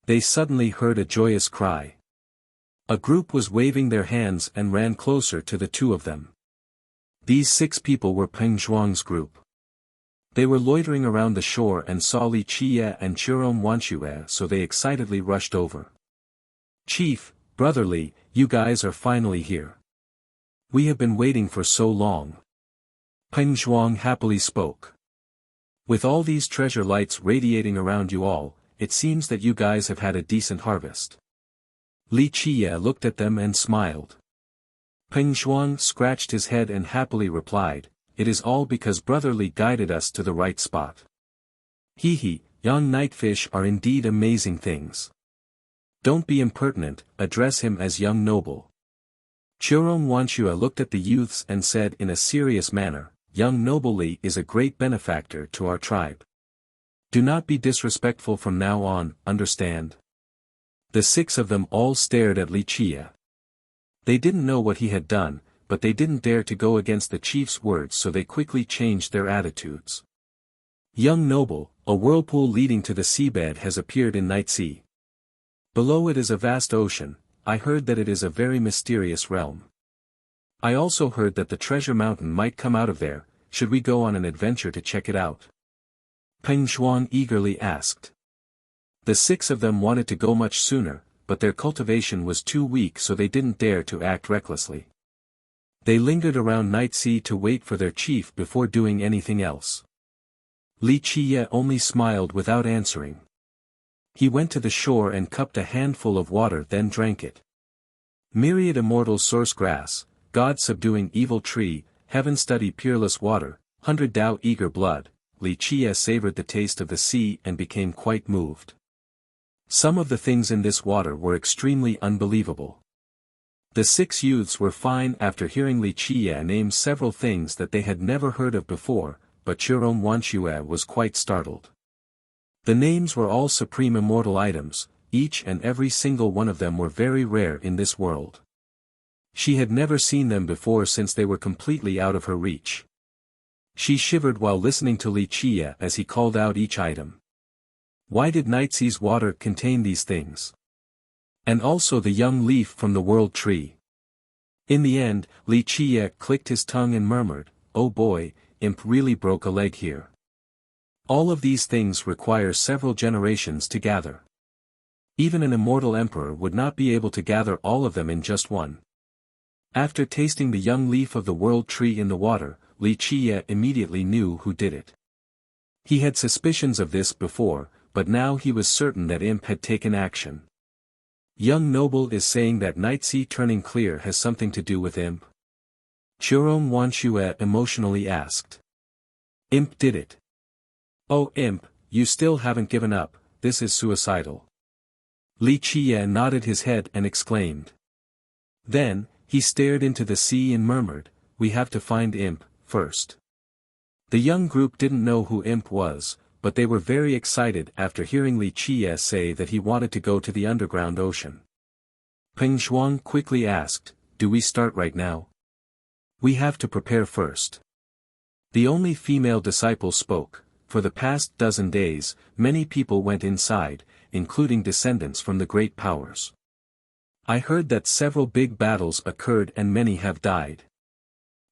They suddenly heard a joyous cry. A group was waving their hands and ran closer to the two of them. These 6 people were Peng Zhuang's group. They were loitering around the shore and saw Li Qie and Churom Wanxue, so they excitedly rushed over. Chief, brotherly, you guys are finally here. We have been waiting for so long. Peng Zhuang happily spoke. With all these treasure lights radiating around you all, it seems that you guys have had a decent harvest. Li Qie looked at them and smiled. Peng Zhuang scratched his head and happily replied, it is all because brotherly guided us to the right spot. Young nightfish are indeed amazing things. Don't be impertinent, address him as young noble. Churom Wanxue looked at the youths and said in a serious manner, young noble Li is a great benefactor to our tribe. Do not be disrespectful from now on, understand? The 6 of them all stared at Li Qie. They didn't know what he had done, but they didn't dare to go against the chief's words, so they quickly changed their attitudes. Young noble, a whirlpool leading to the seabed has appeared in Night Sea. Below it is a vast ocean. I heard that it is a very mysterious realm. I also heard that the treasure mountain might come out of there. Should we go on an adventure to check it out? Peng Zhuang eagerly asked. The 6 of them wanted to go much sooner, but their cultivation was too weak, so they didn't dare to act recklessly. They lingered around Night Sea to wait for their chief before doing anything else. Li Qie only smiled without answering. He went to the shore and cupped a handful of water, then drank it. Myriad immortal source grass, God subduing evil tree, heaven study peerless water, 100 Dao eager blood, Li Chia savored the taste of the sea and became quite moved. Some of the things in this water were extremely unbelievable. The 6 youths were fine after hearing Li Chia name several things that they had never heard of before, but Churong Wanshue was quite startled. The names were all supreme immortal items, each and every single one of them were very rare in this world. She had never seen them before since they were completely out of her reach. She shivered while listening to Li Chia as he called out each item. Why did Nightsea's water contain these things? And also the young leaf from the world tree. In the end, Li Chia clicked his tongue and murmured, "Oh boy, Imp really broke a leg here. All of these things require several generations to gather. Even an immortal emperor would not be able to gather all of them in just one." After tasting the young leaf of the world tree in the water, Li Chia immediately knew who did it. He had suspicions of this before, but now he was certain that Imp had taken action. Young noble is saying that Nightsea turning clear has something to do with Imp? Churong Wanshue emotionally asked. Imp did it. Oh Imp, you still haven't given up, this is suicidal. Li Chia nodded his head and exclaimed. Then, he stared into the sea and murmured, "We have to find Imp, first." The young group didn't know who Imp was, but they were very excited after hearing Li Chia say that he wanted to go to the underground ocean. Peng Shuang quickly asked, "Do we start right now?" "We have to prepare first." The only female disciple spoke. For the past dozen days, many people went inside, including descendants from the great powers. I heard that several big battles occurred and many have died.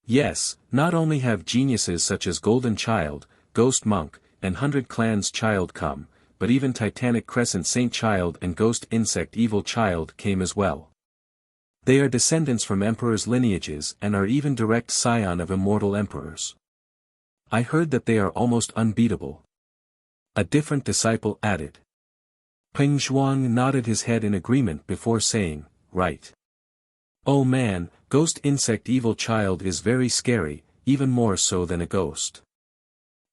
Yes, not only have geniuses such as Golden Child, Ghost Monk, and 100 Clans Child come, but even Titanic Crescent Saint Child and Ghost Insect Evil Child came as well. They are descendants from emperors' lineages and are even direct scion of immortal emperors. I heard that they are almost unbeatable. A different disciple added. Peng Shuang nodded his head in agreement before saying, "Right. Oh man, Ghost Insect Evil Child is very scary, even more so than a ghost.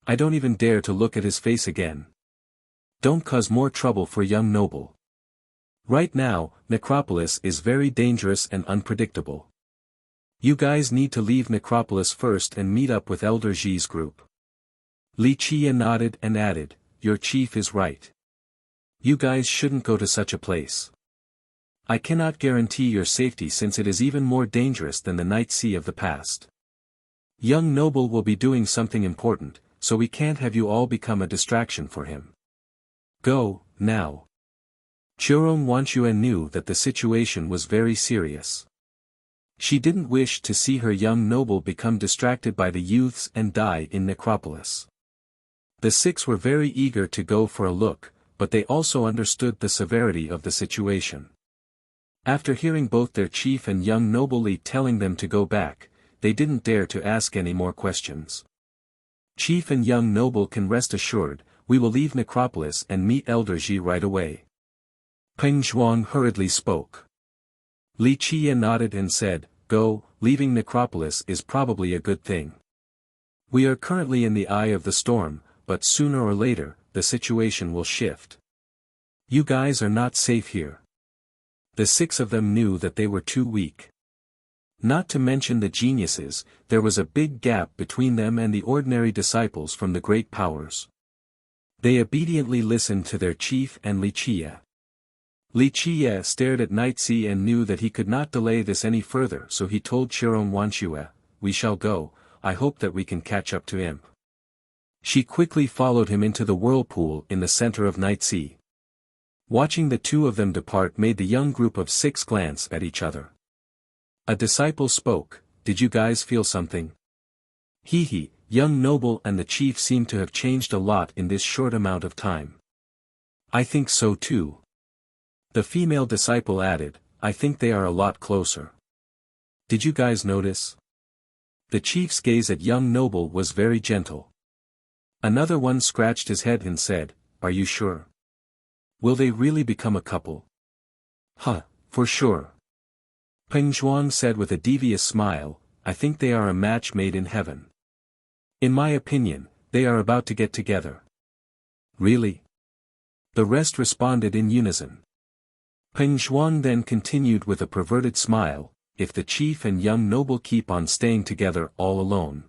I don't even dare to look at his face again. Don't cause more trouble for young noble. Right now, Necropolis is very dangerous and unpredictable. You guys need to leave Necropolis first and meet up with Elder Ji's group." Li Chia nodded and added, "Your chief is right. You guys shouldn't go to such a place. I cannot guarantee your safety since it is even more dangerous than the Night Sea of the past. Young noble will be doing something important, so we can't have you all become a distraction for him. Go, now." Churong Wanshue knew that the situation was very serious. She didn't wish to see her young noble become distracted by the youths and die in Necropolis. The 6 were very eager to go for a look, but they also understood the severity of the situation. After hearing both their chief and young noble Li telling them to go back, they didn't dare to ask any more questions. "Chief and young noble can rest assured, we will leave Necropolis and meet Elder Ji right away." Peng Shuang hurriedly spoke. Li Chia nodded and said, "Go, leaving Necropolis is probably a good thing. We are currently in the eye of the storm, but sooner or later, the situation will shift. You guys are not safe here." The 6 of them knew that they were too weak. Not to mention the geniuses, there was a big gap between them and the ordinary disciples from the great powers. They obediently listened to their chief and Li Chia. Li Chia stared at Nightsea and knew that he could not delay this any further, so he told Churong Wanshue, "We shall go, I hope that we can catch up to Imp." She quickly followed him into the whirlpool in the center of Nightsea. Watching the 2 of them depart made the young group of 6 glance at each other. A disciple spoke, "Did you guys feel something?" "Hee, young noble and the chief seem to have changed a lot in this short amount of time." "I think so too." The female disciple added, "I think they are a lot closer. Did you guys notice?" The chief's gaze at young noble was very gentle. Another one scratched his head and said, "Are you sure? Will they really become a couple?" "Huh, for sure." Peng Shuang said with a devious smile, "I think they are a match made in heaven." In my opinion, they are about to get together. Really? The rest responded in unison. Peng Shuang then continued with a perverted smile, if the chief and young noble keep on staying together all alone.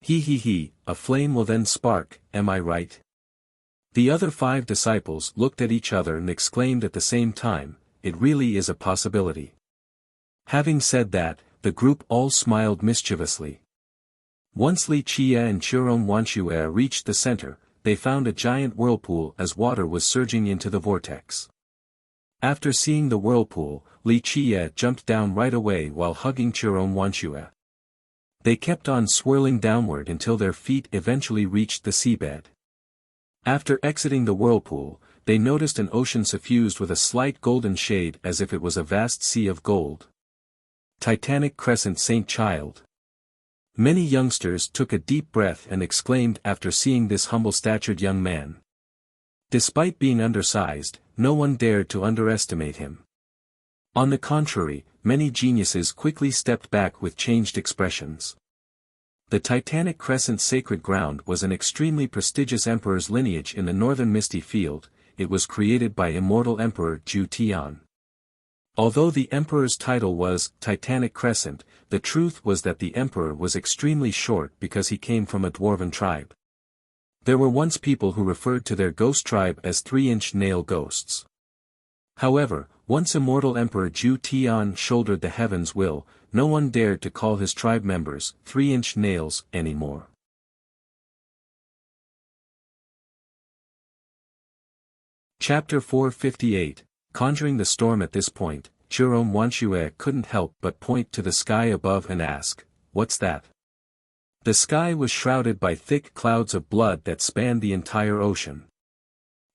He, a flame will then spark, am I right? The other 5 disciples looked at each other and exclaimed at the same time, it really is a possibility. Having said that, the group all smiled mischievously. Once Li Qie and Churon Wanxue reached the center, they found a giant whirlpool as water was surging into the vortex. After seeing the whirlpool, Li Qie jumped down right away while hugging Churon Wanxue. They kept on swirling downward until their feet eventually reached the seabed. After exiting the whirlpool, they noticed an ocean suffused with a slight golden shade as if it was a vast sea of gold. Titanic Crescent Saint Child. Many youngsters took a deep breath and exclaimed after seeing this humble-statured young man. Despite being undersized, no one dared to underestimate him. On the contrary, many geniuses quickly stepped back with changed expressions. The Titanic Crescent Sacred Ground was an extremely prestigious emperor's lineage in the northern Misty Field. It was created by immortal Emperor Zhu Tian. Although the emperor's title was Titanic Crescent, the truth was that the emperor was extremely short because he came from a dwarven tribe. There were once people who referred to their ghost tribe as 3-inch nail ghosts. However, once immortal Emperor Zhu Tian shouldered the heavens will, no one dared to call his tribe members 3-inch nails anymore. Chapter 458, Conjuring the Storm. At this point, Churon Wanxue couldn't help but point to the sky above and ask, "What's that?" The sky was shrouded by thick clouds of blood that spanned the entire ocean.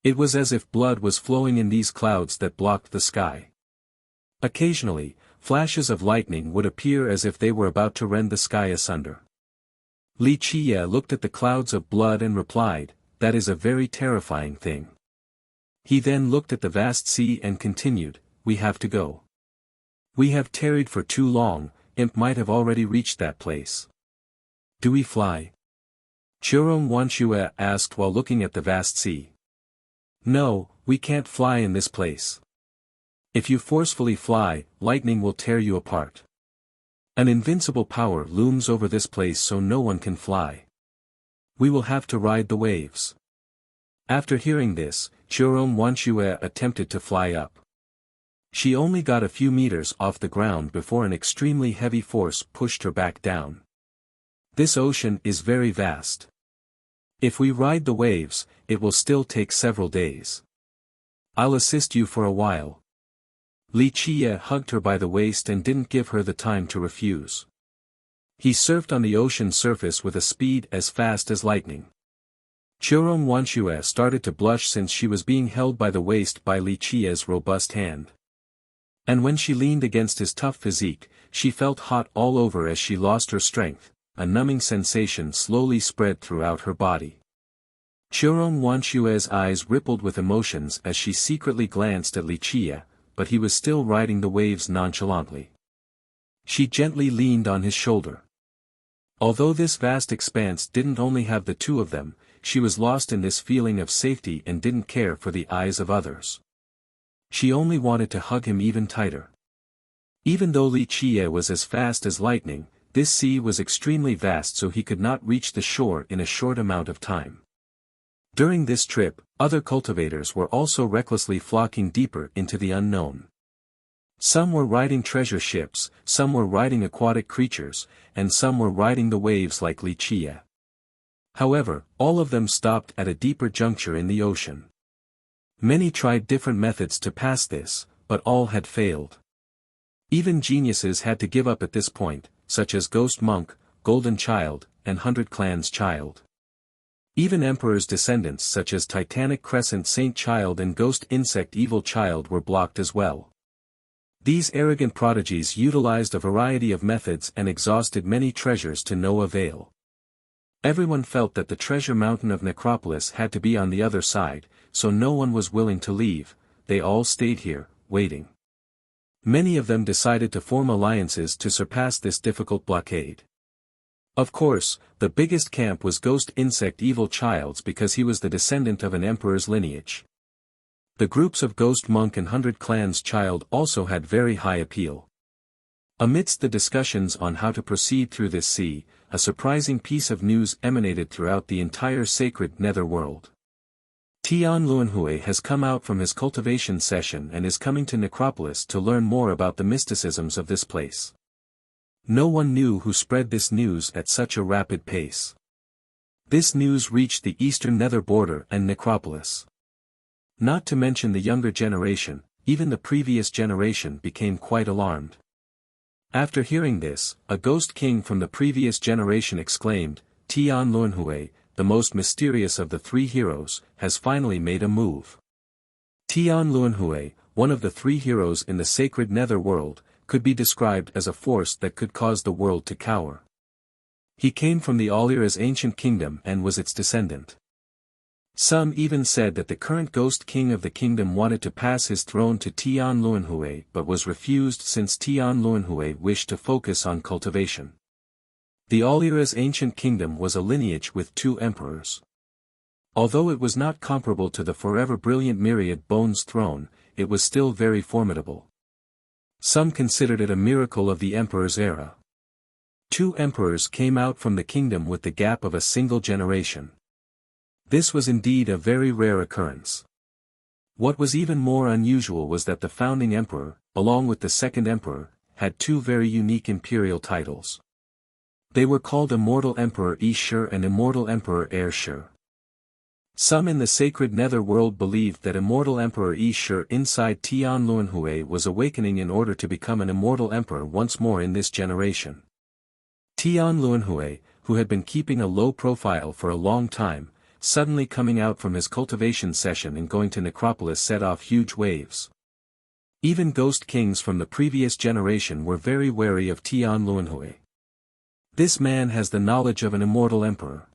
It was as if blood was flowing in these clouds that blocked the sky. Occasionally, flashes of lightning would appear as if they were about to rend the sky asunder. Li Qie looked at the clouds of blood and replied, "That is a very terrifying thing." He then looked at the vast sea and continued, "We have to go. We have tarried for too long, Imp might have already reached that place. Do we fly?" Churon Wanxue asked while looking at the vast sea. "No, we can't fly in this place. If you forcefully fly, lightning will tear you apart. An invincible power looms over this place so no one can fly. We will have to ride the waves." After hearing this, Churon Wanxue attempted to fly up. She only got a few meters off the ground before an extremely heavy force pushed her back down. This ocean is very vast. If we ride the waves, it will still take several days. I'll assist you for a while. Li Qie hugged her by the waist and didn't give her the time to refuse. He surfed on the ocean surface with a speed as fast as lightning. Churon Wanxue started to blush since she was being held by the waist by Li Qie's robust hand. And when she leaned against his tough physique, she felt hot all over as she lost her strength. A numbing sensation slowly spread throughout her body. Churon Wanxue's eyes rippled with emotions as she secretly glanced at Li Qie, but he was still riding the waves nonchalantly. She gently leaned on his shoulder. Although this vast expanse didn't only have the two of them, she was lost in this feeling of safety and didn't care for the eyes of others. She only wanted to hug him even tighter. Even though Li Qie was as fast as lightning, this sea was extremely vast, so he could not reach the shore in a short amount of time. During this trip, other cultivators were also recklessly flocking deeper into the unknown. Some were riding treasure ships, some were riding aquatic creatures, and some were riding the waves like Li Qie. However, all of them stopped at a deeper juncture in the ocean. Many tried different methods to pass this, but all had failed. Even geniuses had to give up at this point, such as Ghost Monk, Golden Child, and 100 Clans Child. Even Emperor's descendants such as Titanic Crescent Saint Child and Ghost Insect Evil Child were blocked as well. These arrogant prodigies utilized a variety of methods and exhausted many treasures to no avail. Everyone felt that the treasure mountain of Necropolis had to be on the other side, so no one was willing to leave. They all stayed here, waiting. Many of them decided to form alliances to surpass this difficult blockade. Of course, the biggest camp was Ghost Insect Evil Child's because he was the descendant of an emperor's lineage. The groups of Ghost Monk and 100 Clans Child also had very high appeal. Amidst the discussions on how to proceed through this sea, a surprising piece of news emanated throughout the entire sacred netherworld. Tian Luanhui has come out from his cultivation session and is coming to Necropolis to learn more about the mysticisms of this place. No one knew who spread this news at such a rapid pace. This news reached the eastern nether border and Necropolis. Not to mention the younger generation, even the previous generation became quite alarmed. After hearing this, a ghost king from the previous generation exclaimed, Tian Luanhui, the most mysterious of the three heroes, has finally made a move. Tian Luanhui, one of the three heroes in the sacred netherworld, could be described as a force that could cause the world to cower. He came from the Alira's ancient kingdom and was its descendant. Some even said that the current ghost king of the kingdom wanted to pass his throne to Tian Luanhui but was refused since Tian Luanhui wished to focus on cultivation. The Alira's ancient kingdom was a lineage with 2 emperors. Although it was not comparable to the forever brilliant Myriad Bones throne, it was still very formidable. Some considered it a miracle of the emperor's era. 2 emperors came out from the kingdom with the gap of a single generation. This was indeed a very rare occurrence. What was even more unusual was that the founding emperor, along with the second emperor, had 2 very unique imperial titles. They were called Immortal Emperor Ishur and Immortal Emperor Ershur. Some in the sacred netherworld believed that Immortal Emperor Ishur inside Tian Luanhui was awakening in order to become an immortal emperor once more in this generation. Tian Luanhui, who had been keeping a low profile for a long time, suddenly coming out from his cultivation session and going to Necropolis set off huge waves. Even ghost kings from the previous generation were very wary of Tian Luanhui. This man has the knowledge of an immortal emperor.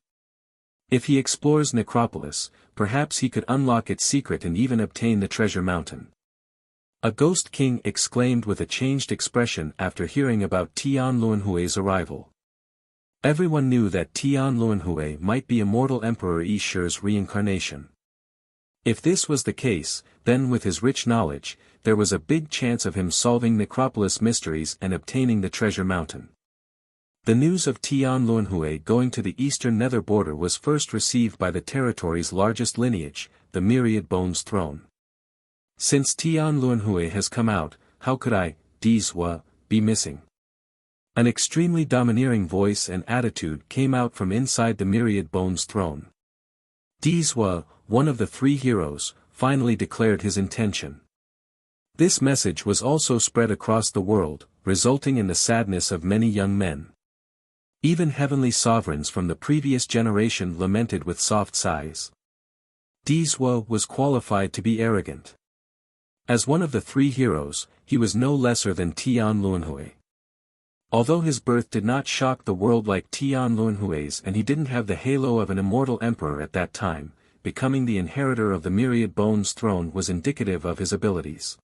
If he explores Necropolis, perhaps he could unlock its secret and even obtain the treasure mountain. A ghost king exclaimed with a changed expression after hearing about Tian Luanhui's arrival. Everyone knew that Tian Luanhui might be Immortal Emperor Ishur's reincarnation. If this was the case, then with his rich knowledge, there was a big chance of him solving Necropolis mysteries and obtaining the treasure mountain. The news of Tian Luanhui going to the eastern nether border was first received by the territory's largest lineage, the Myriad Bones throne. Since Tian Luanhui has come out, how could I, Dizwa, be missing? An extremely domineering voice and attitude came out from inside the Myriad Bones throne. Dizwa, one of the 3 heroes, finally declared his intention. This message was also spread across the world, resulting in the sadness of many young men. Even heavenly sovereigns from the previous generation lamented with soft sighs. Dizwa was qualified to be arrogant. As one of the 3 heroes, he was no lesser than Tian Luanhui. Although his birth did not shock the world like Tian Luanhui's and he didn't have the halo of an immortal emperor at that time, becoming the inheritor of the Myriad Bones throne was indicative of his abilities.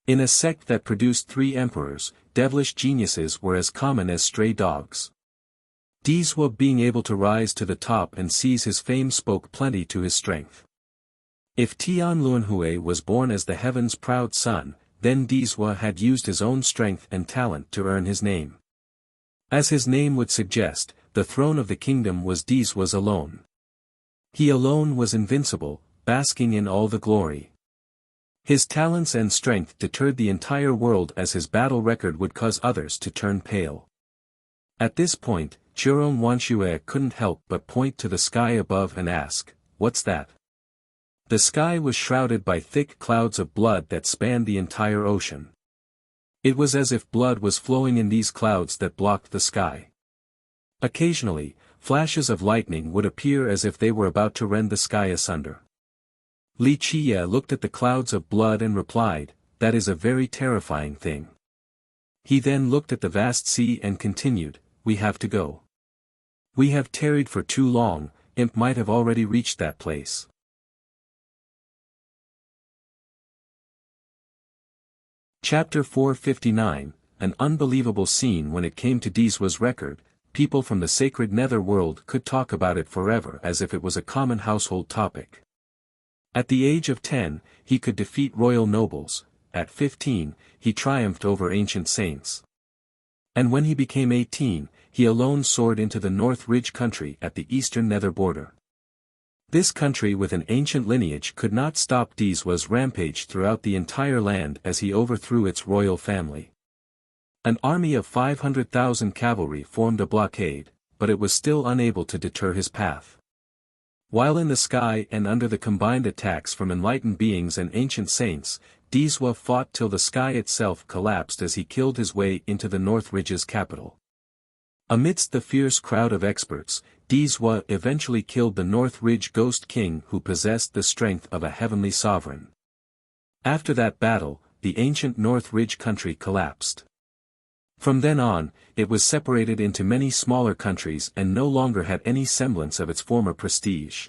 In a sect that produced 3 emperors, devilish geniuses were as common as stray dogs. Dizwa being able to rise to the top and seize his fame spoke plenty to his strength. If Tian Luanhui was born as the heaven's proud son, then Dizwa had used his own strength and talent to earn his name. As his name would suggest, the throne of the kingdom was Dizwa's alone. He alone was invincible, basking in all the glory. His talents and strength deterred the entire world as his battle record would cause others to turn pale. At this point, Jerome Wanshue couldn't help but point to the sky above and ask, "What's that?" The sky was shrouded by thick clouds of blood that spanned the entire ocean. It was as if blood was flowing in these clouds that blocked the sky. Occasionally, flashes of lightning would appear as if they were about to rend the sky asunder. Li Qiye looked at the clouds of blood and replied, "That is a very terrifying thing." He then looked at the vast sea and continued, "We have to go. We have tarried for too long, Imp might have already reached that place." Chapter 459, an unbelievable scene when it came to Dizwa's record. people from the sacred nether world could talk about it forever as if it was a common household topic. At the age of 10, he could defeat royal nobles. At 15, he triumphed over ancient saints. And when he became 18, he alone soared into the North Ridge country at the eastern nether border. This country with an ancient lineage could not stop Dizwa's rampage throughout the entire land as he overthrew its royal family. An army of 500,000 cavalry formed a blockade, but it was still unable to deter his path. While in the sky and under the combined attacks from enlightened beings and ancient saints, Dizwa fought till the sky itself collapsed as he killed his way into the North Ridge's capital. Amidst the fierce crowd of experts, Dizwa eventually killed the North Ridge Ghost King who possessed the strength of a heavenly sovereign. After that battle, the ancient North Ridge country collapsed. From then on, it was separated into many smaller countries and no longer had any semblance of its former prestige.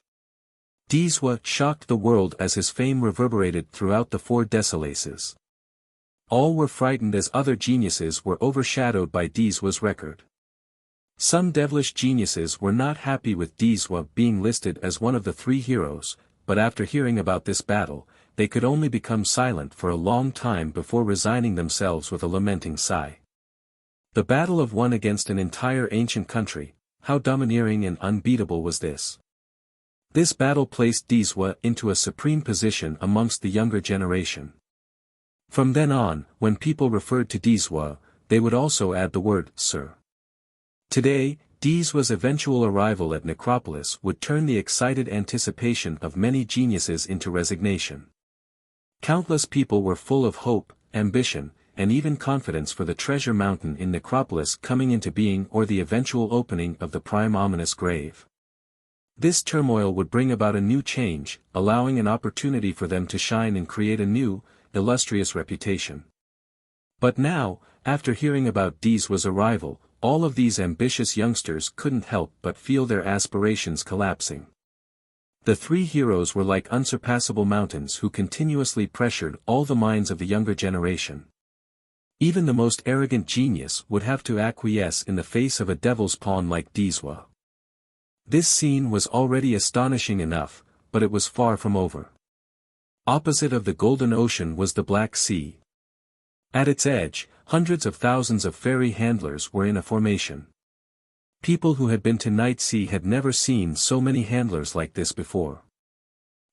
Dizwa shocked the world as his fame reverberated throughout the four Desolaces. All were frightened as other geniuses were overshadowed by Dizwa's record. Some devilish geniuses were not happy with Dizwa being listed as one of the three heroes, but after hearing about this battle, they could only become silent for a long time before resigning themselves with a lamenting sigh. The battle of one against an entire ancient country, how domineering and unbeatable was this? This battle placed Dizwa into a supreme position amongst the younger generation. From then on, when people referred to Dizwa, they would also add the word, Sir. Today, Dizwa's eventual arrival at Necropolis would turn the excited anticipation of many geniuses into resignation. Countless people were full of hope, ambition, and even confidence for the treasure mountain in Necropolis coming into being or the eventual opening of the prime ominous grave. This turmoil would bring about a new change, allowing an opportunity for them to shine and create a new, illustrious reputation. But now, after hearing about Dizwa's arrival, all of these ambitious youngsters couldn't help but feel their aspirations collapsing. The three heroes were like unsurpassable mountains who continuously pressured all the minds of the younger generation. Even the most arrogant genius would have to acquiesce in the face of a devil's pawn like Dizwa. This scene was already astonishing enough, but it was far from over. Opposite of the Golden Ocean was the Black Sea. At its edge, hundreds of thousands of ferry handlers were in a formation. People who had been to Night Sea had never seen so many handlers like this before.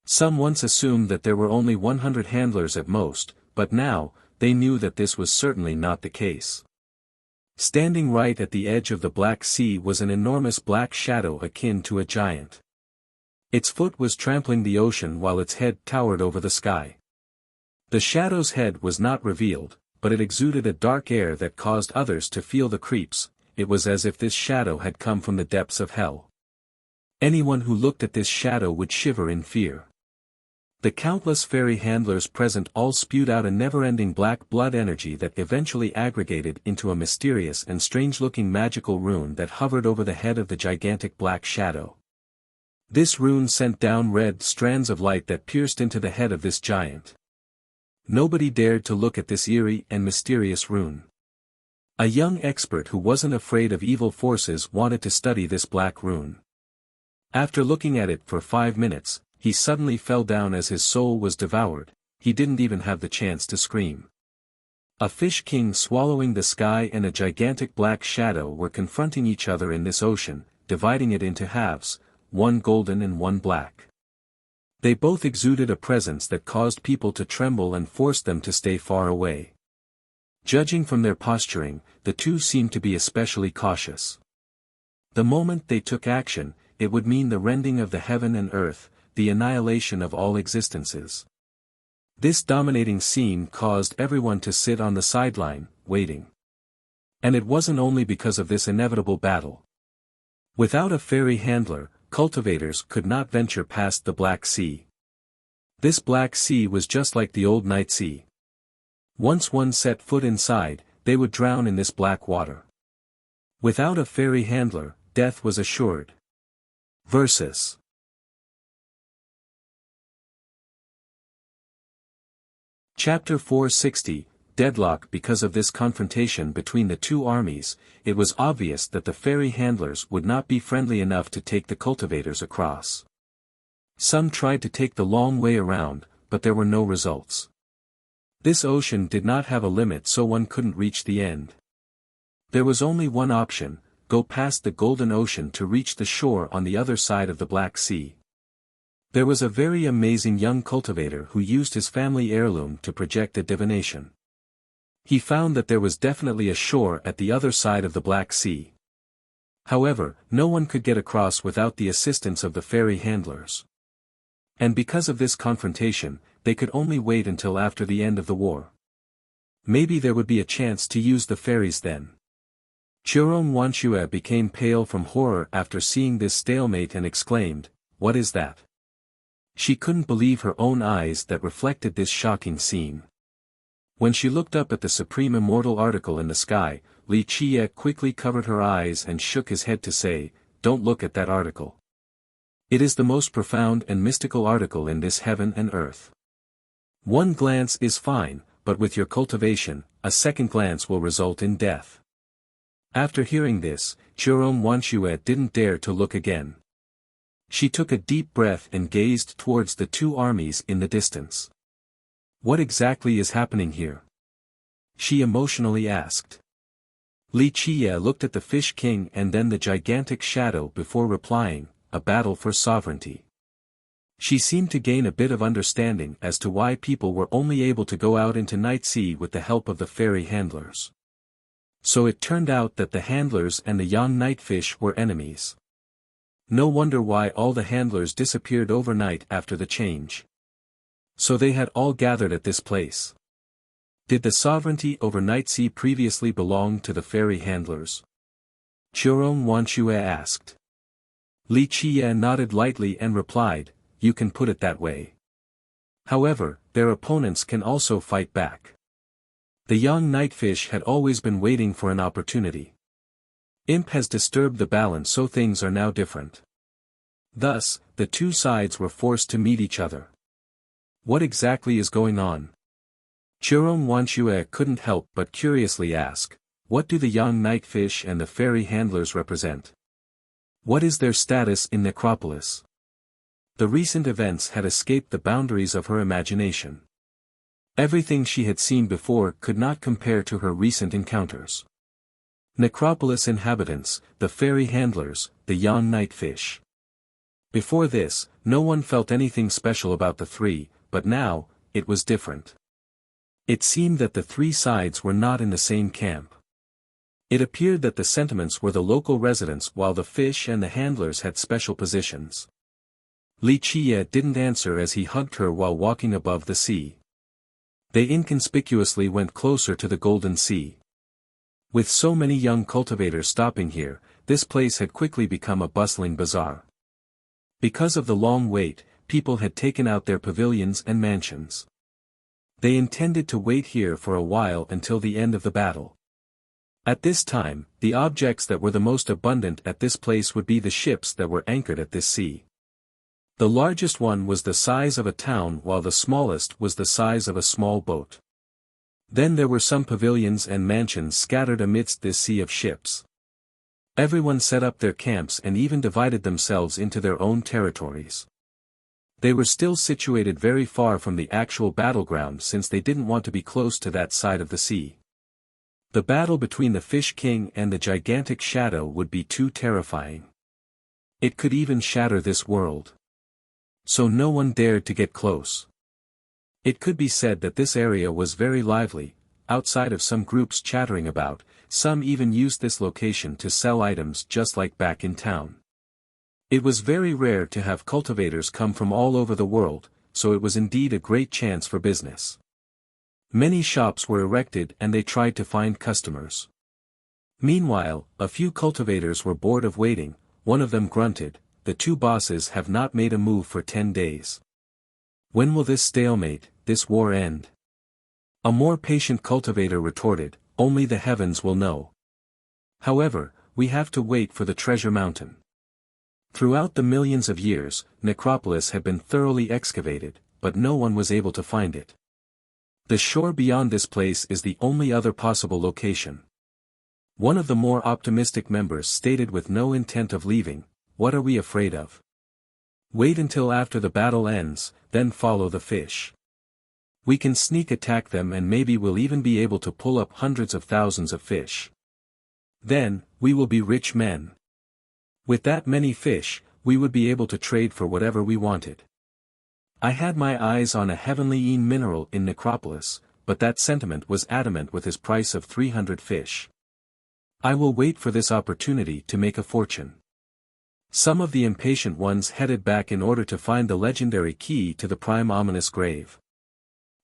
Some once assumed that there were only 100 handlers at most, but now, they knew that this was certainly not the case. Standing right at the edge of the Black Sea was an enormous black shadow akin to a giant. Its foot was trampling the ocean while its head towered over the sky. The shadow's head was not revealed, but it exuded a dark air that caused others to feel the creeps. It was as if this shadow had come from the depths of hell. Anyone who looked at this shadow would shiver in fear. The countless fairy handlers present all spewed out a never-ending black blood energy that eventually aggregated into a mysterious and strange-looking magical rune that hovered over the head of the gigantic black shadow. This rune sent down red strands of light that pierced into the head of this giant. Nobody dared to look at this eerie and mysterious rune. A young expert who wasn't afraid of evil forces wanted to study this black rune. After looking at it for 5 minutes, he suddenly fell down as his soul was devoured. He didn't even have the chance to scream. A fish king swallowing the sky and a gigantic black shadow were confronting each other in this ocean, dividing it into halves, one golden and one black. They both exuded a presence that caused people to tremble and forced them to stay far away. Judging from their posturing, the two seemed to be especially cautious. The moment they took action, it would mean the rending of the heaven and earth, the annihilation of all existences. This dominating scene caused everyone to sit on the sideline, waiting. And it wasn't only because of this inevitable battle. Without a fairy handler, cultivators could not venture past the Black Sea. This Black Sea was just like the old Night Sea. Once one set foot inside, they would drown in this black water. Without a fairy handler, death was assured. Versus. Chapter 460, deadlock because of this confrontation between the two armies. It was obvious that the fairy handlers would not be friendly enough to take the cultivators across. Some tried to take the long way around, but there were no results. This ocean did not have a limit, so one couldn't reach the end. There was only one option: go past the Golden Ocean to reach the shore on the other side of the Black Sea. There was a very amazing young cultivator who used his family heirloom to project a divination. He found that there was definitely a shore at the other side of the Black Sea. However, no one could get across without the assistance of the fairy handlers. And because of this confrontation, they could only wait until after the end of the war. Maybe there would be a chance to use the fairies then. Chiron Wanshue became pale from horror after seeing this stalemate and exclaimed, "What is that?" She couldn't believe her own eyes that reflected this shocking scene. When she looked up at the supreme immortal article in the sky, Li Qie quickly covered her eyes and shook his head to say, "Don't look at that article. It is the most profound and mystical article in this heaven and earth. One glance is fine, but with your cultivation, a second glance will result in death." After hearing this, Chiron Wanshue didn't dare to look again. She took a deep breath and gazed towards the two armies in the distance. What exactly is happening here? She emotionally asked. Li Qie looked at the Fish King and then the gigantic shadow before replying, "A battle for sovereignty." She seemed to gain a bit of understanding as to why people were only able to go out into Night Sea with the help of the fairy handlers. So it turned out that the handlers and the young nightfish were enemies. No wonder why all the handlers disappeared overnight after the change. So they had all gathered at this place. Did the sovereignty over Night Sea previously belong to the fairy handlers? Chiron Wanshue asked. Li Qie nodded lightly and replied, "You can put it that way. However, their opponents can also fight back." The young nightfish had always been waiting for an opportunity. Imp has disturbed the balance, so things are now different. Thus, the two sides were forced to meet each other. What exactly is going on? Chiron Wanshue couldn't help but curiously ask, what do the young nightfish and the fairy handlers represent? What is their status in Necropolis? The recent events had escaped the boundaries of her imagination. Everything she had seen before could not compare to her recent encounters. Necropolis inhabitants, the fairy handlers, the young nightfish. Before this, no one felt anything special about the three, but now, it was different. It seemed that the three sides were not in the same camp. It appeared that the sentiments were the local residents while the fish and the handlers had special positions. Li Qie didn't answer as he hugged her while walking above the sea. They inconspicuously went closer to the Golden Sea. With so many young cultivators stopping here, this place had quickly become a bustling bazaar. Because of the long wait, people had taken out their pavilions and mansions. They intended to wait here for a while until the end of the battle. At this time, the objects that were the most abundant at this place would be the ships that were anchored at this sea. The largest one was the size of a town while the smallest was the size of a small boat. Then there were some pavilions and mansions scattered amidst this sea of ships. Everyone set up their camps and even divided themselves into their own territories. They were still situated very far from the actual battleground since they didn't want to be close to that side of the sea. The battle between the Fish King and the gigantic shadow would be too terrifying. It could even shatter this world. So no one dared to get close. It could be said that this area was very lively, outside of some groups chattering about, some even used this location to sell items just like back in town. It was very rare to have cultivators come from all over the world, so it was indeed a great chance for business. Many shops were erected and they tried to find customers. Meanwhile, a few cultivators were bored of waiting. One of them grunted, "The two bosses have not made a move for 10 days. When will this stalemate, this war end?" A more patient cultivator retorted, "Only the heavens will know. However, we have to wait for the treasure mountain." Throughout the millions of years, Necropolis had been thoroughly excavated, but no one was able to find it. The shore beyond this place is the only other possible location. One of the more optimistic members stated with no intent of leaving, "What are we afraid of? Wait until after the battle ends, then follow the fish. We can sneak attack them and maybe we'll even be able to pull up hundreds of thousands of fish. Then, we will be rich men. With that many fish, we would be able to trade for whatever we wanted." I had my eyes on a heavenly mineral in Necropolis, but that sentiment was adamant with his price of 300 fish. I will wait for this opportunity to make a fortune. Some of the impatient ones headed back in order to find the legendary key to the prime ominous grave.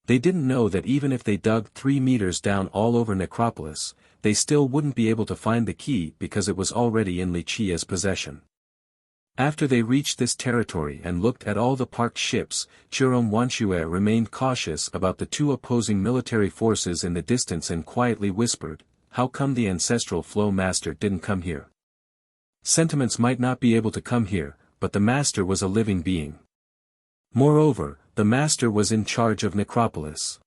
They didn't know that even if they dug 3 meters down all over Necropolis, they still wouldn't be able to find the key because it was already in Wuxia's possession. After they reached this territory and looked at all the parked ships, Jerome Wanshue remained cautious about the two opposing military forces in the distance and quietly whispered, "How come the ancestral flow master didn't come here? Sentiments might not be able to come here, but the master was a living being. Moreover, the master was in charge of Necropolis."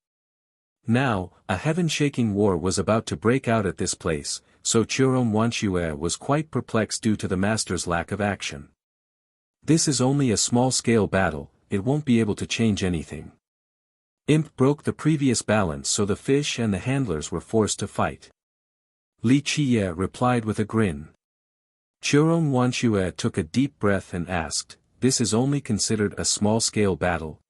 Now, a heaven-shaking war was about to break out at this place, so Jerome Wanshue was quite perplexed due to the master's lack of action. "This is only a small-scale battle, it won't be able to change anything." Imp broke the previous balance so the fish and the handlers were forced to fight. Li Qiye replied with a grin. Jerome Wanshue took a deep breath and asked, "This is only considered a small-scale battle?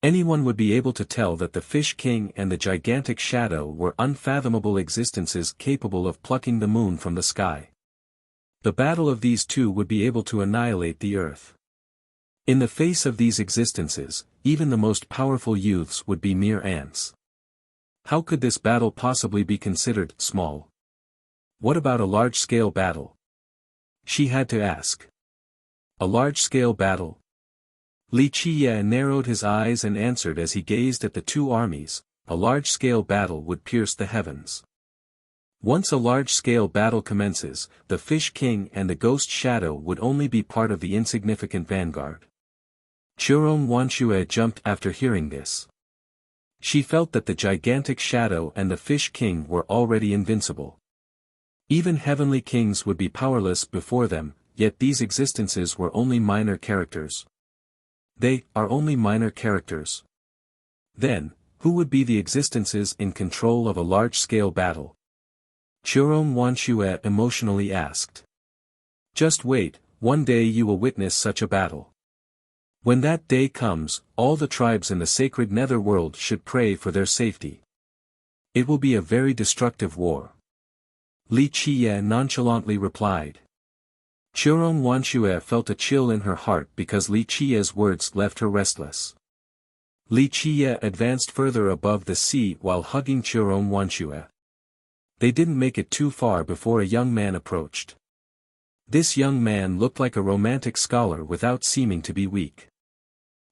Anyone would be able to tell that the Fish King and the gigantic shadow were unfathomable existences capable of plucking the moon from the sky. The battle of these two would be able to annihilate the earth. In the face of these existences, even the most powerful youths would be mere ants. How could this battle possibly be considered small? What about a large-scale battle?" she had to ask. "A large-scale battle?" Li Qiye narrowed his eyes and answered as he gazed at the two armies, "A large-scale battle would pierce the heavens. Once a large-scale battle commences, the Fish King and the Ghost Shadow would only be part of the insignificant vanguard." Jerome Wanshue jumped after hearing this. She felt that the gigantic shadow and the Fish King were already invincible. Even heavenly kings would be powerless before them, yet these existences were only minor characters. They are only minor characters. Then, who would be the existences in control of a large-scale battle? Jerome Wanshue emotionally asked. "Just wait, one day you will witness such a battle. When that day comes, all the tribes in the sacred netherworld should pray for their safety. It will be a very destructive war." Li Qiye nonchalantly replied. Jerome Wanshue felt a chill in her heart because Li Qiye's words left her restless. Li Qiye advanced further above the sea while hugging Jerome Wanshue. They didn't make it too far before a young man approached. This young man looked like a romantic scholar without seeming to be weak.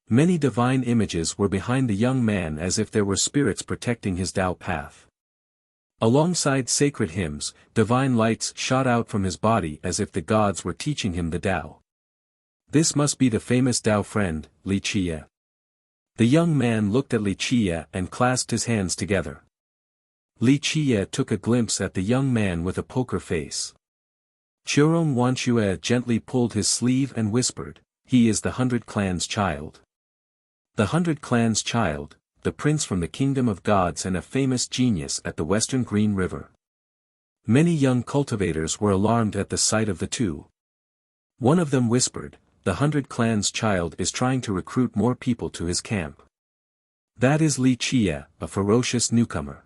Many divine images were behind the young man as if there were spirits protecting his Tao path. Alongside sacred hymns, divine lights shot out from his body as if the gods were teaching him the Tao. This must be the famous Tao friend, Li Qiye. The young man looked at Li Qiye and clasped his hands together. Li Qiye took a glimpse at the young man with a poker face. Jerome Wanshue gently pulled his sleeve and whispered, "He is the 100 Clans child. The 100 Clans child, the prince from the kingdom of gods and a famous genius at the western Green River." Many young cultivators were alarmed at the sight of the two. One of them whispered, "The 100 Clans child is trying to recruit more people to his camp. That is Li Qiye, a ferocious newcomer.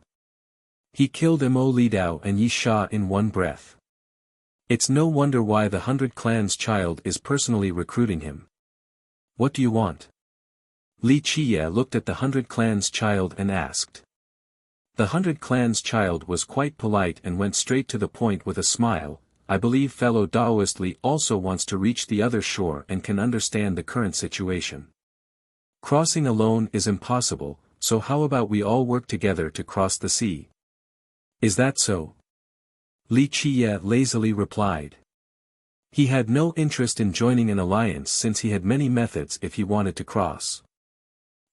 He killed Mo Li Dao and Yi Sha in one breath. It's no wonder why the 100 Clans child is personally recruiting him. What do you want?" Li Qiye looked at the 100 Clans child and asked. The 100 Clans child was quite polite and went straight to the point with a smile, "I believe fellow Daoist Li also wants to reach the other shore and can understand the current situation. Crossing alone is impossible, so how about we all work together to cross the sea?" "Is that so?" Li Qiye lazily replied. He had no interest in joining an alliance since he had many methods if he wanted to cross.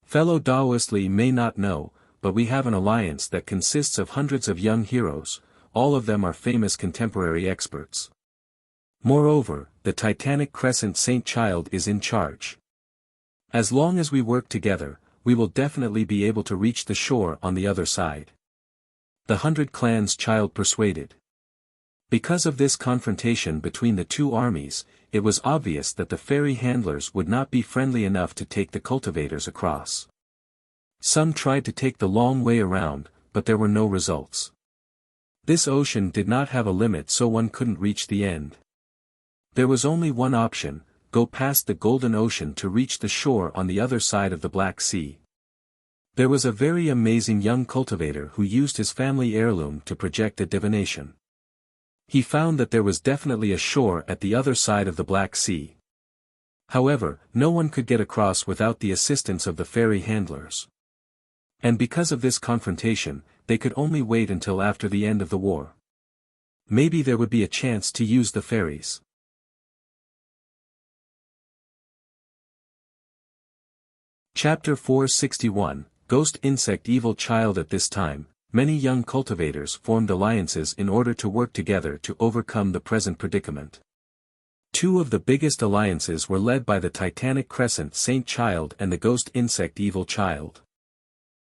Fellow Daoist Li may not know, but we have an alliance that consists of hundreds of young heroes, all of them are famous contemporary experts. Moreover, the Titanic Crescent Saint Child is in charge. As long as we work together, we will definitely be able to reach the shore on the other side. The 100 Clans Child persuaded. Because of this confrontation between the two armies, it was obvious that the ferry handlers would not be friendly enough to take the cultivators across. Some tried to take the long way around, but there were no results. This ocean did not have a limit, so one couldn't reach the end. There was only one option: go past the Golden Ocean to reach the shore on the other side of the Black Sea. There was a very amazing young cultivator who used his family heirloom to project a divination. He found that there was definitely a shore at the other side of the Black Sea. However, no one could get across without the assistance of the ferry handlers. And because of this confrontation, they could only wait until after the end of the war. Maybe there would be a chance to use the ferries. Chapter 461, Ghost Insect Evil Child. At this time, many young cultivators formed alliances in order to work together to overcome the present predicament. Two of the biggest alliances were led by the Titanic Crescent Saint Child and the Ghost Insect Evil Child.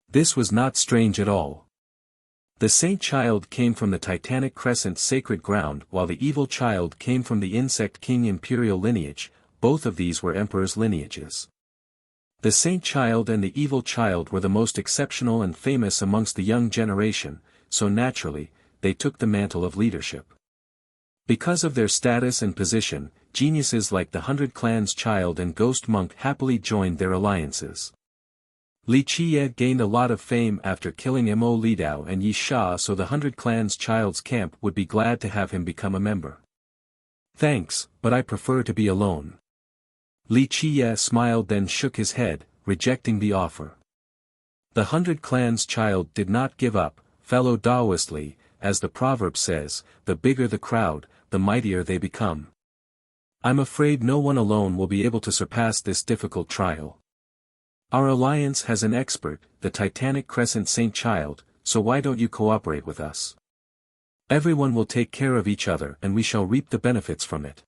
This was not strange at all. The Saint Child came from the Titanic Crescent sacred ground, while the Evil Child came from the Insect King imperial lineage. Both of these were emperors' lineages. The Saint Child and the Evil Child were the most exceptional and famous amongst the young generation, so naturally, they took the mantle of leadership. Because of their status and position, geniuses like the 100 Clans Child and Ghost Monk happily joined their alliances. Li Qiye gained a lot of fame after killing Mo Lidao and Yi Sha, so the 100 Clans Child's camp would be glad to have him become a member. Thanks, but I prefer to be alone. Li Qiye smiled, then shook his head, rejecting the offer. The 100 Clans Child did not give up, fellow Daoistly, as the proverb says, the bigger the crowd, the mightier they become. I'm afraid no one alone will be able to surpass this difficult trial. Our alliance has an expert, the Titanic Crescent Saint Child, so why don't you cooperate with us? Everyone will take care of each other and we shall reap the benefits from it.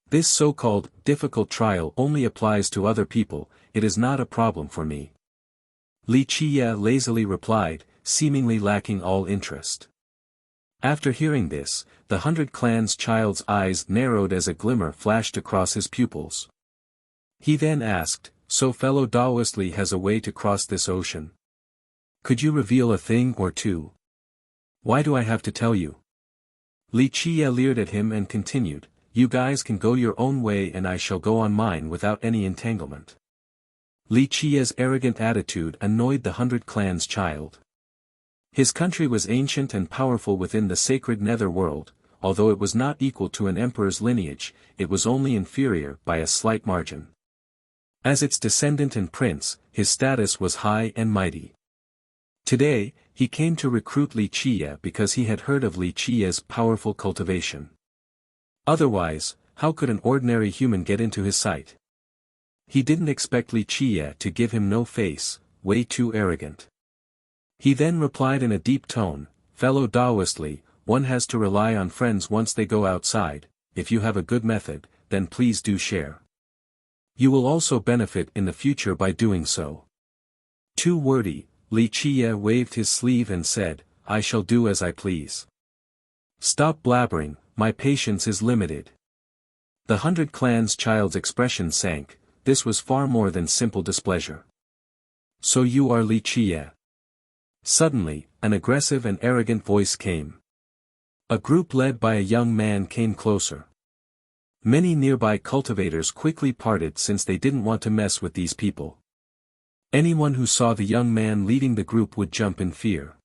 This so-called difficult trial only applies to other people, it is not a problem for me. Li Qiye lazily replied, seemingly lacking all interest. After hearing this, the 100 Clans Child's eyes narrowed as a glimmer flashed across his pupils. He then asked, so fellow Daoistly has a way to cross this ocean? Could you reveal a thing or two? Why do I have to tell you? Li Qiye leered at him and continued, you guys can go your own way and I shall go on mine without any entanglement. Li Qiye's arrogant attitude annoyed the 100 Clans Child. His country was ancient and powerful within the sacred nether world, although it was not equal to an emperor's lineage, it was only inferior by a slight margin. As its descendant and prince, his status was high and mighty. Today, he came to recruit Li Qiye because he had heard of Li Qiye's powerful cultivation. Otherwise, how could an ordinary human get into his sight? He didn't expect Li Qiye to give him no face, way too arrogant. He then replied in a deep tone, fellow Daoistly, one has to rely on friends once they go outside, if you have a good method, then please do share. You will also benefit in the future by doing so. Too wordy, Li Qiye waved his sleeve and said, I shall do as I please. Stop blabbering, my patience is limited. The 100 Clans Child's expression sank, this was far more than simple displeasure. So you are Li Qiye. Suddenly, an aggressive and arrogant voice came. A group led by a young man came closer. Many nearby cultivators quickly parted since they didn't want to mess with these people. Anyone who saw the young man leading the group would jump in fear.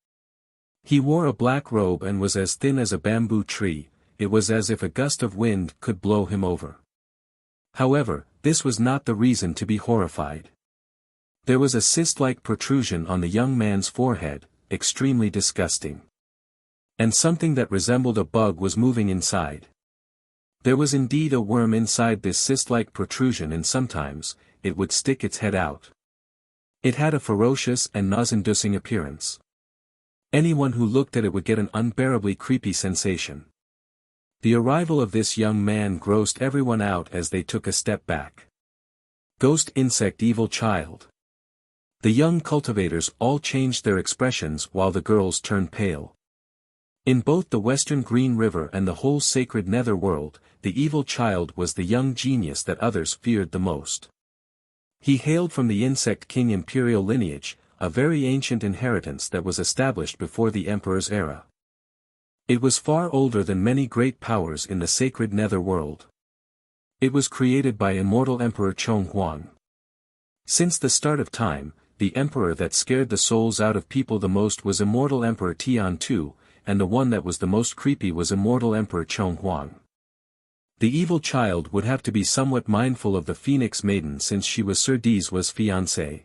He wore a black robe and was as thin as a bamboo tree, it was as if a gust of wind could blow him over. However, this was not the reason to be horrified. There was a cyst-like protrusion on the young man's forehead, extremely disgusting. And something that resembled a bug was moving inside. There was indeed a worm inside this cyst-like protrusion and sometimes, it would stick its head out. It had a ferocious and nausea-inducing appearance. Anyone who looked at it would get an unbearably creepy sensation. The arrival of this young man grossed everyone out as they took a step back. Ghost insect evil child. The young cultivators all changed their expressions while the girls turned pale. In both the Western Green River and the whole sacred nether world, the evil child was the young genius that others feared the most. He hailed from the Insect King imperial lineage, a very ancient inheritance that was established before the Emperor's era. It was far older than many great powers in the sacred nether world. It was created by immortal Emperor Chong Huang. Since the start of time, the emperor that scared the souls out of people the most was immortal Emperor Tian Tu, and the one that was the most creepy was immortal Emperor Chong Huang. The evil child would have to be somewhat mindful of the Phoenix Maiden since she was Sir Dee's fiancée.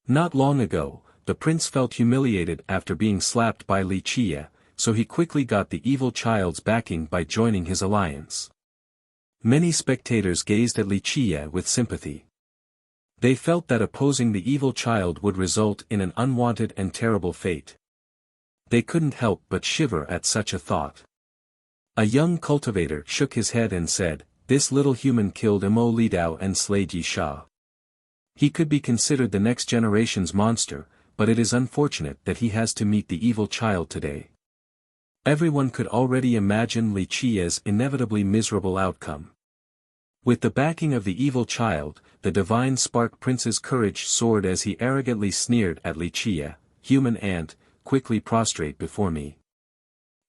Not long ago, the prince felt humiliated after being slapped by Li Chia, so he quickly got the evil child's backing by joining his alliance. Many spectators gazed at Li Chia with sympathy. They felt that opposing the evil child would result in an unwanted and terrible fate. They couldn't help but shiver at such a thought. A young cultivator shook his head and said, "This little human killed Mo Li Dao and slayed Yi Sha. He could be considered the next generation's monster, but it is unfortunate that he has to meet the evil child today." Everyone could already imagine Li Chia's inevitably miserable outcome. With the backing of the evil child, the divine spark prince's courage soared as he arrogantly sneered at Li Chia, "Human ant, quickly prostrate before me.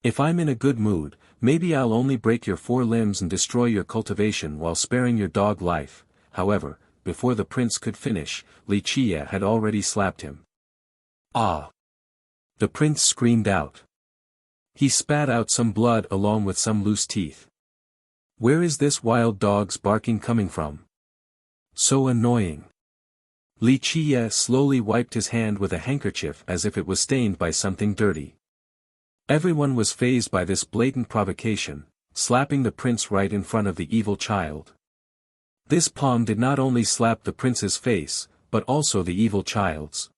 If I'm in a good mood, maybe I'll only break your 4 limbs and destroy your cultivation while sparing your dog life." However, before the prince could finish, Li Chia had already slapped him. "Ah!" The prince screamed out. He spat out some blood along with some loose teeth. Where is this wild dog's barking coming from? So annoying. Li Chia slowly wiped his hand with a handkerchief as if it was stained by something dirty. Everyone was fazed by this blatant provocation, slapping the prince right in front of the evil child. This palm did not only slap the prince's face, but also the evil child's.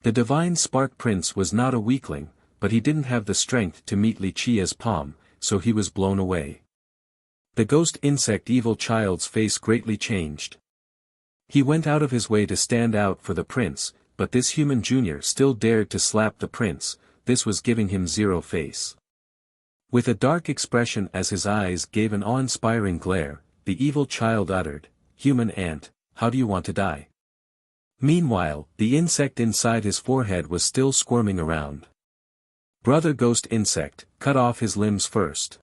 The divine spark prince was not a weakling, but he didn't have the strength to meet Li Chia's palm, so he was blown away. The ghost insect evil child's face greatly changed. He went out of his way to stand out for the prince, but this human junior still dared to slap the prince. This was giving him zero face. With a dark expression as his eyes gave an awe-inspiring glare, the evil child uttered, "Human ant, how do you want to die?" Meanwhile, the insect inside his forehead was still squirming around. "Brother ghost insect, cut off his limbs first."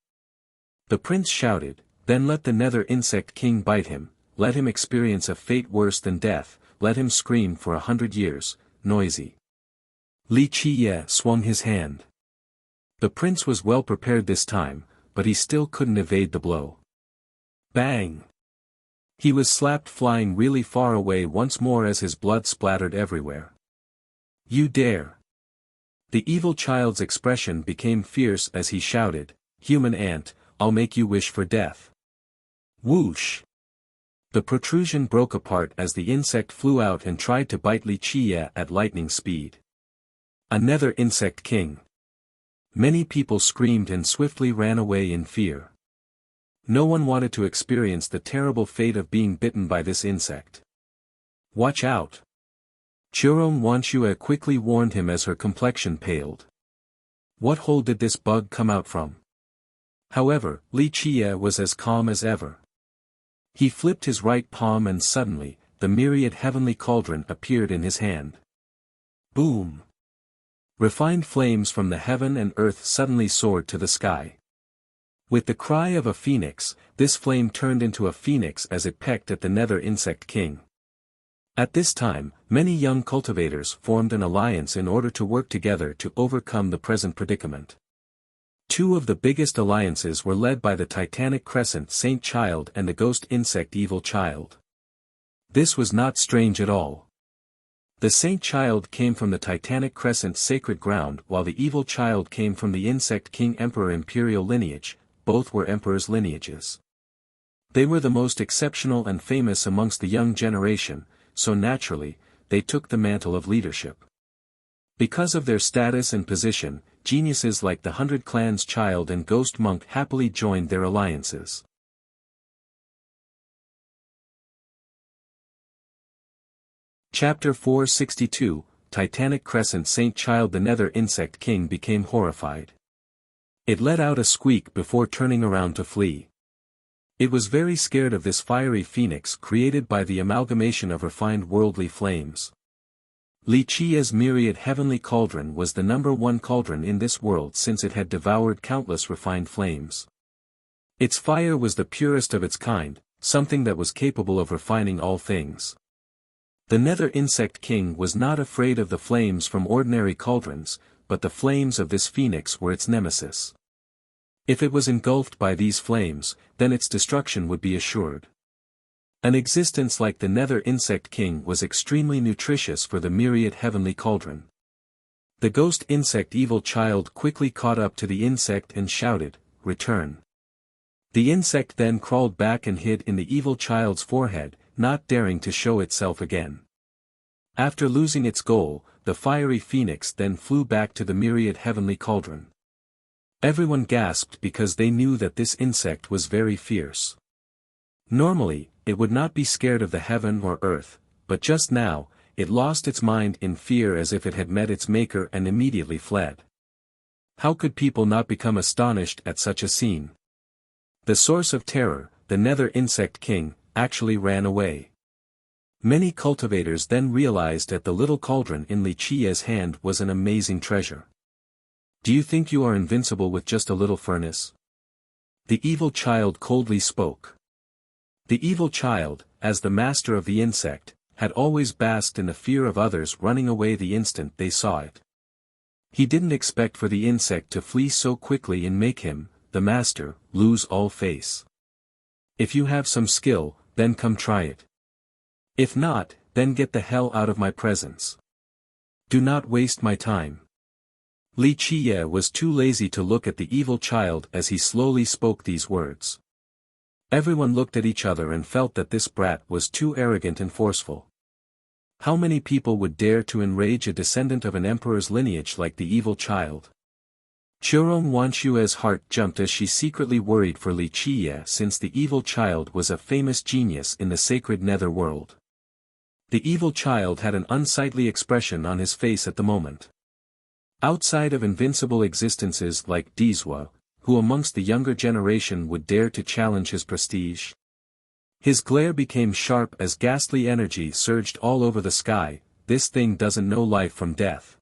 The prince shouted, "Then let the nether insect king bite him, let him experience a fate worse than death, let him scream for 100 years, noisy." Li Chia swung his hand. The prince was well prepared this time, but he still couldn't evade the blow. Bang! He was slapped flying really far away once more as his blood splattered everywhere. "You dare!" The evil child's expression became fierce as he shouted, "Human ant, I'll make you wish for death." Whoosh! The protrusion broke apart as the insect flew out and tried to bite Li Chia at lightning speed. A nether insect king. Many people screamed and swiftly ran away in fear. No one wanted to experience the terrible fate of being bitten by this insect. "Watch out!" Churong Wanshue quickly warned him as her complexion paled. What hole did this bug come out from? However, Li Chia was as calm as ever. He flipped his right palm and suddenly, the myriad heavenly cauldron appeared in his hand. Boom! Refined flames from the heaven and earth suddenly soared to the sky. With the cry of a phoenix, this flame turned into a phoenix as it pecked at the nether insect king. At this time, many young cultivators formed an alliance in order to work together to overcome the present predicament. 2 of the biggest alliances were led by the Titanic Crescent Saint Child and the Ghost Insect Evil Child. This was not strange at all. The Saint Child came from the Titanic Crescent Sacred Ground while the Evil Child came from the Insect King Emperor Imperial lineage, both were emperors' lineages. They were the most exceptional and famous amongst the young generation, so naturally, they took the mantle of leadership. Because of their status and position, geniuses like the 100 Clans Child and Ghost Monk happily joined their alliances. Chapter 462, Titanic Crescent Saint Child. The Nether Insect King became horrified. It let out a squeak before turning around to flee. It was very scared of this fiery phoenix created by the amalgamation of refined worldly flames. Li Chia's myriad heavenly cauldron was the #1 cauldron in this world since it had devoured countless refined flames. Its fire was the purest of its kind, something that was capable of refining all things. The Nether Insect King was not afraid of the flames from ordinary cauldrons, but the flames of this phoenix were its nemesis. If it was engulfed by these flames, then its destruction would be assured. An existence like the Nether Insect King was extremely nutritious for the myriad heavenly cauldron. The ghost insect evil child quickly caught up to the insect and shouted, "Return." The insect then crawled back and hid in the evil child's forehead, not daring to show itself again. After losing its goal, the fiery phoenix then flew back to the myriad heavenly cauldron. Everyone gasped because they knew that this insect was very fierce. Normally, it would not be scared of the heaven or earth, but just now, it lost its mind in fear as if it had met its maker and immediately fled. How could people not become astonished at such a scene? The source of terror, the Nether Insect King, actually ran away. Many cultivators then realized that the little cauldron in Li Chia's hand was an amazing treasure. Do you think you are invincible with just a little furnace? The evil child coldly spoke. The evil child, as the master of the insect, had always basked in the fear of others running away the instant they saw it. He didn't expect for the insect to flee so quickly and make him, the master, lose all face. If you have some skill, then come try it. If not, then get the hell out of my presence. Do not waste my time. Li Chia was too lazy to look at the evil child as he slowly spoke these words. Everyone looked at each other and felt that this brat was too arrogant and forceful. How many people would dare to enrage a descendant of an emperor's lineage like the evil child? Churong Wanshue's heart jumped as she secretly worried for Li Chia since the evil child was a famous genius in the sacred nether world. The evil child had an unsightly expression on his face at the moment. Outside of invincible existences like Dizwa, who amongst the younger generation would dare to challenge his prestige? His glare became sharp as ghastly energy surged all over the sky. This thing doesn't know life from death.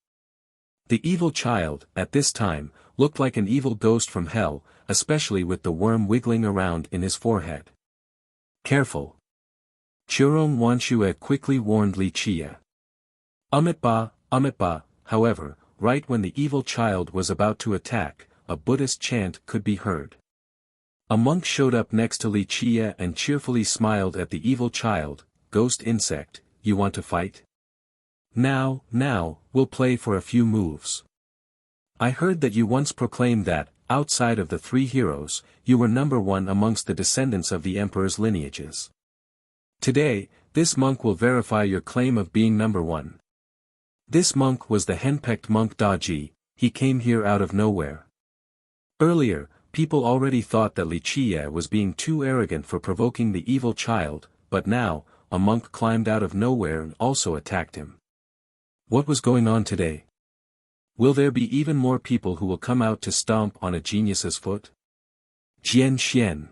The evil child, at this time, looked like an evil ghost from hell, especially with the worm wiggling around in his forehead. Careful. Churong Wanshue quickly warned Li Chia. Amitba, however, right when the evil child was about to attack, a Buddhist chant could be heard. A monk showed up next to Li Chia and cheerfully smiled at the evil child. "Ghost insect, you want to fight? Now, we'll play for a few moves. I heard that you once proclaimed that, outside of the 3 heroes, you were #1 amongst the descendants of the emperor's lineages. Today, this monk will verify your claim of being #1. This monk was the henpecked monk Daji. He came here out of nowhere. Earlier, people already thought that Li Chia was being too arrogant for provoking the evil child, but now, a monk climbed out of nowhere and also attacked him. What was going on today? Will there be even more people who will come out to stomp on a genius's foot? Jian Xian.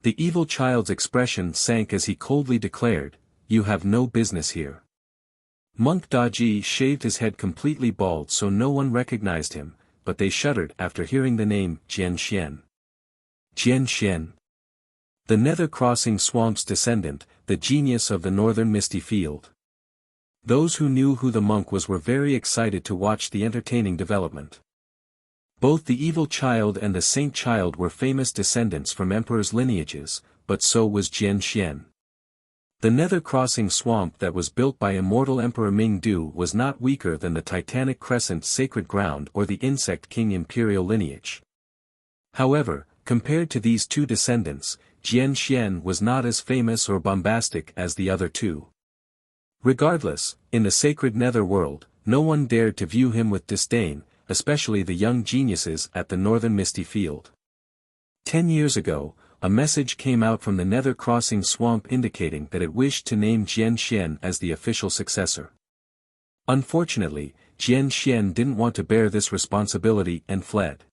The evil child's expression sank as he coldly declared, "You have no business here." Monk Daji shaved his head completely bald so no one recognized him, but they shuddered after hearing the name Jian Xian. Jian Xian. The Nether Crossing Swamp's descendant, the genius of the northern misty field. Those who knew who the monk was were very excited to watch the entertaining development. Both the evil child and the saint child were famous descendants from emperors' lineages, but so was Jian Xian. The Nether Crossing Swamp that was built by immortal Emperor Mingdu was not weaker than the Titanic Crescent Sacred Ground or the Insect King Imperial lineage. However, compared to these two descendants, Jian Xian was not as famous or bombastic as the other two. Regardless, in the sacred nether world, no one dared to view him with disdain, especially the young geniuses at the northern misty field. 10 years ago, a message came out from the Nether Crossing Swamp indicating that it wished to name Jian Xian as the official successor. Unfortunately, Jian Xian didn't want to bear this responsibility and fled.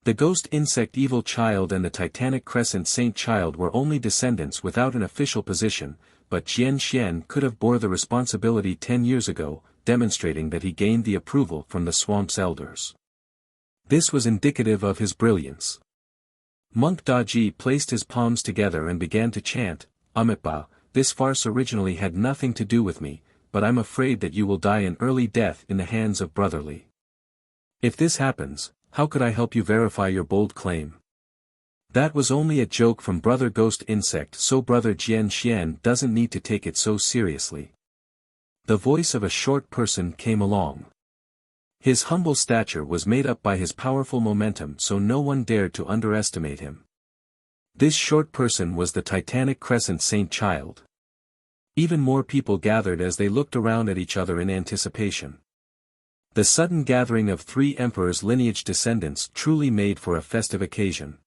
The ghost insect evil child and the Titanic Crescent Saint child were only descendants without an official position, but Jian Xian could have bore the responsibility 10 years ago, demonstrating that he gained the approval from the swamp's elders. This was indicative of his brilliance. Monk Daji placed his palms together and began to chant, Amitabha, this farce originally had nothing to do with me, but I'm afraid that you will die an early death in the hands of Brotherly. If this happens, how could I help you verify your bold claim? That was only a joke from Brother Ghost Insect, so Brother Jian Xian doesn't need to take it so seriously. The voice of a short person came along. His humble stature was made up by his powerful momentum, so no one dared to underestimate him. This short person was the Titanic Crescent Saint child. Even more people gathered as they looked around at each other in anticipation. The sudden gathering of 3 emperors' lineage descendants truly made for a festive occasion.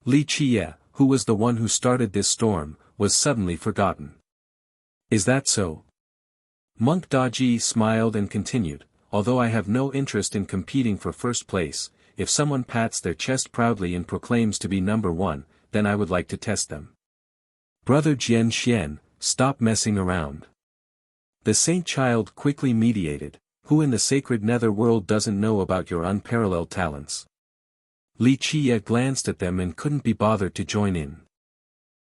Li Qie, who was the one who started this storm, was suddenly forgotten. Is that so? Monk Daji smiled and continued, although I have no interest in competing for first place, if someone pats their chest proudly and proclaims to be number 1, then I would like to test them. Brother Jian Xian, stop messing around. The saint child quickly mediated, who in the sacred nether world doesn't know about your unparalleled talents? Li Qie glanced at them and couldn't be bothered to join in.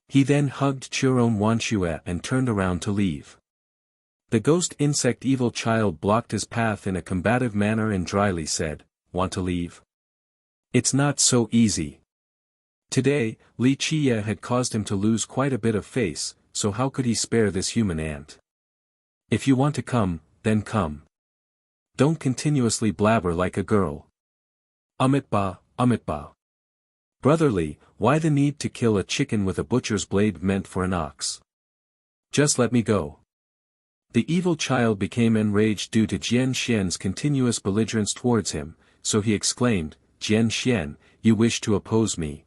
He then hugged Churon Wanxue and turned around to leave. The ghost insect evil child blocked his path in a combative manner and dryly said, Want to leave? It's not so easy. Today, Li Qie had caused him to lose quite a bit of face, so how could he spare this human ant? If you want to come, then come. Don't continuously blabber like a girl. Amitabha, Amitabha. Brotherly, why the need to kill a chicken with a butcher's blade meant for an ox? Just let me go. The evil child became enraged due to Jian Xian's continuous belligerence towards him, so he exclaimed, Jian Xian, you wish to oppose me.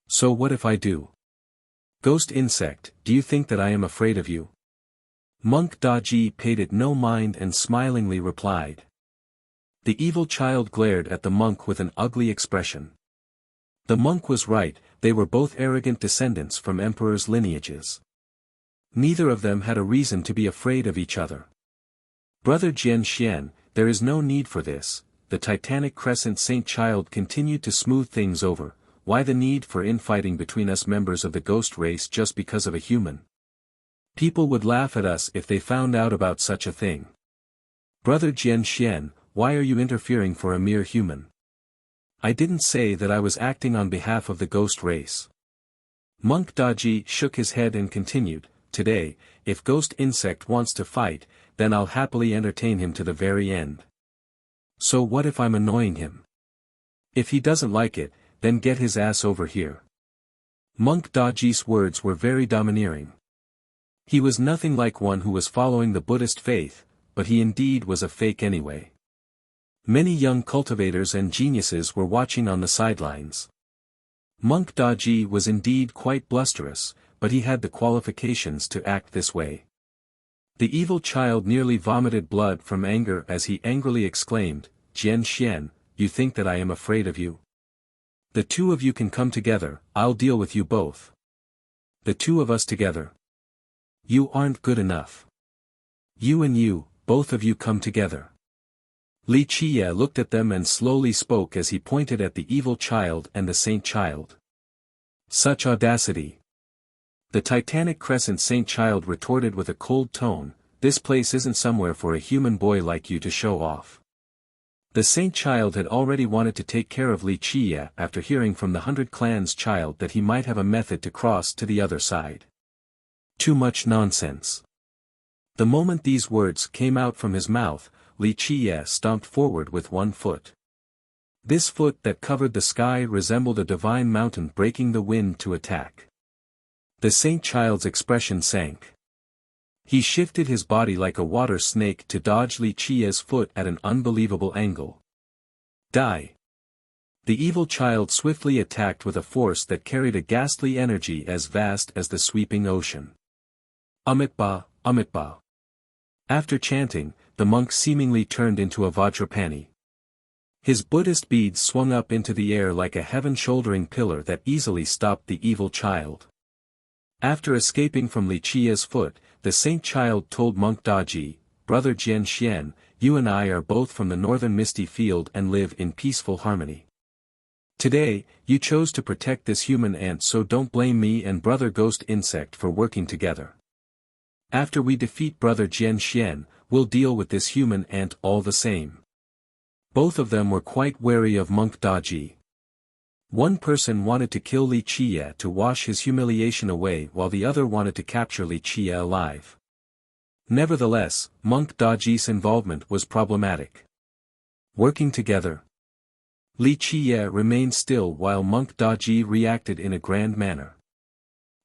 So what if I do? Ghost insect, do you think that I am afraid of you? Monk Daji paid it no mind and smilingly replied. The evil child glared at the monk with an ugly expression. The monk was right, they were both arrogant descendants from emperors' lineages. Neither of them had a reason to be afraid of each other. Brother Jian Xian, there is no need for this, the Titanic Crescent Saint child continued to smooth things over, why the need for infighting between us members of the ghost race just because of a human? People would laugh at us if they found out about such a thing. Brother Jian Xian, why are you interfering for a mere human? I didn't say that I was acting on behalf of the ghost race. Monk Daji shook his head and continued, Today, if Ghost Insect wants to fight, then I'll happily entertain him to the very end. So what if I'm annoying him? If he doesn't like it, then get his ass over here. Monk Daji's words were very domineering. He was nothing like one who was following the Buddhist faith, but he indeed was a fake anyway. Many young cultivators and geniuses were watching on the sidelines. Monk Daji was indeed quite blusterous, but he had the qualifications to act this way. The evil child nearly vomited blood from anger as he angrily exclaimed, Jian Xian, you think that I am afraid of you? The two of you can come together, I'll deal with you both. The two of us together. You aren't good enough. You and you, both of you come together. Li Qie looked at them and slowly spoke as he pointed at the evil child and the saint child. Such audacity! The Titanic Crescent Saint child retorted with a cold tone, this place isn't somewhere for a human boy like you to show off. The saint child had already wanted to take care of Li Qie after hearing from the 100 Clans child that he might have a method to cross to the other side. Too much nonsense. The moment these words came out from his mouth, Li Qie stomped forward with one foot. This foot that covered the sky resembled a divine mountain breaking the wind to attack. The saint child's expression sank. He shifted his body like a water snake to dodge Li Qia's foot at an unbelievable angle. Die! The evil child swiftly attacked with a force that carried a ghastly energy as vast as the sweeping ocean. Amitba, Amitba. After chanting, the monk seemingly turned into a Vajrapani. His Buddhist beads swung up into the air like a heaven-shouldering pillar that easily stopped the evil child. After escaping from Li Qia's foot, the saint child told Monk Daji, "Brother Jian Xian, you and I are both from the northern misty field and live in peaceful harmony. Today, you chose to protect this human ant, so don't blame me and brother ghost insect for working together. After we defeat brother Jian Xian, we'll deal with this human ant all the same." Both of them were quite wary of Monk Daji. One person wanted to kill Li Qia to wash his humiliation away, while the other wanted to capture Li Qia alive. Nevertheless, Monk Daji's involvement was problematic. Working together, Li Qiya remained still while Monk Daji reacted in a grand manner.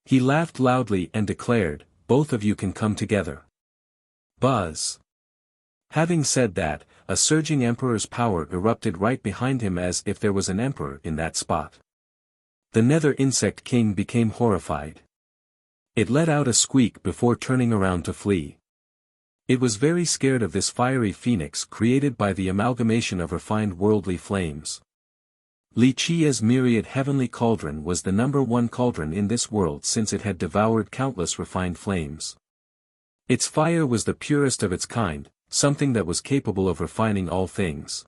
He laughed loudly and declared, "Both of you can come together." Buzz. Having said that, a surging emperor's power erupted right behind him as if there was an emperor in that spot. The nether insect king became horrified. It let out a squeak before turning around to flee. It was very scared of this fiery phoenix created by the amalgamation of refined worldly flames. Li Qia's myriad heavenly cauldron was the #1 cauldron in this world since it had devoured countless refined flames. Its fire was the purest of its kind, something that was capable of refining all things.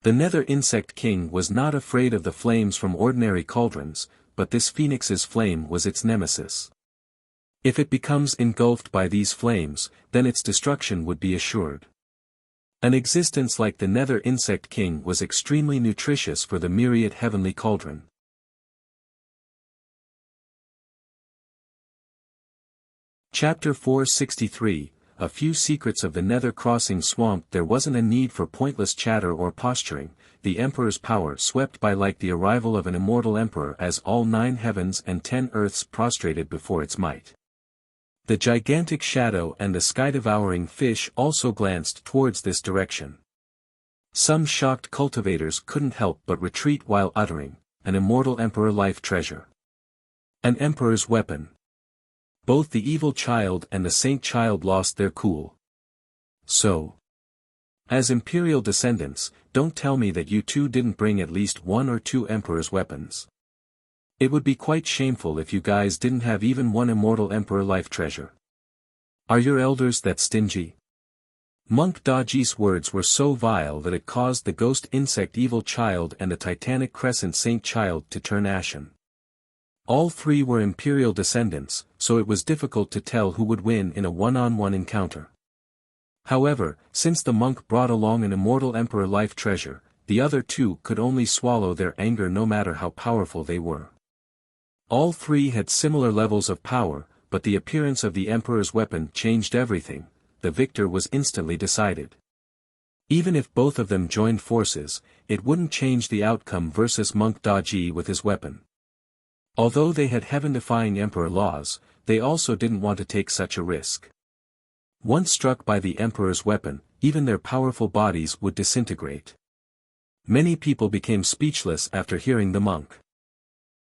The nether insect king was not afraid of the flames from ordinary cauldrons, but this phoenix's flame was its nemesis. If it becomes engulfed by these flames, then its destruction would be assured. An existence like the nether insect king was extremely nutritious for the myriad heavenly cauldron. Chapter 463, A Few Secrets of the Nether Crossing Swamp. There wasn't a need for pointless chatter or posturing. The emperor's power swept by like the arrival of an immortal emperor as all 9 heavens and 10 earths prostrated before its might. The gigantic shadow and the sky-devouring fish also glanced towards this direction. Some shocked cultivators couldn't help but retreat while uttering, "An immortal emperor life treasure. An emperor's weapon." Both the evil child and the saint child lost their cool. So, as imperial descendants, don't tell me that you two didn't bring at least 1 or 2 emperor's weapons. It would be quite shameful if you guys didn't have even 1 immortal emperor life treasure. Are your elders that stingy? Monk Daji's words were so vile that it caused the ghost insect evil child and the titanic crescent saint child to turn ashen. All 3 were imperial descendants, so it was difficult to tell who would win in a one-on-one encounter. However, since the monk brought along an immortal emperor life treasure, the other 2 could only swallow their anger no matter how powerful they were. All 3 had similar levels of power, but the appearance of the emperor's weapon changed everything. The victor was instantly decided. Even if both of them joined forces, it wouldn't change the outcome versus Monk Daji with his weapon. Although they had heaven-defying emperor laws, they also didn't want to take such a risk. Once struck by the emperor's weapon, even their powerful bodies would disintegrate. Many people became speechless after hearing the monk.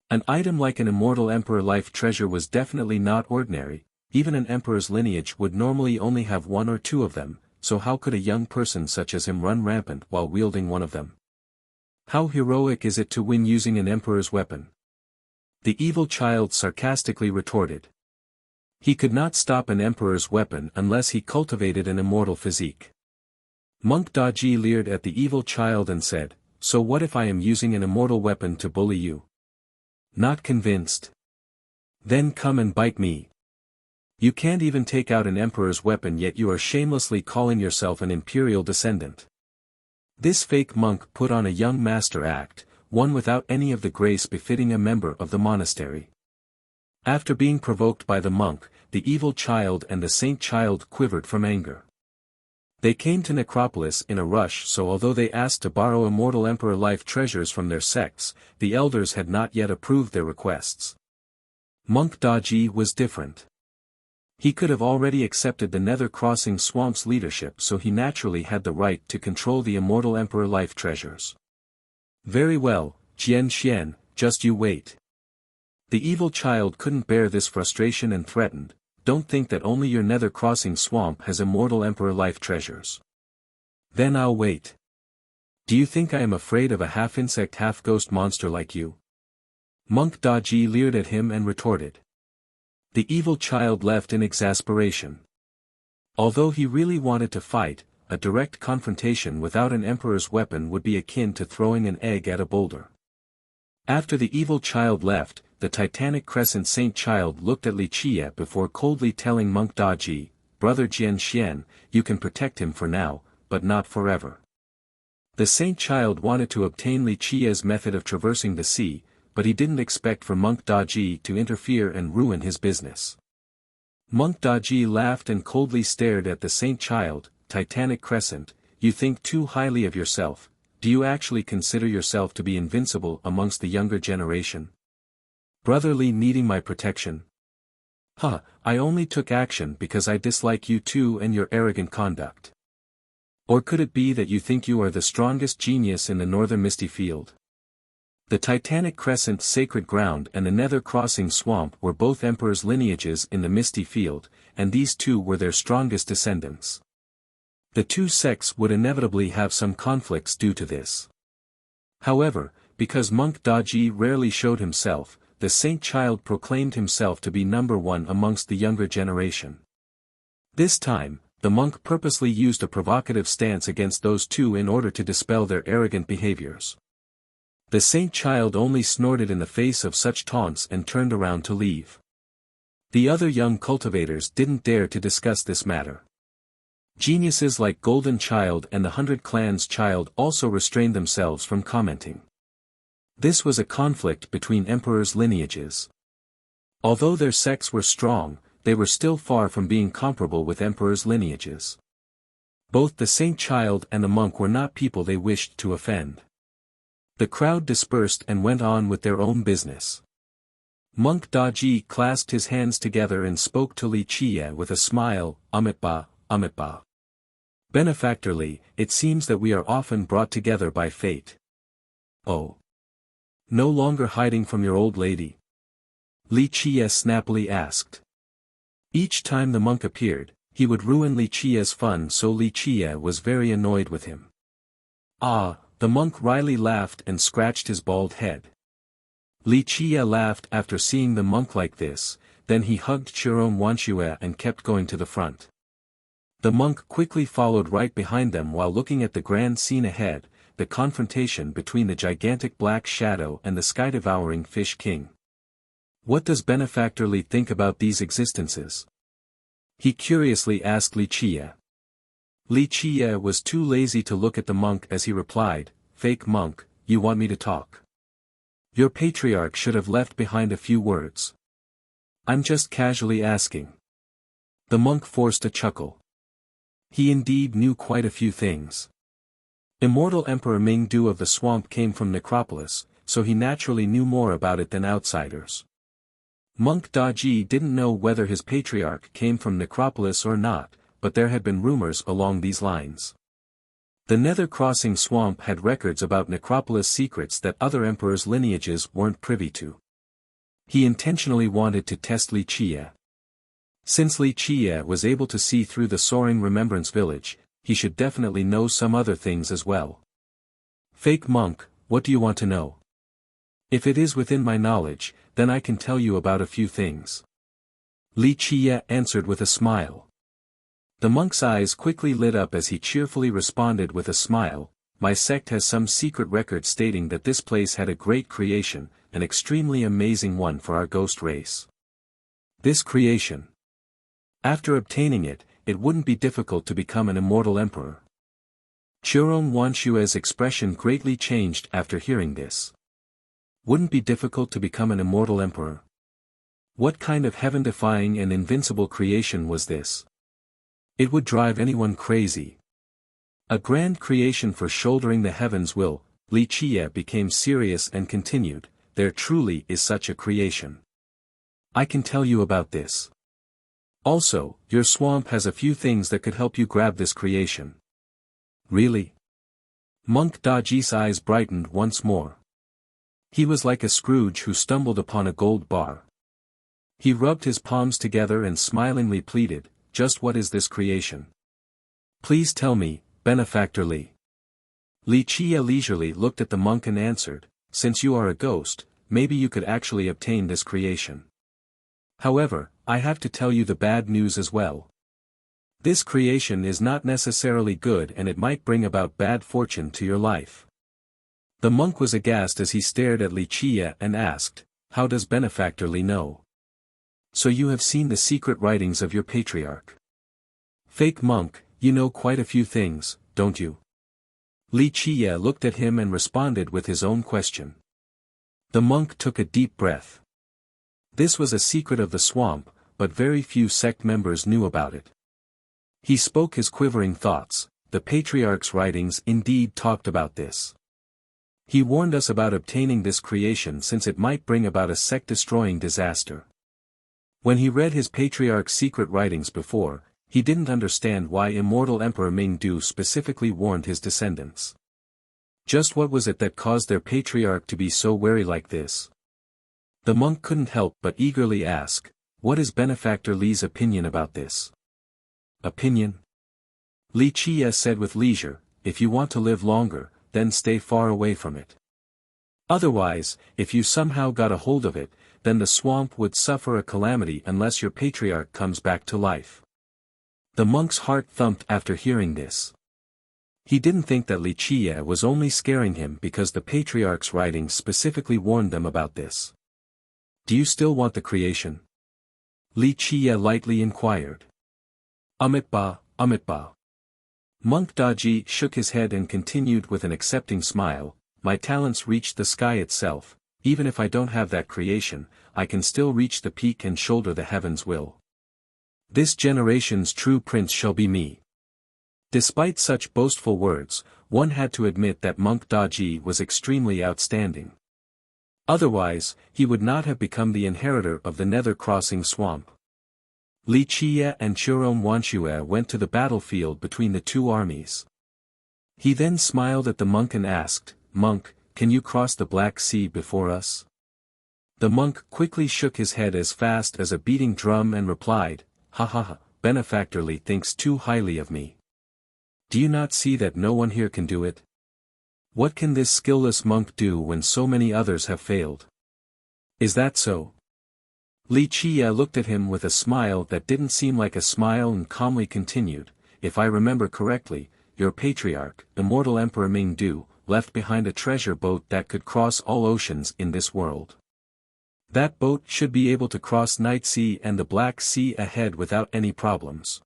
An item like an immortal emperor life treasure was definitely not ordinary. Even an emperor's lineage would normally only have 1 or 2 of them, so how could a young person such as him run rampant while wielding one of them? How heroic is it to win using an emperor's weapon? The evil child sarcastically retorted. He could not stop an emperor's weapon unless he cultivated an immortal physique. Monk Daji leered at the evil child and said, "So what if I am using an immortal weapon to bully you? Not convinced? Then come and bite me. You can't even take out an emperor's weapon, yet you are shamelessly calling yourself an imperial descendant." This fake monk put on a young master act, one without any of the grace befitting a member of the monastery. After being provoked by the monk, the evil child and the saint child quivered from anger. They came to Necropolis in a rush, so although they asked to borrow immortal emperor life treasures from their sects, the elders had not yet approved their requests. Monk Daji was different. He could have already accepted the Nether Crossing Swamp's leadership, so he naturally had the right to control the immortal Emperor life treasures. Very well, Jian Xian, just you wait. The evil child couldn't bear this frustration and threatened, don't think that only your Nether Crossing Swamp has immortal Emperor life treasures. Then I'll wait. Do you think I am afraid of a half-insect half-ghost monster like you? Monk Daji leered at him and retorted. The evil child left in exasperation. Although he really wanted to fight, a direct confrontation without an emperor's weapon would be akin to throwing an egg at a boulder. After the evil child left, the Titanic Crescent Saint Child looked at Li Qie before coldly telling Monk Daji, Brother Jian Xian, you can protect him for now, but not forever. The Saint Child wanted to obtain Li Qie's method of traversing the sea, but he didn't expect for Monk Daji to interfere and ruin his business. Monk Daji laughed and coldly stared at the Saint Child. Titanic Crescent, you think too highly of yourself, do you actually consider yourself to be invincible amongst the younger generation? Brotherly needing my protection? I only took action because I dislike you too and your arrogant conduct. Or could it be that you think you are the strongest genius in the northern misty field? The Titanic Crescent Sacred Ground and the Nether Crossing Swamp were both emperors' lineages in the misty field, and these two were their strongest descendants. The two sects would inevitably have some conflicts due to this. However, because Monk Daji rarely showed himself, the Saint Child proclaimed himself to be number one amongst the younger generation. This time, the monk purposely used a provocative stance against those two in order to dispel their arrogant behaviors. The Saint Child only snorted in the face of such taunts and turned around to leave. The other young cultivators didn't dare to discuss this matter. Geniuses like Golden Child and the 100 Clans Child also restrained themselves from commenting. This was a conflict between emperors' lineages. Although their sects were strong, they were still far from being comparable with emperors' lineages. Both the Saint Child and the monk were not people they wished to offend. The crowd dispersed and went on with their own business. Monk Daji clasped his hands together and spoke to Li Qie with a smile, Amitba, Amitba. Benefactorly, it seems that we are often brought together by fate. Oh. No longer hiding from your old lady? Li Qie snappily asked. Each time the monk appeared, he would ruin Li Qie's fun, so Li Qie was very annoyed with him. The monk wryly laughed and scratched his bald head. Li Qie laughed after seeing the monk like this, then he hugged Chiron Wanxue and kept going to the front. The monk quickly followed right behind them while looking at the grand scene ahead, the confrontation between the gigantic black shadow and the sky-devouring fish king. What does Benefactorly think about these existences? He curiously asked Li Qie. Li Qie was too lazy to look at the monk as he replied, Fake monk, you want me to talk? Your patriarch should have left behind a few words. I'm just casually asking. The monk forced a chuckle. He indeed knew quite a few things. Immortal Emperor Mingdu of the swamp came from Necropolis, so he naturally knew more about it than outsiders. Monk Daji didn't know whether his patriarch came from Necropolis or not, but there had been rumors along these lines. The Nether Crossing Swamp had records about Necropolis secrets that other emperors' lineages weren't privy to. He intentionally wanted to test Li Qie. Since Li Qie was able to see through the soaring Remembrance Village, he should definitely know some other things as well. Fake monk, what do you want to know? If it is within my knowledge, then I can tell you about a few things. Li Qie answered with a smile. The monk's eyes quickly lit up as he cheerfully responded with a smile, my sect has some secret record stating that this place had a great creation, an extremely amazing one for our ghost race. This creation. After obtaining it, it wouldn't be difficult to become an immortal emperor. Chiron Wanshue's expression greatly changed after hearing this. Wouldn't be difficult to become an immortal emperor? What kind of heaven-defying and invincible creation was this? It would drive anyone crazy. A grand creation for shouldering the heavens will, Li Qie became serious and continued, there truly is such a creation. I can tell you about this. Also, your swamp has a few things that could help you grab this creation. Really? Monk Daji's eyes brightened once more. He was like a Scrooge who stumbled upon a gold bar. He rubbed his palms together and smilingly pleaded, "Just what is this creation? Please tell me, Benefactor Li." Li Chia leisurely looked at the monk and answered, "Since you are a ghost, maybe you could actually obtain this creation. However, I have to tell you the bad news as well. This creation is not necessarily good and it might bring about bad fortune to your life." The monk was aghast as he stared at Li Chia and asked, "How does Benefactor Li know? So you have seen the secret writings of your patriarch. Fake monk, you know quite a few things, don't you?" Li Chia looked at him and responded with his own question. The monk took a deep breath. This was a secret of the swamp, but very few sect members knew about it. He spoke his quivering thoughts. The patriarch's writings indeed talked about this. He warned us about obtaining this creation since it might bring about a sect-destroying disaster. When he read his patriarch's secret writings before, he didn't understand why immortal Emperor Mingdu specifically warned his descendants. Just what was it that caused their patriarch to be so wary like this? The monk couldn't help but eagerly ask, "What is Benefactor Li's opinion about this?" "Opinion?" Li Chia said with leisure, "If you want to live longer, then stay far away from it. Otherwise, if you somehow got a hold of it, then the swamp would suffer a calamity unless your patriarch comes back to life." The monk's heart thumped after hearing this. He didn't think that Li Chia was only scaring him because the patriarch's writings specifically warned them about this. "Do you still want the creation?" Li Chia lightly inquired. Amitba, Amitba." Monk Daji shook his head and continued with an accepting smile, "My talents reach the sky itself. Even if I don't have that creation, I can still reach the peak and shoulder the heavens will. This generation's true prince shall be me." Despite such boastful words, one had to admit that Monk Daji was extremely outstanding. Otherwise, he would not have become the inheritor of the Nether Crossing Swamp. Li Chia and Churom Wanshue went to the battlefield between the two armies. He then smiled at the monk and asked, "Monk, can you cross the Black Sea before us?" The monk quickly shook his head as fast as a beating drum and replied, "Ha ha ha, Benefactor Li thinks too highly of me. Do you not see that no one here can do it? What can this skillless monk do when so many others have failed? Is that so?" Li Chia looked at him with a smile that didn't seem like a smile and calmly continued, "If I remember correctly, your patriarch, immortal Emperor Mingdu, left behind a treasure boat that could cross all oceans in this world. That boat should be able to cross Night Sea and the Black Sea ahead without any problems."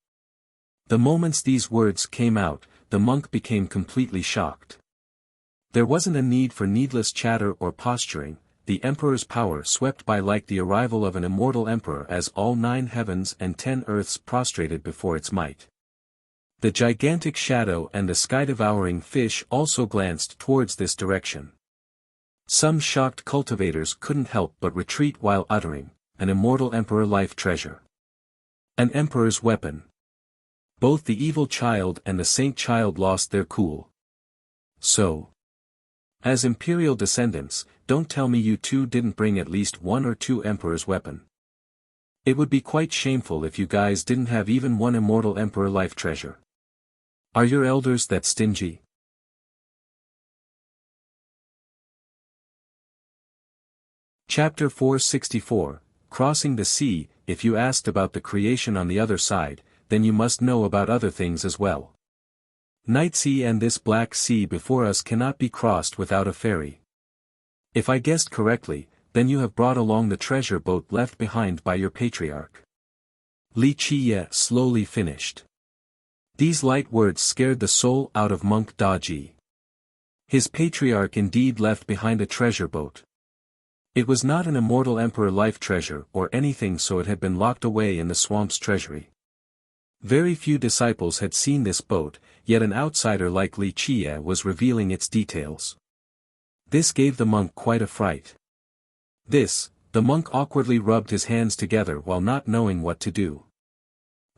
The moments these words came out, the monk became completely shocked. There wasn't a need for needless chatter or posturing. The emperor's power swept by like the arrival of an immortal emperor as all 9 heavens and 10 earths prostrated before its might. The gigantic shadow and the sky-devouring fish also glanced towards this direction. Some shocked cultivators couldn't help but retreat while uttering, "An immortal emperor life treasure. An emperor's weapon." Both the evil child and the saint child lost their cool. So, as imperial descendants, don't tell me you two didn't bring at least 1 or 2 emperor's weapon. It would be quite shameful if you guys didn't have even 1 immortal emperor life treasure. Are your elders that stingy? Chapter 464, Crossing the Sea. If you asked about the creation on the other side, then you must know about other things as well. Night Sea and this Black Sea before us cannot be crossed without a ferry. If I guessed correctly, then you have brought along the treasure boat left behind by your patriarch. Li Chia slowly finished. These light words scared the soul out of Monk Daji. His patriarch indeed left behind a treasure boat. It was not an immortal emperor life treasure or anything, so it had been locked away in the swamp's treasury. Very few disciples had seen this boat, yet an outsider like Li Chia was revealing its details. This gave the monk quite a fright. The monk awkwardly rubbed his hands together while not knowing what to do.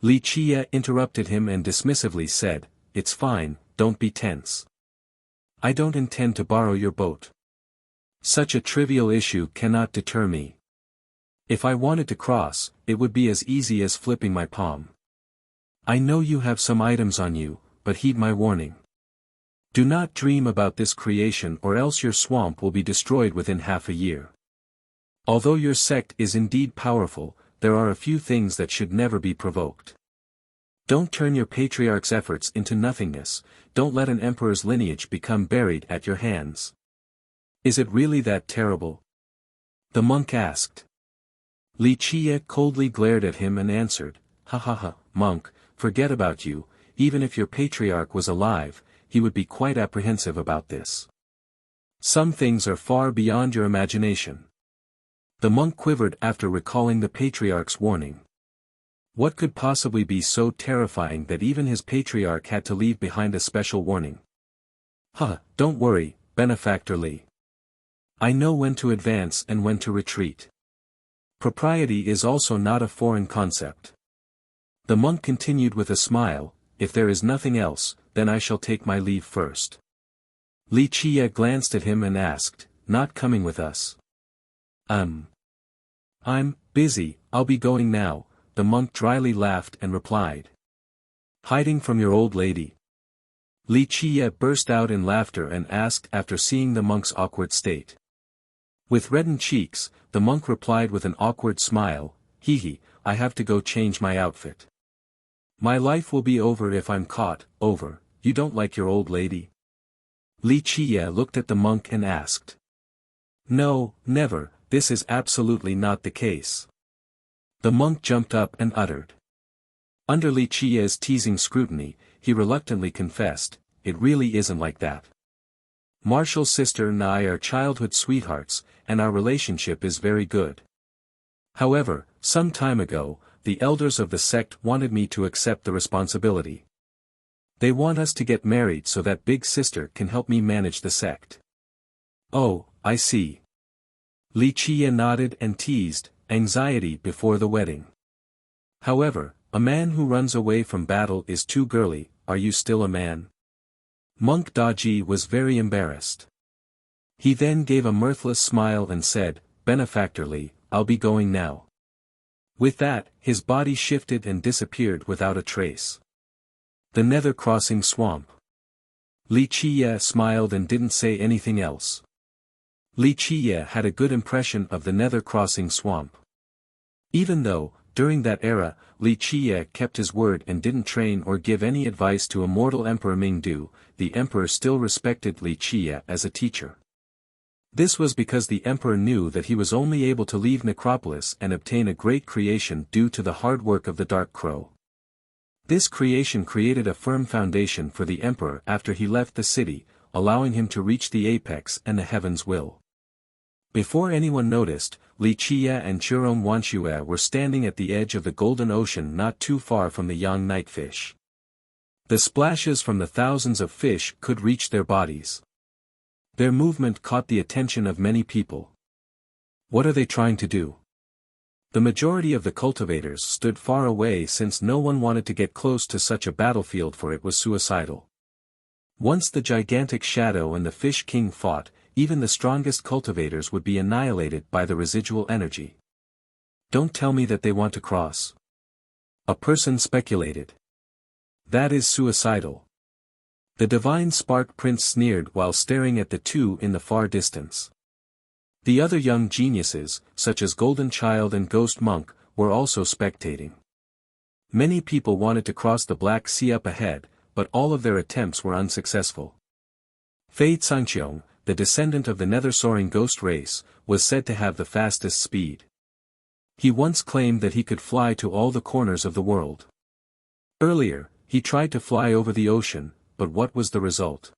Li Qie interrupted him and dismissively said, "It's fine, don't be tense. I don't intend to borrow your boat. Such a trivial issue cannot deter me. If I wanted to cross, it would be as easy as flipping my palm. I know you have some items on you, but heed my warning. Do not dream about this creation or else your swamp will be destroyed within half a year. Although your sect is indeed powerful, there are a few things that should never be provoked. Don't turn your patriarch's efforts into nothingness, don't let an emperor's lineage become buried at your hands." "Is it really that terrible?" the monk asked. Li Qie coldly glared at him and answered, "Ha ha ha, monk, forget about you, even if your patriarch was alive, he would be quite apprehensive about this. Some things are far beyond your imagination." The monk quivered after recalling the patriarch's warning. What could possibly be so terrifying that even his patriarch had to leave behind a special warning? Don't worry, benefactor Li. I know when to advance and when to retreat. Propriety is also not a foreign concept." The monk continued with a smile, "If there is nothing else, then I shall take my leave first." Li Qie glanced at him and asked, "Not coming with us?" I'm busy, I'll be going now," the monk dryly laughed and replied. "Hiding from your old lady?" Li Qie burst out in laughter and asked after seeing the monk's awkward state. With reddened cheeks, the monk replied with an awkward smile, "Hee, I have to go change my outfit. My life will be over if I'm caught. Over. You don't like your old lady?" Li Qie looked at the monk and asked. "No, never, this is absolutely not the case." The monk jumped up and uttered. Under Li Qie's teasing scrutiny, he reluctantly confessed, "It really isn't like that. Marshall's sister and I are childhood sweethearts, and our relationship is very good. However, some time ago, the elders of the sect wanted me to accept the responsibility. They want us to get married so that big sister can help me manage the sect." "Oh, I see." Li Qie nodded and teased, anxiety before the wedding. "However, a man who runs away from battle is too girly, are you still a man?" Monk Daji was very embarrassed. He then gave a mirthless smile and said, "Benefactor Li, I'll be going now." With that, his body shifted and disappeared without a trace. The Nether Crossing Swamp. Li Qie smiled and didn't say anything else. Li Qie had a good impression of the Nether Crossing Swamp. Even though, during that era, Li Qie kept his word and didn't train or give any advice to immortal Emperor Mingdu, the emperor still respected Li Qie as a teacher. This was because the emperor knew that he was only able to leave Necropolis and obtain a great creation due to the hard work of the Dark Crow. This creation created a firm foundation for the emperor after he left the city, allowing him to reach the apex and the heaven's will. Before anyone noticed, Li Qie and Churom Wanshue were standing at the edge of the Golden Ocean not too far from the young nightfish. The splashes from the thousands of fish could reach their bodies. Their movement caught the attention of many people. What are they trying to do? The majority of the cultivators stood far away since no one wanted to get close to such a battlefield, for it was suicidal. Once the gigantic shadow and the Fish King fought, even the strongest cultivators would be annihilated by the residual energy. "Don't tell me that they want to cross," a person speculated. "That is suicidal." The Divine Spark Prince sneered while staring at the two in the far distance. The other young geniuses, such as Golden Child and Ghost Monk, were also spectating. Many people wanted to cross the Black Sea up ahead, but all of their attempts were unsuccessful. Fei Cangqiong, the descendant of the nether-soaring ghost race, was said to have the fastest speed. He once claimed that he could fly to all the corners of the world. Earlier, he tried to fly over the ocean, but what was the result?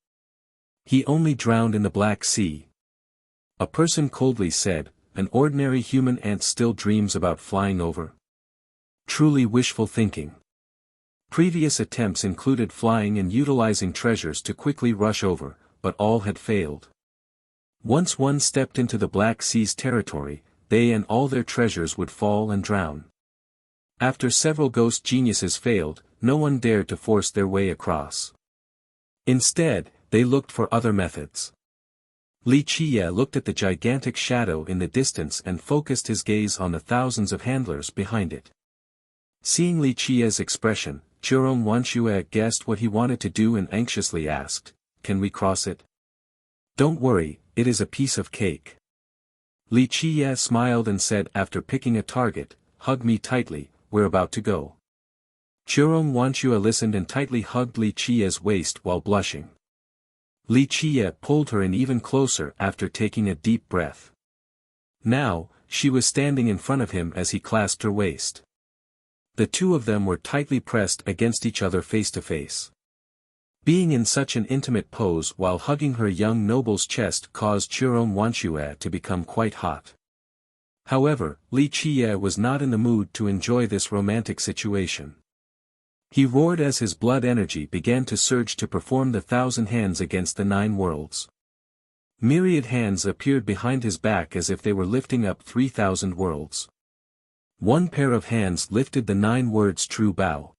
He only drowned in the Black Sea. A person coldly said, "An ordinary human ant still dreams about flying over." Truly wishful thinking. Previous attempts included flying and utilizing treasures to quickly rush over, but all had failed. Once one stepped into the Black Sea's territory, they and all their treasures would fall and drown. After several ghost geniuses failed, no one dared to force their way across. Instead, they looked for other methods. Li Qiye looked at the gigantic shadow in the distance and focused his gaze on the thousands of handlers behind it. Seeing Li Qiye's expression, Churong Wanxue guessed what he wanted to do and anxiously asked, "Can we cross it?" "Don't worry, it is a piece of cake." Li Qiye smiled and said after picking a target, "Hug me tightly, we're about to go." Churong Wanxue listened and tightly hugged Li Qiye's waist while blushing. Li Qiye pulled her in even closer after taking a deep breath. Now, she was standing in front of him as he clasped her waist. The two of them were tightly pressed against each other face to face. Being in such an intimate pose while hugging her young noble's chest caused Churong Wanxue to become quite hot. However, Li Qiye was not in the mood to enjoy this romantic situation. He roared as his blood energy began to surge to perform the 1,000 hands against the 9 worlds. Myriad hands appeared behind his back as if they were lifting up 3,000 worlds. One pair of hands lifted the 9 words true bow.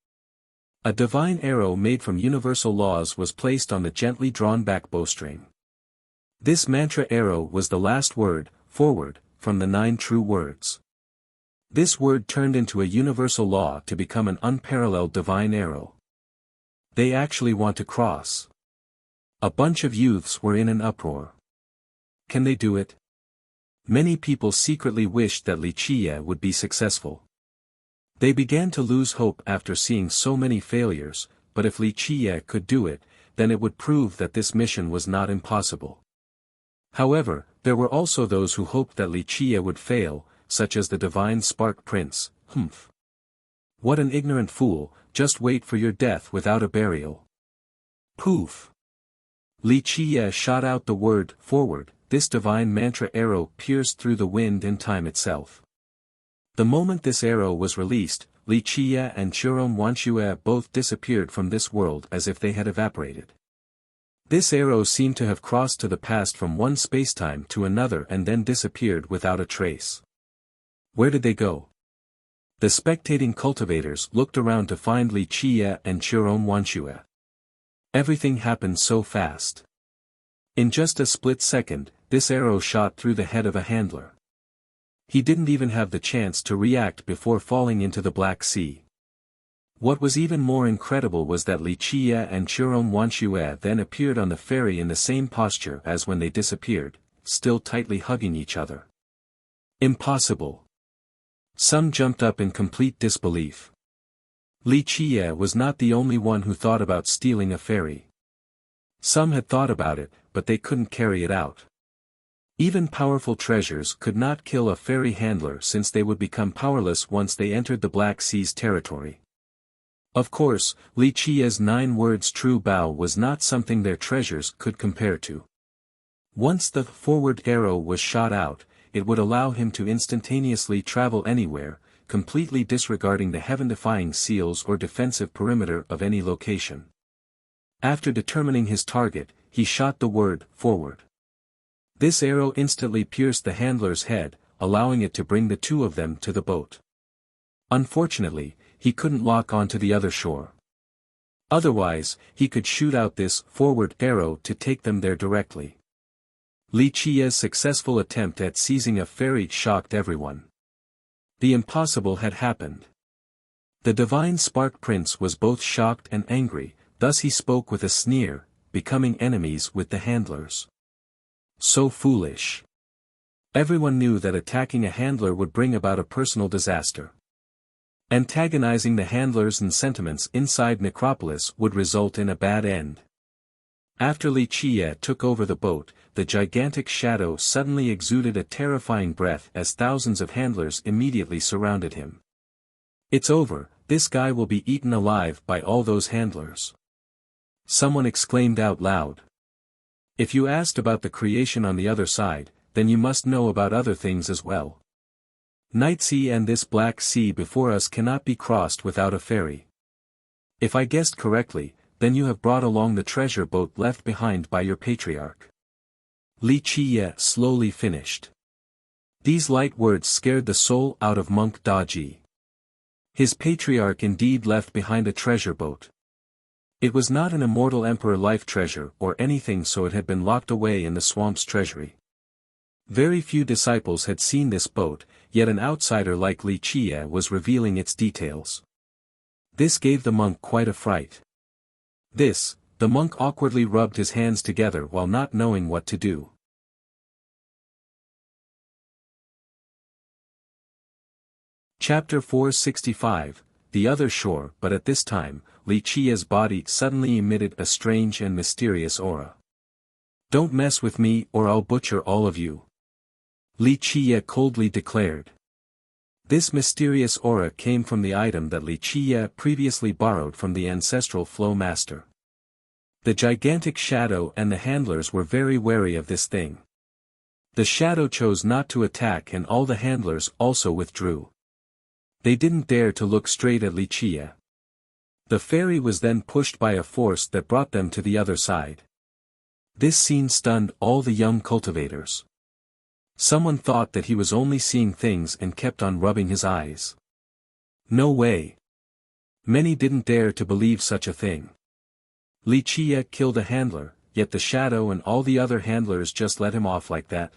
A divine arrow made from universal laws was placed on the gently drawn back bowstring. This mantra arrow was the last word, forward, from the 9 true words. This word turned into a universal law to become an unparalleled divine arrow. They actually want to cross. A bunch of youths were in an uproar. Can they do it? Many people secretly wished that Li Qiye would be successful. They began to lose hope after seeing so many failures, but if Li Qiye could do it, then it would prove that this mission was not impossible. However, there were also those who hoped that Li Qiye would fail, such as the divine spark prince. Humph. What an ignorant fool, just wait for your death without a burial. Poof. Li Qiye shot out the word, forward, this divine mantra arrow pierced through the wind and time itself. The moment this arrow was released, Li Qiye and Churong Wanxue both disappeared from this world as if they had evaporated. This arrow seemed to have crossed to the past from one spacetime to another and then disappeared without a trace. Where did they go? The spectating cultivators looked around to find Li Qiye and Churong Wanxue. Everything happened so fast. In just a split second, this arrow shot through the head of a handler. He didn't even have the chance to react before falling into the Black Sea. What was even more incredible was that Li Qiye and Churong Wanxue then appeared on the ferry in the same posture as when they disappeared, still tightly hugging each other. Impossible. Some jumped up in complete disbelief. Li Qiye was not the only one who thought about stealing a ferry. Some had thought about it, but they couldn't carry it out. Even powerful treasures could not kill a ferry handler since they would become powerless once they entered the Black Sea's territory. Of course, Li Qiye's 9 words true bow was not something their treasures could compare to. Once the forward arrow was shot out, it would allow him to instantaneously travel anywhere, completely disregarding the heaven-defying seals or defensive perimeter of any location. After determining his target, he shot the word, forward. This arrow instantly pierced the handler's head, allowing it to bring the two of them to the boat. Unfortunately, he couldn't lock onto the other shore. Otherwise, he could shoot out this forward arrow to take them there directly. Li Qiye's successful attempt at seizing a ferry shocked everyone. The impossible had happened. The divine spark prince was both shocked and angry, thus he spoke with a sneer, becoming enemies with the handlers. So foolish. Everyone knew that attacking a handler would bring about a personal disaster. Antagonizing the handlers and sentiments inside Necropolis would result in a bad end. After Li Qiye took over the boat, the gigantic shadow suddenly exuded a terrifying breath as thousands of handlers immediately surrounded him. It's over, this guy will be eaten alive by all those handlers. Someone exclaimed out loud. If you asked about the creation on the other side, then you must know about other things as well. Night Sea and this Black Sea before us cannot be crossed without a ferry. If I guessed correctly, then you have brought along the treasure boat left behind by your patriarch. Li Qiye slowly finished. These light words scared the soul out of Monk Daji. His patriarch indeed left behind a treasure boat. It was not an immortal emperor life treasure or anything, so it had been locked away in the swamp's treasury. Very few disciples had seen this boat, yet an outsider like Li Qie was revealing its details. This gave the monk quite a fright. The monk awkwardly rubbed his hands together while not knowing what to do. Chapter 465, The Other Shore. But at this time, Li Qie's body suddenly emitted a strange and mysterious aura. "Don't mess with me or I'll butcher all of you," Li Qie coldly declared. This mysterious aura came from the item that Li Qie previously borrowed from the ancestral flow master. The gigantic shadow and the handlers were very wary of this thing. The shadow chose not to attack and all the handlers also withdrew. They didn't dare to look straight at Li Qie. The fairy was then pushed by a force that brought them to the other side. This scene stunned all the young cultivators. Someone thought that he was only seeing things and kept on rubbing his eyes. No way. Many didn't dare to believe such a thing. Li Qie killed a handler, yet the shadow and all the other handlers just let him off like that.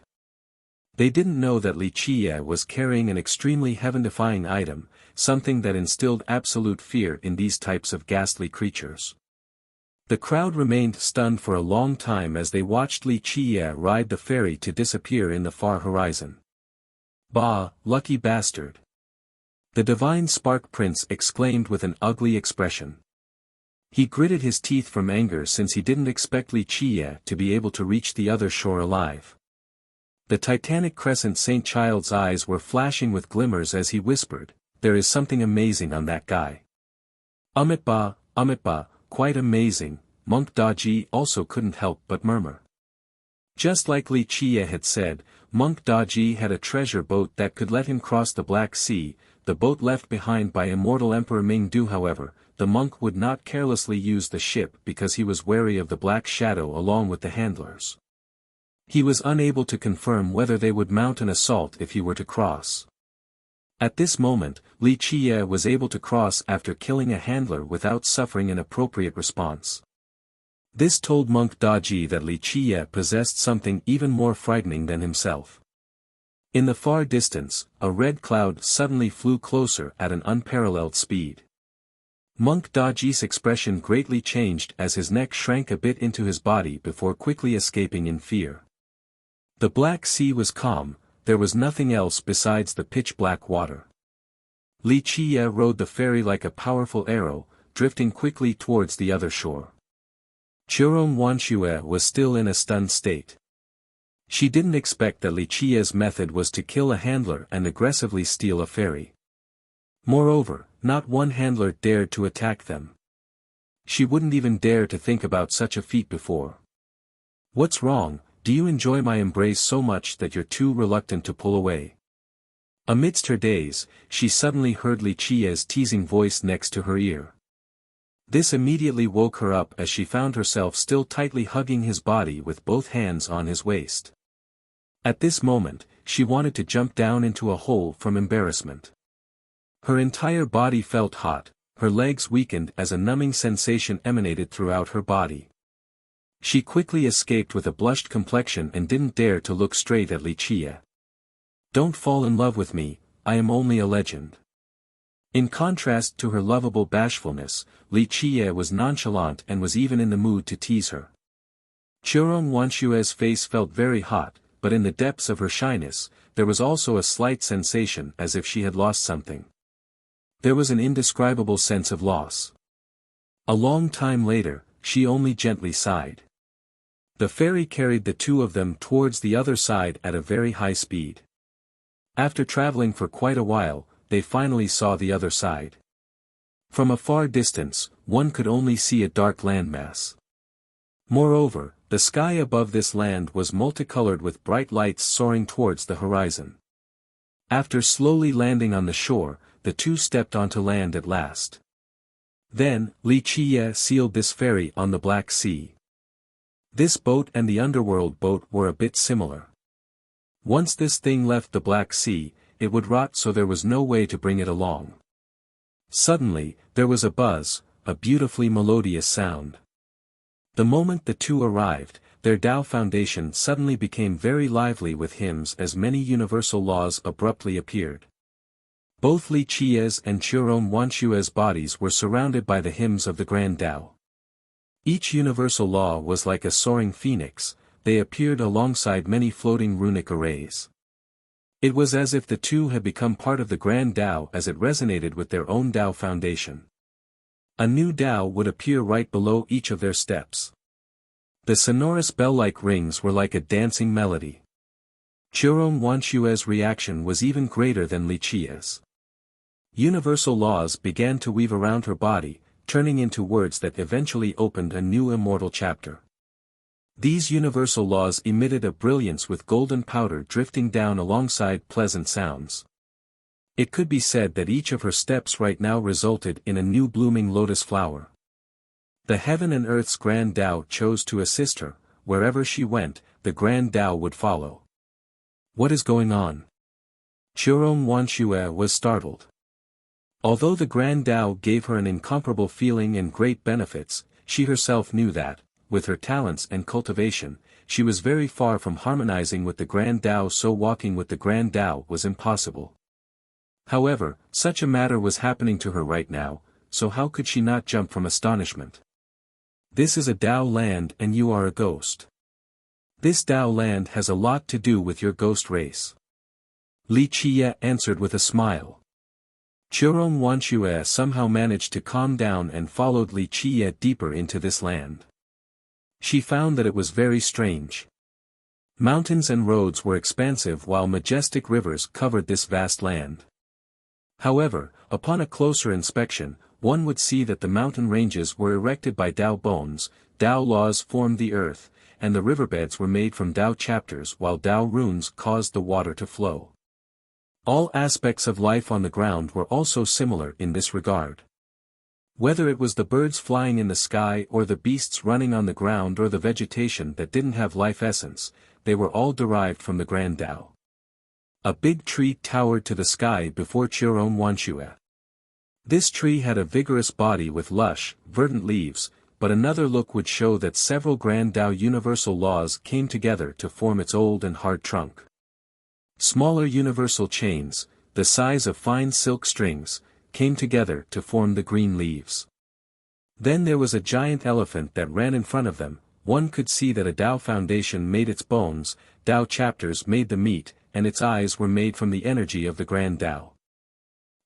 They didn't know that Li Qie was carrying an extremely heaven-defying item, something that instilled absolute fear in these types of ghastly creatures. The crowd remained stunned for a long time as they watched Li Qie ride the ferry to disappear in the far horizon. "Bah, lucky bastard!" The divine Spark Prince exclaimed with an ugly expression. He gritted his teeth from anger since he didn't expect Li Qie to be able to reach the other shore alive. The titanic crescent Saint Child's eyes were flashing with glimmers as he whispered, "There is something amazing on that guy." Amitba, quite amazing," Monk Daji also couldn't help but murmur. Just like Li Qie had said, Monk Daji had a treasure boat that could let him cross the Black Sea. The boat left behind by immortal Emperor Mingdu. However, the monk would not carelessly use the ship because he was wary of the Black Shadow along with the handlers. He was unable to confirm whether they would mount an assault if he were to cross. At this moment, Li Qie was able to cross after killing a handler without suffering an appropriate response. This told Monk Daji that Li Qie possessed something even more frightening than himself. In the far distance, a red cloud suddenly flew closer at an unparalleled speed. Monk Daji's expression greatly changed as his neck shrank a bit into his body before quickly escaping in fear. The Black Sea was calm, there was nothing else besides the pitch-black water. Li Qie rode the ferry like a powerful arrow, drifting quickly towards the other shore. Qiurong Wanxue was still in a stunned state. She didn't expect that Li Qie's method was to kill a handler and aggressively steal a ferry. Moreover, not one handler dared to attack them. She wouldn't even dare to think about such a feat before. "What's wrong? Do you enjoy my embrace so much that you're too reluctant to pull away?" Amidst her daze, she suddenly heard Li Qie's teasing voice next to her ear. This immediately woke her up as she found herself still tightly hugging his body with both hands on his waist. At this moment, she wanted to jump down into a hole from embarrassment. Her entire body felt hot, her legs weakened as a numbing sensation emanated throughout her body. She quickly escaped with a blushed complexion and didn't dare to look straight at Li Qie. "Don't fall in love with me, I am only a legend." In contrast to her lovable bashfulness, Li Qie was nonchalant and was even in the mood to tease her. Qiurong Wanshue's face felt very hot, but in the depths of her shyness, there was also a slight sensation as if she had lost something. There was an indescribable sense of loss. A long time later, she only gently sighed. The ferry carried the two of them towards the other side at a very high speed. After traveling for quite a while, they finally saw the other side. From a far distance, one could only see a dark landmass. Moreover, the sky above this land was multicolored with bright lights soaring towards the horizon. After slowly landing on the shore, the two stepped onto land at last. Then, Li Qie sealed this ferry on the Black Sea. This boat and the underworld boat were a bit similar. Once this thing left the Black Sea, it would rot, so there was no way to bring it along. Suddenly, there was a buzz, a beautifully melodious sound. The moment the two arrived, their Tao foundation suddenly became very lively with hymns as many universal laws abruptly appeared. Both Li Qia's and Churon Wanshue's bodies were surrounded by the hymns of the Grand Tao. Each universal law was like a soaring phoenix, they appeared alongside many floating runic arrays. It was as if the two had become part of the Grand Tao as it resonated with their own Tao foundation. A new Tao would appear right below each of their steps. The sonorous bell-like rings were like a dancing melody. Churon Wanshue's reaction was even greater than Li Qia's. Universal laws began to weave around her body, turning into words that eventually opened a new immortal chapter. These universal laws emitted a brilliance with golden powder drifting down alongside pleasant sounds. It could be said that each of her steps right now resulted in a new blooming lotus flower. The heaven and earth's Grand Tao chose to assist her, wherever she went, the Grand Tao would follow. What is going on? Churon Wanshue was startled. Although the Grand Tao gave her an incomparable feeling and great benefits, she herself knew that, with her talents and cultivation, she was very far from harmonizing with the Grand Tao, so walking with the Grand Tao was impossible. However, such a matter was happening to her right now, so how could she not jump from astonishment? This is a Tao land and you are a ghost. This Tao land has a lot to do with your ghost race. Li Qia answered with a smile. Churon Wanshue somehow managed to calm down and followed Li Qia deeper into this land. She found that it was very strange. Mountains and roads were expansive while majestic rivers covered this vast land. However, upon a closer inspection, one would see that the mountain ranges were erected by Tao bones, Tao laws formed the earth, and the riverbeds were made from Tao chapters while Tao runes caused the water to flow. All aspects of life on the ground were also similar in this regard. Whether it was the birds flying in the sky or the beasts running on the ground or the vegetation that didn't have life essence, they were all derived from the Grand Tao. A big tree towered to the sky before Churon Wanshue. This tree had a vigorous body with lush, verdant leaves, but another look would show that several Grand Tao universal laws came together to form its old and hard trunk. Smaller universal chains, the size of fine silk strings, came together to form the green leaves. Then there was a giant elephant that ran in front of them. One could see that a Tao foundation made its bones, Tao chapters made the meat, and its eyes were made from the energy of the Grand Tao.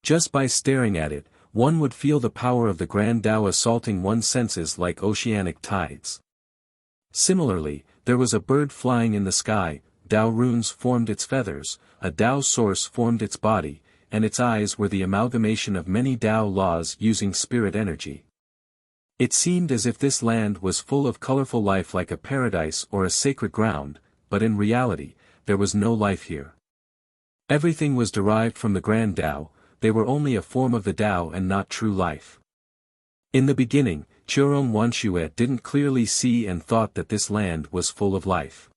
Just by staring at it, one would feel the power of the Grand Tao assaulting one's senses like oceanic tides. Similarly, there was a bird flying in the sky, Tao runes formed its feathers, a Tao source formed its body, and its eyes were the amalgamation of many Tao laws using spirit energy. It seemed as if this land was full of colorful life like a paradise or a sacred ground, but in reality, there was no life here. Everything was derived from the Grand Tao, they were only a form of the Tao and not true life. In the beginning, Churon Wanshue didn't clearly see and thought that this land was full of life.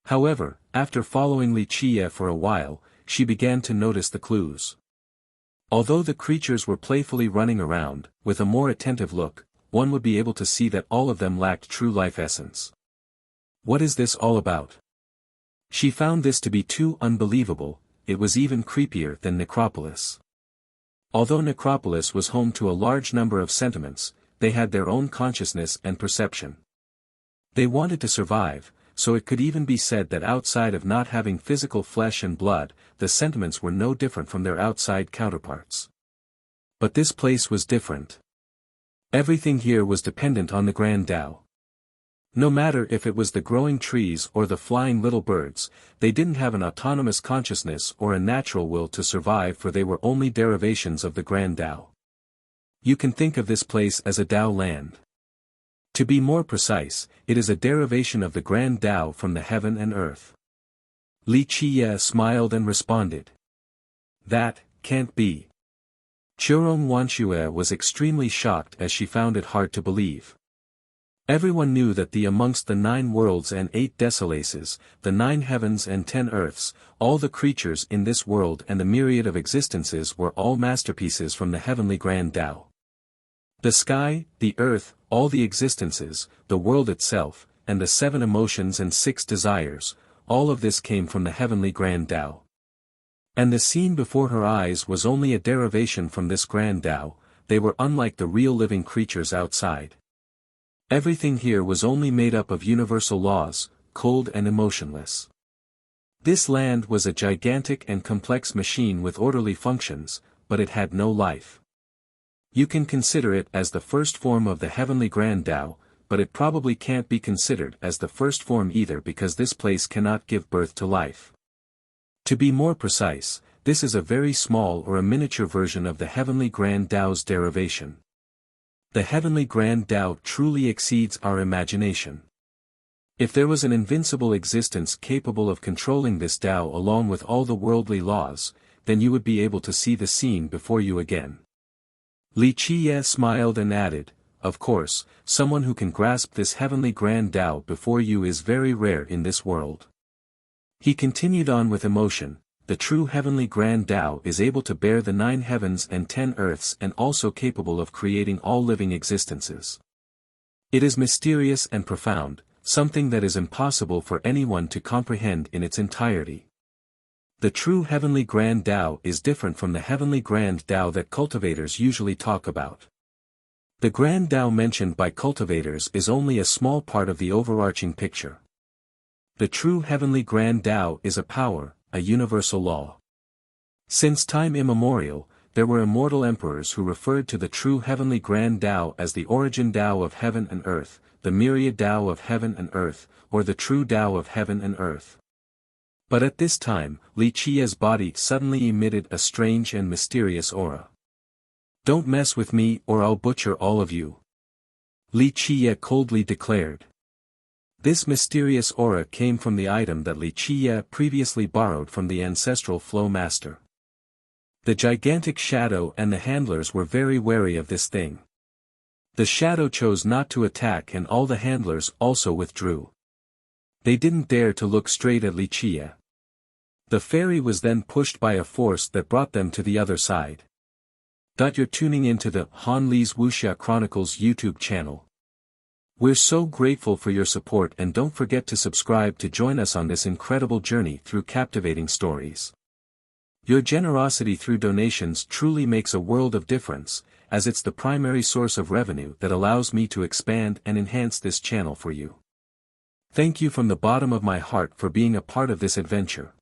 However, after following Li Qia for a while, she began to notice the clues. Although the creatures were playfully running around, with a more attentive look, one would be able to see that all of them lacked true life essence. What is this all about? She found this to be too unbelievable, it was even creepier than Necropolis. Although Necropolis was home to a large number of sentiments, they had their own consciousness and perception. They wanted to survive, so it could even be said that outside of not having physical flesh and blood, the sentiments were no different from their outside counterparts. But this place was different. Everything here was dependent on the Grand Tao. No matter if it was the growing trees or the flying little birds, they didn't have an autonomous consciousness or a natural will to survive, for they were only derivations of the Grand Tao. You can think of this place as a Tao land. To be more precise, it is a derivation of the Grand Tao from the heaven and earth. Li Qia smiled and responded. That can't be. Churon Wanshue was extremely shocked as she found it hard to believe. Everyone knew that amongst the 9 worlds and 8 desolaces, the 9 heavens and 10 earths, all the creatures in this world and the myriad of existences were all masterpieces from the heavenly grand Tao. The sky, the earth, all the existences, the world itself, and the 7 emotions and 6 desires, all of this came from the heavenly grand Tao. And the scene before her eyes was only a derivation from this grand Tao. They were unlike the real living creatures outside. Everything here was only made up of universal laws, cold and emotionless. This land was a gigantic and complex machine with orderly functions, but it had no life. You can consider it as the first form of the heavenly grand Tao, but it probably can't be considered as the first form either because this place cannot give birth to life. To be more precise, this is a very small or a miniature version of the heavenly grand Tao's derivation. The heavenly grand Tao truly exceeds our imagination. If there was an invincible existence capable of controlling this Tao along with all the worldly laws, then you would be able to see the scene before you again. Li Qiye smiled and added, of course, someone who can grasp this heavenly grand Tao before you is very rare in this world. He continued on with emotion. The true heavenly grand Tao is able to bear the 9 heavens and 10 earths and also capable of creating all living existences. It is mysterious and profound, something that is impossible for anyone to comprehend in its entirety. The true heavenly grand Tao is different from the heavenly grand Tao that cultivators usually talk about. The grand Tao mentioned by cultivators is only a small part of the overarching picture. The true heavenly grand Tao is a power, a universal law. Since time immemorial, there were immortal emperors who referred to the true heavenly grand Tao as the origin Tao of heaven and earth, the myriad Tao of heaven and earth, or the true Tao of heaven and earth. But at this time, Li Qiye's body suddenly emitted a strange and mysterious aura. "Don't mess with me or I'll butcher all of you," Li Qiye coldly declared. This mysterious aura came from the item that Li Qiye previously borrowed from the ancestral flow master. The gigantic shadow and the handlers were very wary of this thing. The shadow chose not to attack and all the handlers also withdrew. They didn't dare to look straight at Li Qiye. The fairy was then pushed by a force that brought them to the other side. You're tuning into the Han Li's Wuxia Chronicles YouTube channel. We're so grateful for your support and don't forget to subscribe to join us on this incredible journey through captivating stories. Your generosity through donations truly makes a world of difference, as it's the primary source of revenue that allows me to expand and enhance this channel for you. Thank you from the bottom of my heart for being a part of this adventure.